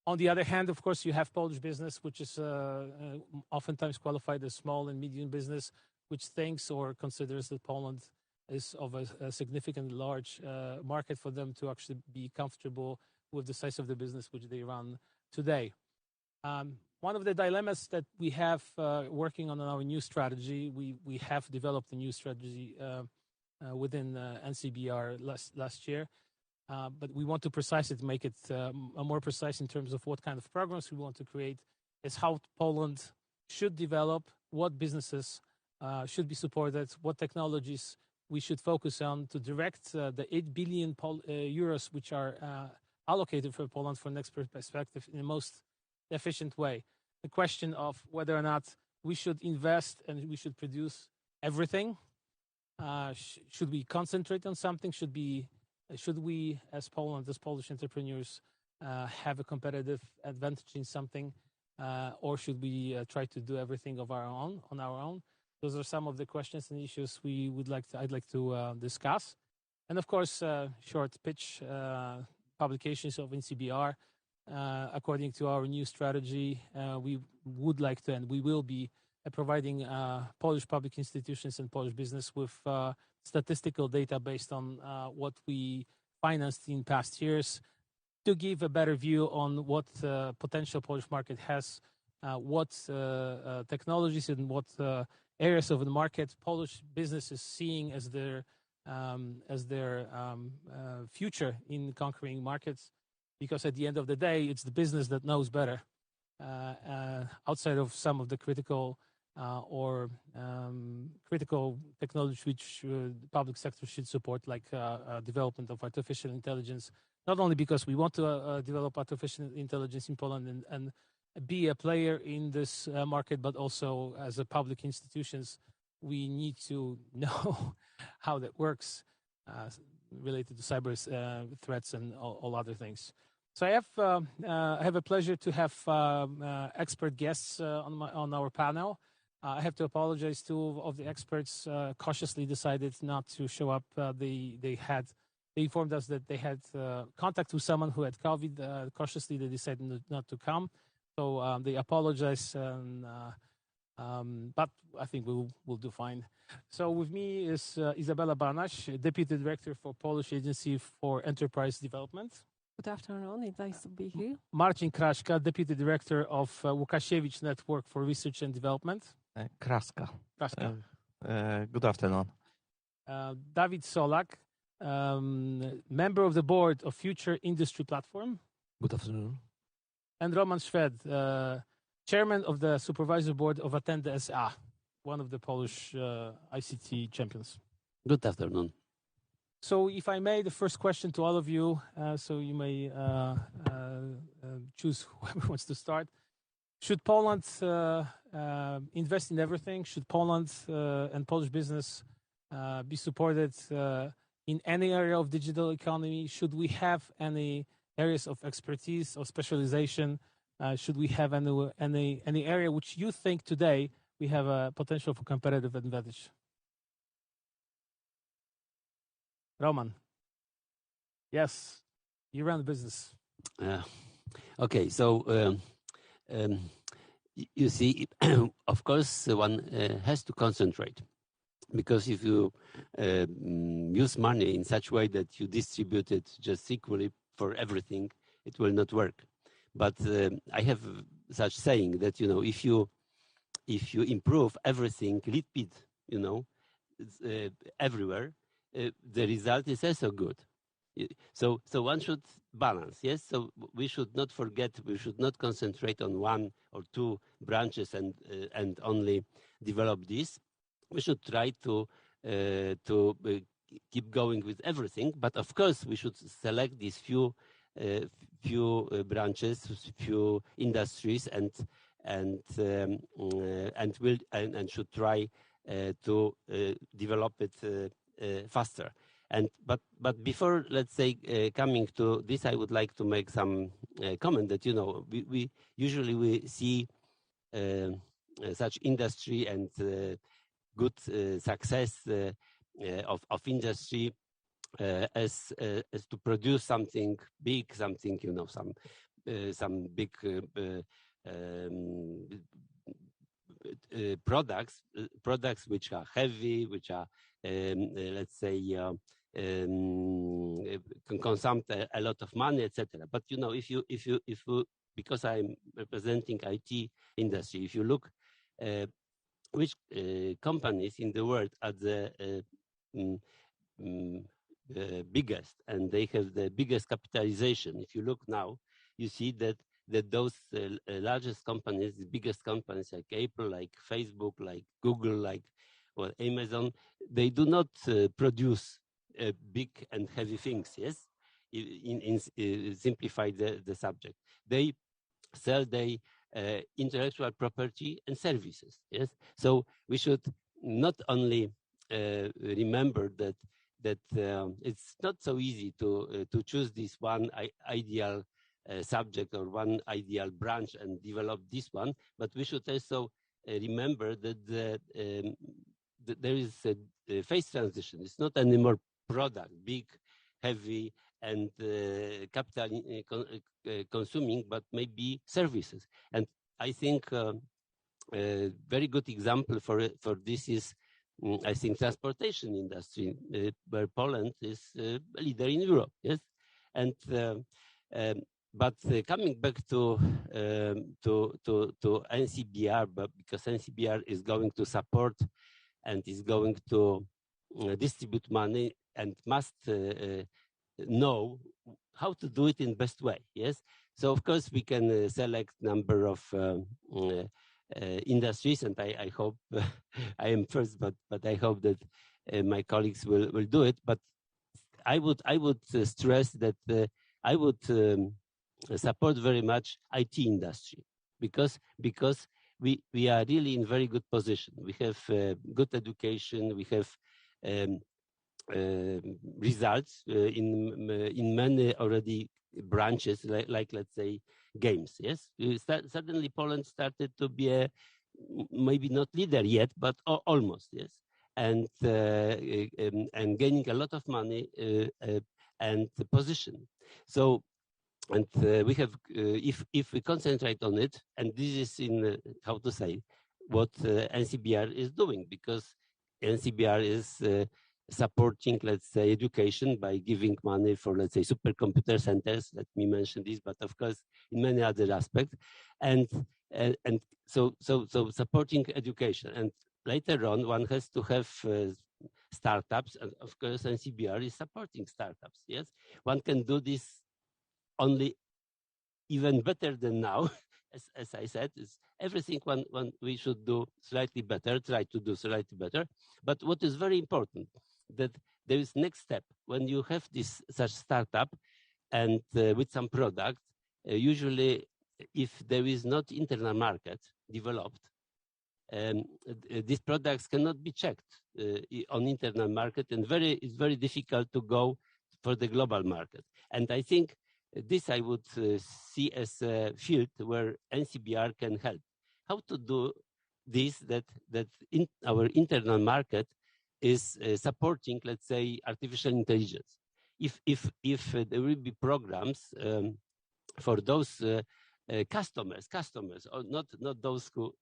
On the other hand, of course, you have Polish business, which is oftentimes qualified as small and medium business, which thinks or considers that Poland is of a significant large market for them to actually be comfortable with the size of the business which they run today. One of the dilemmas that we have working on our new strategy, we have developed a new strategy within NCBR last year, but we want to precise it, make it more precise in terms of what kind of programs we want to create, is how Poland should develop, what businesses should be supported, what technologies we should focus on to direct the 8 billion euros which are allocated for Poland for next perspective in the most efficient way. The question of whether or not we should invest and we should produce everything. Should we concentrate on something? Should we, as Poland, as Polish entrepreneurs, have a competitive advantage in something, or should we try to do everything on our own? Those are some of the questions and issues I'd like to discuss. And of course, short pitch publications of NCBR. According to our new strategy, we would like to, and we will be providing Polish public institutions and Polish business with statistical data based on what we financed in past years to give a better view on what potential Polish market has, what technologies and what areas of the market Polish business is seeing as their future in conquering markets. Because at the end of the day, it's the business that knows better, outside of some of the critical technology which the public sector should support, like development of artificial intelligence. Not only because we want to develop artificial intelligence in Poland and be a player in this market, but also as a public institutions, we need to know how that works related to cyber threats and all other things. So I have a pleasure to have expert guests on our panel. I have to apologize. Two of the experts cautiously decided not to show up. They informed us that they had contact with someone who had COVID. Cautiously, they decided not to come. So they apologize, but I think we'll do fine. So with me is Izabela Banaś, Deputy Director for Polish Agency for Enterprise Development. Good afternoon. It's nice to be here. Marcin Kraska, Deputy Director of Łukasiewicz Network for Research and Development. Kraska. Kraska. Good afternoon. David Solak, member of the board of Future Industry Platform. Good afternoon. And Roman Szwed, chairman of the supervisory board of Attende SA, one of the Polish ICT champions. Good afternoon. So if I may, the first question to all of you, so you may choose whoever wants to start. Should Poland invest in everything? Should Poland and Polish business be supported in any area of digital economy? Should we have any areas of expertise or specialization? Should we have any area which you think today we have a potential for competitive advantage? Roman. Yes, you run the business. Okay, so you see, of course, one has to concentrate, because if you use money in such a way that you distribute it just equally for everything, it will not work. But I have such saying that, you know, if you improve everything a little bit, you know, everywhere, the result is also good. So one should balance, yes? So we should not forget, we should not concentrate on one or two branches and only develop this. We should try to keep going with everything, but of course we should select these few branches, few industries, and should try to develop it faster. But before, let's say, coming to this, I would like to make some comment that, you know, we usually see such industry and good success of industry as to produce something big, something, you know, some big products which are heavy, which are let's say can consume a lot of money, etc. But you know, if you because I'm representing IT industry, if you look which companies in the world are the biggest and they have the biggest capitalization, if you look now, you see that those largest companies, the biggest companies like Apple, like Facebook, like Google, like Amazon, they do not produce big and heavy things, yes? Simplify the subject. They sell their intellectual property and services, yes? So we should not only remember that it's not so easy to choose this one ideal subject or one ideal branch and develop this one, but we should also remember that there is a phase transition. It's not anymore product, big, heavy, and capital consuming, but maybe services. And I think a very good example for this is, I think, transportation industry, where Poland is a leader in Europe. Yes, and but coming back to NCBR, but because NCBR is going to support and is going to distribute money and must know how to do it in best way. Yes, so of course we can select number of industries, and I hope I am first, but I hope that my colleagues will do it. But I would stress that I would support very much IT industry, because we are really in very good position. We have good education. We have results in many already branches, like let's say games. Yes, suddenly Poland started to be maybe not leader yet, but almost, yes, and gaining a lot of money and position. So. And we have, if we concentrate on it, and this is in how to say what NCBR is doing, because NCBR is supporting, let's say, education by giving money for, let's say, supercomputer centers. Let me mention this, but of course, in many other aspects, and so supporting education. And later on, one has to have startups, and of course, NCBR is supporting startups. Yes, one can do this only even better than now. As I said, is everything one we should do slightly better, try to do slightly better. But what is very important, that there is next step. When you have this such startup and with some product, usually if there is not internal market developed, these products cannot be checked on internal market, and it's very difficult to go for the global market. And I think this I would see as a field where NCBR can help. How to do this, that in our internal market is supporting, let's say, artificial intelligence. If there will be programs for those customers, or not those who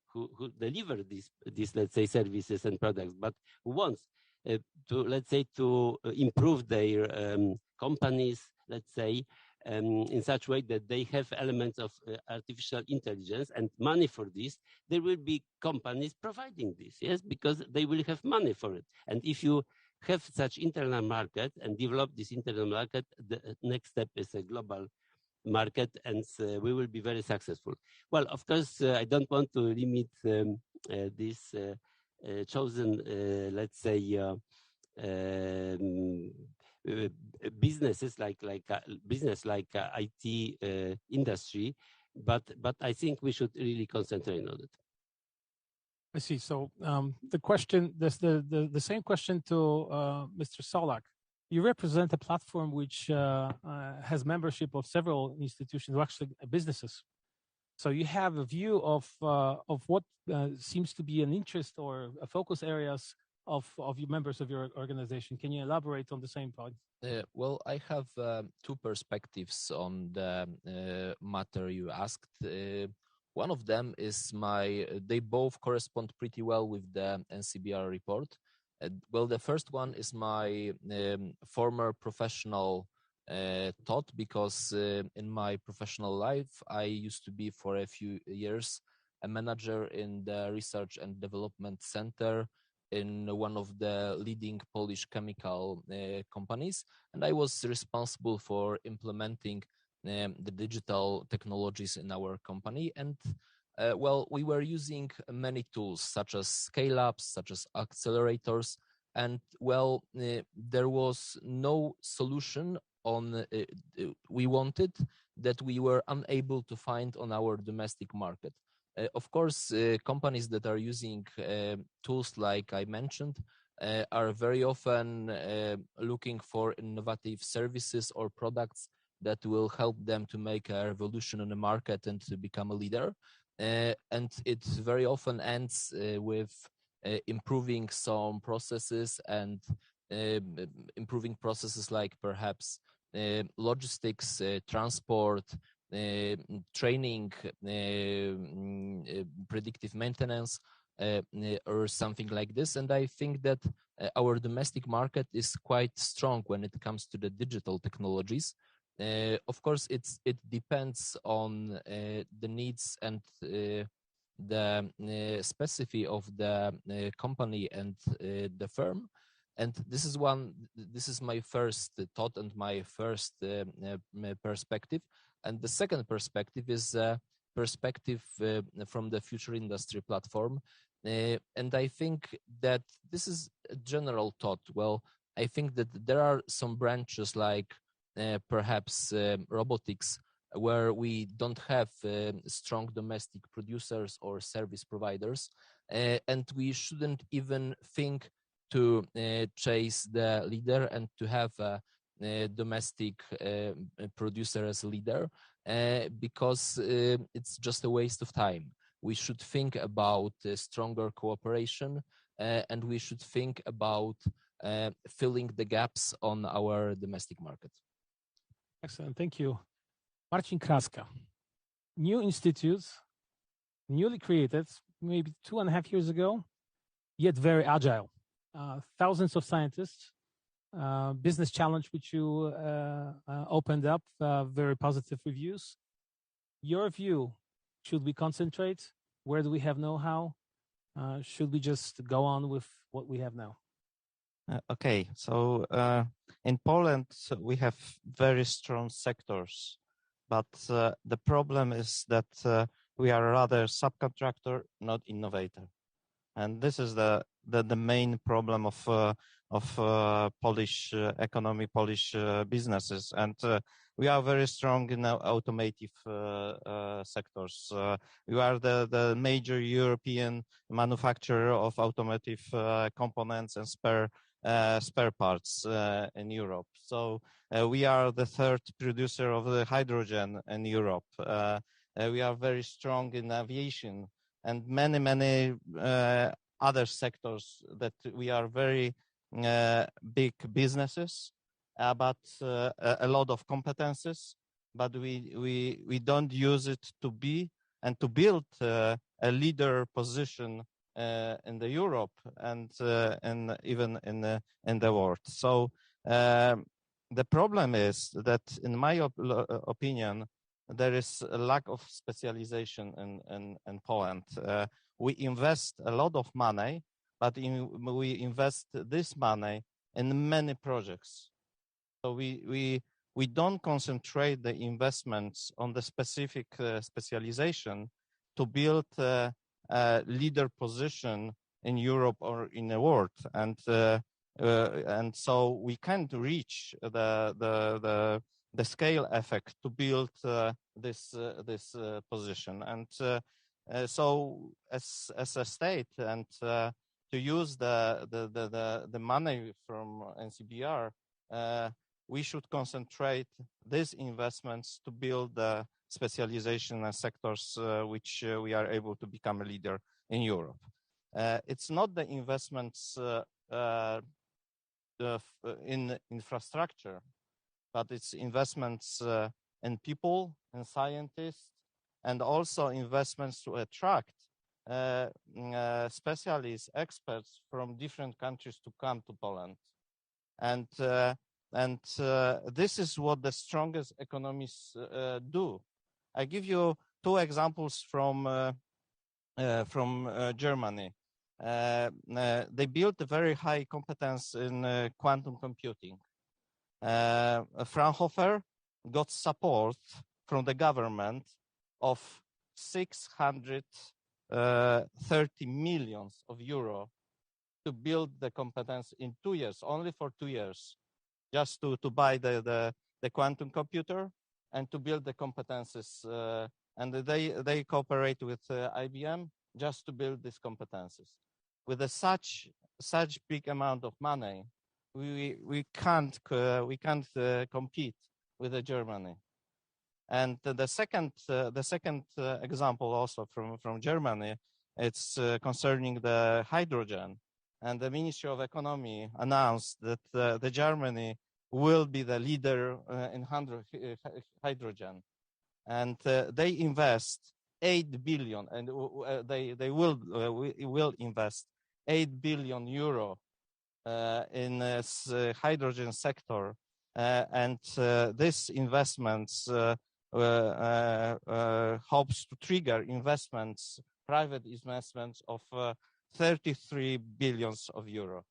deliver these let's say services and products, but who wants to, let's say, to improve their companies, let's say, in such way that they have elements of artificial intelligence and money for this, there will be companies providing this, yes, because they will have money for it. And if you have such internal market and develop this internal market, the next step is a global market, and we will be very successful. Well, of course, I don't want to limit this chosen, let's say, businesses like IT industry, but I think we should really concentrate on it. I see. So the question, the same question to Mr. Solak. You represent a platform which has membership of several institutions, or actually businesses. So you have a view of what seems to be an interest or a focus areas of your members of your organization. Can you elaborate on the same point? Well, I have two perspectives on the matter you asked. One of them is they both correspond pretty well with the NCBR report. Well, the first one is my former professional thought, because in my professional life, I used to be for a few years a manager in the research and development center in one of the leading Polish chemical companies, and I was responsible for implementing the digital technologies in our company. And well, we were using many tools such as scale-ups, such as accelerators, and well, there was no solution on we wanted that we were unable to find on our domestic market. Of course, companies that are using tools like I mentioned are very often looking for innovative services or products that will help them to make a revolution in the market and to become a leader. And it very often ends with improving some processes and improving processes like perhaps logistics, transport, training, predictive maintenance, or something like this. And I think that our domestic market is quite strong when it comes to the digital technologies. Of course, it depends on the needs and the specificity of the company and the firm. And this is my first thought and my first perspective. And the second perspective is perspective from the Future Industry platform. And I think that this is a general thought. Well, I think that there are some branches like perhaps robotics, where we don't have strong domestic producers or service providers, and we shouldn't even think to chase the leader and to have a domestic producer as a leader, because it's just a waste of time. We should think about stronger cooperation, and we should think about filling the gaps on our domestic market. Excellent, thank you. Marcin Kraska, new institutes, newly created, maybe 2.5 years ago, yet very agile. Thousands of scientists, business challenge which you opened up, very positive reviews. Your view, should we concentrate? Where do we have know-how? Should we just go on with what we have now? Okay, so in Poland, we have very strong sectors, but the problem is that we are rather subcontractor, not innovator. And this is the main problem of Polish economy, Polish businesses. And we are very strong in automotive sectors. We are the major European manufacturer of automotive components and spare parts in Europe. So we are the third producer of the hydrogen in Europe. We are very strong in aviation and many other sectors that we are very big businesses, but a lot of competences, but we don't use it to be and to build a leader position in the Europe and even in the world. So the problem is that, in my opinion, there is a lack of specialization in Poland. We invest a lot of money, but we invest this money in many projects. So we don't concentrate the investments on the specific specialization to build a leader position in Europe or in the world, and so we can't reach the scale effect to build this position. And so as a state, and to use the money from NCBR, we should concentrate these investments to build the specialization and sectors which we are able to become a leader in Europe. It's not the investments in infrastructure, but it's investments in people and scientists, and also investments to attract specialists, experts from different countries to come to Poland. And this is what the strongest economies do. I give you two examples from Germany. They built a very high competence in quantum computing. Fraunhofer got support from the government of 630 million euro to build the competence in 2 years, only for 2 years, just to buy the quantum computer and to build the competences. And they cooperate with IBM just to build these competences. With such big amount of money, we can't compete with Germany. And the second example also from Germany, it's concerning the hydrogen. And the Ministry of Economy announced that the Germany will be the leader in hydrogen, and they invest 8 billion, and they will invest 8 billion euro in hydrogen sector, and this investments hopes to trigger investments, private investments of 33 billions of euro.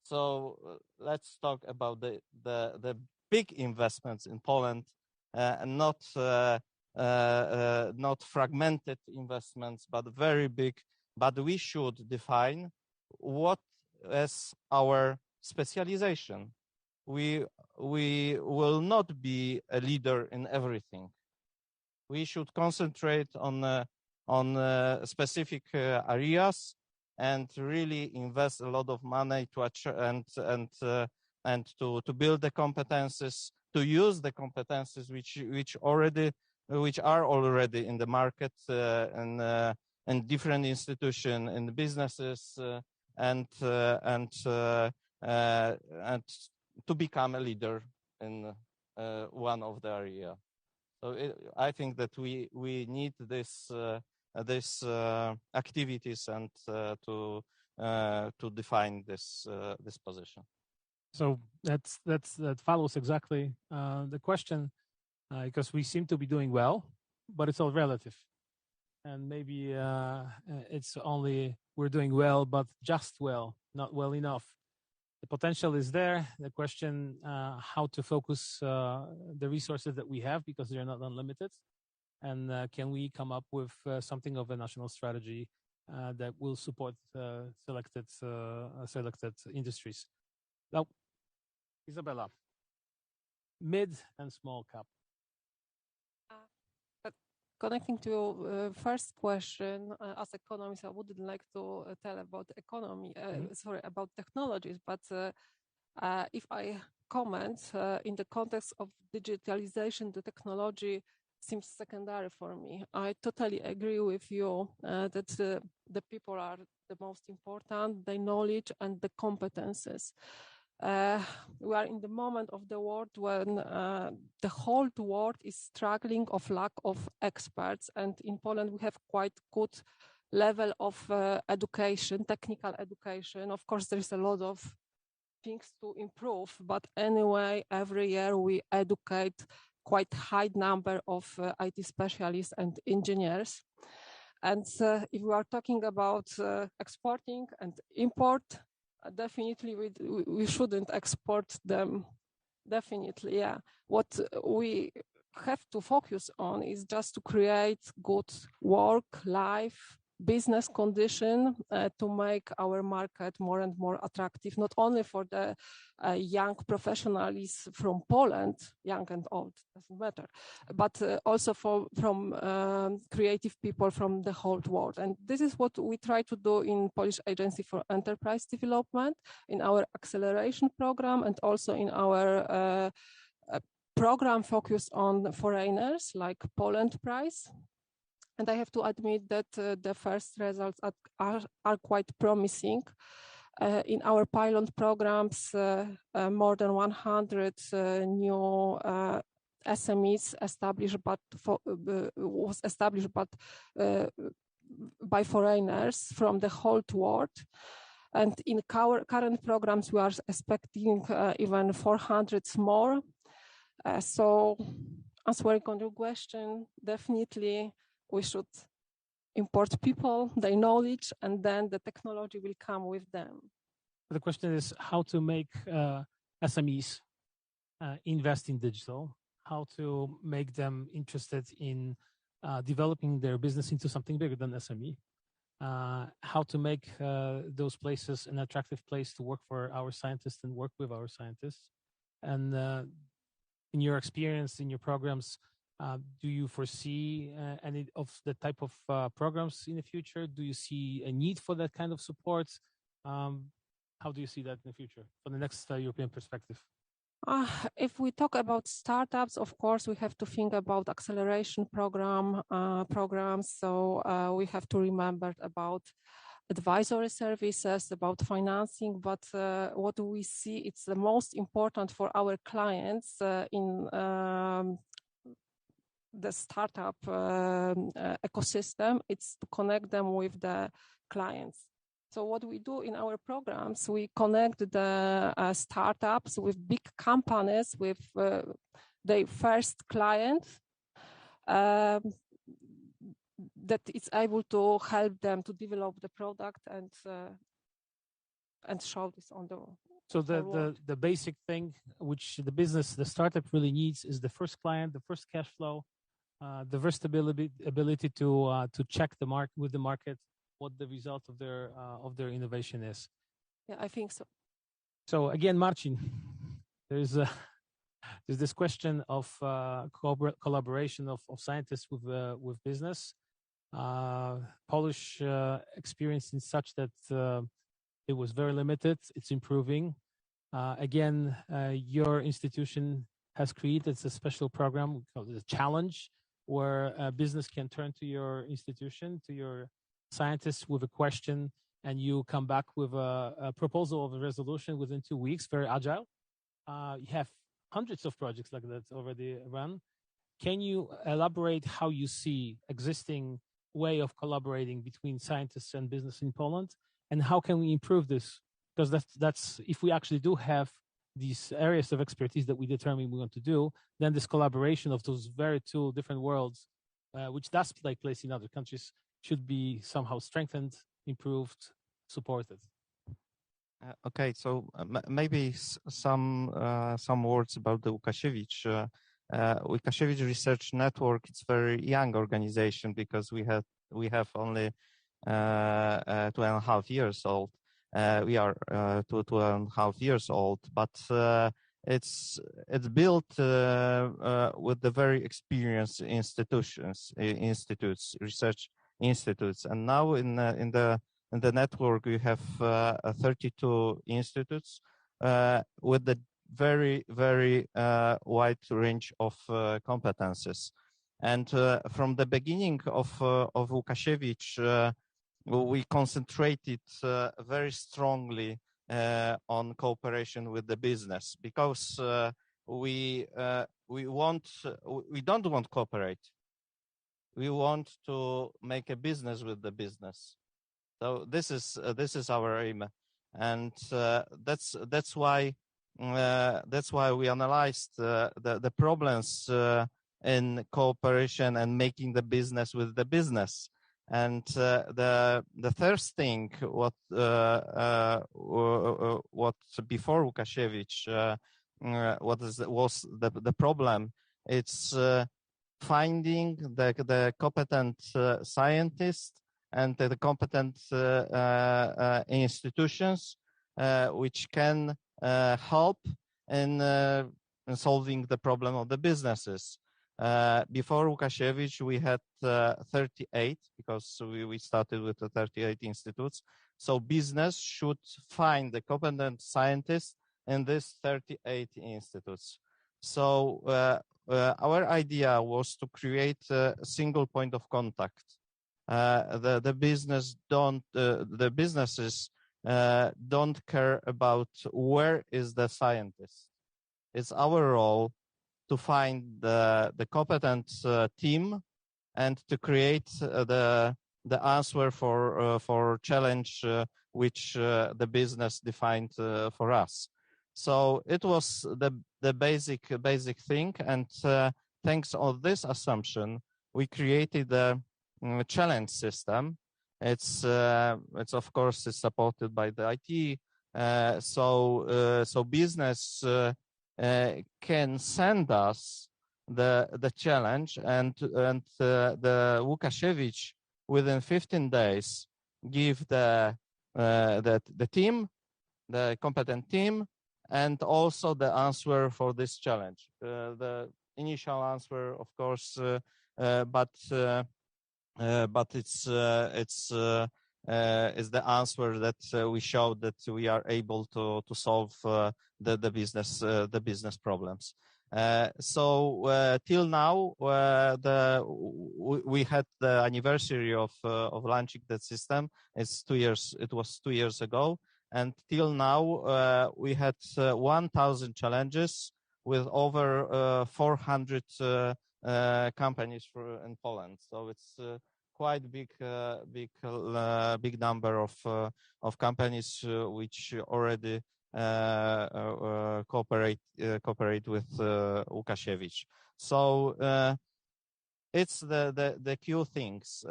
So let's talk about the big investments in Poland, and not fragmented investments, but very big. But we should define what is our specialization. We will not be a leader in everything. We should concentrate on specific areas and really invest a lot of money to to build the competences, to use the competences which are already in the market and different institutions and businesses, and to become a leader in one of the area. So I think that we need this activities and to define this position. So that follows exactly the question, because we seem to be doing well, but it's all relative, and maybe it's only we're doing well, but just well, not well enough. The potential is there. The question how to focus the resources that we have, because they're not unlimited, and can we come up with something of a national strategy that will support selected industries. Now, Isabella, mid and small cap. Connecting to your first question, as economists, I wouldn't like to tell about economy, about technologies, but if I comment in the context of digitalization, the technology seems secondary for me. I totally agree with you that the people are the most important, the knowledge and the competences. We are in the moment of the world when the whole world is struggling of lack of experts, and in Poland we have quite good level of education, technical education. Of course, there is a lot of things to improve, but anyway, every year we educate quite high number of IT specialists and engineers. And if we are talking about exporting and import, definitely we shouldn't export them. Definitely, yeah. What we have to focus on is just to create good work, life, business condition to make our market more and more attractive, not only for the young professionals from Poland, young and old, doesn't matter, but also from creative people from the whole world. And this is what we try to do in Polish Agency for Enterprise Development, in our acceleration program, and also in our program focused on foreigners, like Poland Prize. And I have to admit that the first results are quite promising. In our pilot programs, more than 100 new SMEs established, was established, by foreigners from the whole world. And in current programs, we are expecting even 400 more. So, answering on your question, definitely we should import people, their knowledge, and then the technology will come with them. The question is how to make SMEs invest in digital, how to make them interested in developing their business into something bigger than SME, how to make those places an attractive place to work for our scientists and work with our scientists. And in your experience, in your programs, do you foresee any of the type of programs in the future? Do you see a need for that kind of support? How do you see that in the future for the next European perspective? If we talk about startups, of course, we have to think about acceleration programs. So we have to remember about advisory services, about financing. But what we see, it's the most important for our clients in the startup ecosystem. It's to connect them with the clients. So what we do in our programs, we connect the startups with big companies, with their first client that is able to help them to develop the product and show this on the. So the basic thing which the startup really needs is the first client, the first cash flow, the first ability to check the market with the market, what the result of their innovation is. Yeah, I think so. So again, Marcin, there's this question of collaboration of scientists with business. Polish experience in such that it was very limited. It's improving. Again, your institution has created a special program called the Challenge, where business can turn to your institution, to your scientists with a question, and you come back with a proposal of a resolution within 2 weeks, very agile. You have hundreds of projects like that already run. Can you elaborate how you see existing way of collaborating between scientists and business in Poland, and how can we improve this? Because that's if we actually do have these areas of expertise that we determine we want to do, then this collaboration of those very two different worlds, which does take place in other countries, should be somehow strengthened, improved, supported. Okay, so maybe some words about the Łukasiewicz. Łukasiewicz Research Network. It's a very young organization because we have only 2.5 years old. We are 2.5 years old, but it's built with the very experienced institutes, research institutes, and now in the network we have 32 institutes with the very wide range of competences. And from the beginning of Łukasiewicz, we concentrated very strongly on cooperation with the business, because we don't want to cooperate. We want to make a business with the business. So this is our aim, and that's why we analyzed the problems in cooperation and making the business with the business. And the first thing what before Łukasiewicz was the problem. It's finding the competent scientists and the competent institutions which can help in solving the problem of the businesses. Before Łukasiewicz, we had 38, because we started with the 38 institutes. So business should find the competent scientists in these 38 institutes. So our idea was to create a single point of contact. The businesses don't care about where is the scientist. It's our role to find the competent team and to create the answer for challenge which the business defined for us. So it was the basic thing, and thanks to this assumption, we created a challenge system. It's of course is supported by the IT. So business can send us the challenge, and the Łukasiewicz within 15 days give the team, the competent team, and also the answer for this challenge. The initial answer, of course, but it's the answer that we showed that we are able to solve the business problems. So till now, we had the anniversary of launching that system. It was 2 years ago, and till now we had 1,000 challenges with over 400 companies in Poland. So it's quite big number of companies which already cooperate with Łukasiewicz. So it's the few things.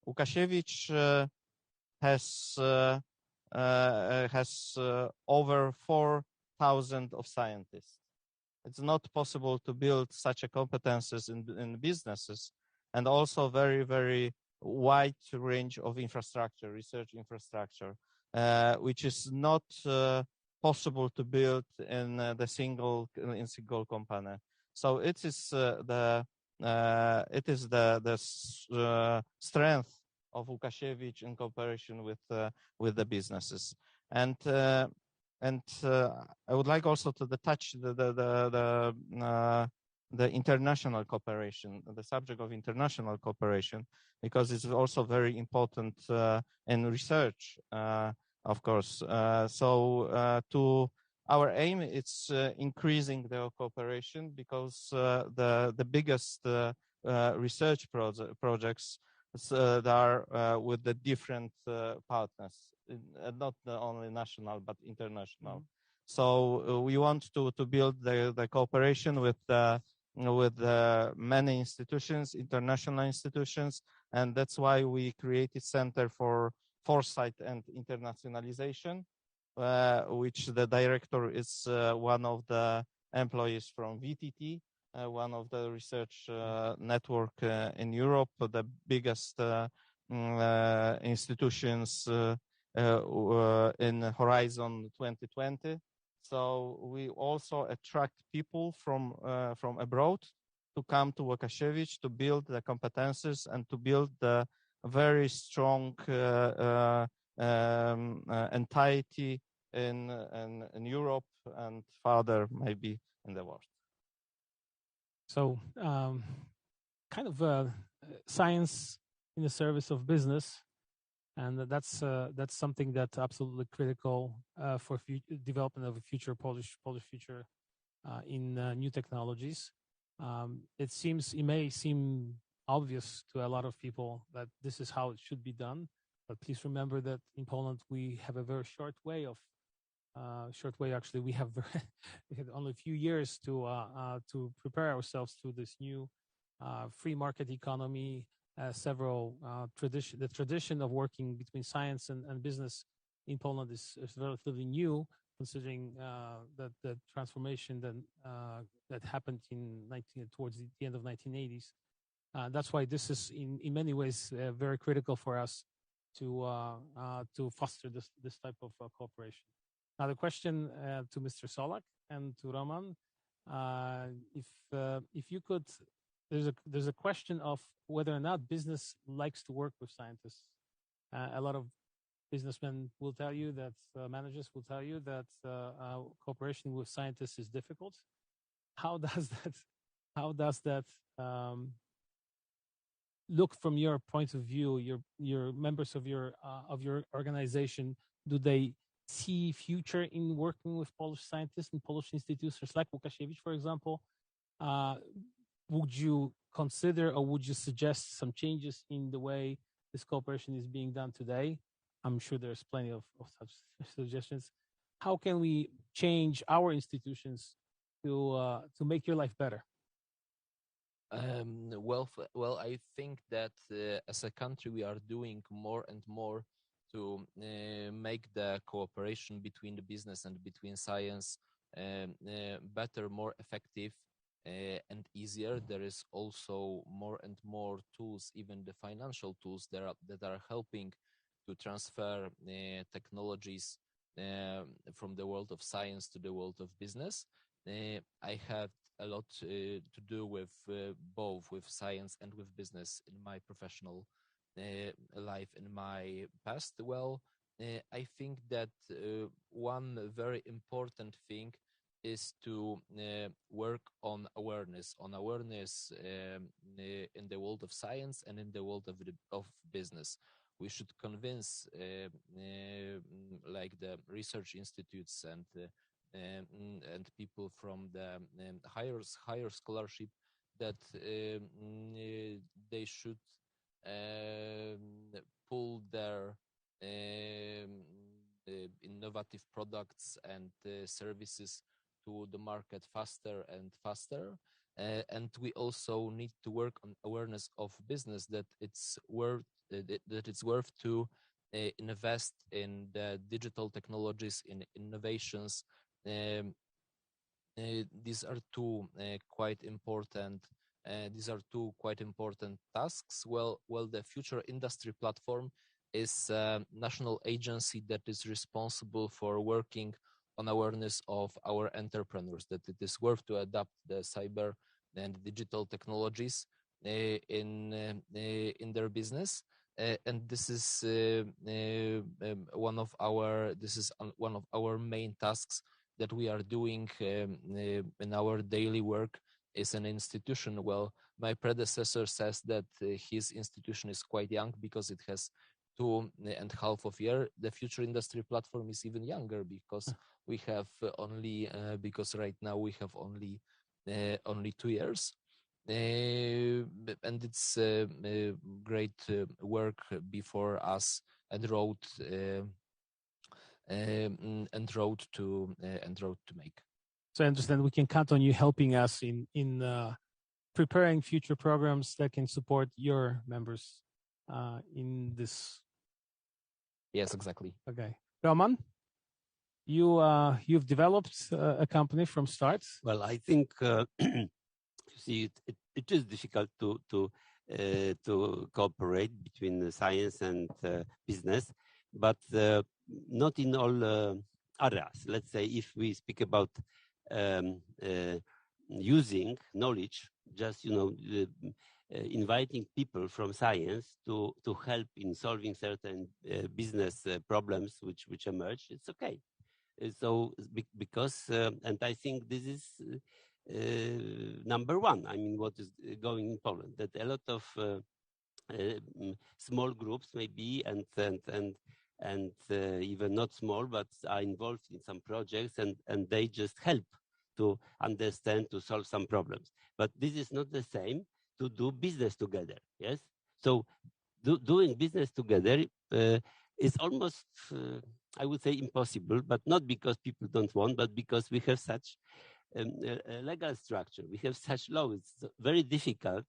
Łukasiewicz has over 4,000 of scientists. It's not possible to build such a competences in businesses, and also very wide range of infrastructure, research infrastructure, which is not possible to build in the single company. So it is the strength of Łukasiewicz in cooperation with the businesses. And I would like also to touch the international cooperation, the subject of international cooperation, because it's also very important in research, of course. So to our aim, it's increasing the cooperation, because the biggest research projects that are with the different partners, not only national but international. So we want to build the cooperation with many institutions, international institutions, and that's why we created Center for Foresight and Internationalization, which the director is one of the employees from VTT, one of the research network in Europe, the biggest institutions in Horizon 2020. So we also attract people from abroad to come to Łukasiewicz to build the competences and to build the very strong entity in Europe and further maybe in the world. So kind of science in the service of business. And that's something that's absolutely critical for development of a future Polish future in new technologies. It may seem obvious to a lot of people that this is how it should be done, but please remember that in Poland we have a very short way. Actually, we have only a few years to prepare ourselves to this new free market economy. The tradition of working between science and business in Poland is relatively new, considering that the transformation that happened towards the end of 1980s. That's why this is in many ways very critical for us to foster this type of cooperation. Now the question to Mr. Solak and to Roman, if you could. There's a question of whether or not business likes to work with scientists. A lot of businessmen will tell you that managers will tell you that cooperation with scientists is difficult. How does that look from your point of view? Your members of your organization, do they see future in working with Polish scientists and Polish institutions like Łukasiewicz, for example? Would you consider or would you suggest some changes in the way this cooperation is being done today? I'm sure there's plenty of such suggestions. How can we change our institutions to make your life better? Well, I think that as a country we are doing more and more to make the cooperation between the business and between science better, more effective. And easier. There is also more and more tools, even the financial tools that are helping to transfer technologies from the world of science to the world of business. I had a lot to do with both with science and with business in my professional life in my past. Well, I think that one very important thing is to work on awareness in the world of science and in the world of business. We should convince like the research institutes and people from the higher scholarship that they should pull their innovative products and services to the market faster and faster. And we also need to work on awareness of business that it's worth to invest in the digital technologies, in innovations. These are two quite important. These are two quite important tasks. Well, the Future Industry Platform is a national agency that is responsible for working on awareness of our entrepreneurs, that it is worth to adopt the cyber and digital technologies in their business. And this is one of our main tasks that we are doing in our daily work as an institution. Well, my predecessor says that his institution is quite young because it has 2.5 of year. The Future Industry Platform is even younger because we have because right now we have only 2 years. And it's great work before us and road and road to make. So I understand we can count on you helping us in preparing future programs that can support your members in this. Yes, exactly. Okay, Roman, you've developed a company from start. Well, I think you see it is difficult to cooperate between science and business, but not in all areas. Let's say if we speak about using knowledge, just inviting people from science to help in solving certain business problems which emerge, it's okay. So because and I think this is number one. I mean, what is going in Poland, that a lot of small groups maybe and even not small, but are involved in some projects and they just help to understand, to solve some problems. But this is not the same to do business together. Yes. So doing business together is almost, I would say, impossible, but not because people don't want, but because we have such a legal structure. We have such law. It's very difficult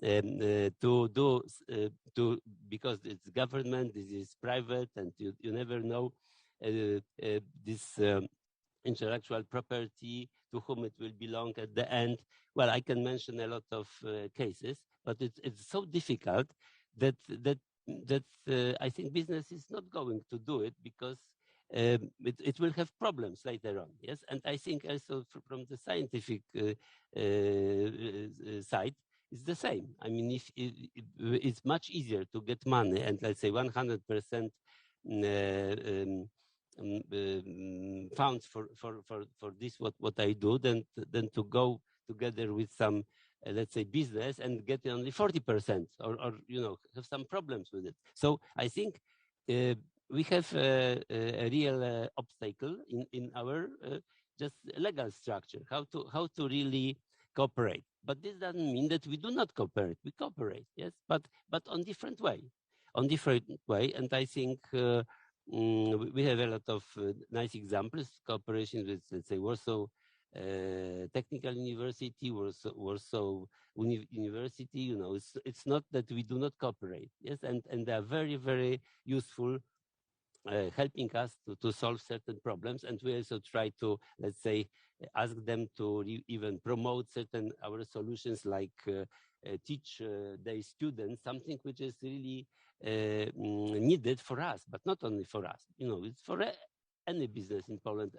to do because it's government, this is private, and you never know this intellectual property to whom it will belong at the end. Well, I can mention a lot of cases, but it's so difficult that I think business is not going to do it because it will have problems later on. Yes, and I think also from the scientific side, it's the same. I mean, if it's much easier to get money and let's say 100% funds for this what I do than to go together with some let's say business and get only 40% or have some problems with it. So I think we have a real obstacle in our just legal structure, how to really cooperate. But this doesn't mean that we do not cooperate. We cooperate, yes, but on different way. And I think we have a lot of nice examples, cooperation with, let's say, Warsaw Technical University, Warsaw University. It's not that we do not cooperate, yes, and they are very, very useful. Helping us to solve certain problems, and we also try to, let's say, ask them to even promote certain our solutions, like teach their students something which is really needed for us, but not only for us. It's for any business in Poland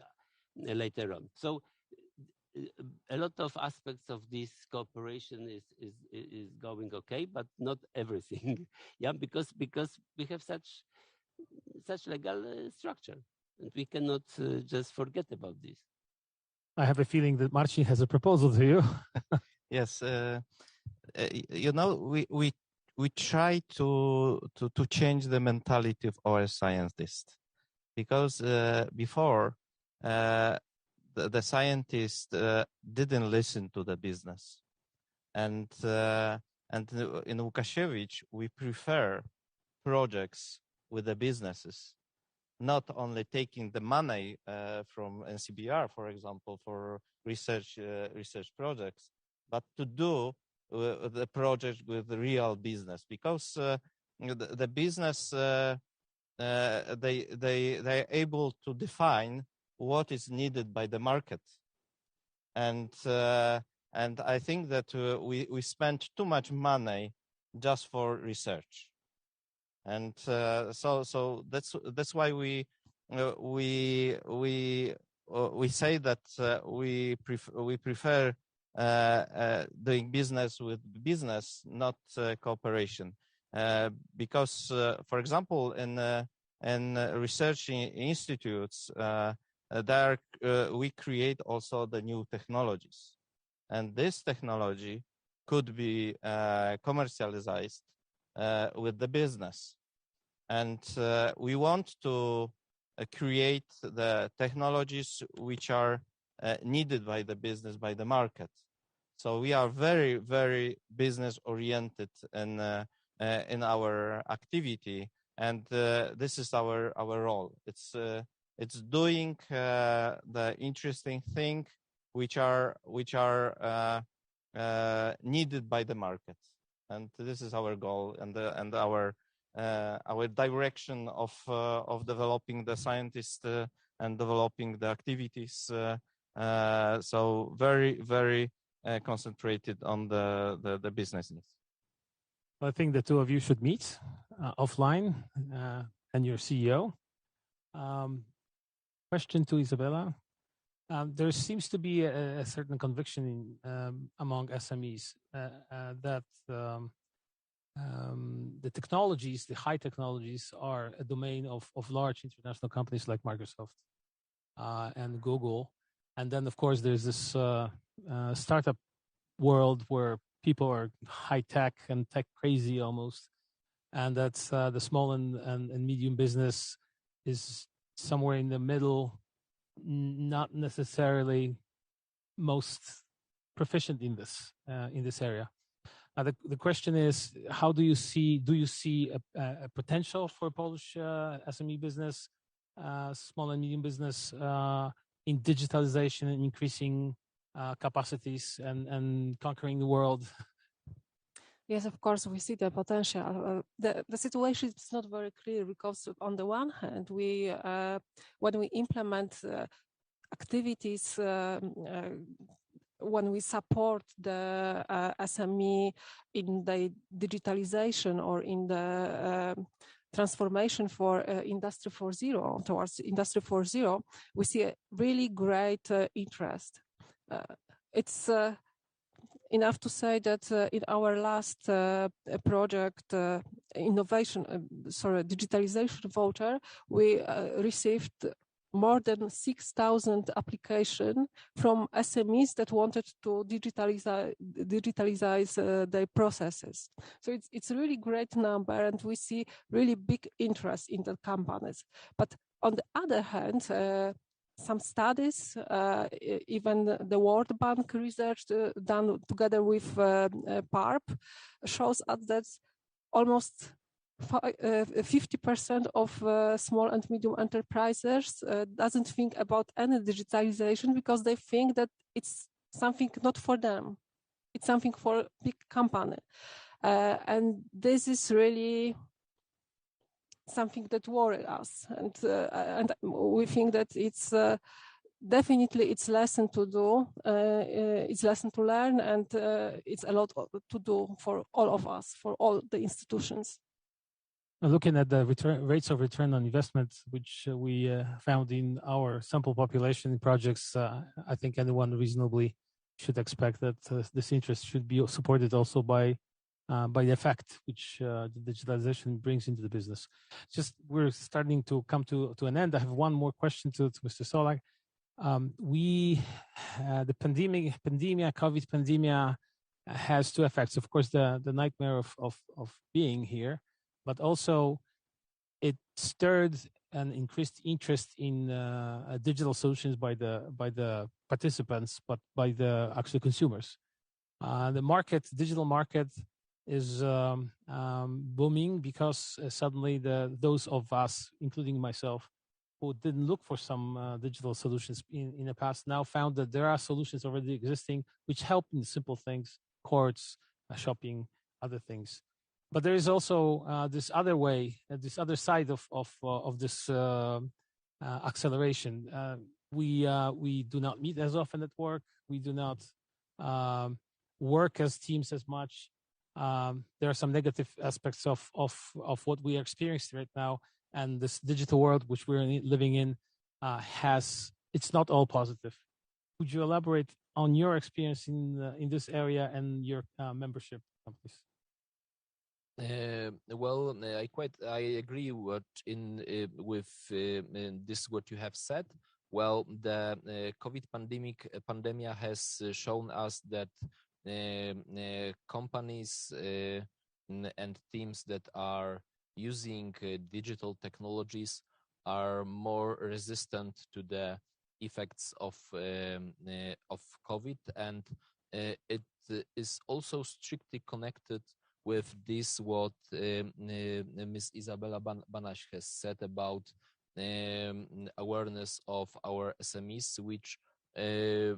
later on. So a lot of aspects of this cooperation is going okay, but not everything. Yeah, because we have such legal structure, and we cannot just forget about this. I have a feeling that Marcin has a proposal to you. Yes, we try to change the mentality of our scientists, because before the scientists didn't listen to the business, and in Łukasiewicz we prefer projects with the businesses, not only taking the money from NCBR, for example, for research projects, but to do the project with the real business, because the business they're able to define what is needed by the market, and I think that we spend too much money just for research. And so that's why we say that we prefer doing business with business, not cooperation, because for example in research institutes there we create also the new technologies, and this technology could be commercialized with the business. And we want to create the technologies which are needed by the business, by the market. So we are very, very business oriented in our activity, and this is our role. It's It's doing the interesting thing which are needed by the market, and this is our goal and our direction of developing the scientists and developing the activities. So very concentrated on the business needs. I think the two of you should meet offline, and your CEO. Question to Isabella. There seems to be a certain conviction among SMEs that the technologies, the high technologies, are a domain of large international companies like Microsoft and Google. And then, of course, there's this startup world where people are high tech and tech crazy almost. And that's the small and medium business is somewhere in the middle, not necessarily most proficient in this area. The question is, how do you see a potential for Polish SME business, small and medium business, in digitalization and increasing capacities and conquering the world? Yes, of course, we see the potential. The situation is not very clear because, on the one hand, we when we implement activities, when we support the SME in the digitalization or in the transformation for Industry 4.0 towards Industry 4.0, we see a really great interest. It's enough to say that in our last project, digitalization voucher, we received more than 6,000 applications from SMEs that wanted to digitalize their processes. So it's a really great number, and we see really big interest in the companies. But on the other hand, some studies, even the World Bank research done together with PARP, shows us that almost 50% of small and medium enterprises doesn't think about any digitalization because they think that it's something not for them. It's something for big company. And this is really something that worries us. And we think that it's definitely it's lesson to do, it's lesson to learn, and it's a lot to do for all of us, for all the institutions. Looking at the rates of return on investment, which we found in our sample population projects, I think anyone reasonably should expect that this interest should be supported also by the effect which the digitalization brings into the business. Just we're starting to come to an end. I have one more question to Mr. Solak. The COVID pandemia has two effects. Of course, the nightmare of being here, but also it stirred an increased interest in digital solutions by the participants, but by the actual consumers. The digital market is booming because suddenly those of us, including myself, who didn't look for some digital solutions in the past, now found that there are solutions already existing which help in simple things, courts, shopping, other things. But there is also this other way, this other side of this acceleration. We do not meet as often at work. We do not work as teams as much. There are some negative aspects of what we are experiencing right now, and this digital world which we're living in it's not all positive. Would you elaborate on your experience in this area and your membership companies? Well, I agree with this what you have said. Well, the COVID pandemic has shown us that companies and teams that are using digital technologies are more resistant to the effects of COVID, and it is also strictly connected with this what Ms. Izabela Banaś has said about awareness of our SMEs, which a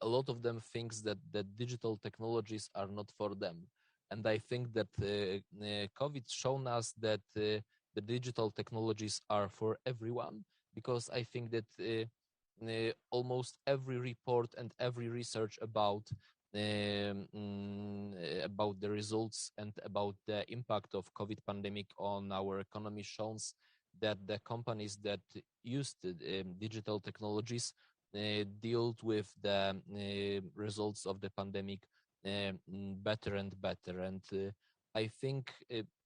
lot of them thinks that digital technologies are not for them. And I think that COVID shown us that the digital technologies are for everyone, because I think that almost every report and every research about the results and about the impact of COVID pandemic on our economy shows that the companies that used digital technologies dealt with the results of the pandemic better and better. And I think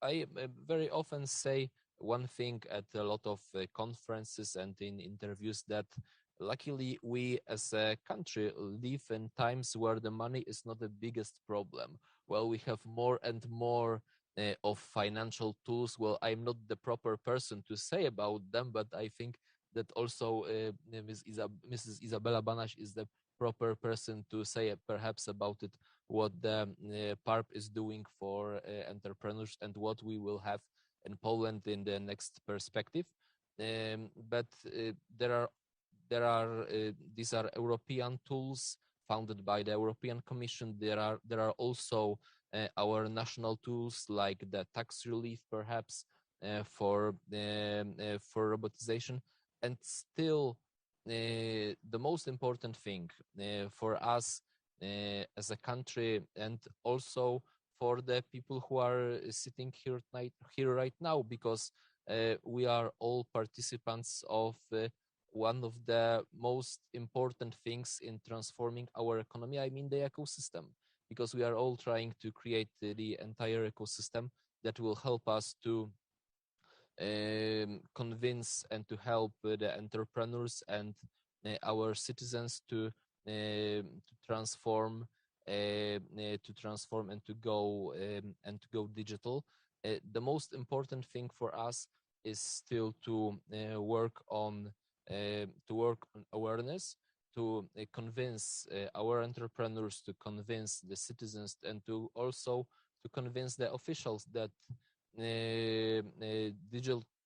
I very often say one thing at a lot of conferences and in interviews, that luckily we as a country live in times where the money is not the biggest problem. Well, we have more and more of financial tools. Well, I'm not the proper person to say about them, but I think that also Mrs. Isabella Banaś is the proper person to say perhaps about it, what the PARP is doing for entrepreneurs and what we will have in Poland in the next perspective. But these are European tools founded by the European Commission. There are also our national tools like the tax relief, perhaps for robotization. And still, the most important thing for us as a country, and also for the people who are sitting here right now, because we are all participants of one of the most important things in transforming our economy, I mean the ecosystem, because we are all trying to create the entire ecosystem that will help us to convince and to help the entrepreneurs and our citizens to transform and to go digital. The most important thing for us is still to work on awareness, to convince our entrepreneurs, to convince the citizens, and to also to convince the officials that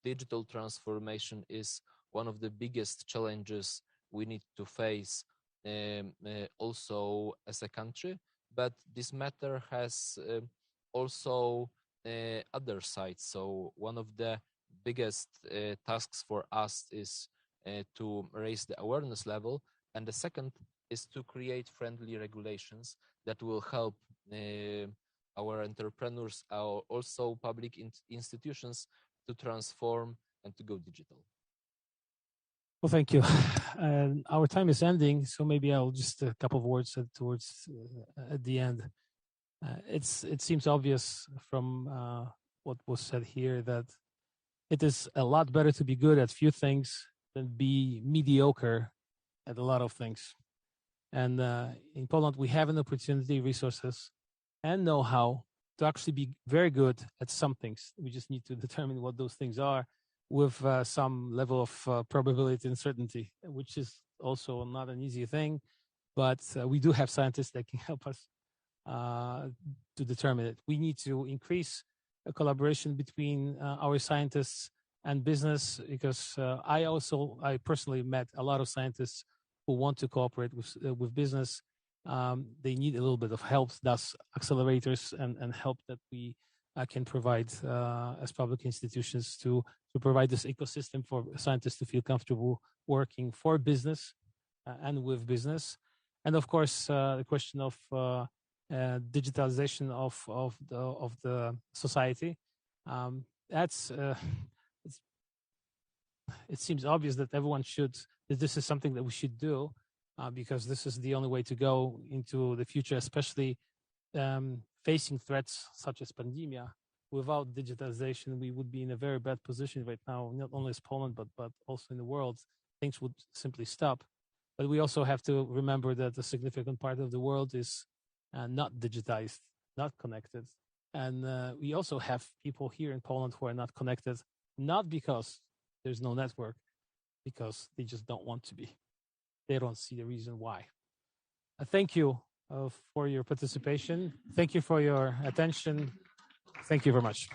digital transformation is one of the biggest challenges we need to face also as a country. But this matter has also other sides. So one of the biggest tasks for us is to raise the awareness level, and the second is to create friendly regulations that will help our entrepreneurs, our also public institutions, to transform and to go digital. Well, thank you. Our time is ending, so maybe I'll just a couple of words towards at the end. It seems obvious from what was said here that it is a lot better to be good at few things than be mediocre at a lot of things. And in Poland, we have an opportunity, resources, and know-how to actually be very good at some things. We just need to determine what those things are with some level of probability and certainty, which is also not an easy thing. But we do have scientists that can help us to determine it. We need to increase a collaboration between our scientists and business, because I personally met a lot of scientists who want to cooperate with business. They need a little bit of help, thus accelerators and help that we can provide as public institutions to provide this ecosystem for scientists to feel comfortable working for business and with business. And of course, the question of digitalization of the society. It seems obvious that that this is something that we should do, because this is the only way to go into the future, especially facing threats such as pandemia. Without digitalization, we would be in a very bad position right now, not only as Poland, but also in the world. Things would simply stop. But we also have to remember that a significant part of the world is not digitized, not connected. And we also have people here in Poland who are not connected, not because there's no network, because they just don't want to be. They don't see the reason why. Thank you for your participation. Thank you for your attention. Thank you very much.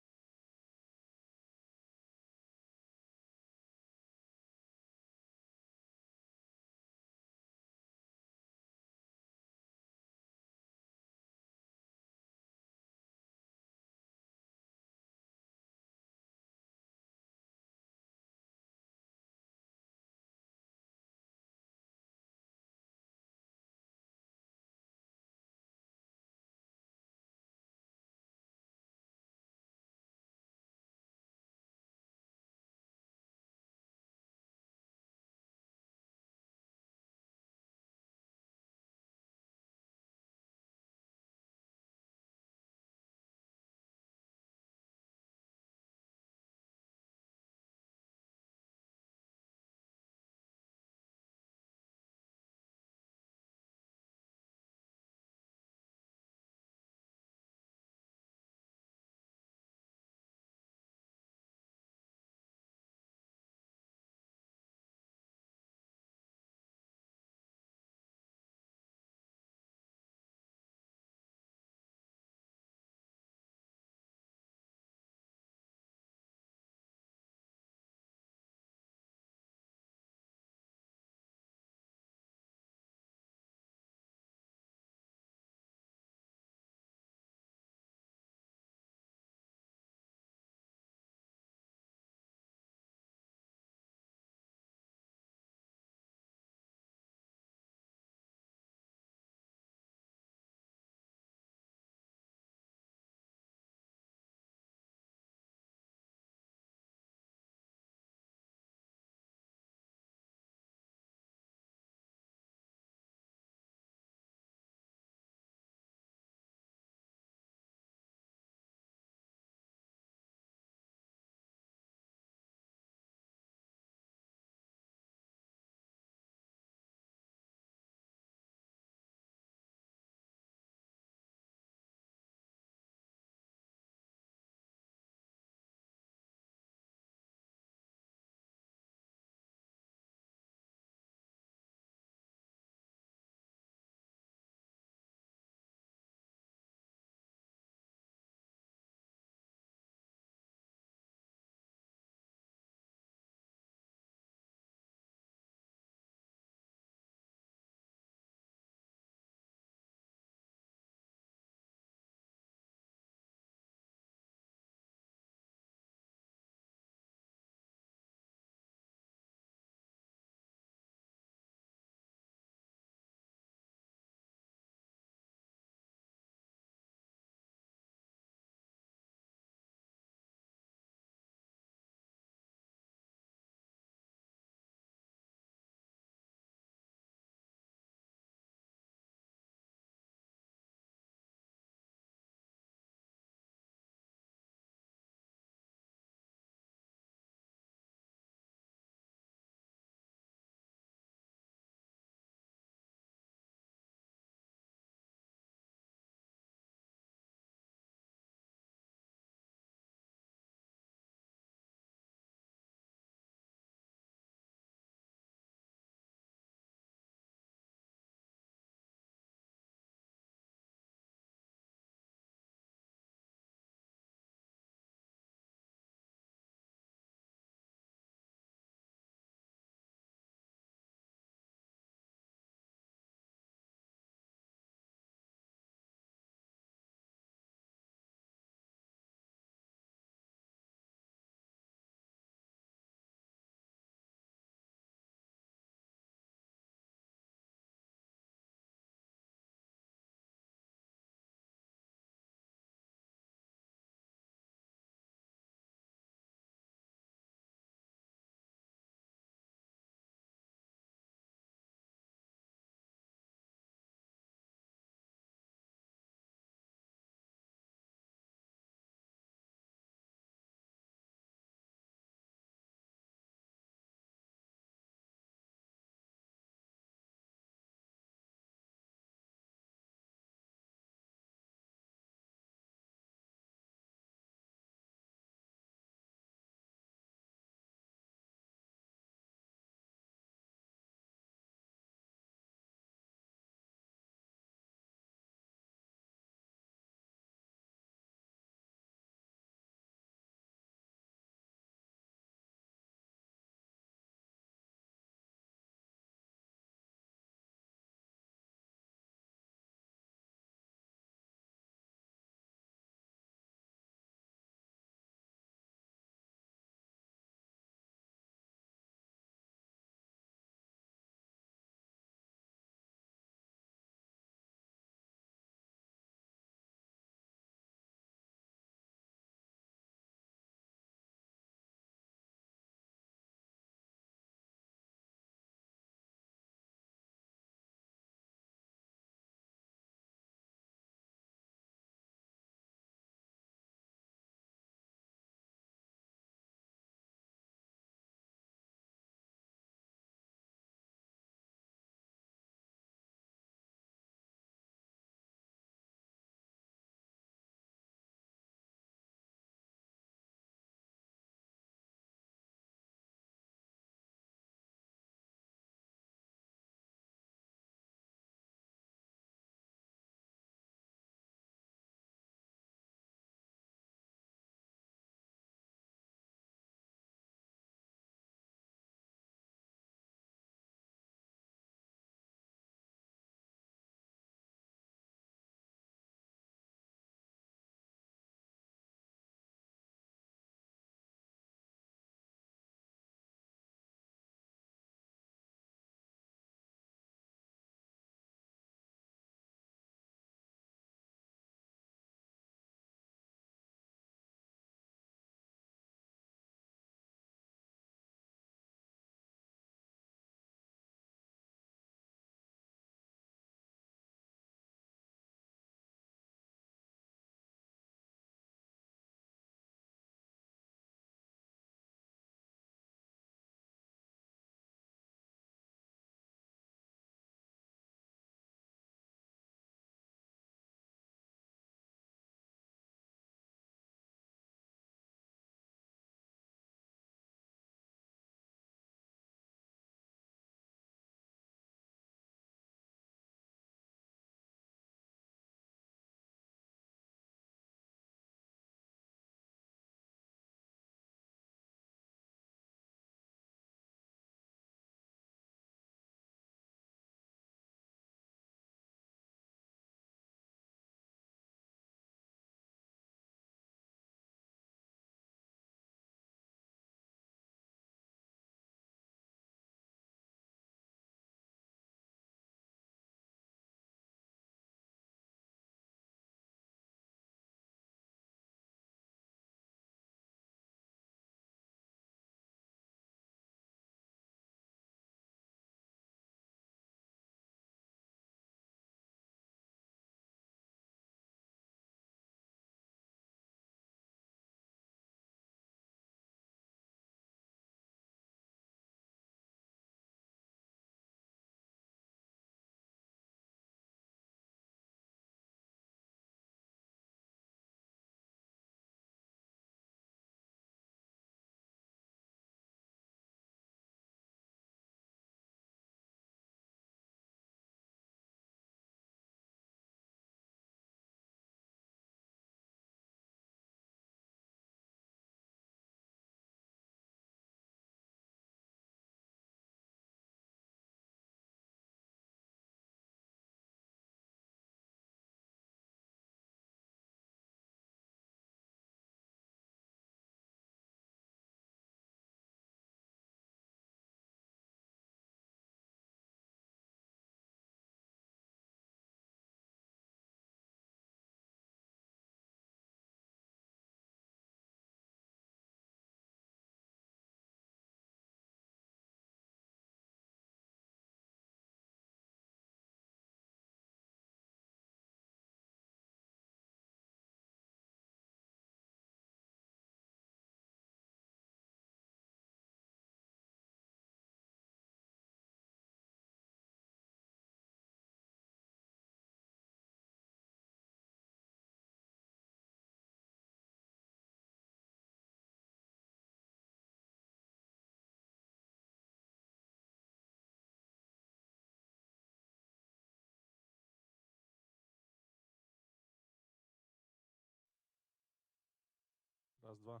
Raz, dwa.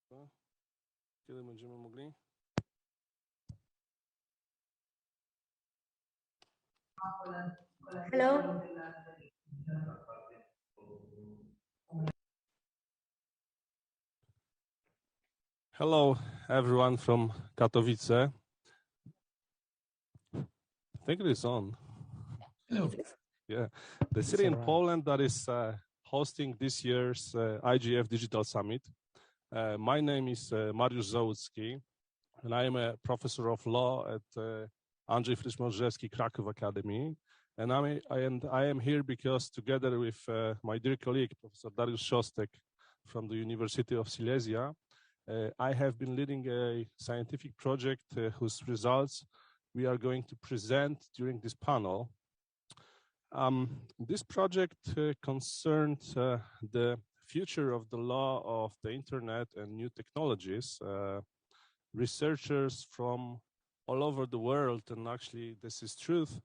Hello. Kiedy będziemy mogli? Hello. Hello, everyone from Katowice. I think it is on. Hello. Yeah, the city in Poland that is hosting this year's IGF Digital Summit. My name is Mariusz Załucki, and I am a professor of law at Andrzej Frycz-Modrzewski Kraków Academy. And I am here because together with my dear colleague, Professor Dariusz Szostek from the University of Silesia, I have been leading a scientific project whose results we are going to present during this panel. This project concerned the future of the law of the internet and new technologies. Researchers from all over the world, and actually this is truth,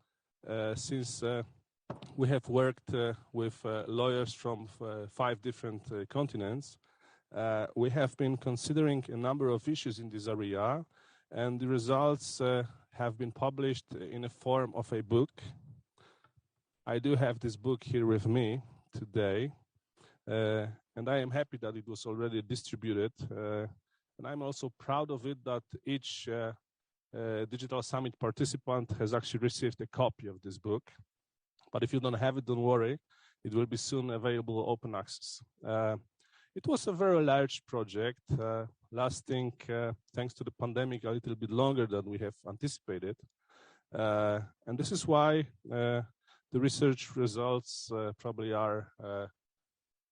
since we have worked with lawyers from 5 different continents, we have been considering a number of issues in this area, and the results have been published in a form of a book. I do have this book here with me today, and I am happy that it was already distributed. And I'm also proud of it that each Digital Summit participant has actually received a copy of this book. But if you don't have it, don't worry. It will be soon available open access. It was a very large project, lasting, thanks to the pandemic, a little bit longer than we have anticipated. And this is why the research results probably are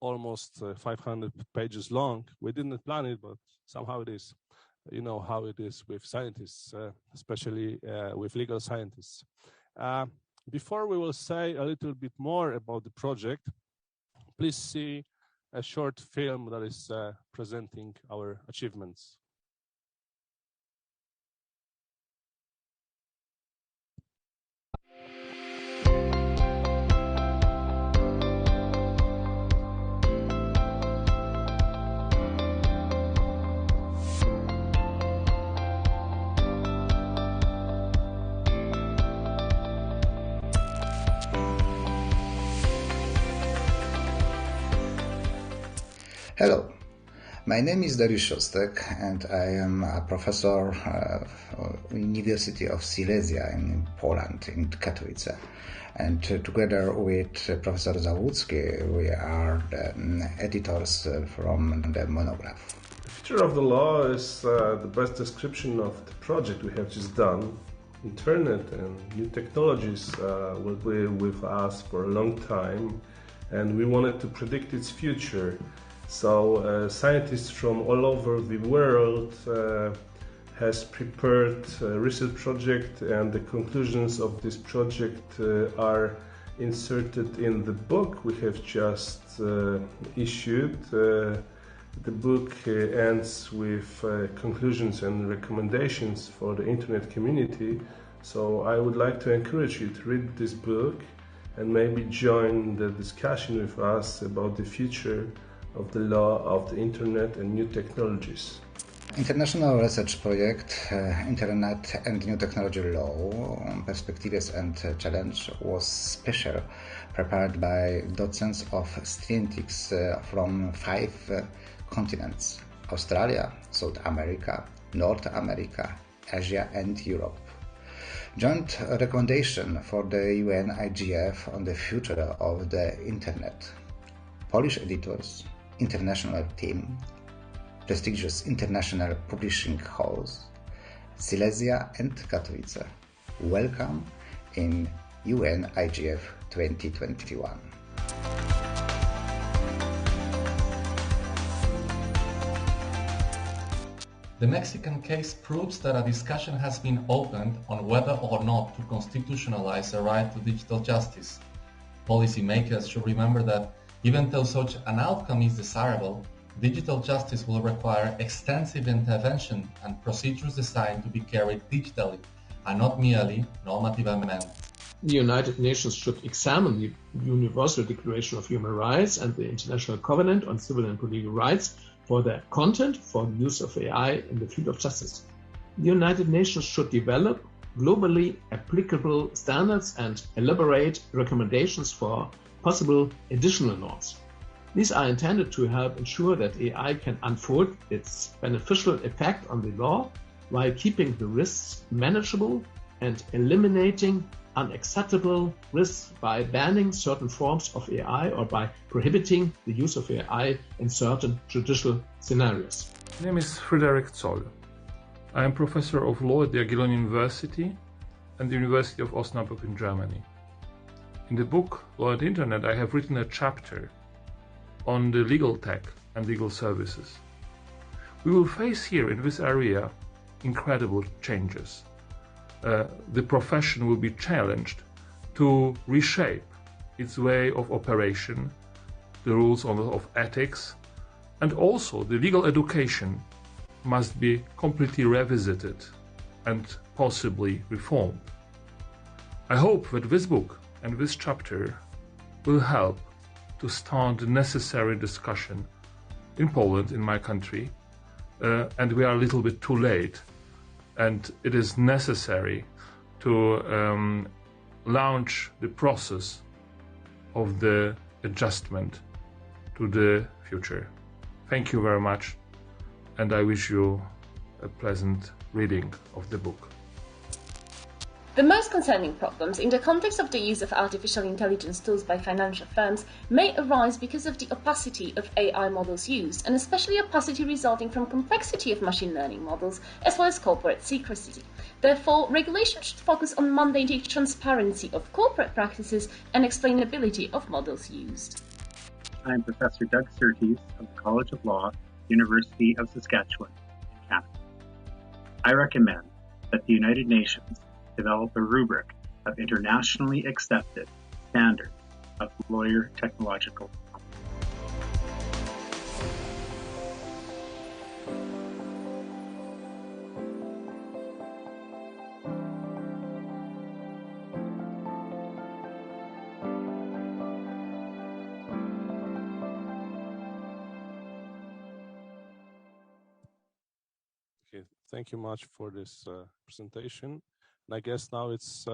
almost 500 pages long. We didn't plan it, but somehow it is. You know how it is with scientists, especially with legal scientists. Before we will say a little bit more about the project, please see a short film that is presenting our achievements. Hello, my name is Dariusz Szostek and I am a professor at University of Silesia in Poland, in Katowice. And together with Professor Załucki, we are the editors from the monograph. The future of the law is the best description of the project we have just done. Internet and new technologies will be with us for a long time, and we wanted to predict its future. So scientists from all over the world has prepared a research project, and the conclusions of this project are inserted in the book we have just issued. The book ends with conclusions and recommendations for the internet community. So I would like to encourage you to read this book and maybe join the discussion with us about the future of the law of the internet and new technologies. International research project, Internet and New Technology Law, Perspectives and Challenge was special, prepared by docents of scientists from 5 continents: Australia, South America, North America, Asia and Europe. Joint recommendation for the UN IGF on the future of the Internet. Polish editors, international team, prestigious international publishing halls, Silesia and Katowice. Welcome in UN IGF 2021. The Mexican case proves that a discussion has been opened on whether or not to constitutionalize the right to digital justice. Policymakers should remember that even though such an outcome is desirable, digital justice will require extensive intervention and procedures designed to be carried digitally and not merely normative amendments. The United Nations should examine the Universal Declaration of Human Rights and the International Covenant on Civil and Political Rights for their content for the use of AI in the field of justice. The United Nations should develop globally applicable standards and elaborate recommendations for possible additional norms. These are intended to help ensure that AI can unfold its beneficial effect on the law while keeping the risks manageable and eliminating unacceptable risks by banning certain forms of AI or by prohibiting the use of AI in certain judicial scenarios. My name is Frederick Zoll. I am professor of law at the Jagiellon University and the University of Osnabrück in Germany. In the book Law and Internet, I have written a chapter on the legal tech and legal services. We will face here in this area incredible changes. The profession will be challenged to reshape its way of operation, the rules of ethics, and also the legal education must be completely revisited and possibly reformed. I hope that this book and this chapter will help to start the necessary discussion in Poland, in my country, and we are a little bit too late. And it is necessary to launch the process of the adjustment to the future. Thank you very much, and I wish you a pleasant reading of the book. The most concerning problems in the context of the use of artificial intelligence tools by financial firms may arise because of the opacity of AI models used, and especially opacity resulting from complexity of machine learning models, as well as corporate secrecy. Therefore, regulation should focus on mandating transparency of corporate practices and explainability of models used. I am Professor Doug Surtees of the College of Law, University of Saskatchewan, Canada. I recommend that the United Nations develop a rubric of internationally accepted standards of lawyer technological Okay, thank you much for this presentation. And I guess now it's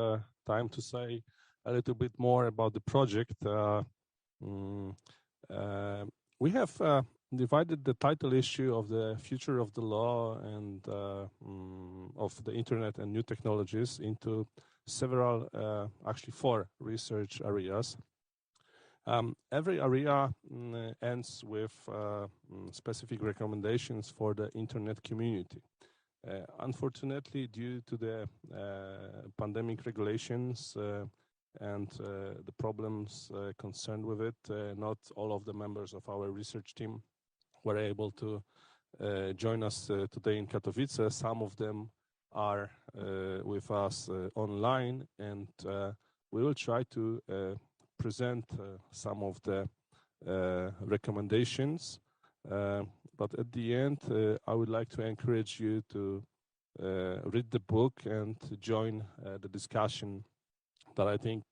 time to say a little bit more about the project. We have divided the title issue of the future of the law and of the internet and new technologies into several, actually 4 research areas. Every area ends with specific recommendations for the internet community. Unfortunately, due to the pandemic regulations and the problems concerned with it, not all of the members of our research team were able to join us today in Katowice. Some of them are with us online, and we will try to present some of the recommendations. But at the end, I would like to encourage you to read the book and join the discussion that I think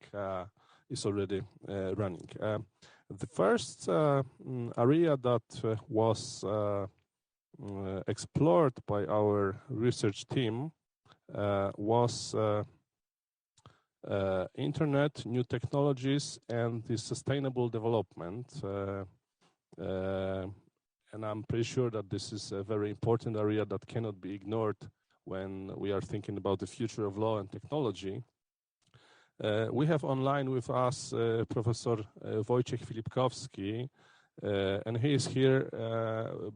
is already running. The first area that was explored by our research team was internet, new technologies, and the sustainable development. And I'm pretty sure that this is a very important area that cannot be ignored when we are thinking about the future of law and technology. We have online with us Professor Wojciech Filipkowski, and he is here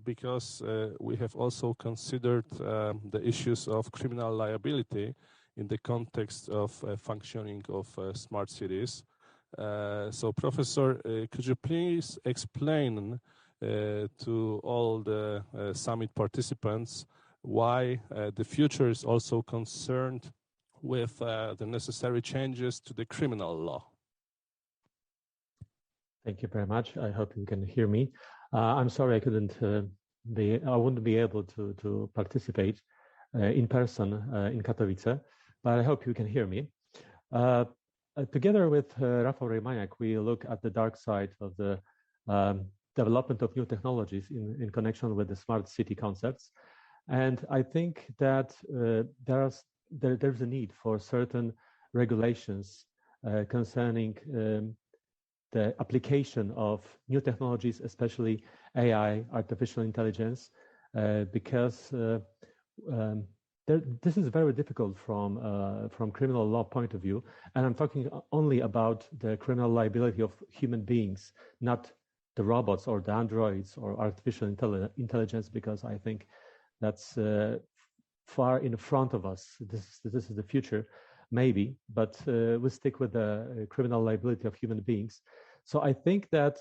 because we have also considered the issues of criminal liability in the context of functioning of smart cities. So, Professor, could you please explain to all the summit participants why the future is also concerned with the necessary changes to the criminal law? Thank you very much. I hope you can hear me. I'm sorry I wouldn't be able to participate in person in Katowice, but I hope you can hear me. Together with Rafał Rejmaniak, we look at the dark side of the development of new technologies in connection with the smart city concepts. And I think that there's a need for certain regulations concerning the application of new technologies, especially AI, artificial intelligence, because this is very difficult from criminal law point of view. And I'm talking only about the criminal liability of human beings, not the robots or the androids or artificial intelligence, because I think that's far in front of us. This is the future, maybe, but we stick with the criminal liability of human beings. So I think that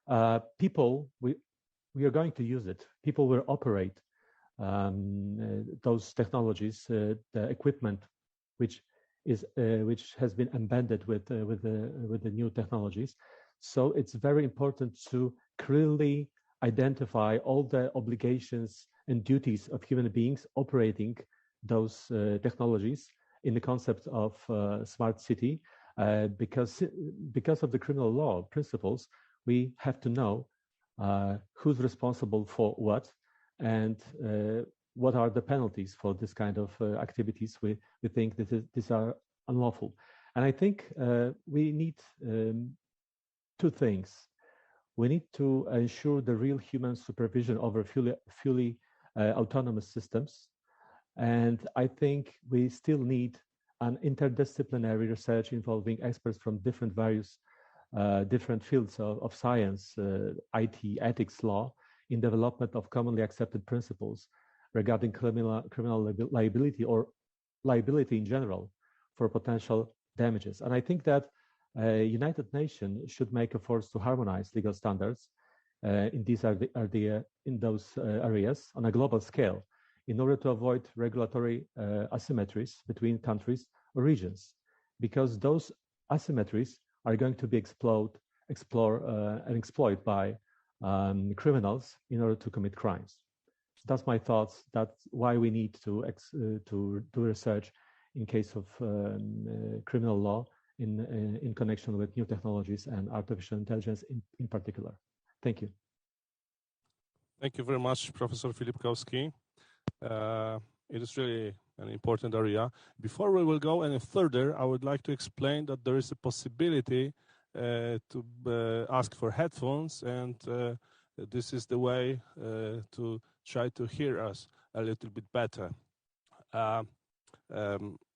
we are going to use it. People will operate those technologies, the equipment which has been embedded with the new technologies. So it's very important to clearly identify all the obligations and duties of human beings operating those technologies in the concept of smart city, because of the criminal law principles, we have to know who's responsible for what, and what are the penalties for this kind of activities. We think that these are unlawful, and I think we need two things. We need to ensure the real human supervision over fully autonomous systems. And I think we still need an interdisciplinary research involving experts from different fields of science, IT, ethics, law, in development of commonly accepted principles regarding criminal liability or liability in general for potential damages. And I think that United Nations should make efforts to harmonize legal standards in those areas on a global scale, in order to avoid regulatory asymmetries between countries or regions, because those asymmetries are going to be explored and exploited by criminals in order to commit crimes. That's my thoughts. That's why we need to do research in case of criminal law in connection with new technologies and artificial intelligence in particular. Thank you. Thank you very much, Professor Filipkowski. It is really an important area. Before we will go any further, I would like to explain that there is a possibility to ask for headphones, and this is the way to try to hear us a little bit better.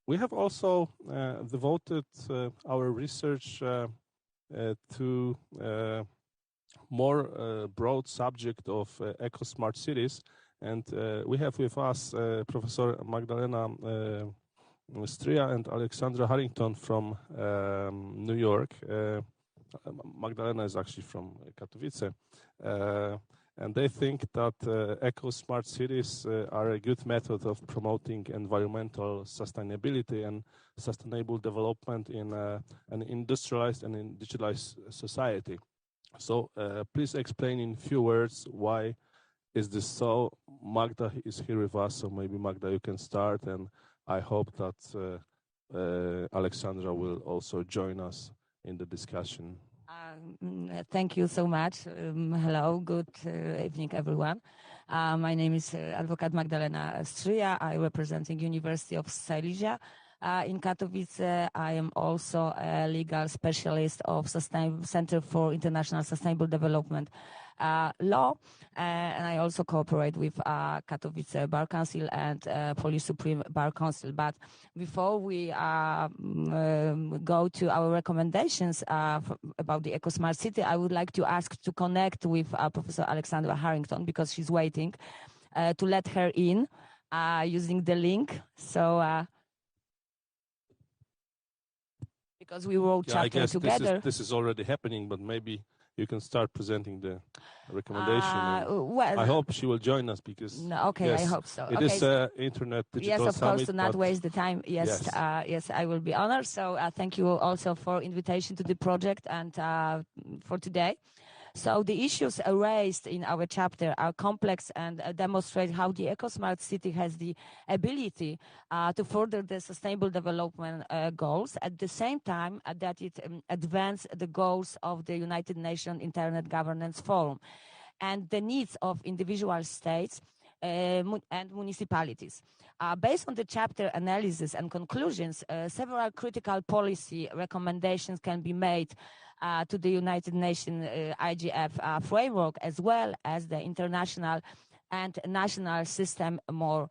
We have also devoted our research to more broad subject of eco-smart cities, and we have with us Professor Magdalena Stryja and Alexandra Harrington from New York. Magdalena is actually from Katowice, and they think that eco-smart cities are a good method of promoting environmental sustainability and sustainable development in an industrialized and in digitalized society. So please explain in few words why is this so. Magda is here with us, so maybe Magda, you can start, and I hope that Alexandra will also join us in the discussion. Thank you so much. Hello, good evening, everyone. My name is Advocate Magdalena Stryja. I representing University of Silesia in Katowice. I am also a legal specialist of Center for International Sustainable Development Law, and I also cooperate with Katowice Bar Council and Polish Supreme Bar Council. But before we go to our recommendations about the eco-smart city, I would like to ask to connect with Professor Alexandra Harrington, because she's waiting, to let her in using the link. So because we wrote chapter together. This is already happening, but maybe you can start presenting the recommendation. Well, I hope she will join us because okay, yes, I hope so. It is Internet Digital Yes, of course, Summit, to not waste the time. Yes, yes, I will be honored. So thank you also for invitation to the project and for today. So the issues raised in our chapter are complex and demonstrate how the eco-smart city has the ability to further the sustainable development goals at the same time that it advances the goals of the United Nations Internet Governance Forum and the needs of individual states and municipalities. Based on the chapter analysis and conclusions, several critical policy recommendations can be made to the United Nations IGF framework, as well as the international and national system more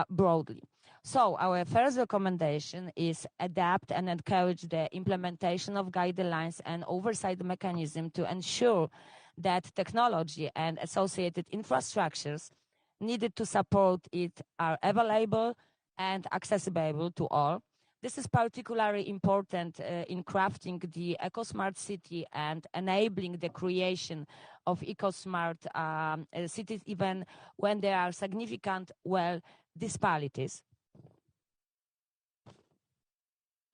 broadly. So our first recommendation is adapt and encourage the implementation of guidelines and oversight mechanism to ensure that technology and associated infrastructures needed to support it are available and accessible to all. This is particularly important in crafting the eco-smart city and enabling the creation of eco-smart cities, even when there are significant disparities.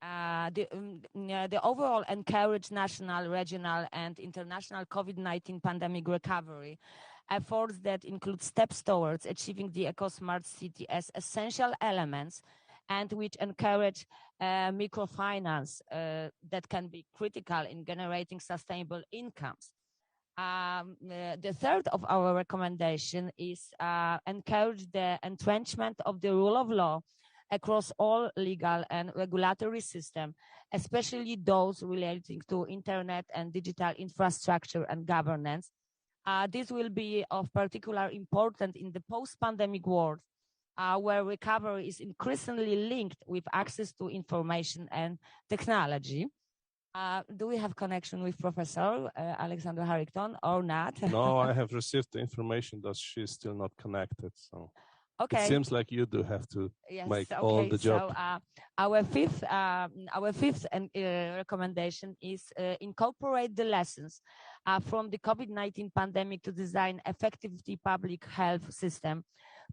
The overall encourage national, regional, and international COVID-19 pandemic recovery efforts that include steps towards achieving the eco-smart city as essential elements and which encourage microfinance that can be critical in generating sustainable incomes. The third of our recommendation is encourage the entrenchment of the rule of law across all legal and regulatory systems, especially those relating to internet and digital infrastructure and governance. This will be of particular importance in the post-pandemic world, where recovery is increasingly linked with access to information and technology. Do we have connection with Professor Alexander Harrington or not? No, I have received the information that she's still not connected. So okay. It seems like you do have to make all the job. So our fifth recommendation is incorporate the lessons from the COVID-19 pandemic to design effective public health system,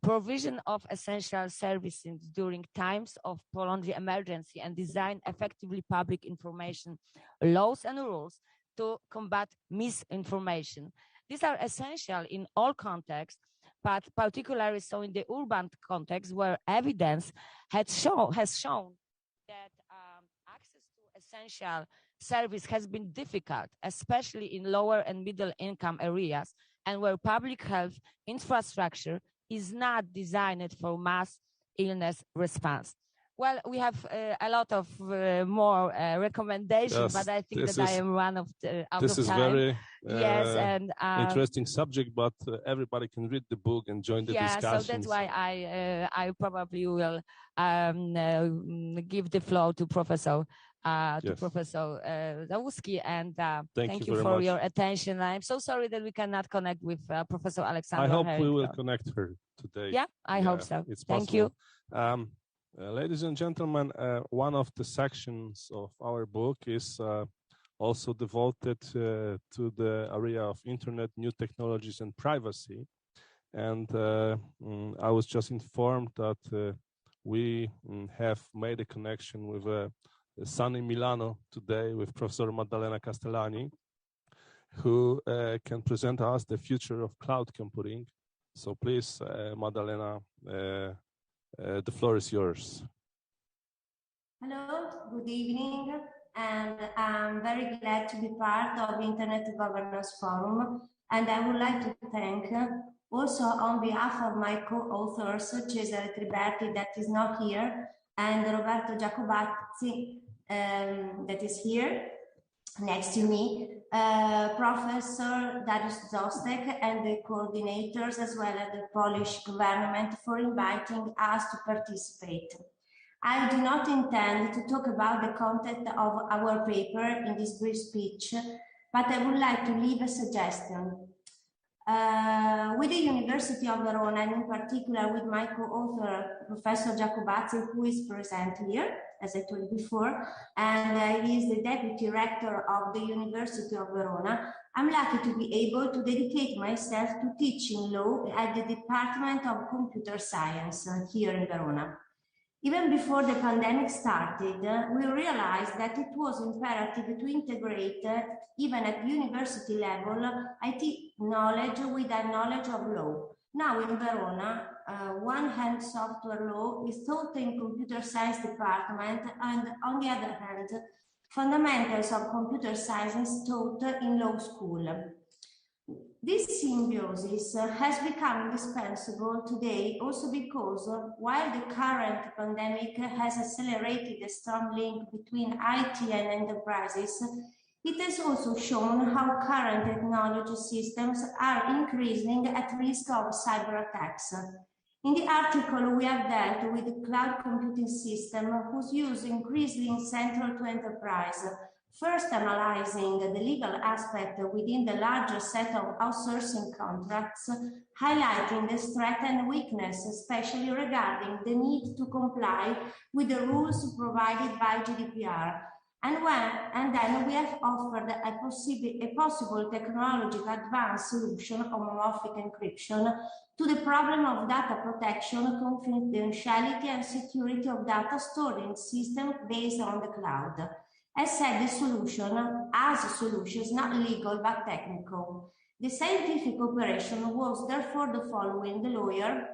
provision of essential services during times of prolonged emergency, and design effectively public information laws and rules to combat misinformation. These are essential in all contexts, but particularly so in the urban context, where evidence has shown that access to essential service has been difficult, especially in lower and middle income areas, and where public health infrastructure is not designed for mass illness response. Well, we have a lot of more recommendations, but I think that I am one of the out this of is time. very and interesting subject, but everybody can read the book and join the discussion. So that's why I probably will give the floor to Professor Professor Zawuski, and thank you for your attention. I'm so sorry that we cannot connect with Professor Alexander. I hope Harrington. we will connect her today. Yeah, I hope so. It's thank possible. you. Ladies and gentlemen, one of the sections of our book is also devoted to the area of internet, new technologies, and privacy. And I was just informed that we have made a connection with sunny Milano today with Professor Maddalena Castellani, who can present us the future of cloud computing. So please, Maddalena, the floor is yours. Hello, good evening, and I'm very glad to be part of the Internet Governance Forum, and I would like to thank also on behalf of my co-authors, Cesare Triberti, that is not here, and Roberto Giacobazzi, that is here next to me, Professor Dariusz Zostak, and the coordinators, as well as the Polish government, for inviting us to participate. I do not intend to talk about the content of our paper in this brief speech, but I would like to leave a suggestion. With the University of Verona, and in particular with my co-author, Professor Giacobazzi, who is present here, as I told you before, and he is the Deputy Rector of the University of Verona, I'm lucky to be able to dedicate myself to teaching law at the Department of Computer Science here in Verona. Even before the pandemic started, we realized that it was imperative to integrate, even at university level, IT knowledge with a knowledge of law. Now in Verona, one hand software law is taught in computer science department, and on the other hand, fundamentals of computer science is taught in law school. This symbiosis has become indispensable today also because while the current pandemic has accelerated a strong link between IT and enterprises, it has also shown how current technology systems are increasing at risk of cyber attacks. In the article, we have dealt with the cloud computing system whose use is increasingly central to enterprise, first analyzing the legal aspect within the larger set of outsourcing contracts, highlighting the strength and weakness, especially regarding the need to comply with the rules provided by GDPR. And then we have offered a possible technological advanced solution of homomorphic encryption to the problem of data protection, confidentiality, and security of data stored in systems based on the cloud. As said, the solution, as a solution, is not legal but technical. The scientific operation was therefore the following. The lawyer,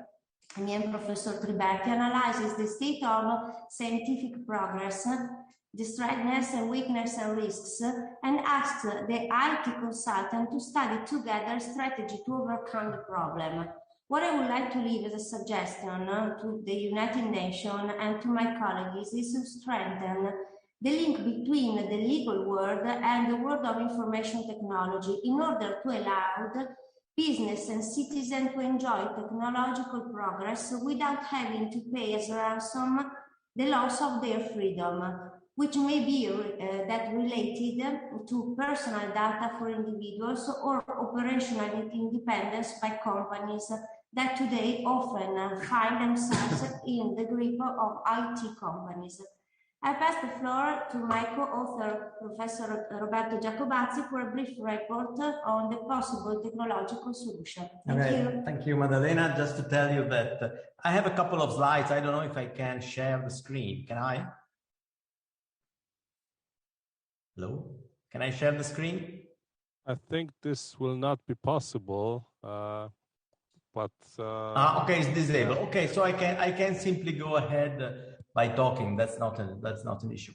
and Professor Triberti, analyzes the state of scientific progress, the strengths and weaknesses and risks, and asks the IT consultant to study together strategy to overcome the problem. What I would like to leave as a suggestion to the United Nations and to my colleagues is to strengthen the link between the legal world and the world of information technology in order to allow business and citizens to enjoy technological progress without having to pay as ransom the loss of their freedom, which may be that related to personal data for individuals or operational independence by companies that today often find themselves in the grip of IT companies. I pass the floor to my co-author, Professor Roberto Giacobazzi, for a brief report on the possible technological solution. Thank you. Thank you, Maddalena. Just to tell you that I have a couple of slides. I don't know if I can share the screen. Can I? Hello? Can I share the screen? I think this will not be possible, but... okay, it's disabled. Okay, so I can simply go ahead by talking. That's not an issue.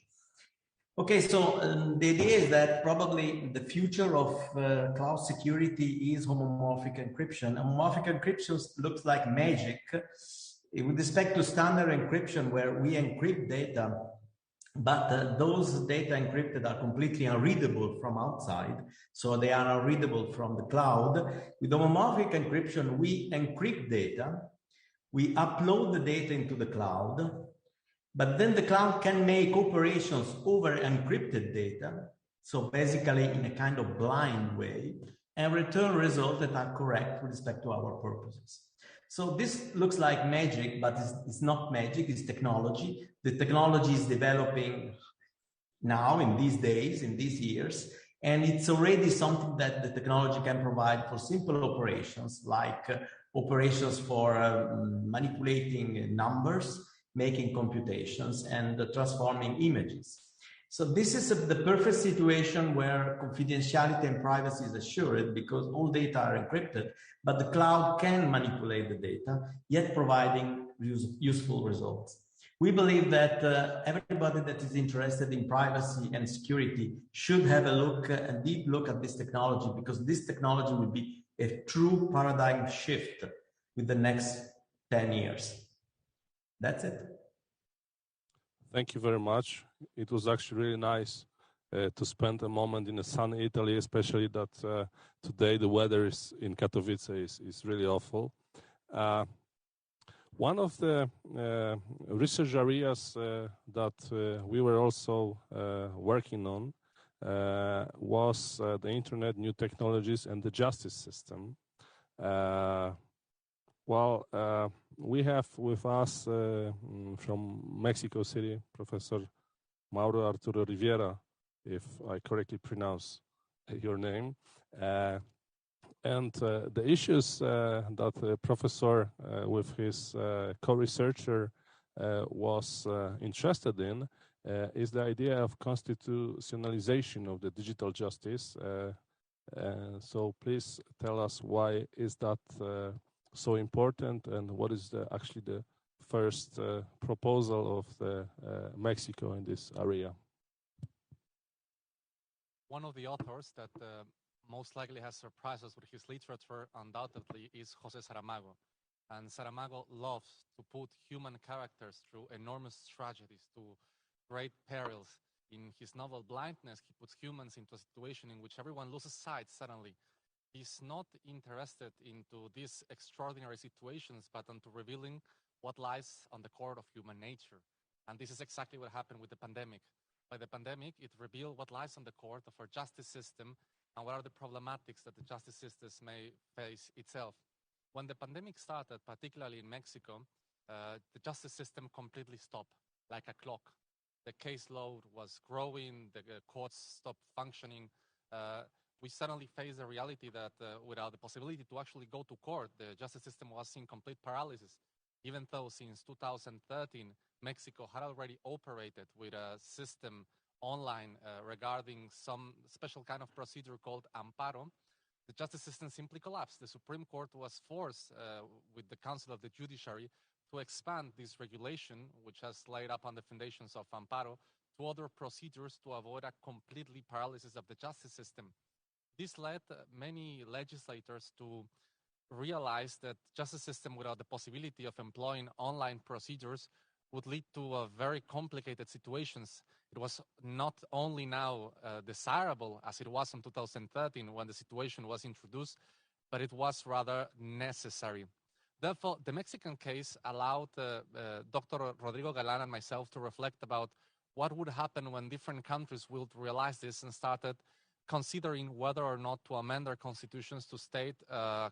Okay, so the idea is that probably the future of cloud security is homomorphic encryption. Homomorphic encryption looks like magic with respect to standard encryption, where we encrypt data, but those data encrypted are completely unreadable from outside, so they are unreadable from the cloud. With homomorphic encryption, we encrypt data, we upload the data into the cloud, but then the cloud can make operations over encrypted data, so basically in a kind of blind way, and return results that are correct with respect to our purposes. So this looks like magic, but it's not magic, it's technology. The technology is developing now in these days, in these years, and it's already something that the technology can provide for simple operations, like operations for manipulating numbers, making computations, and transforming images. So this is the perfect situation where confidentiality and privacy is assured, because all data are encrypted, but the cloud can manipulate the data, yet providing useful results. We believe that everybody that is interested in privacy and security should have a deep look at this technology, because this technology will be a true paradigm shift with the next 10 years. That's it. Thank you very much. It was actually really nice to spend a moment in a sunny Italy, especially that today the weather in Katowice is really awful. One of the research areas that we were also working on was the internet, new technologies, and the justice system. We have with us from Mexico City, Professor Mauro Arturo Rivera, if I correctly pronounce your name. And the issues that the professor with his co-researcher was interested in is the idea of constitutionalization of the digital justice. So please tell us, why is that so important, and what is actually the first proposal of Mexico in this area? One of the authors that most likely has surprised us with his literature undoubtedly is Jose Saramago. And Saramago loves to put human characters through enormous tragedies, to great perils. In his novel Blindness, he puts humans into a situation in which everyone loses sight suddenly. He's not interested into these extraordinary situations, but into revealing what lies on the core of human nature. And this is exactly what happened with the pandemic. By the pandemic, it revealed what lies on the core of our justice system and what are the problematics that the justice system may face itself. When the pandemic started, particularly in Mexico, the justice system completely stopped, like a clock. The caseload was growing, the courts stopped functioning. We suddenly faced the reality that without the possibility to actually go to court, the justice system was in complete paralysis, even though since 2013, Mexico had already operated with a system online regarding some special kind of procedure called amparo. The justice system simply collapsed. The Supreme Court was forced with the Council of the Judiciary to expand this regulation, which has laid upon the foundations of amparo, to other procedures to avoid a completely paralysis of the justice system. This led many legislators to realize that justice system without the possibility of employing online procedures would lead to very complicated situations. It was not only now desirable as it was in 2013 when the situation was introduced, but it was rather necessary. Therefore, the Mexican case allowed Dr. Rodrigo Galan and myself to reflect about what would happen when different countries would realize this and started considering whether or not to amend their constitutions to state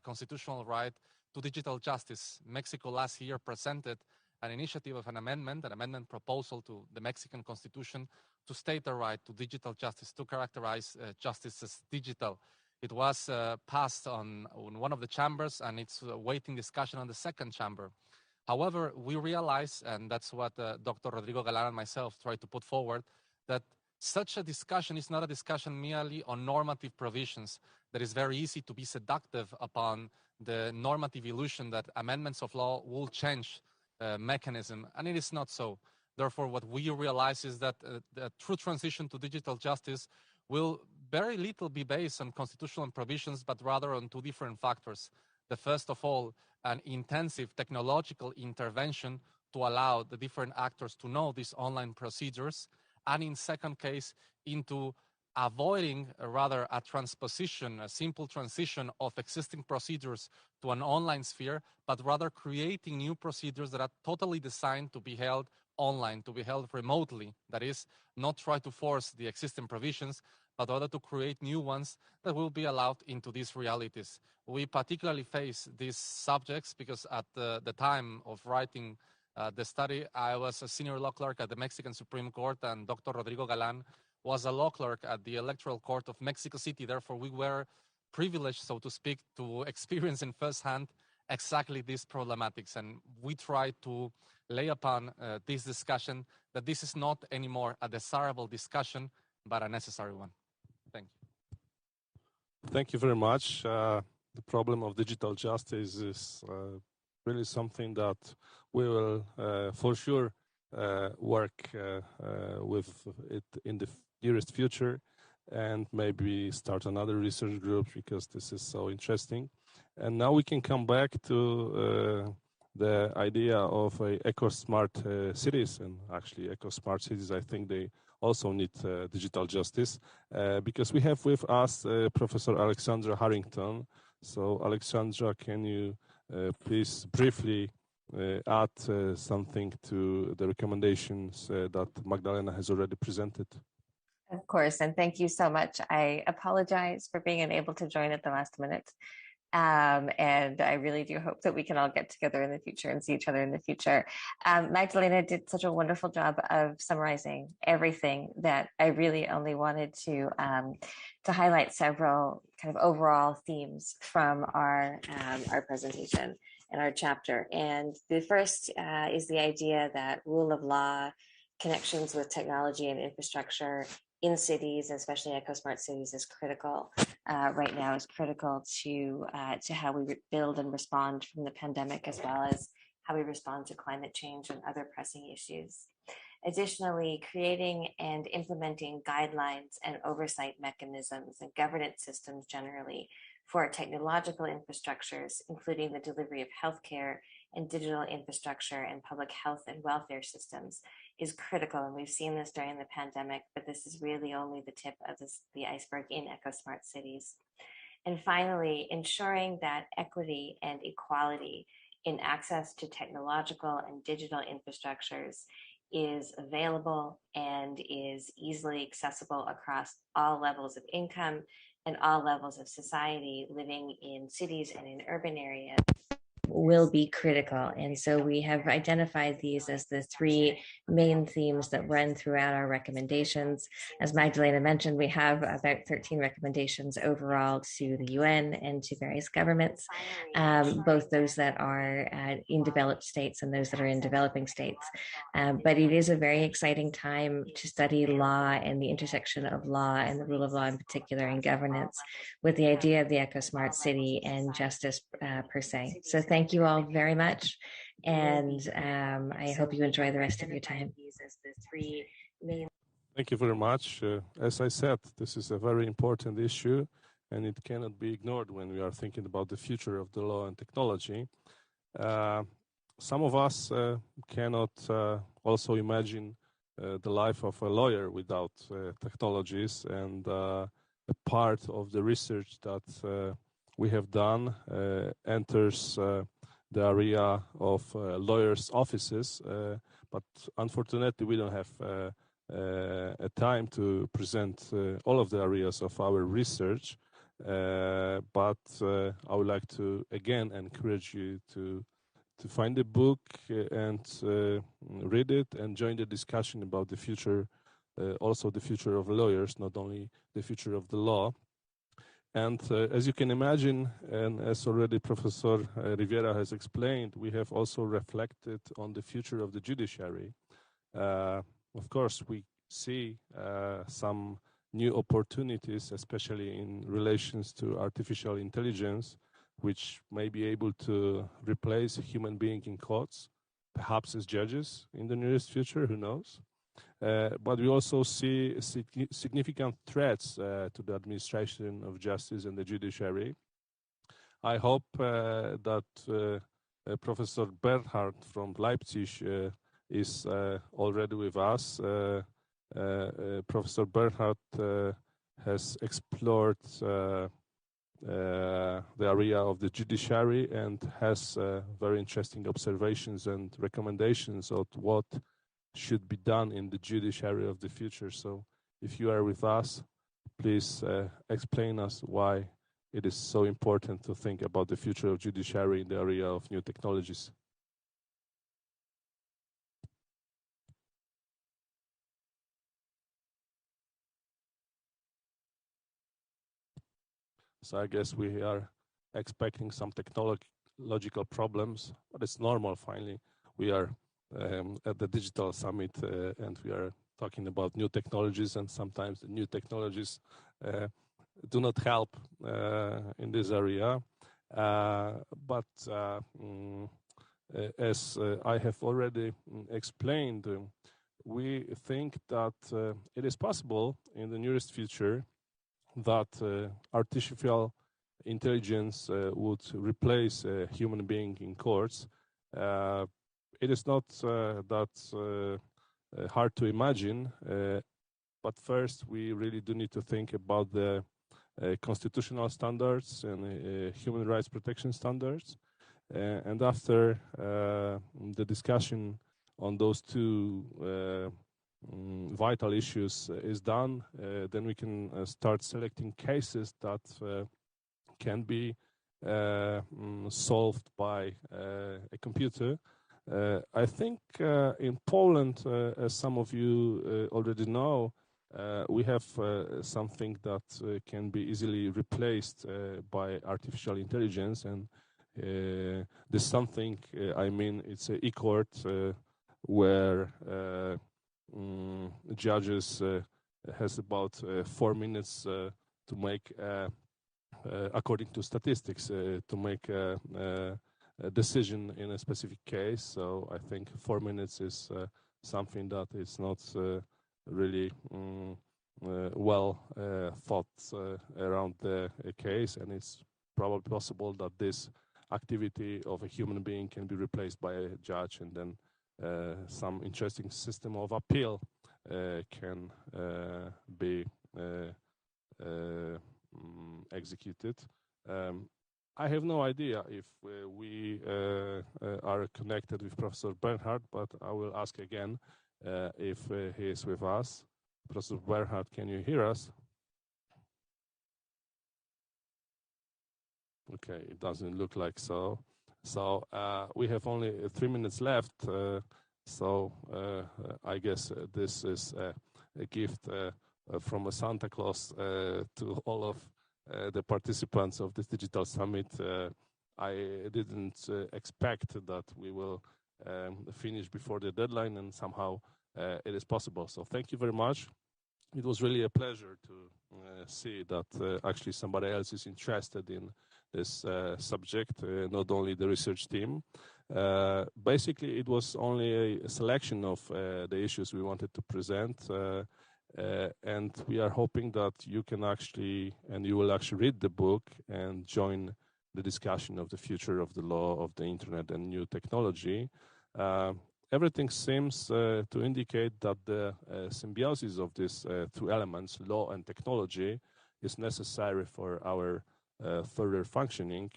constitutional right to digital justice. Mexico last year presented an initiative of an amendment proposal to the Mexican constitution to state the right to digital justice, to characterize justice as digital. It was passed on one of the chambers, and it's waiting discussion on the second chamber. However, we realize, and that's what Dr. Rodrigo Galan and myself tried to put forward, that such a discussion is not a discussion merely on normative provisions that is very easy to be seductive upon the normative illusion that amendments of law will change mechanism, and it is not so. Therefore, what we realize is that the true transition to digital justice will very little be based on constitutional provisions, but rather on two different factors. The first of all, an intensive technological intervention to allow the different actors to know these online procedures, and in second case, into avoiding rather a transposition, a simple transition of existing procedures to an online sphere, but rather creating new procedures that are totally designed to be held online, to be held remotely. That is, not try to force the existing provisions, but rather to create new ones that will be allowed into these realities. We particularly face these subjects because at the time of writing the study, I was a senior law clerk at the Mexican Supreme Court, and Dr. Rodrigo Galan was a law clerk at the Electoral Court of Mexico City. Therefore, we were privileged, so to speak, to experience in firsthand exactly these problematics. And we try to lay upon this discussion that this is not anymore a desirable discussion, but a necessary one. Thank you. Thank you very much. The problem of digital justice is really something that we will for sure work with it in the nearest future, and maybe start another research group because this is so interesting. And now we can come back to the idea of eco-smart cities, and actually eco-smart cities, I think they also need digital justice, because we have with us Professor Alexandra Harrington. So Alexandra, can you please briefly add something to the recommendations that Magdalena has already presented? Of course, and thank you so much. I apologize for being unable to join at the last minute. And I really do hope that we can all get together in the future and see each other in the future. Magdalena did such a wonderful job of summarizing everything that I really only wanted to highlight several kind of overall themes from our presentation and our chapter. And the first is the idea that rule of law, connections with technology and infrastructure in cities, especially eco-smart cities, is critical right now, is critical to how we build and respond from the pandemic, as well as how we respond to climate change and other pressing issues. Additionally, creating and implementing guidelines and oversight mechanisms and governance systems generally for technological infrastructures, including the delivery of healthcare and digital infrastructure and public health and welfare systems, is critical. And we've seen this during the pandemic, but this is really only the tip of the iceberg in eco-smart cities. And finally, ensuring that equity and equality in access to technological and digital infrastructures is available and is easily accessible across all levels of income and all levels of society living in cities and in urban areas will be critical. And so we have identified these as the three main themes that run throughout our recommendations. As Magdalena mentioned, we have about 13 recommendations overall to the UN and to various governments, both those that are in developed states and those that are in developing states. But it is a very exciting time to study law and the intersection of law and the rule of law in particular and governance with the idea of the eco-smart city and justice per se. So thank you all very much. And I hope you enjoy the rest of your time. Thank you very much. As I said, this is a very important issue and it cannot be ignored when we are thinking about the future of the law and technology. Some of us cannot also imagine the life of a lawyer without technologies, and a part of the research that we have done enters the area of lawyers' offices, but unfortunately we don't have a time to present all of the areas of our research, but I would like to again encourage you to find the book and read it and join the discussion about the future, also the future of lawyers, not only the future of the law. And as you can imagine, and as already Professor Rivera has explained, we have also reflected on the future of the judiciary. Of course, we see some new opportunities, especially in relations to artificial intelligence, which may be able to replace a human being in courts, perhaps as judges in the nearest future, who knows? But we also see significant threats to the administration of justice and the judiciary. I hope that Professor Bernhard from Leipzig is already with us. Professor Bernhard has explored the area of the judiciary and has very interesting observations and recommendations of what should be done in the judiciary of the future. So if you are with us, please explain us why it is so important to think about the future of judiciary in the area of new technologies. So I guess we are expecting some technological problems, but it's normal. Finally, we are at the digital summit and we are talking about new technologies, and sometimes the new technologies do not help in this area. But as I have already explained, we think that it is possible in the nearest future that artificial intelligence would replace a human being in courts. It is not that hard to imagine, but first we really do need to think about the constitutional standards and human rights protection standards. And after the discussion on those two vital issues is done, then we can start selecting cases that can be solved by a computer. I think in Poland, as some of you already know, we have something that can be easily replaced by artificial intelligence, and this something, I mean, it's an e-court where judges has about 4 minutes to make, according to statistics, to make a decision in a specific case. So I think 4 minutes is something that is not really well thought around the case, and it's probably possible that this activity of a human being can be replaced by a judge, and then some interesting system of appeal can be executed. I have no idea if we are connected with Professor Bernhard, but I will ask again if he is with us. Professor Bernhard, can you hear us? Okay, it doesn't look like so. So we have only 3 minutes left. So I guess this is a gift from a Santa Claus to all of the participants of this digital summit. I didn't expect that we will finish before the deadline, and somehow it is possible. So thank you very much. It was really a pleasure to see that actually somebody else is interested in this subject, not only the research team. Basically, it was only a selection of the issues we wanted to present, and we are hoping that you can actually, and you will actually read the book and join the discussion of the future of the law, of the internet and new technology. Everything seems to indicate that the symbiosis of these two elements, law and technology, is necessary for our further functioning.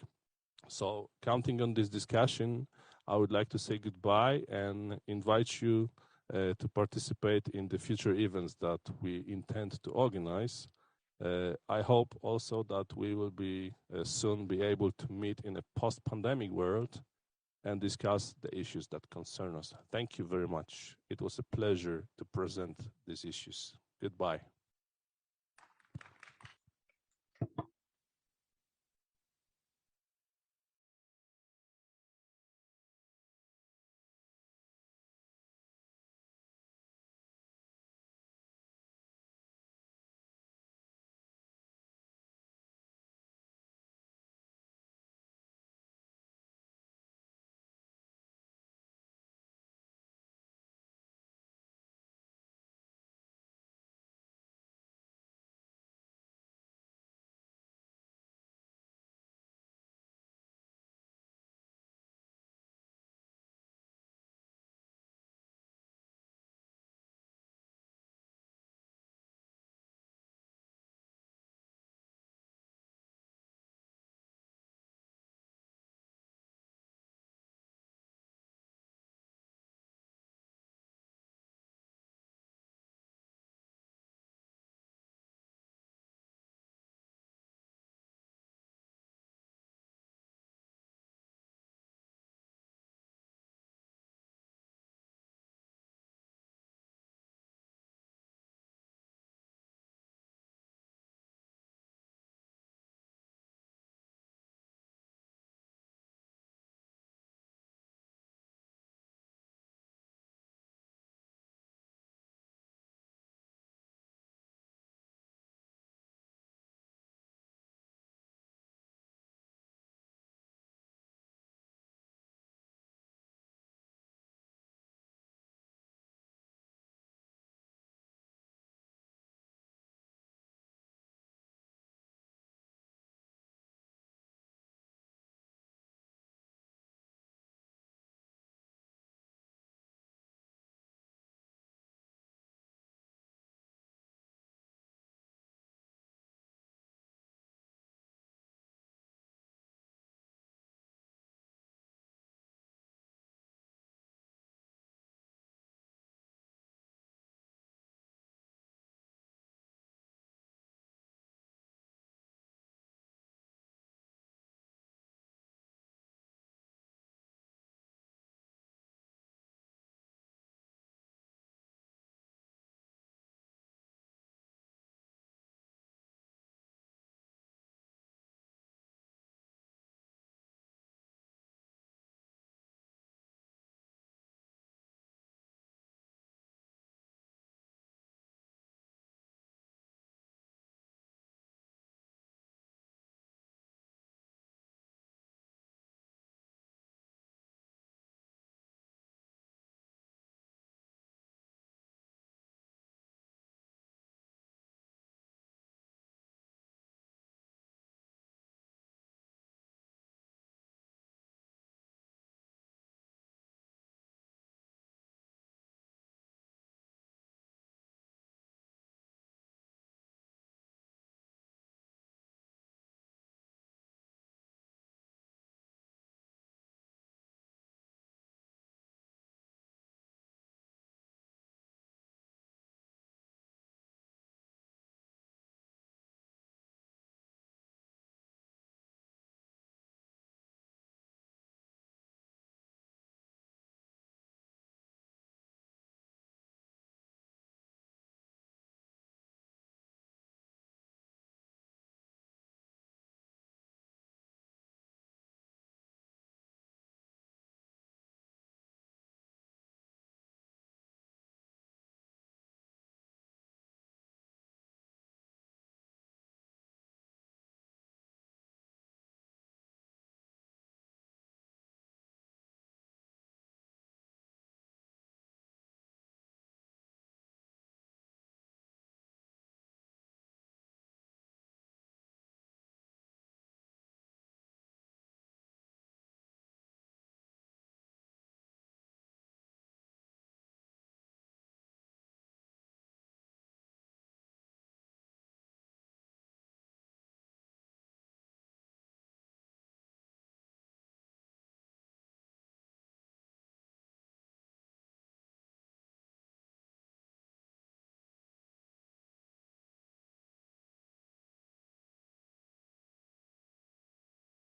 So, counting on this discussion, I would like to say goodbye and invite you to participate in the future events that we intend to organize. I hope also that we will be soon be able to meet in a post-pandemic world and discuss the issues that concern us. Thank you very much. It was a pleasure to present these issues. Goodbye.